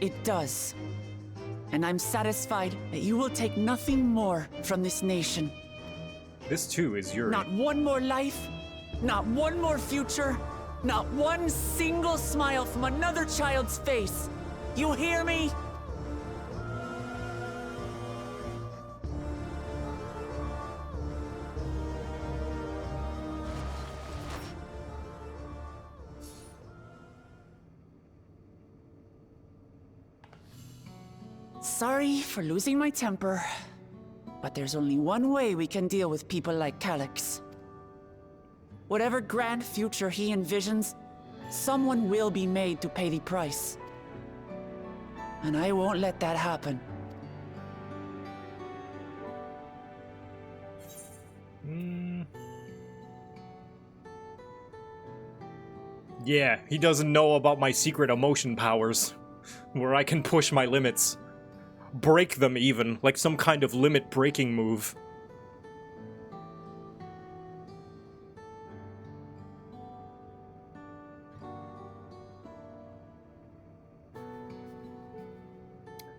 It does. And I'm satisfied that you will take nothing more from this nation. This too is your... Not one more life, not one more future, Not one single smile from another child's face. You hear me? Sorry for losing my temper, but there's only one way we can deal with people like Calyx. Whatever grand future he envisions, someone will be made to pay the price. And I won't let that happen. Yeah, he doesn't know about my secret emotion powers, where I can push my limits. Break them even, like some kind of limit breaking move.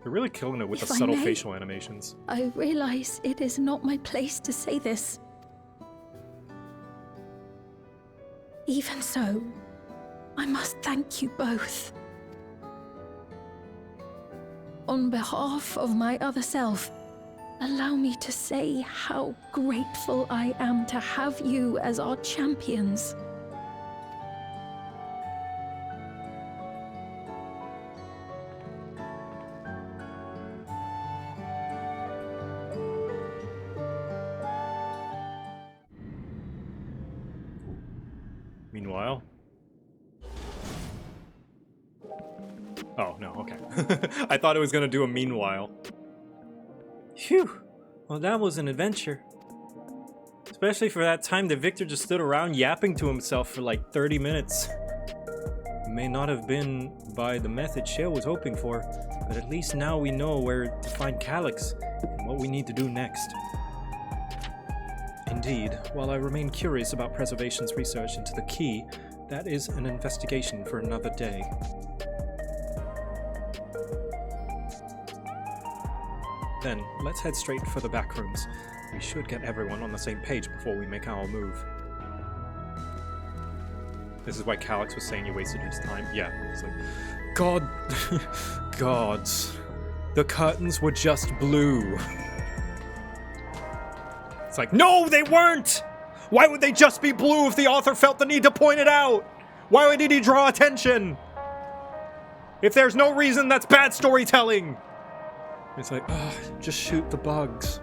They're really killing it with If the I subtle may, facial animations. I realize it is not my place to say this. Even so, I must thank you both. On behalf of my other self, allow me to say how grateful I am to have you as our champions. Meanwhile... Oh, no, okay. I thought it was gonna do a meanwhile. Phew! Well, that was an adventure. Especially for that time that Victor just stood around yapping to himself for like 30 minutes. It may not have been by the method Shale was hoping for, but at least now we know where to find Calyx and what we need to do next. Indeed, while I remain curious about Preservation's research into the key, that is an investigation for another day. Then, let's head straight for the back rooms. We should get everyone on the same page before we make our move. This is why Calyx was saying you wasted his time. Yeah, it's like, God... Gods. The curtains were just blue. It's like, no, they weren't! Why would they just be blue if the author felt the need to point it out? Why did he draw attention? If there's no reason, that's bad storytelling! It's like, ugh, just shoot the bugs.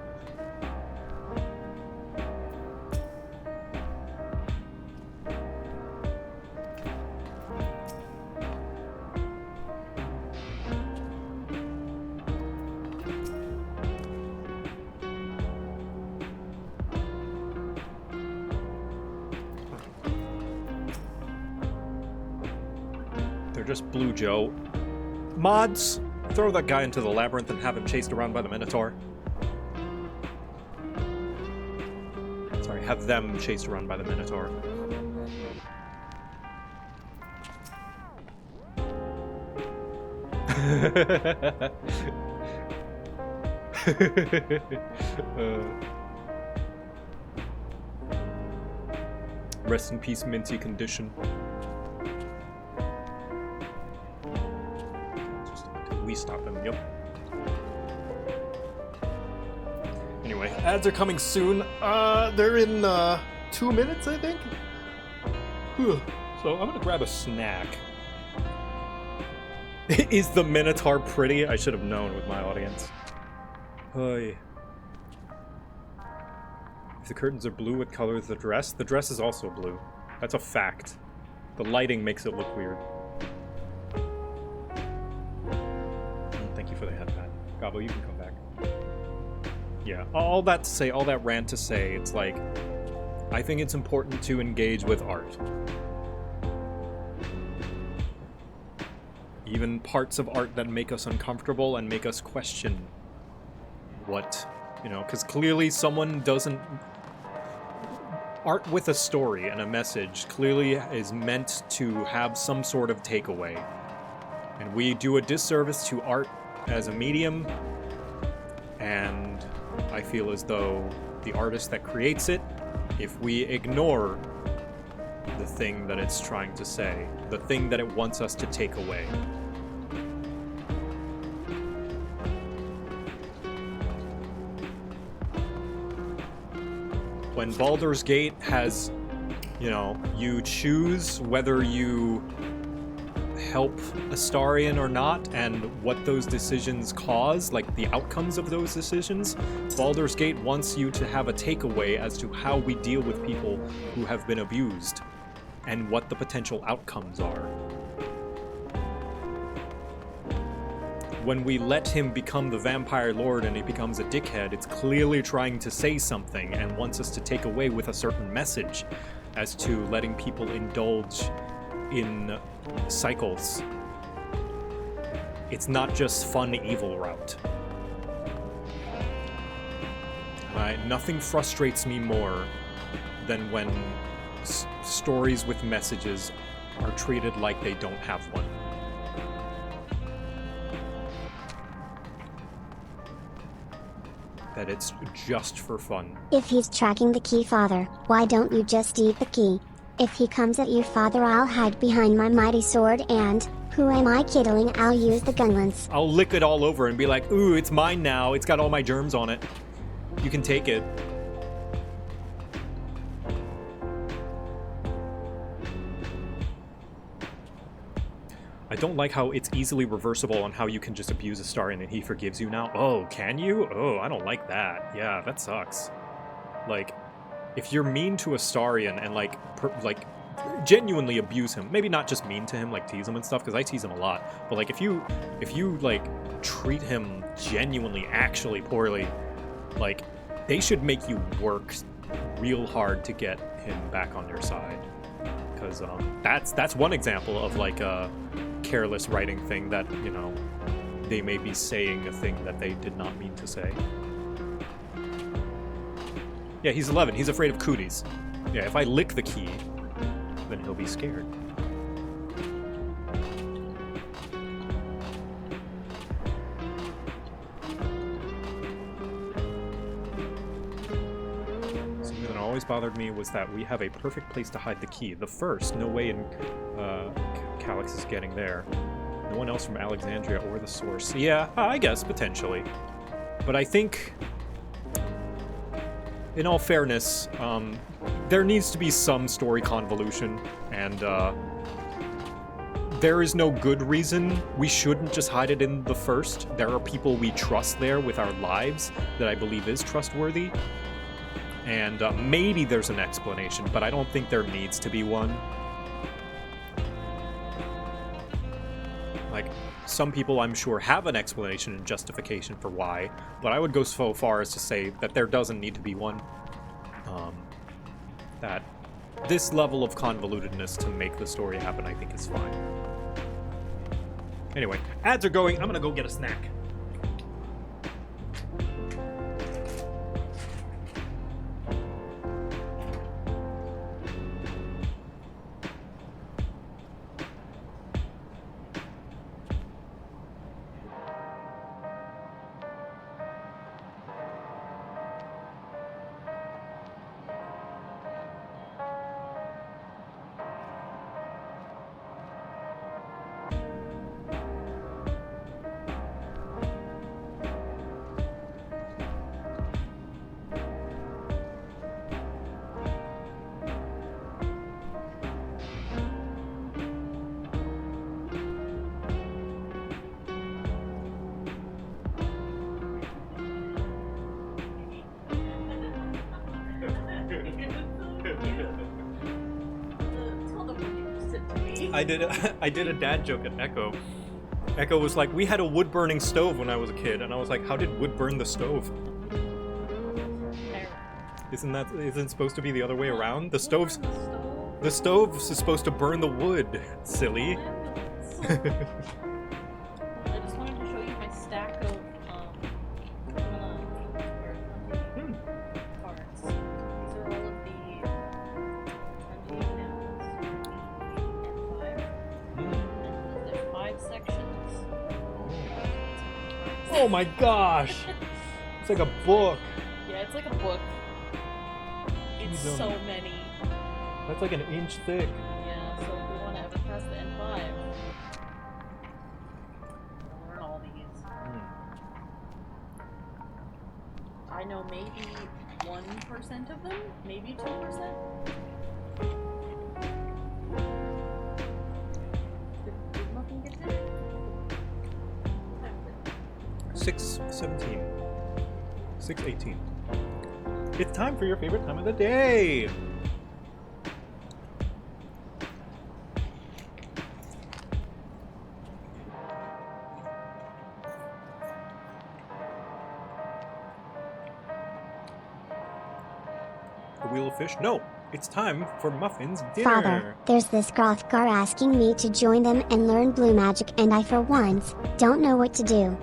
They're just Blue Joe. Mods! Throw that guy into the labyrinth and have him chased around by the Minotaur. Sorry, have them chased around by the Minotaur. Rest in peace, minty condition. We stop them, yep. Anyway, ads are coming soon. They're in 2 minutes, I think. Whew. So I'm gonna grab a snack. Is the Minotaur pretty? I should have known with my audience. Hey. If the curtains are blue, what color is the dress? The dress is also blue. That's a fact. The lighting makes it look weird. For the headband. Gabo, you can come back. Yeah, all that to say, all that rant to say, it's like, I think it's important to engage with art. Even parts of art that make us uncomfortable and make us question what, you know, because clearly someone doesn't... Art with a story and a message clearly is meant to have some sort of takeaway. And we do a disservice to art as a medium, and I feel as though the artist that creates it, if we ignore the thing that it's trying to say, the thing that it wants us to take away. When Baldur's Gate has, you know, you choose whether you help Astarion or not, and what those decisions cause, like the outcomes of those decisions, Baldur's Gate wants you to have a takeaway as to how we deal with people who have been abused, and what the potential outcomes are. When we let him become the vampire lord and he becomes a dickhead, it's clearly trying to say something and wants us to take away with a certain message as to letting people indulge in cycles. It's not just fun evil route. Nothing frustrates me more than when stories with messages are treated like they don't have one. That it's just for fun. If he's tracking the key, Father, why don't you just eat the key? If he comes at you, Father, I'll hide behind my mighty sword and, who am I kidding, I'll use the gun lance. I'll lick it all over and be like, ooh, it's mine now. It's got all my germs on it. You can take it. I don't like how it's easily reversible on how you can just abuse Astarion and he forgives you now. Oh, can you? Oh, I don't like that. Yeah, that sucks. Like, if you're mean to Astarion and like genuinely abuse him, maybe not just mean to him, like tease him and stuff, because I tease him a lot, but like if you like treat him genuinely, actually poorly, like they should make you work real hard to get him back on your side. Because that's one example of like a careless writing thing that, you know, they may be saying a thing that they did not mean to say. Yeah, he's 11. He's afraid of cooties. Yeah, if I lick the key, then he'll be scared. Something that always bothered me was that we have a perfect place to hide the key. The first, no way in Calyx is getting there. No one else from Alexandria or the source. Yeah, I guess, potentially. But I think, in all fairness, there needs to be some story convolution, and there is no good reason we shouldn't just hide it in the first. There are people we trust there with our lives that I believe is trustworthy, and maybe there's an explanation, but I don't think there needs to be one. Like, some people I'm sure have an explanation and justification for why, but I would go so far as to say that there doesn't need to be one. That this level of convolutedness to make the story happen, I think, is fine. Anyway, ads are going. I'm gonna go get a snack. I did a dad joke at Echo. Echo was like, we had a wood-burning stove when I was a kid, and I was like, how did wood burn the stove? Isn't it supposed to be the other way around? The stove's supposed to burn the wood, silly. I just wanted to show you my stack of parts. These are all of the there's 5 sections. Oh my gosh! It's like a book. Yeah, it's like a book. It's so many. That's like an inch thick. Yeah, so if we want to ever press the N5, we'll learn all these. I know maybe 1% of them, maybe 2%. Did Muffin get to it? 6:17. 6:18. It's time for your favorite time of the day! The Wheel of Fish? No! It's time for Muffin's dinner! Father, there's this Grothgar asking me to join them and learn blue magic, and I for once don't know what to do.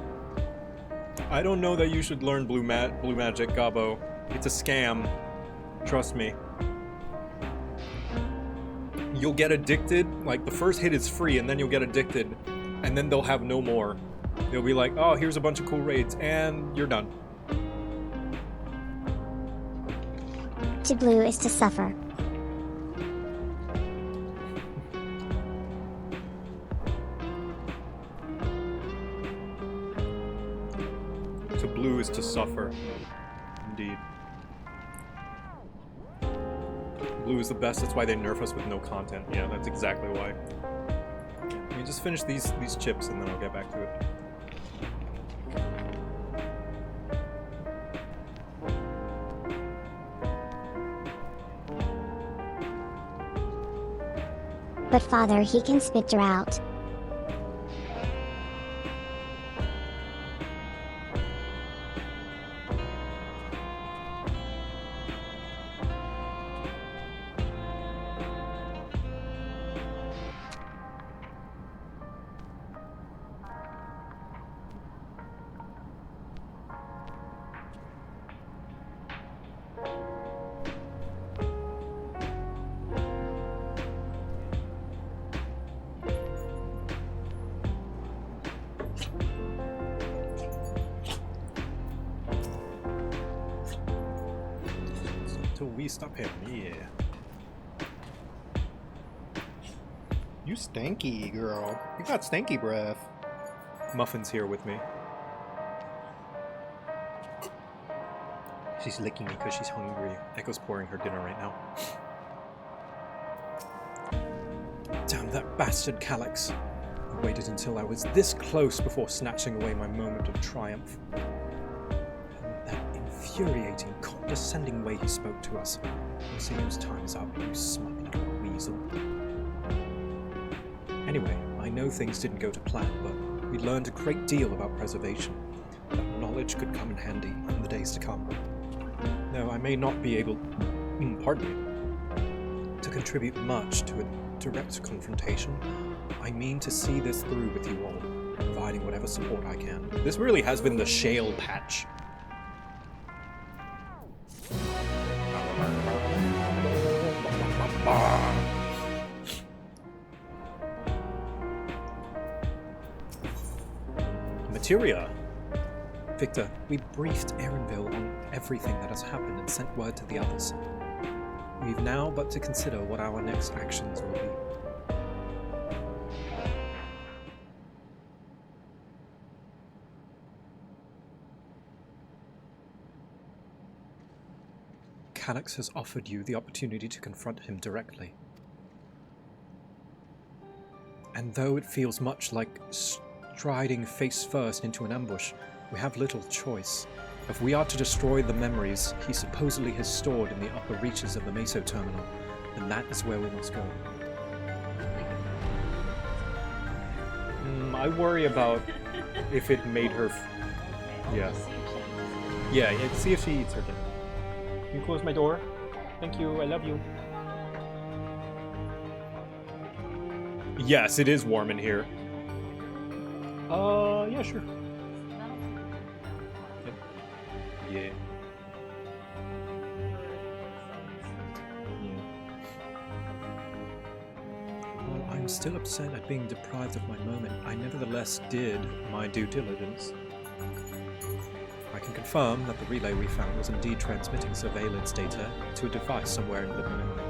I don't know that you should learn blue magic, Gabo. It's a scam. Trust me. You'll get addicted. Like, the first hit is free, and then you'll get addicted. And then they'll have no more. They'll be like, oh, here's a bunch of cool raids, and you're done. To blue is to suffer. To blue is to suffer. Indeed. Blue is the best, that's why they nerf us with no content. Yeah, that's exactly why. Let me just finish these chips and then I'll get back to it. But Father, he can spit her out. We stop him, yeah. You stanky, girl. You got stanky breath. Muffin's here with me. She's licking me because she's hungry. Echo's pouring her dinner right now. Damn that bastard Calyx. I waited until I was this close before snatching away my moment of triumph. Infuriating, condescending way he spoke to us. It seems time's up, you smug little weasel. Anyway, I know things didn't go to plan, but we learned a great deal about preservation. That knowledge could come in handy in the days to come. Though I may not be able, to contribute much to a direct confrontation, I mean to see this through with you all, providing whatever support I can. This really has been the shale patch. Materia! Victor, we briefed Erenville on everything that has happened and sent word to the others. We've now but to consider what our next actions will be. Calyx has offered you the opportunity to confront him directly. And though it feels much like striding face first into an ambush, we have little choice. If we are to destroy the memories he supposedly has stored in the upper reaches of the Meso terminal, then that is where we must go. I worry about if it made her... Yeah. Yeah, see if she eats her dinner. Can you close my door? Thank you, I love you. Yes, it is warm in here. Yeah, sure. Yeah. While I'm still upset at being deprived of my moment, I nevertheless did my due diligence. I can confirm that the relay we found was indeed transmitting surveillance data to a device somewhere in living memory.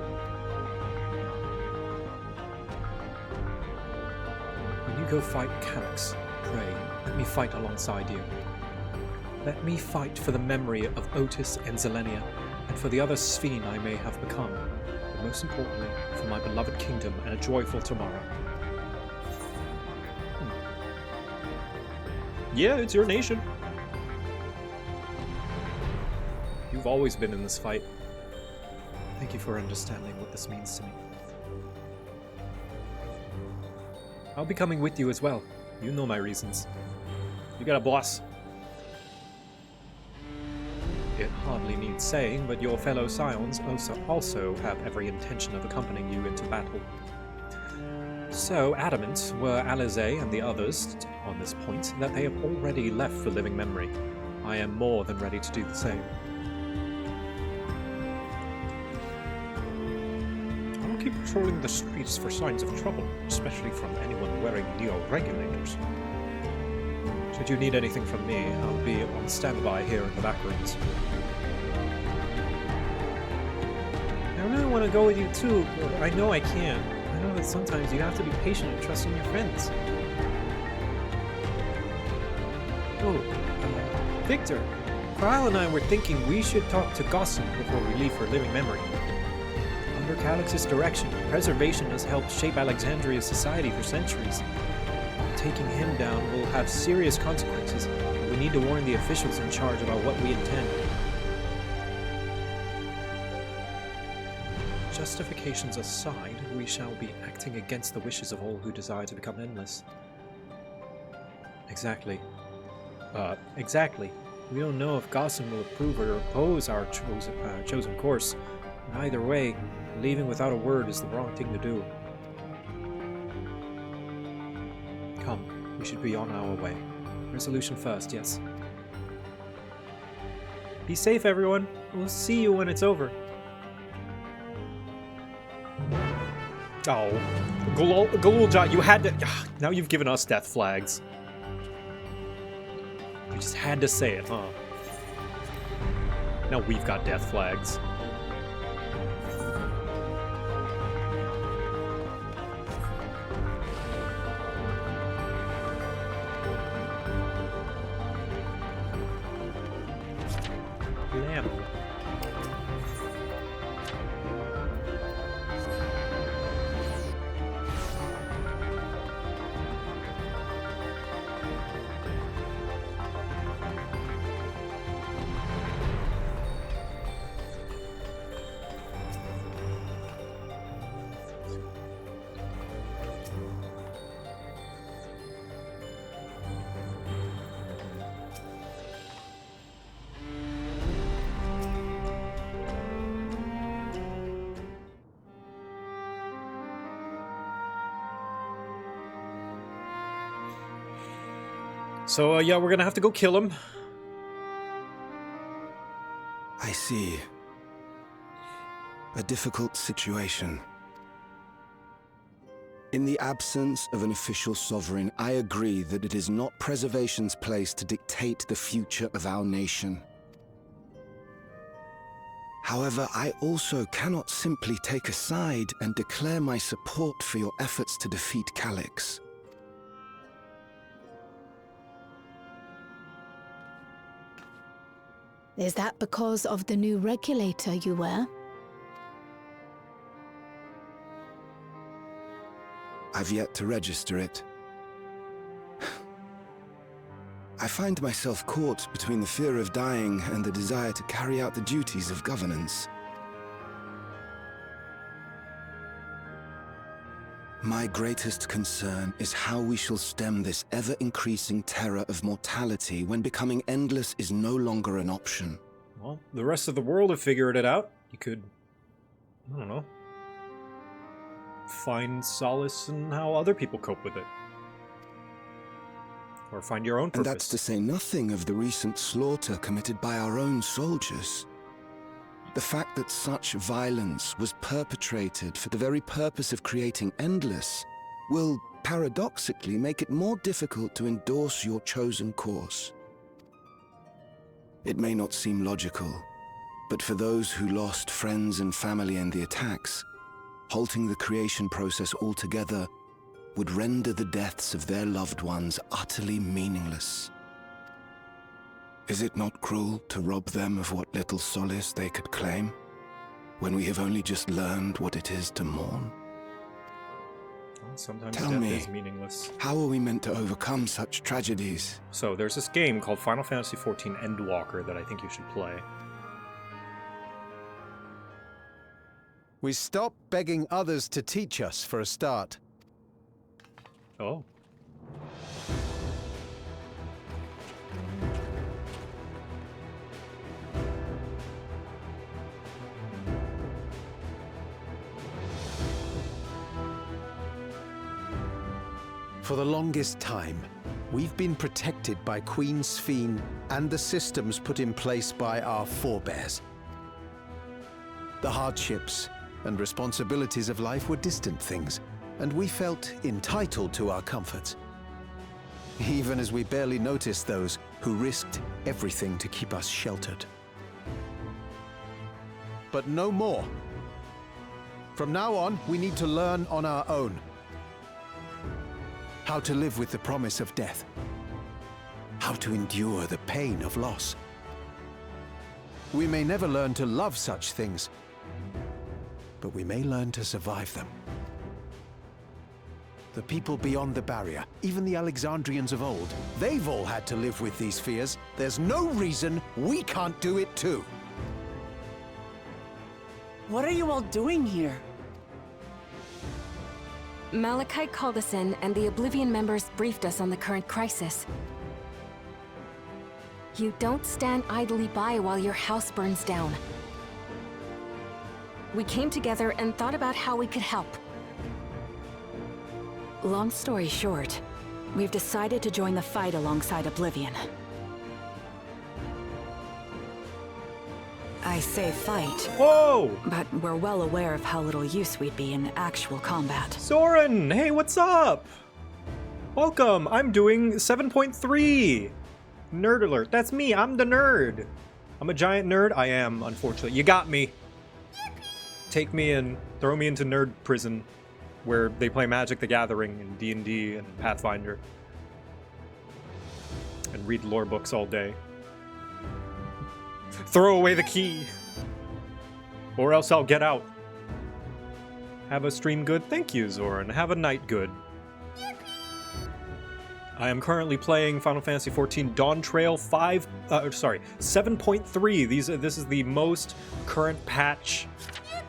go fight Calyx, pray, let me fight alongside you. Let me fight for the memory of Otis and Zelenia, and for the other Sphene I may have become, but most importantly, for my beloved kingdom and a joyful tomorrow. Yeah, it's your nation. You've always been in this fight. Thank you for understanding what this means to me. I'll be coming with you as well. You know my reasons. You got a boss. It hardly needs saying, but your fellow Scions also have every intention of accompanying you into battle. So adamant were Alize and the others on this point that they have already left for living memory. I am more than ready to do the same. I'll keep patrolling the streets for signs of trouble, especially from anyone wearing neo-regulators. Should you need anything from me, I'll be on standby here in the back rooms. I really want to go with you too, but I know I can't. I know that sometimes you have to be patient and trust in your friends. Oh, Victor, Kyle and I were thinking we should talk to Gossen before we leave for living memory. Under Calyx's direction, preservation has helped shape Alexandria's society for centuries. Taking him down will have serious consequences, and we need to warn the officials in charge about what we intend. Justifications aside, we shall be acting against the wishes of all who desire to become endless. Exactly. Exactly. We don't know if Gossen will approve or oppose our chosen course. And either way, leaving without a word is the wrong thing to do. Come, we should be on our way. Resolution first, yes. Be safe, everyone. We'll see you when it's over. Oh, Galulja, you had to... Now you've given us death flags. You just had to say it, huh? Now we've got death flags. Lamb. So, yeah, we're gonna have to go kill him. I see. A difficult situation. In the absence of an official sovereign, I agree that it is not preservation's place to dictate the future of our nation. However, I also cannot simply take a side and declare my support for your efforts to defeat Calyx. Is that because of the new regulator you wear? I've yet to register it. I find myself caught between the fear of dying and the desire to carry out the duties of governance. My greatest concern is how we shall stem this ever-increasing terror of mortality when becoming endless is no longer an option. Well, the rest of the world have figured it out. You could, I don't know, find solace in how other people cope with it. Or find your own purpose. And that's to say nothing of the recent slaughter committed by our own soldiers. The fact that such violence was perpetrated for the very purpose of creating Endless will, paradoxically, make it more difficult to endorse your chosen course. It may not seem logical, but for those who lost friends and family in the attacks, halting the creation process altogether would render the deaths of their loved ones utterly meaningless. Is it not cruel to rob them of what little solace they could claim, when we have only just learned what it is to mourn? Sometimes Tell death me, is meaningless. How are we meant to overcome such tragedies? So there's this game called Final Fantasy XIV Endwalker that I think you should play. We stop begging others to teach us for a start. Oh. For the longest time, we've been protected by Queen Sphene and the systems put in place by our forebears. The hardships and responsibilities of life were distant things, and we felt entitled to our comforts, even as we barely noticed those who risked everything to keep us sheltered. But no more. From now on, we need to learn on our own. How to live with the promise of death. How to endure the pain of loss. We may never learn to love such things, but we may learn to survive them. The people beyond the barrier, even the Alexandrians of old, they've all had to live with these fears. There's no reason we can't do it too. What are you all doing here? Malachite called us in, and the Oblivion members briefed us on the current crisis. You don't stand idly by while your house burns down. We came together and thought about how we could help. Long story short, we've decided to join the fight alongside Oblivion. I say fight. Whoa! But we're well aware of how little use we'd be in actual combat. Soren! Hey, what's up? Welcome! I'm doing 7.3! Nerd alert. That's me, I'm the nerd! I'm a giant nerd? I am, unfortunately. You got me! Take me in, throw me into nerd prison, where they play Magic the Gathering and D&D and Pathfinder. And read lore books all day. Throw away the key! Or else I'll get out. Have a stream good? Thank you, Zoran. Have a night good. I am currently playing Final Fantasy XIV Dawn Trail 7.3. This is the most current patch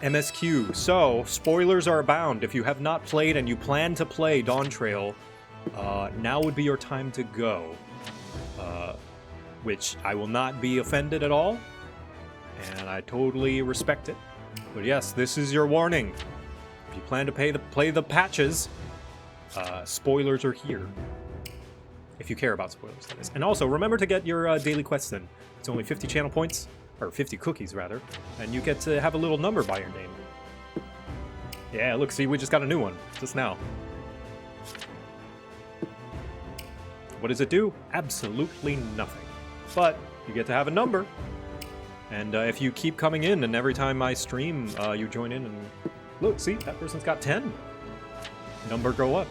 MSQ. So, spoilers are abound. If you have not played and you plan to play Dawn Trail, now would be your time to go. Which I will not be offended at all, and I totally respect it. But yes, this is your warning. If you plan to play the patches, spoilers are here. If you care about spoilers, that is. And also, remember to get your daily quests in. It's only 50 channel points, or 50 cookies rather, and you get to have a little number by your name. Yeah, look, see, we just got a new one, just now. What does it do? Absolutely nothing. But you get to have a number, and if you keep coming in, and every time I stream, you join in, and look, see, that person's got 10. Number go up.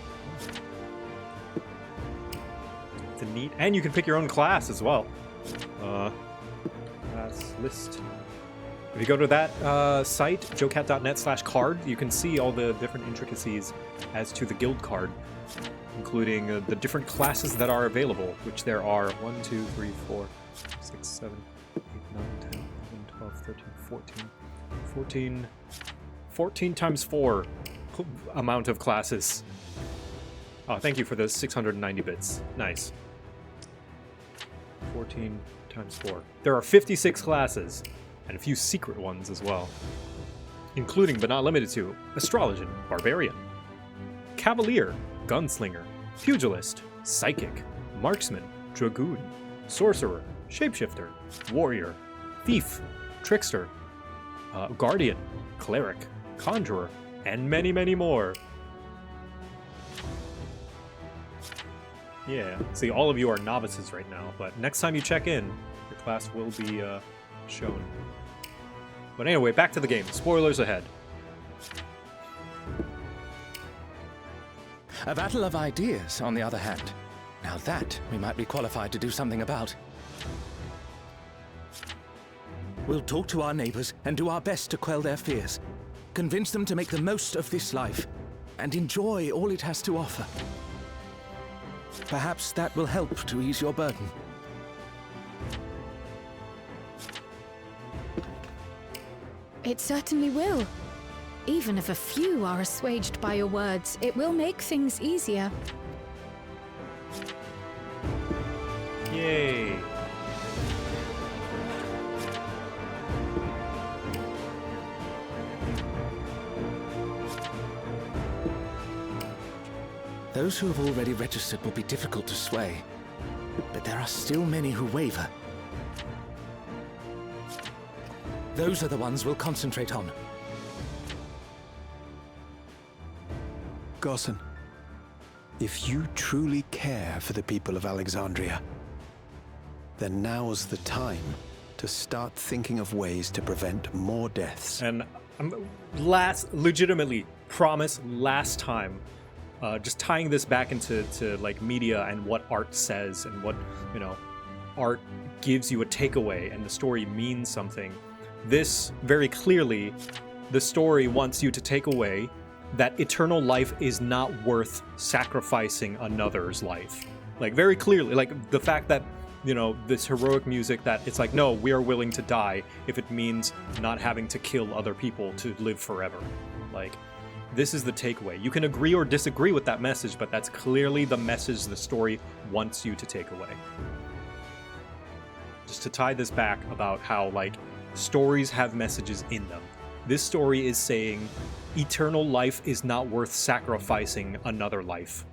It's a neat, and you can pick your own class as well. Class list. If you go to that site, jocat.net/card, you can see all the different intricacies as to the guild card, including the different classes that are available, which there are 1, 2, 3, 4, 6, 7, 8, 9, 10, 11, 12, 13, 14. 14 times 4 amount of classes. Oh, thank you for the 690 bits. Nice. 14 times 4. There are 56 classes, and a few secret ones as well, including but not limited to Astrologian, Barbarian, Cavalier, Gunslinger, Pugilist, Psychic, Marksman, Dragoon, Sorcerer, Shapeshifter, Warrior, Thief, Trickster, Guardian, Cleric, Conjurer, and many, many more. Yeah, see, all of you are novices right now, but next time you check in, your class will be shown. But anyway, back to the game. Spoilers ahead. A battle of ideas, on the other hand. Now that we might be qualified to do something about. We'll talk to our neighbors and do our best to quell their fears. Convince them to make the most of this life and enjoy all it has to offer. Perhaps that will help to ease your burden. It certainly will. Even if a few are assuaged by your words, it will make things easier. Yay. Those who have already registered will be difficult to sway, but there are still many who waver. Those are the ones we'll concentrate on. Gossen, if you truly care for the people of Alexandria, then now's the time to start thinking of ways to prevent more deaths. And legitimately, promise, last time, just tying this back into like media and what art says and what, you know, art gives you a takeaway and the story means something. This, very clearly, the story wants you to take away that eternal life is not worth sacrificing another's life. Like, very clearly, like, the fact that, you know, this heroic music that it's like, no, we are willing to die if it means not having to kill other people to live forever. Like, this is the takeaway. You can agree or disagree with that message, but that's clearly the message the story wants you to take away. Just to tie this back about how, like, stories have messages in them. This story is saying eternal life is not worth sacrificing another life.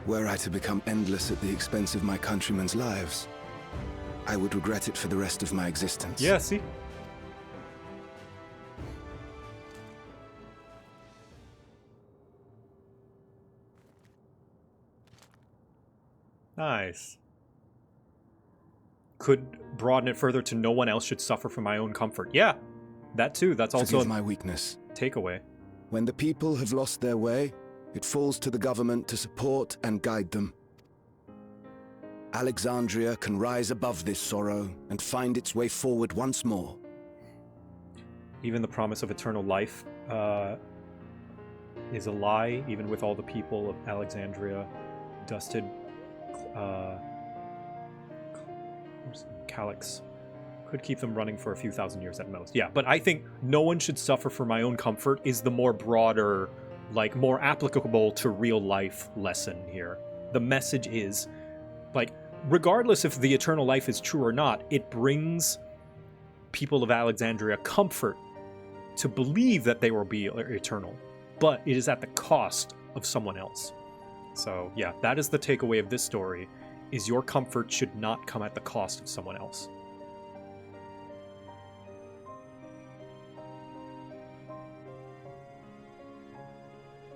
Were I to become endless at the expense of my countrymen's lives, I would regret it for the rest of my existence. Yeah, see? Nice. Could broaden it further to no one else should suffer for my own comfort. Yeah, that too. That's also Forgive my weakness. Takeaway. When the people have lost their way, it falls to the government to support and guide them. Alexandria can rise above this sorrow and find its way forward once more. Even the promise of eternal life is a lie, even with all the people of Alexandria dusted. Calyx could keep them running for a few thousand years at most. Yeah, but I think no one should suffer for my own comfort is the more broader, like, more applicable to real life lesson here. The message is, like, regardless if the eternal life is true or not, it brings people of Alexandria comfort to believe that they will be eternal, but it is at the cost of someone else. So yeah, that is the takeaway of this story, is your comfort should not come at the cost of someone else.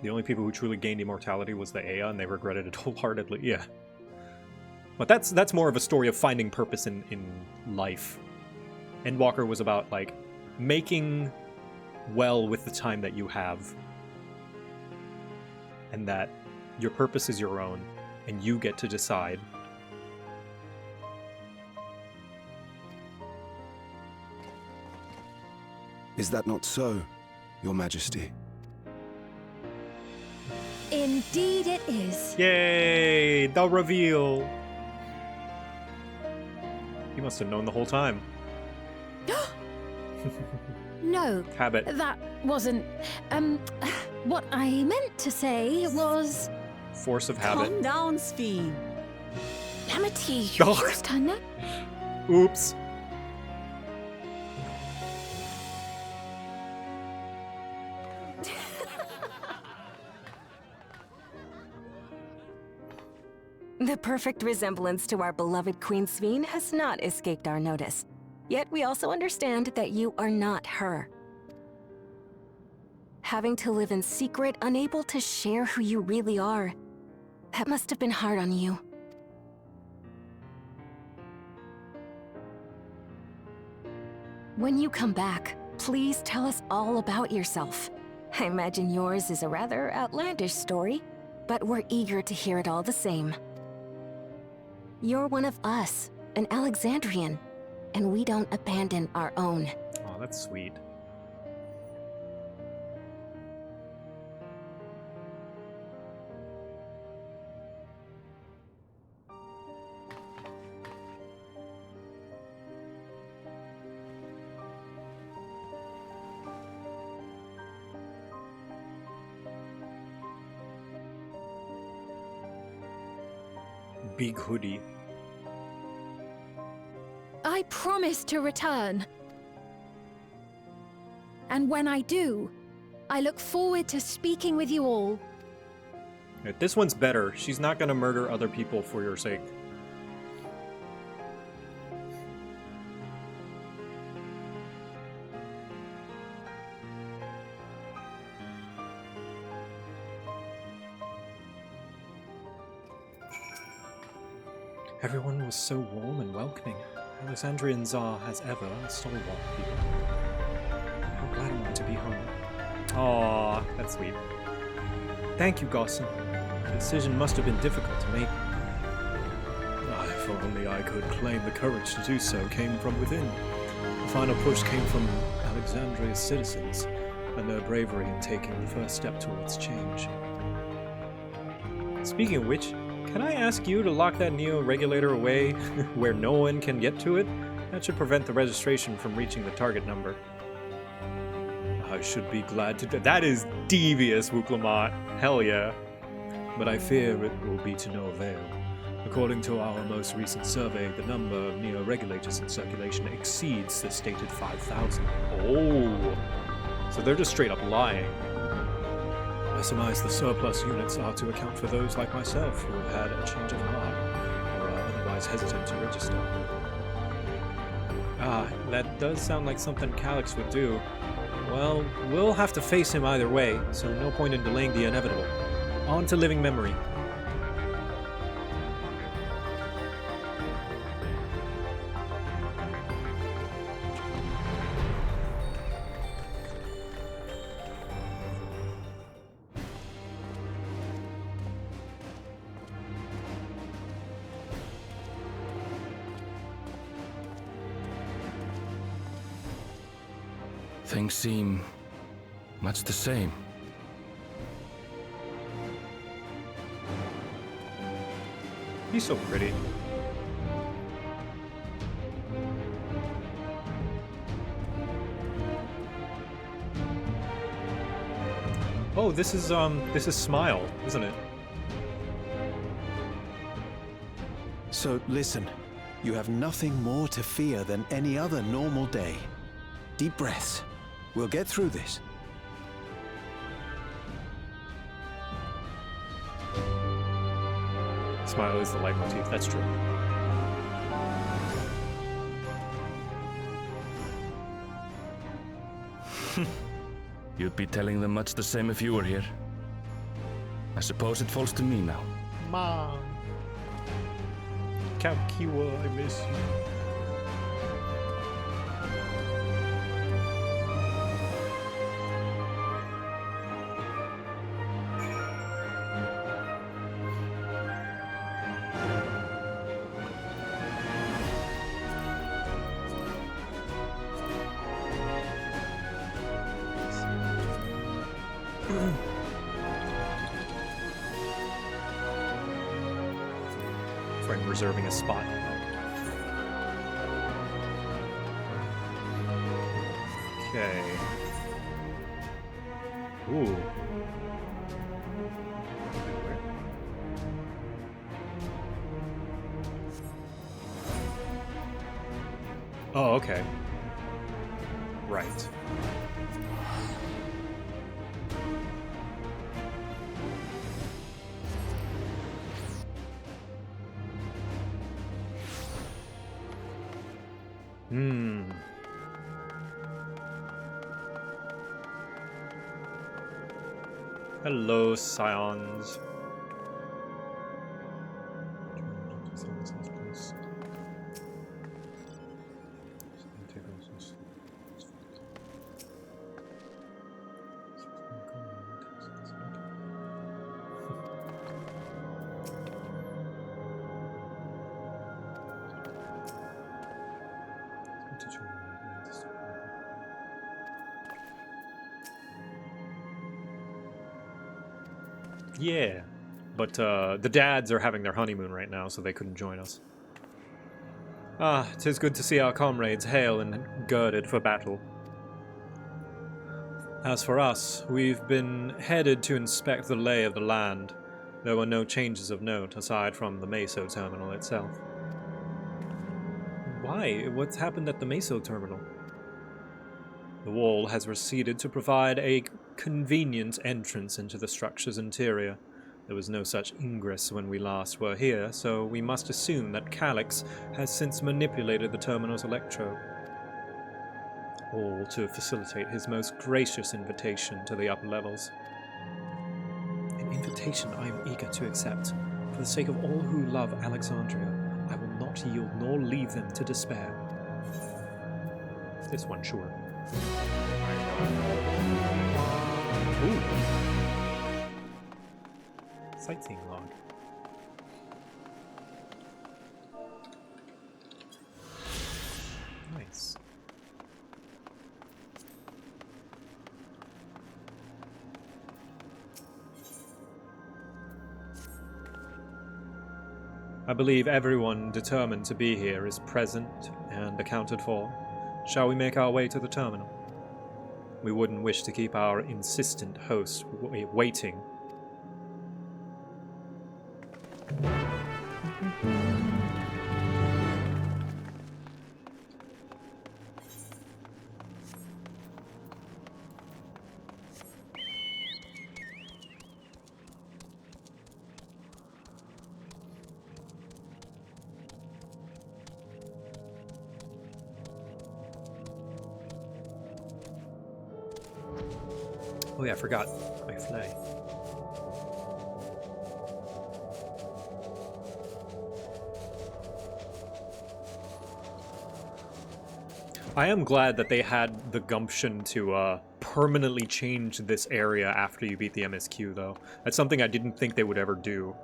The only people who truly gained immortality was the Ea, and they regretted it wholeheartedly. Yeah. But that's more of a story of finding purpose in life. Endwalker was about, like, making well with the time that you have. And that your purpose is your own, and you get to decide. Is that not so, Your Majesty? Indeed it is. Yay! The reveal! He must have known the whole time. No. Habit. That wasn't... what I meant to say was... Force of habit. Calm down, Sphene. Amity, Oh. first time. Oops. The perfect resemblance to our beloved Queen Sphene has not escaped our notice. Yet we also understand that you are not her. Having to live in secret, unable to share who you really are. That must have been hard on you. When you come back, please tell us all about yourself. I imagine yours is a rather outlandish story, but we're eager to hear it all the same. You're one of us, an Alexandrian, and we don't abandon our own. Oh, that's sweet. Big hoodie. I promise to return. And when I do, I look forward to speaking with you all. This one's better. She's not gonna murder other people for your sake. Everyone was so warm and welcoming. Alexandrians are, as ever, stalwart people. How glad I am to be home. Aww, that's sweet. Thank you, Gosson. The decision must have been difficult to make. If only I could claim the courage to do so came from within. The final push came from Alexandria's citizens, and their bravery in taking the first step towards change. Speaking of which, can I ask you to lock that Neo-regulator away where no one can get to it? That should prevent the registration from reaching the target number. I should be glad to do that. Is devious, Wooklamot. Hell yeah. But I fear it will be to no avail. According to our most recent survey, the number of Neo-regulators in circulation exceeds the stated 5,000. Oh! So they're just straight up lying. I surmise the surplus units are to account for those like myself who have had a change of heart, or are otherwise hesitant to register. That does sound like something Calyx would do. Well, we'll have to face him either way, so no point in delaying the inevitable. On to living memory. Things seem much the same. He's so pretty. Oh, this is Smile, isn't it? So listen, you have nothing more to fear than any other normal day. Deep breaths. We'll get through this. Smile is the leitmotif, that's true. You'd be telling them much the same if you were here. I suppose it falls to me now. Mom. Count Kiwa, I miss you. Friend reserving a spot. Okay. Ooh. Oh, okay. Right. Hello, Scions. Yeah, but the dads are having their honeymoon right now, so they couldn't join us. Ah, 'tis good to see our comrades hale and girded for battle. As for us, we've been headed to inspect the lay of the land. There were no changes of note, aside from the Meso terminal itself. Why? What's happened at the Meso terminal? The wall has receded to provide a convenient entrance into the structure's interior. There was no such ingress when we last were here, so we must assume that Calyx has since manipulated the terminal's electrode. All to facilitate his most gracious invitation to the upper levels. An invitation I am eager to accept. For the sake of all who love Alexandria, I will not yield nor leave them to despair. This one, sure. Ooh. Sightseeing log. Nice. I believe everyone determined to be here is present and accounted for. Shall we make our way to the terminal? We wouldn't wish to keep our insistent host waiting. Oh yeah, I forgot my flag. I am glad that they had the gumption to permanently change this area after you beat the MSQ, though. That's something I didn't think they would ever do.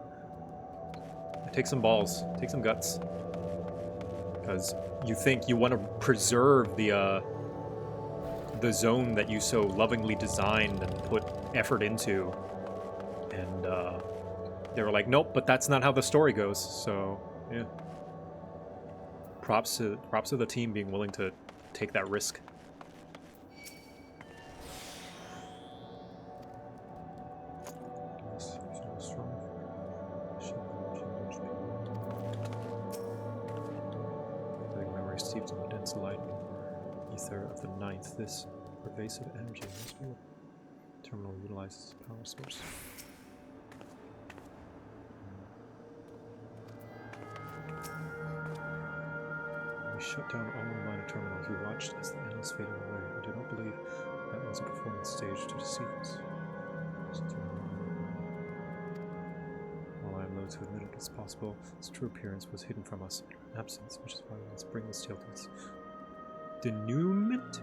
Take some balls. Take some guts. Because you think you want to preserve the zone that you so lovingly designed and put effort into, and they were like, nope, but that's not how the story goes. So yeah, props to the team being willing to take that risk. Memory steeped in the dense light ether of the ninth. This pervasive energy must be what the terminal utilizes as a power source. We shut down all the minor terminals. We watched as the endless faded away. I do not believe that was a performance stage to deceive us. While I am loath to admit it as possible, its true appearance was hidden from us. Absence, which is why we must bring this tale to its denouement.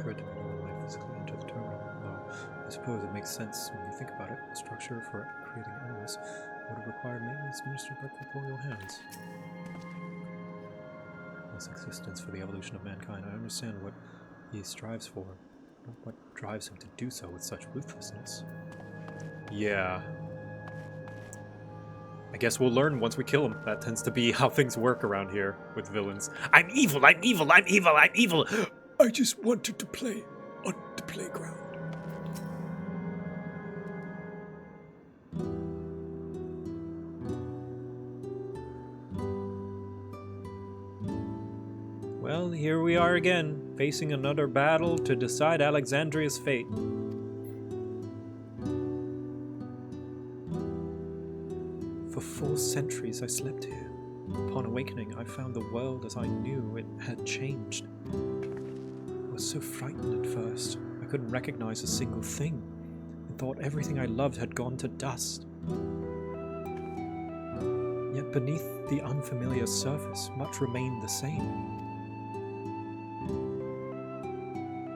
Good to know I physically enter the terminal, though I suppose it makes sense when you think about it. The structure for creating animals would have required maintenance administered by corporeal hands. This existence for the evolution of mankind, I understand what he strives for, not what drives him to do so with such ruthlessness. Yeah. I guess we'll learn once we kill him. That tends to be how things work around here with villains. I'm evil, I'm evil, I'm evil, I'm evil! I just wanted to play on the playground. Well, here we are again, facing another battle to decide Alexandria's fate. For 4 centuries I slept here. Upon awakening, I found the world as I knew it had changed. I was so frightened at first, I couldn't recognize a single thing. and thought everything I loved had gone to dust. Yet beneath the unfamiliar surface, much remained the same.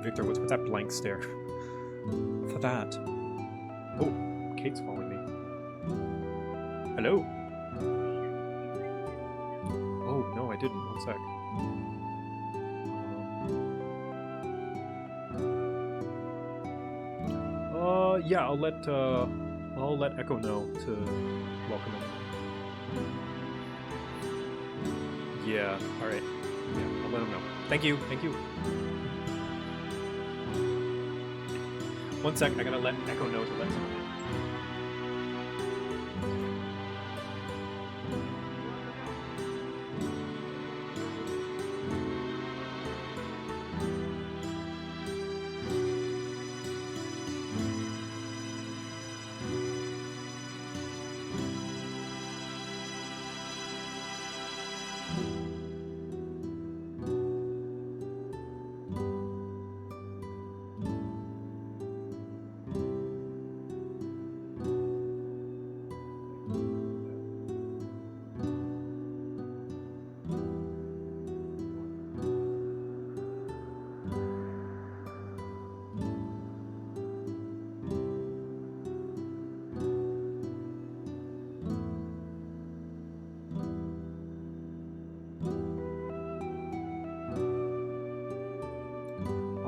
Victor, what's with that blank stare? For that... Oh, Kate's following me. Hello? Oh, no, I didn't. One sec. Yeah, I'll let Echo know to welcome him. Yeah, alright. Yeah, I'll let him know. Thank you, thank you. One sec, I gotta let Echo know to let someone in.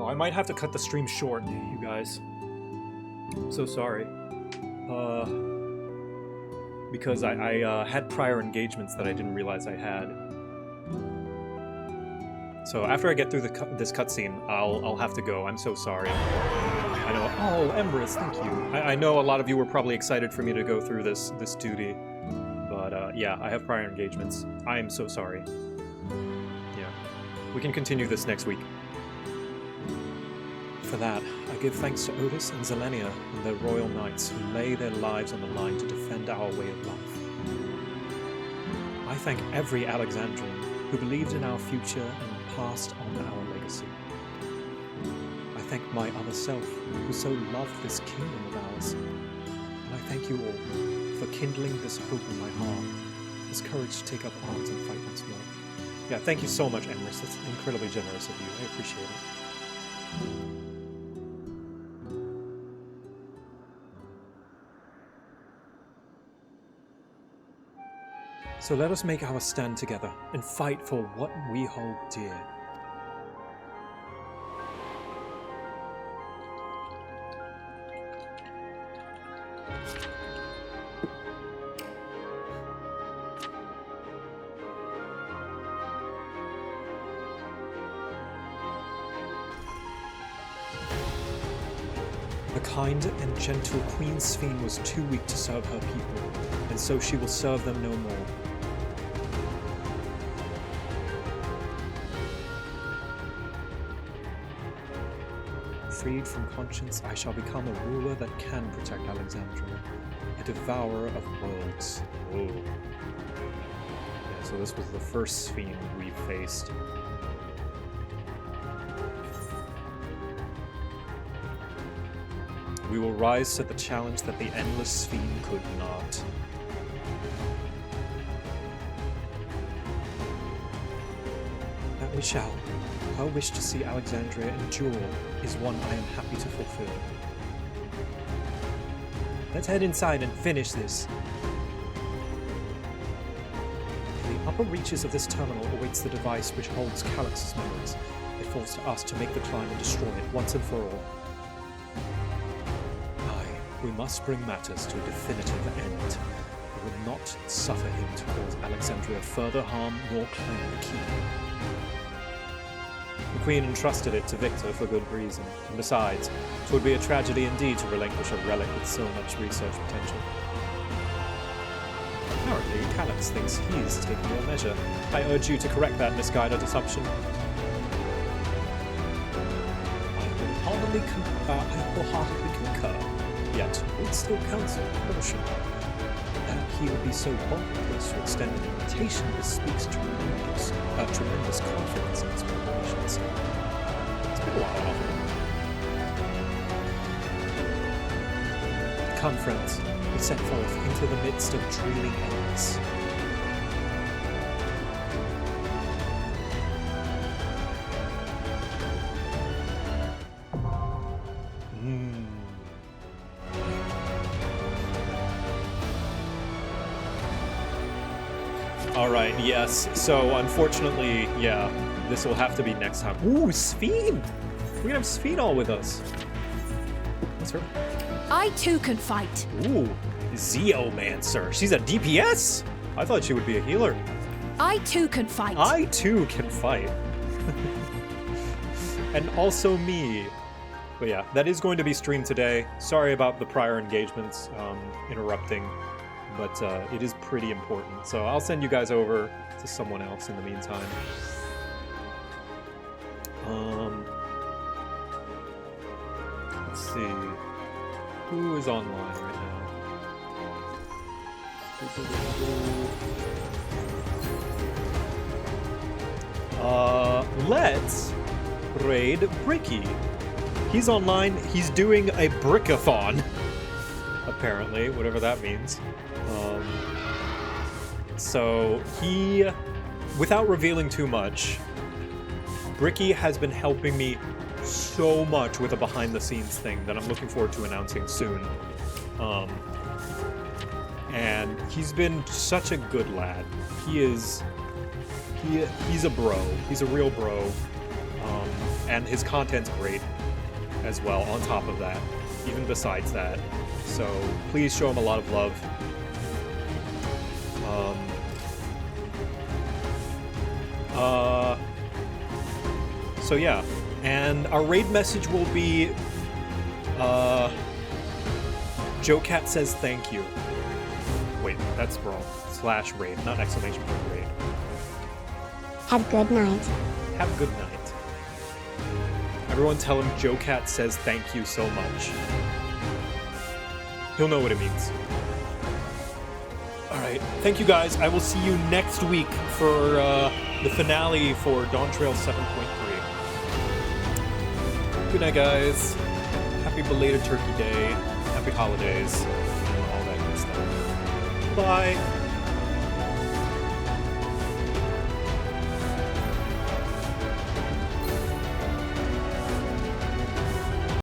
I might have to cut the stream short, you guys. I'm so sorry. Because I had prior engagements that I didn't realize I had. So after I get through this cutscene, I'll have to go. I'm so sorry. I know. Oh, Emrys, thank you. I know a lot of you were probably excited for me to go through this duty, but yeah, I have prior engagements. I am so sorry. Yeah, we can continue this next week. For that, I give thanks to Otis and Zelenia and their royal knights who lay their lives on the line to defend our way of life. I thank every Alexandrian who believed in our future and passed on our legacy. I thank my other self who so loved this kingdom of ours. And I thank you all for kindling this hope in my heart, this courage to take up arms and fight once more. Yeah, thank you so much, Emrys. That's incredibly generous of you. I appreciate it. So let us make our stand together and fight for what we hold dear. The kind and gentle Queen Sphene was too weak to serve her people, and so she will serve them no more. Freed from conscience, I shall become a ruler that can protect Alexandria, a devourer of worlds. Oh. Yeah, so this was the first Sphene we faced. We will rise to the challenge that the endless Sphene could not. That we shall. Her wish to see Alexandria endure is one I am happy to fulfill. Let's head inside and finish this. In the upper reaches of this terminal awaits the device which holds Calyx's memories. It falls to us to make the climb and destroy it once and for all. We must bring matters to a definitive end. We will not suffer him to cause Alexandria further harm nor claim the key. The Queen entrusted it to Victor for good reason, and besides, it would be a tragedy indeed to relinquish a relic with so much research potential. Apparently, Calyx thinks he is taking your measure. I urge you to correct that misguided assumption. I wholeheartedly concur. Yet, would still counsel caution. That he would be so bold as to extend an invitation that speaks tremendous confidence in his preparations. It's been a while. Come, friends. We set forth into the midst of dreaming endless. Alright, yes. So, unfortunately, yeah, this will have to be next time. Ooh, Sphene! We're gonna have Sphene with us. What's her? I too can fight. Ooh, Zeomancer. She's a DPS? I thought she would be a healer. I too can fight. I too can fight. And also me. But yeah, that is going to be streamed today. Sorry about the prior engagements interrupting. But it is pretty important. So I'll send you guys over to someone else in the meantime. Let's see. Who is online right now? Let's raid Bricky. He's online. He's doing a brickathon. Apparently, whatever that means. So he, without revealing too much, Bricky has been helping me so much with a behind-the-scenes thing that I'm looking forward to announcing soon. And he's been such a good lad. He's a bro. He's a real bro. And his content's great as well, on top of that, even besides that. So please show him a lot of love. So yeah, and our raid message will be, JoCat says thank you. Wait, that's wrong. / raid, not exclamation point raid. Have a good night. Have a good night. Everyone tell him JoCat says thank you so much. He'll know what it means. Alright, thank you guys. I will see you next week for the finale for Dawn Trail 7.3. Good night, guys. Happy belated Turkey Day. Happy holidays. And all that good stuff. Bye.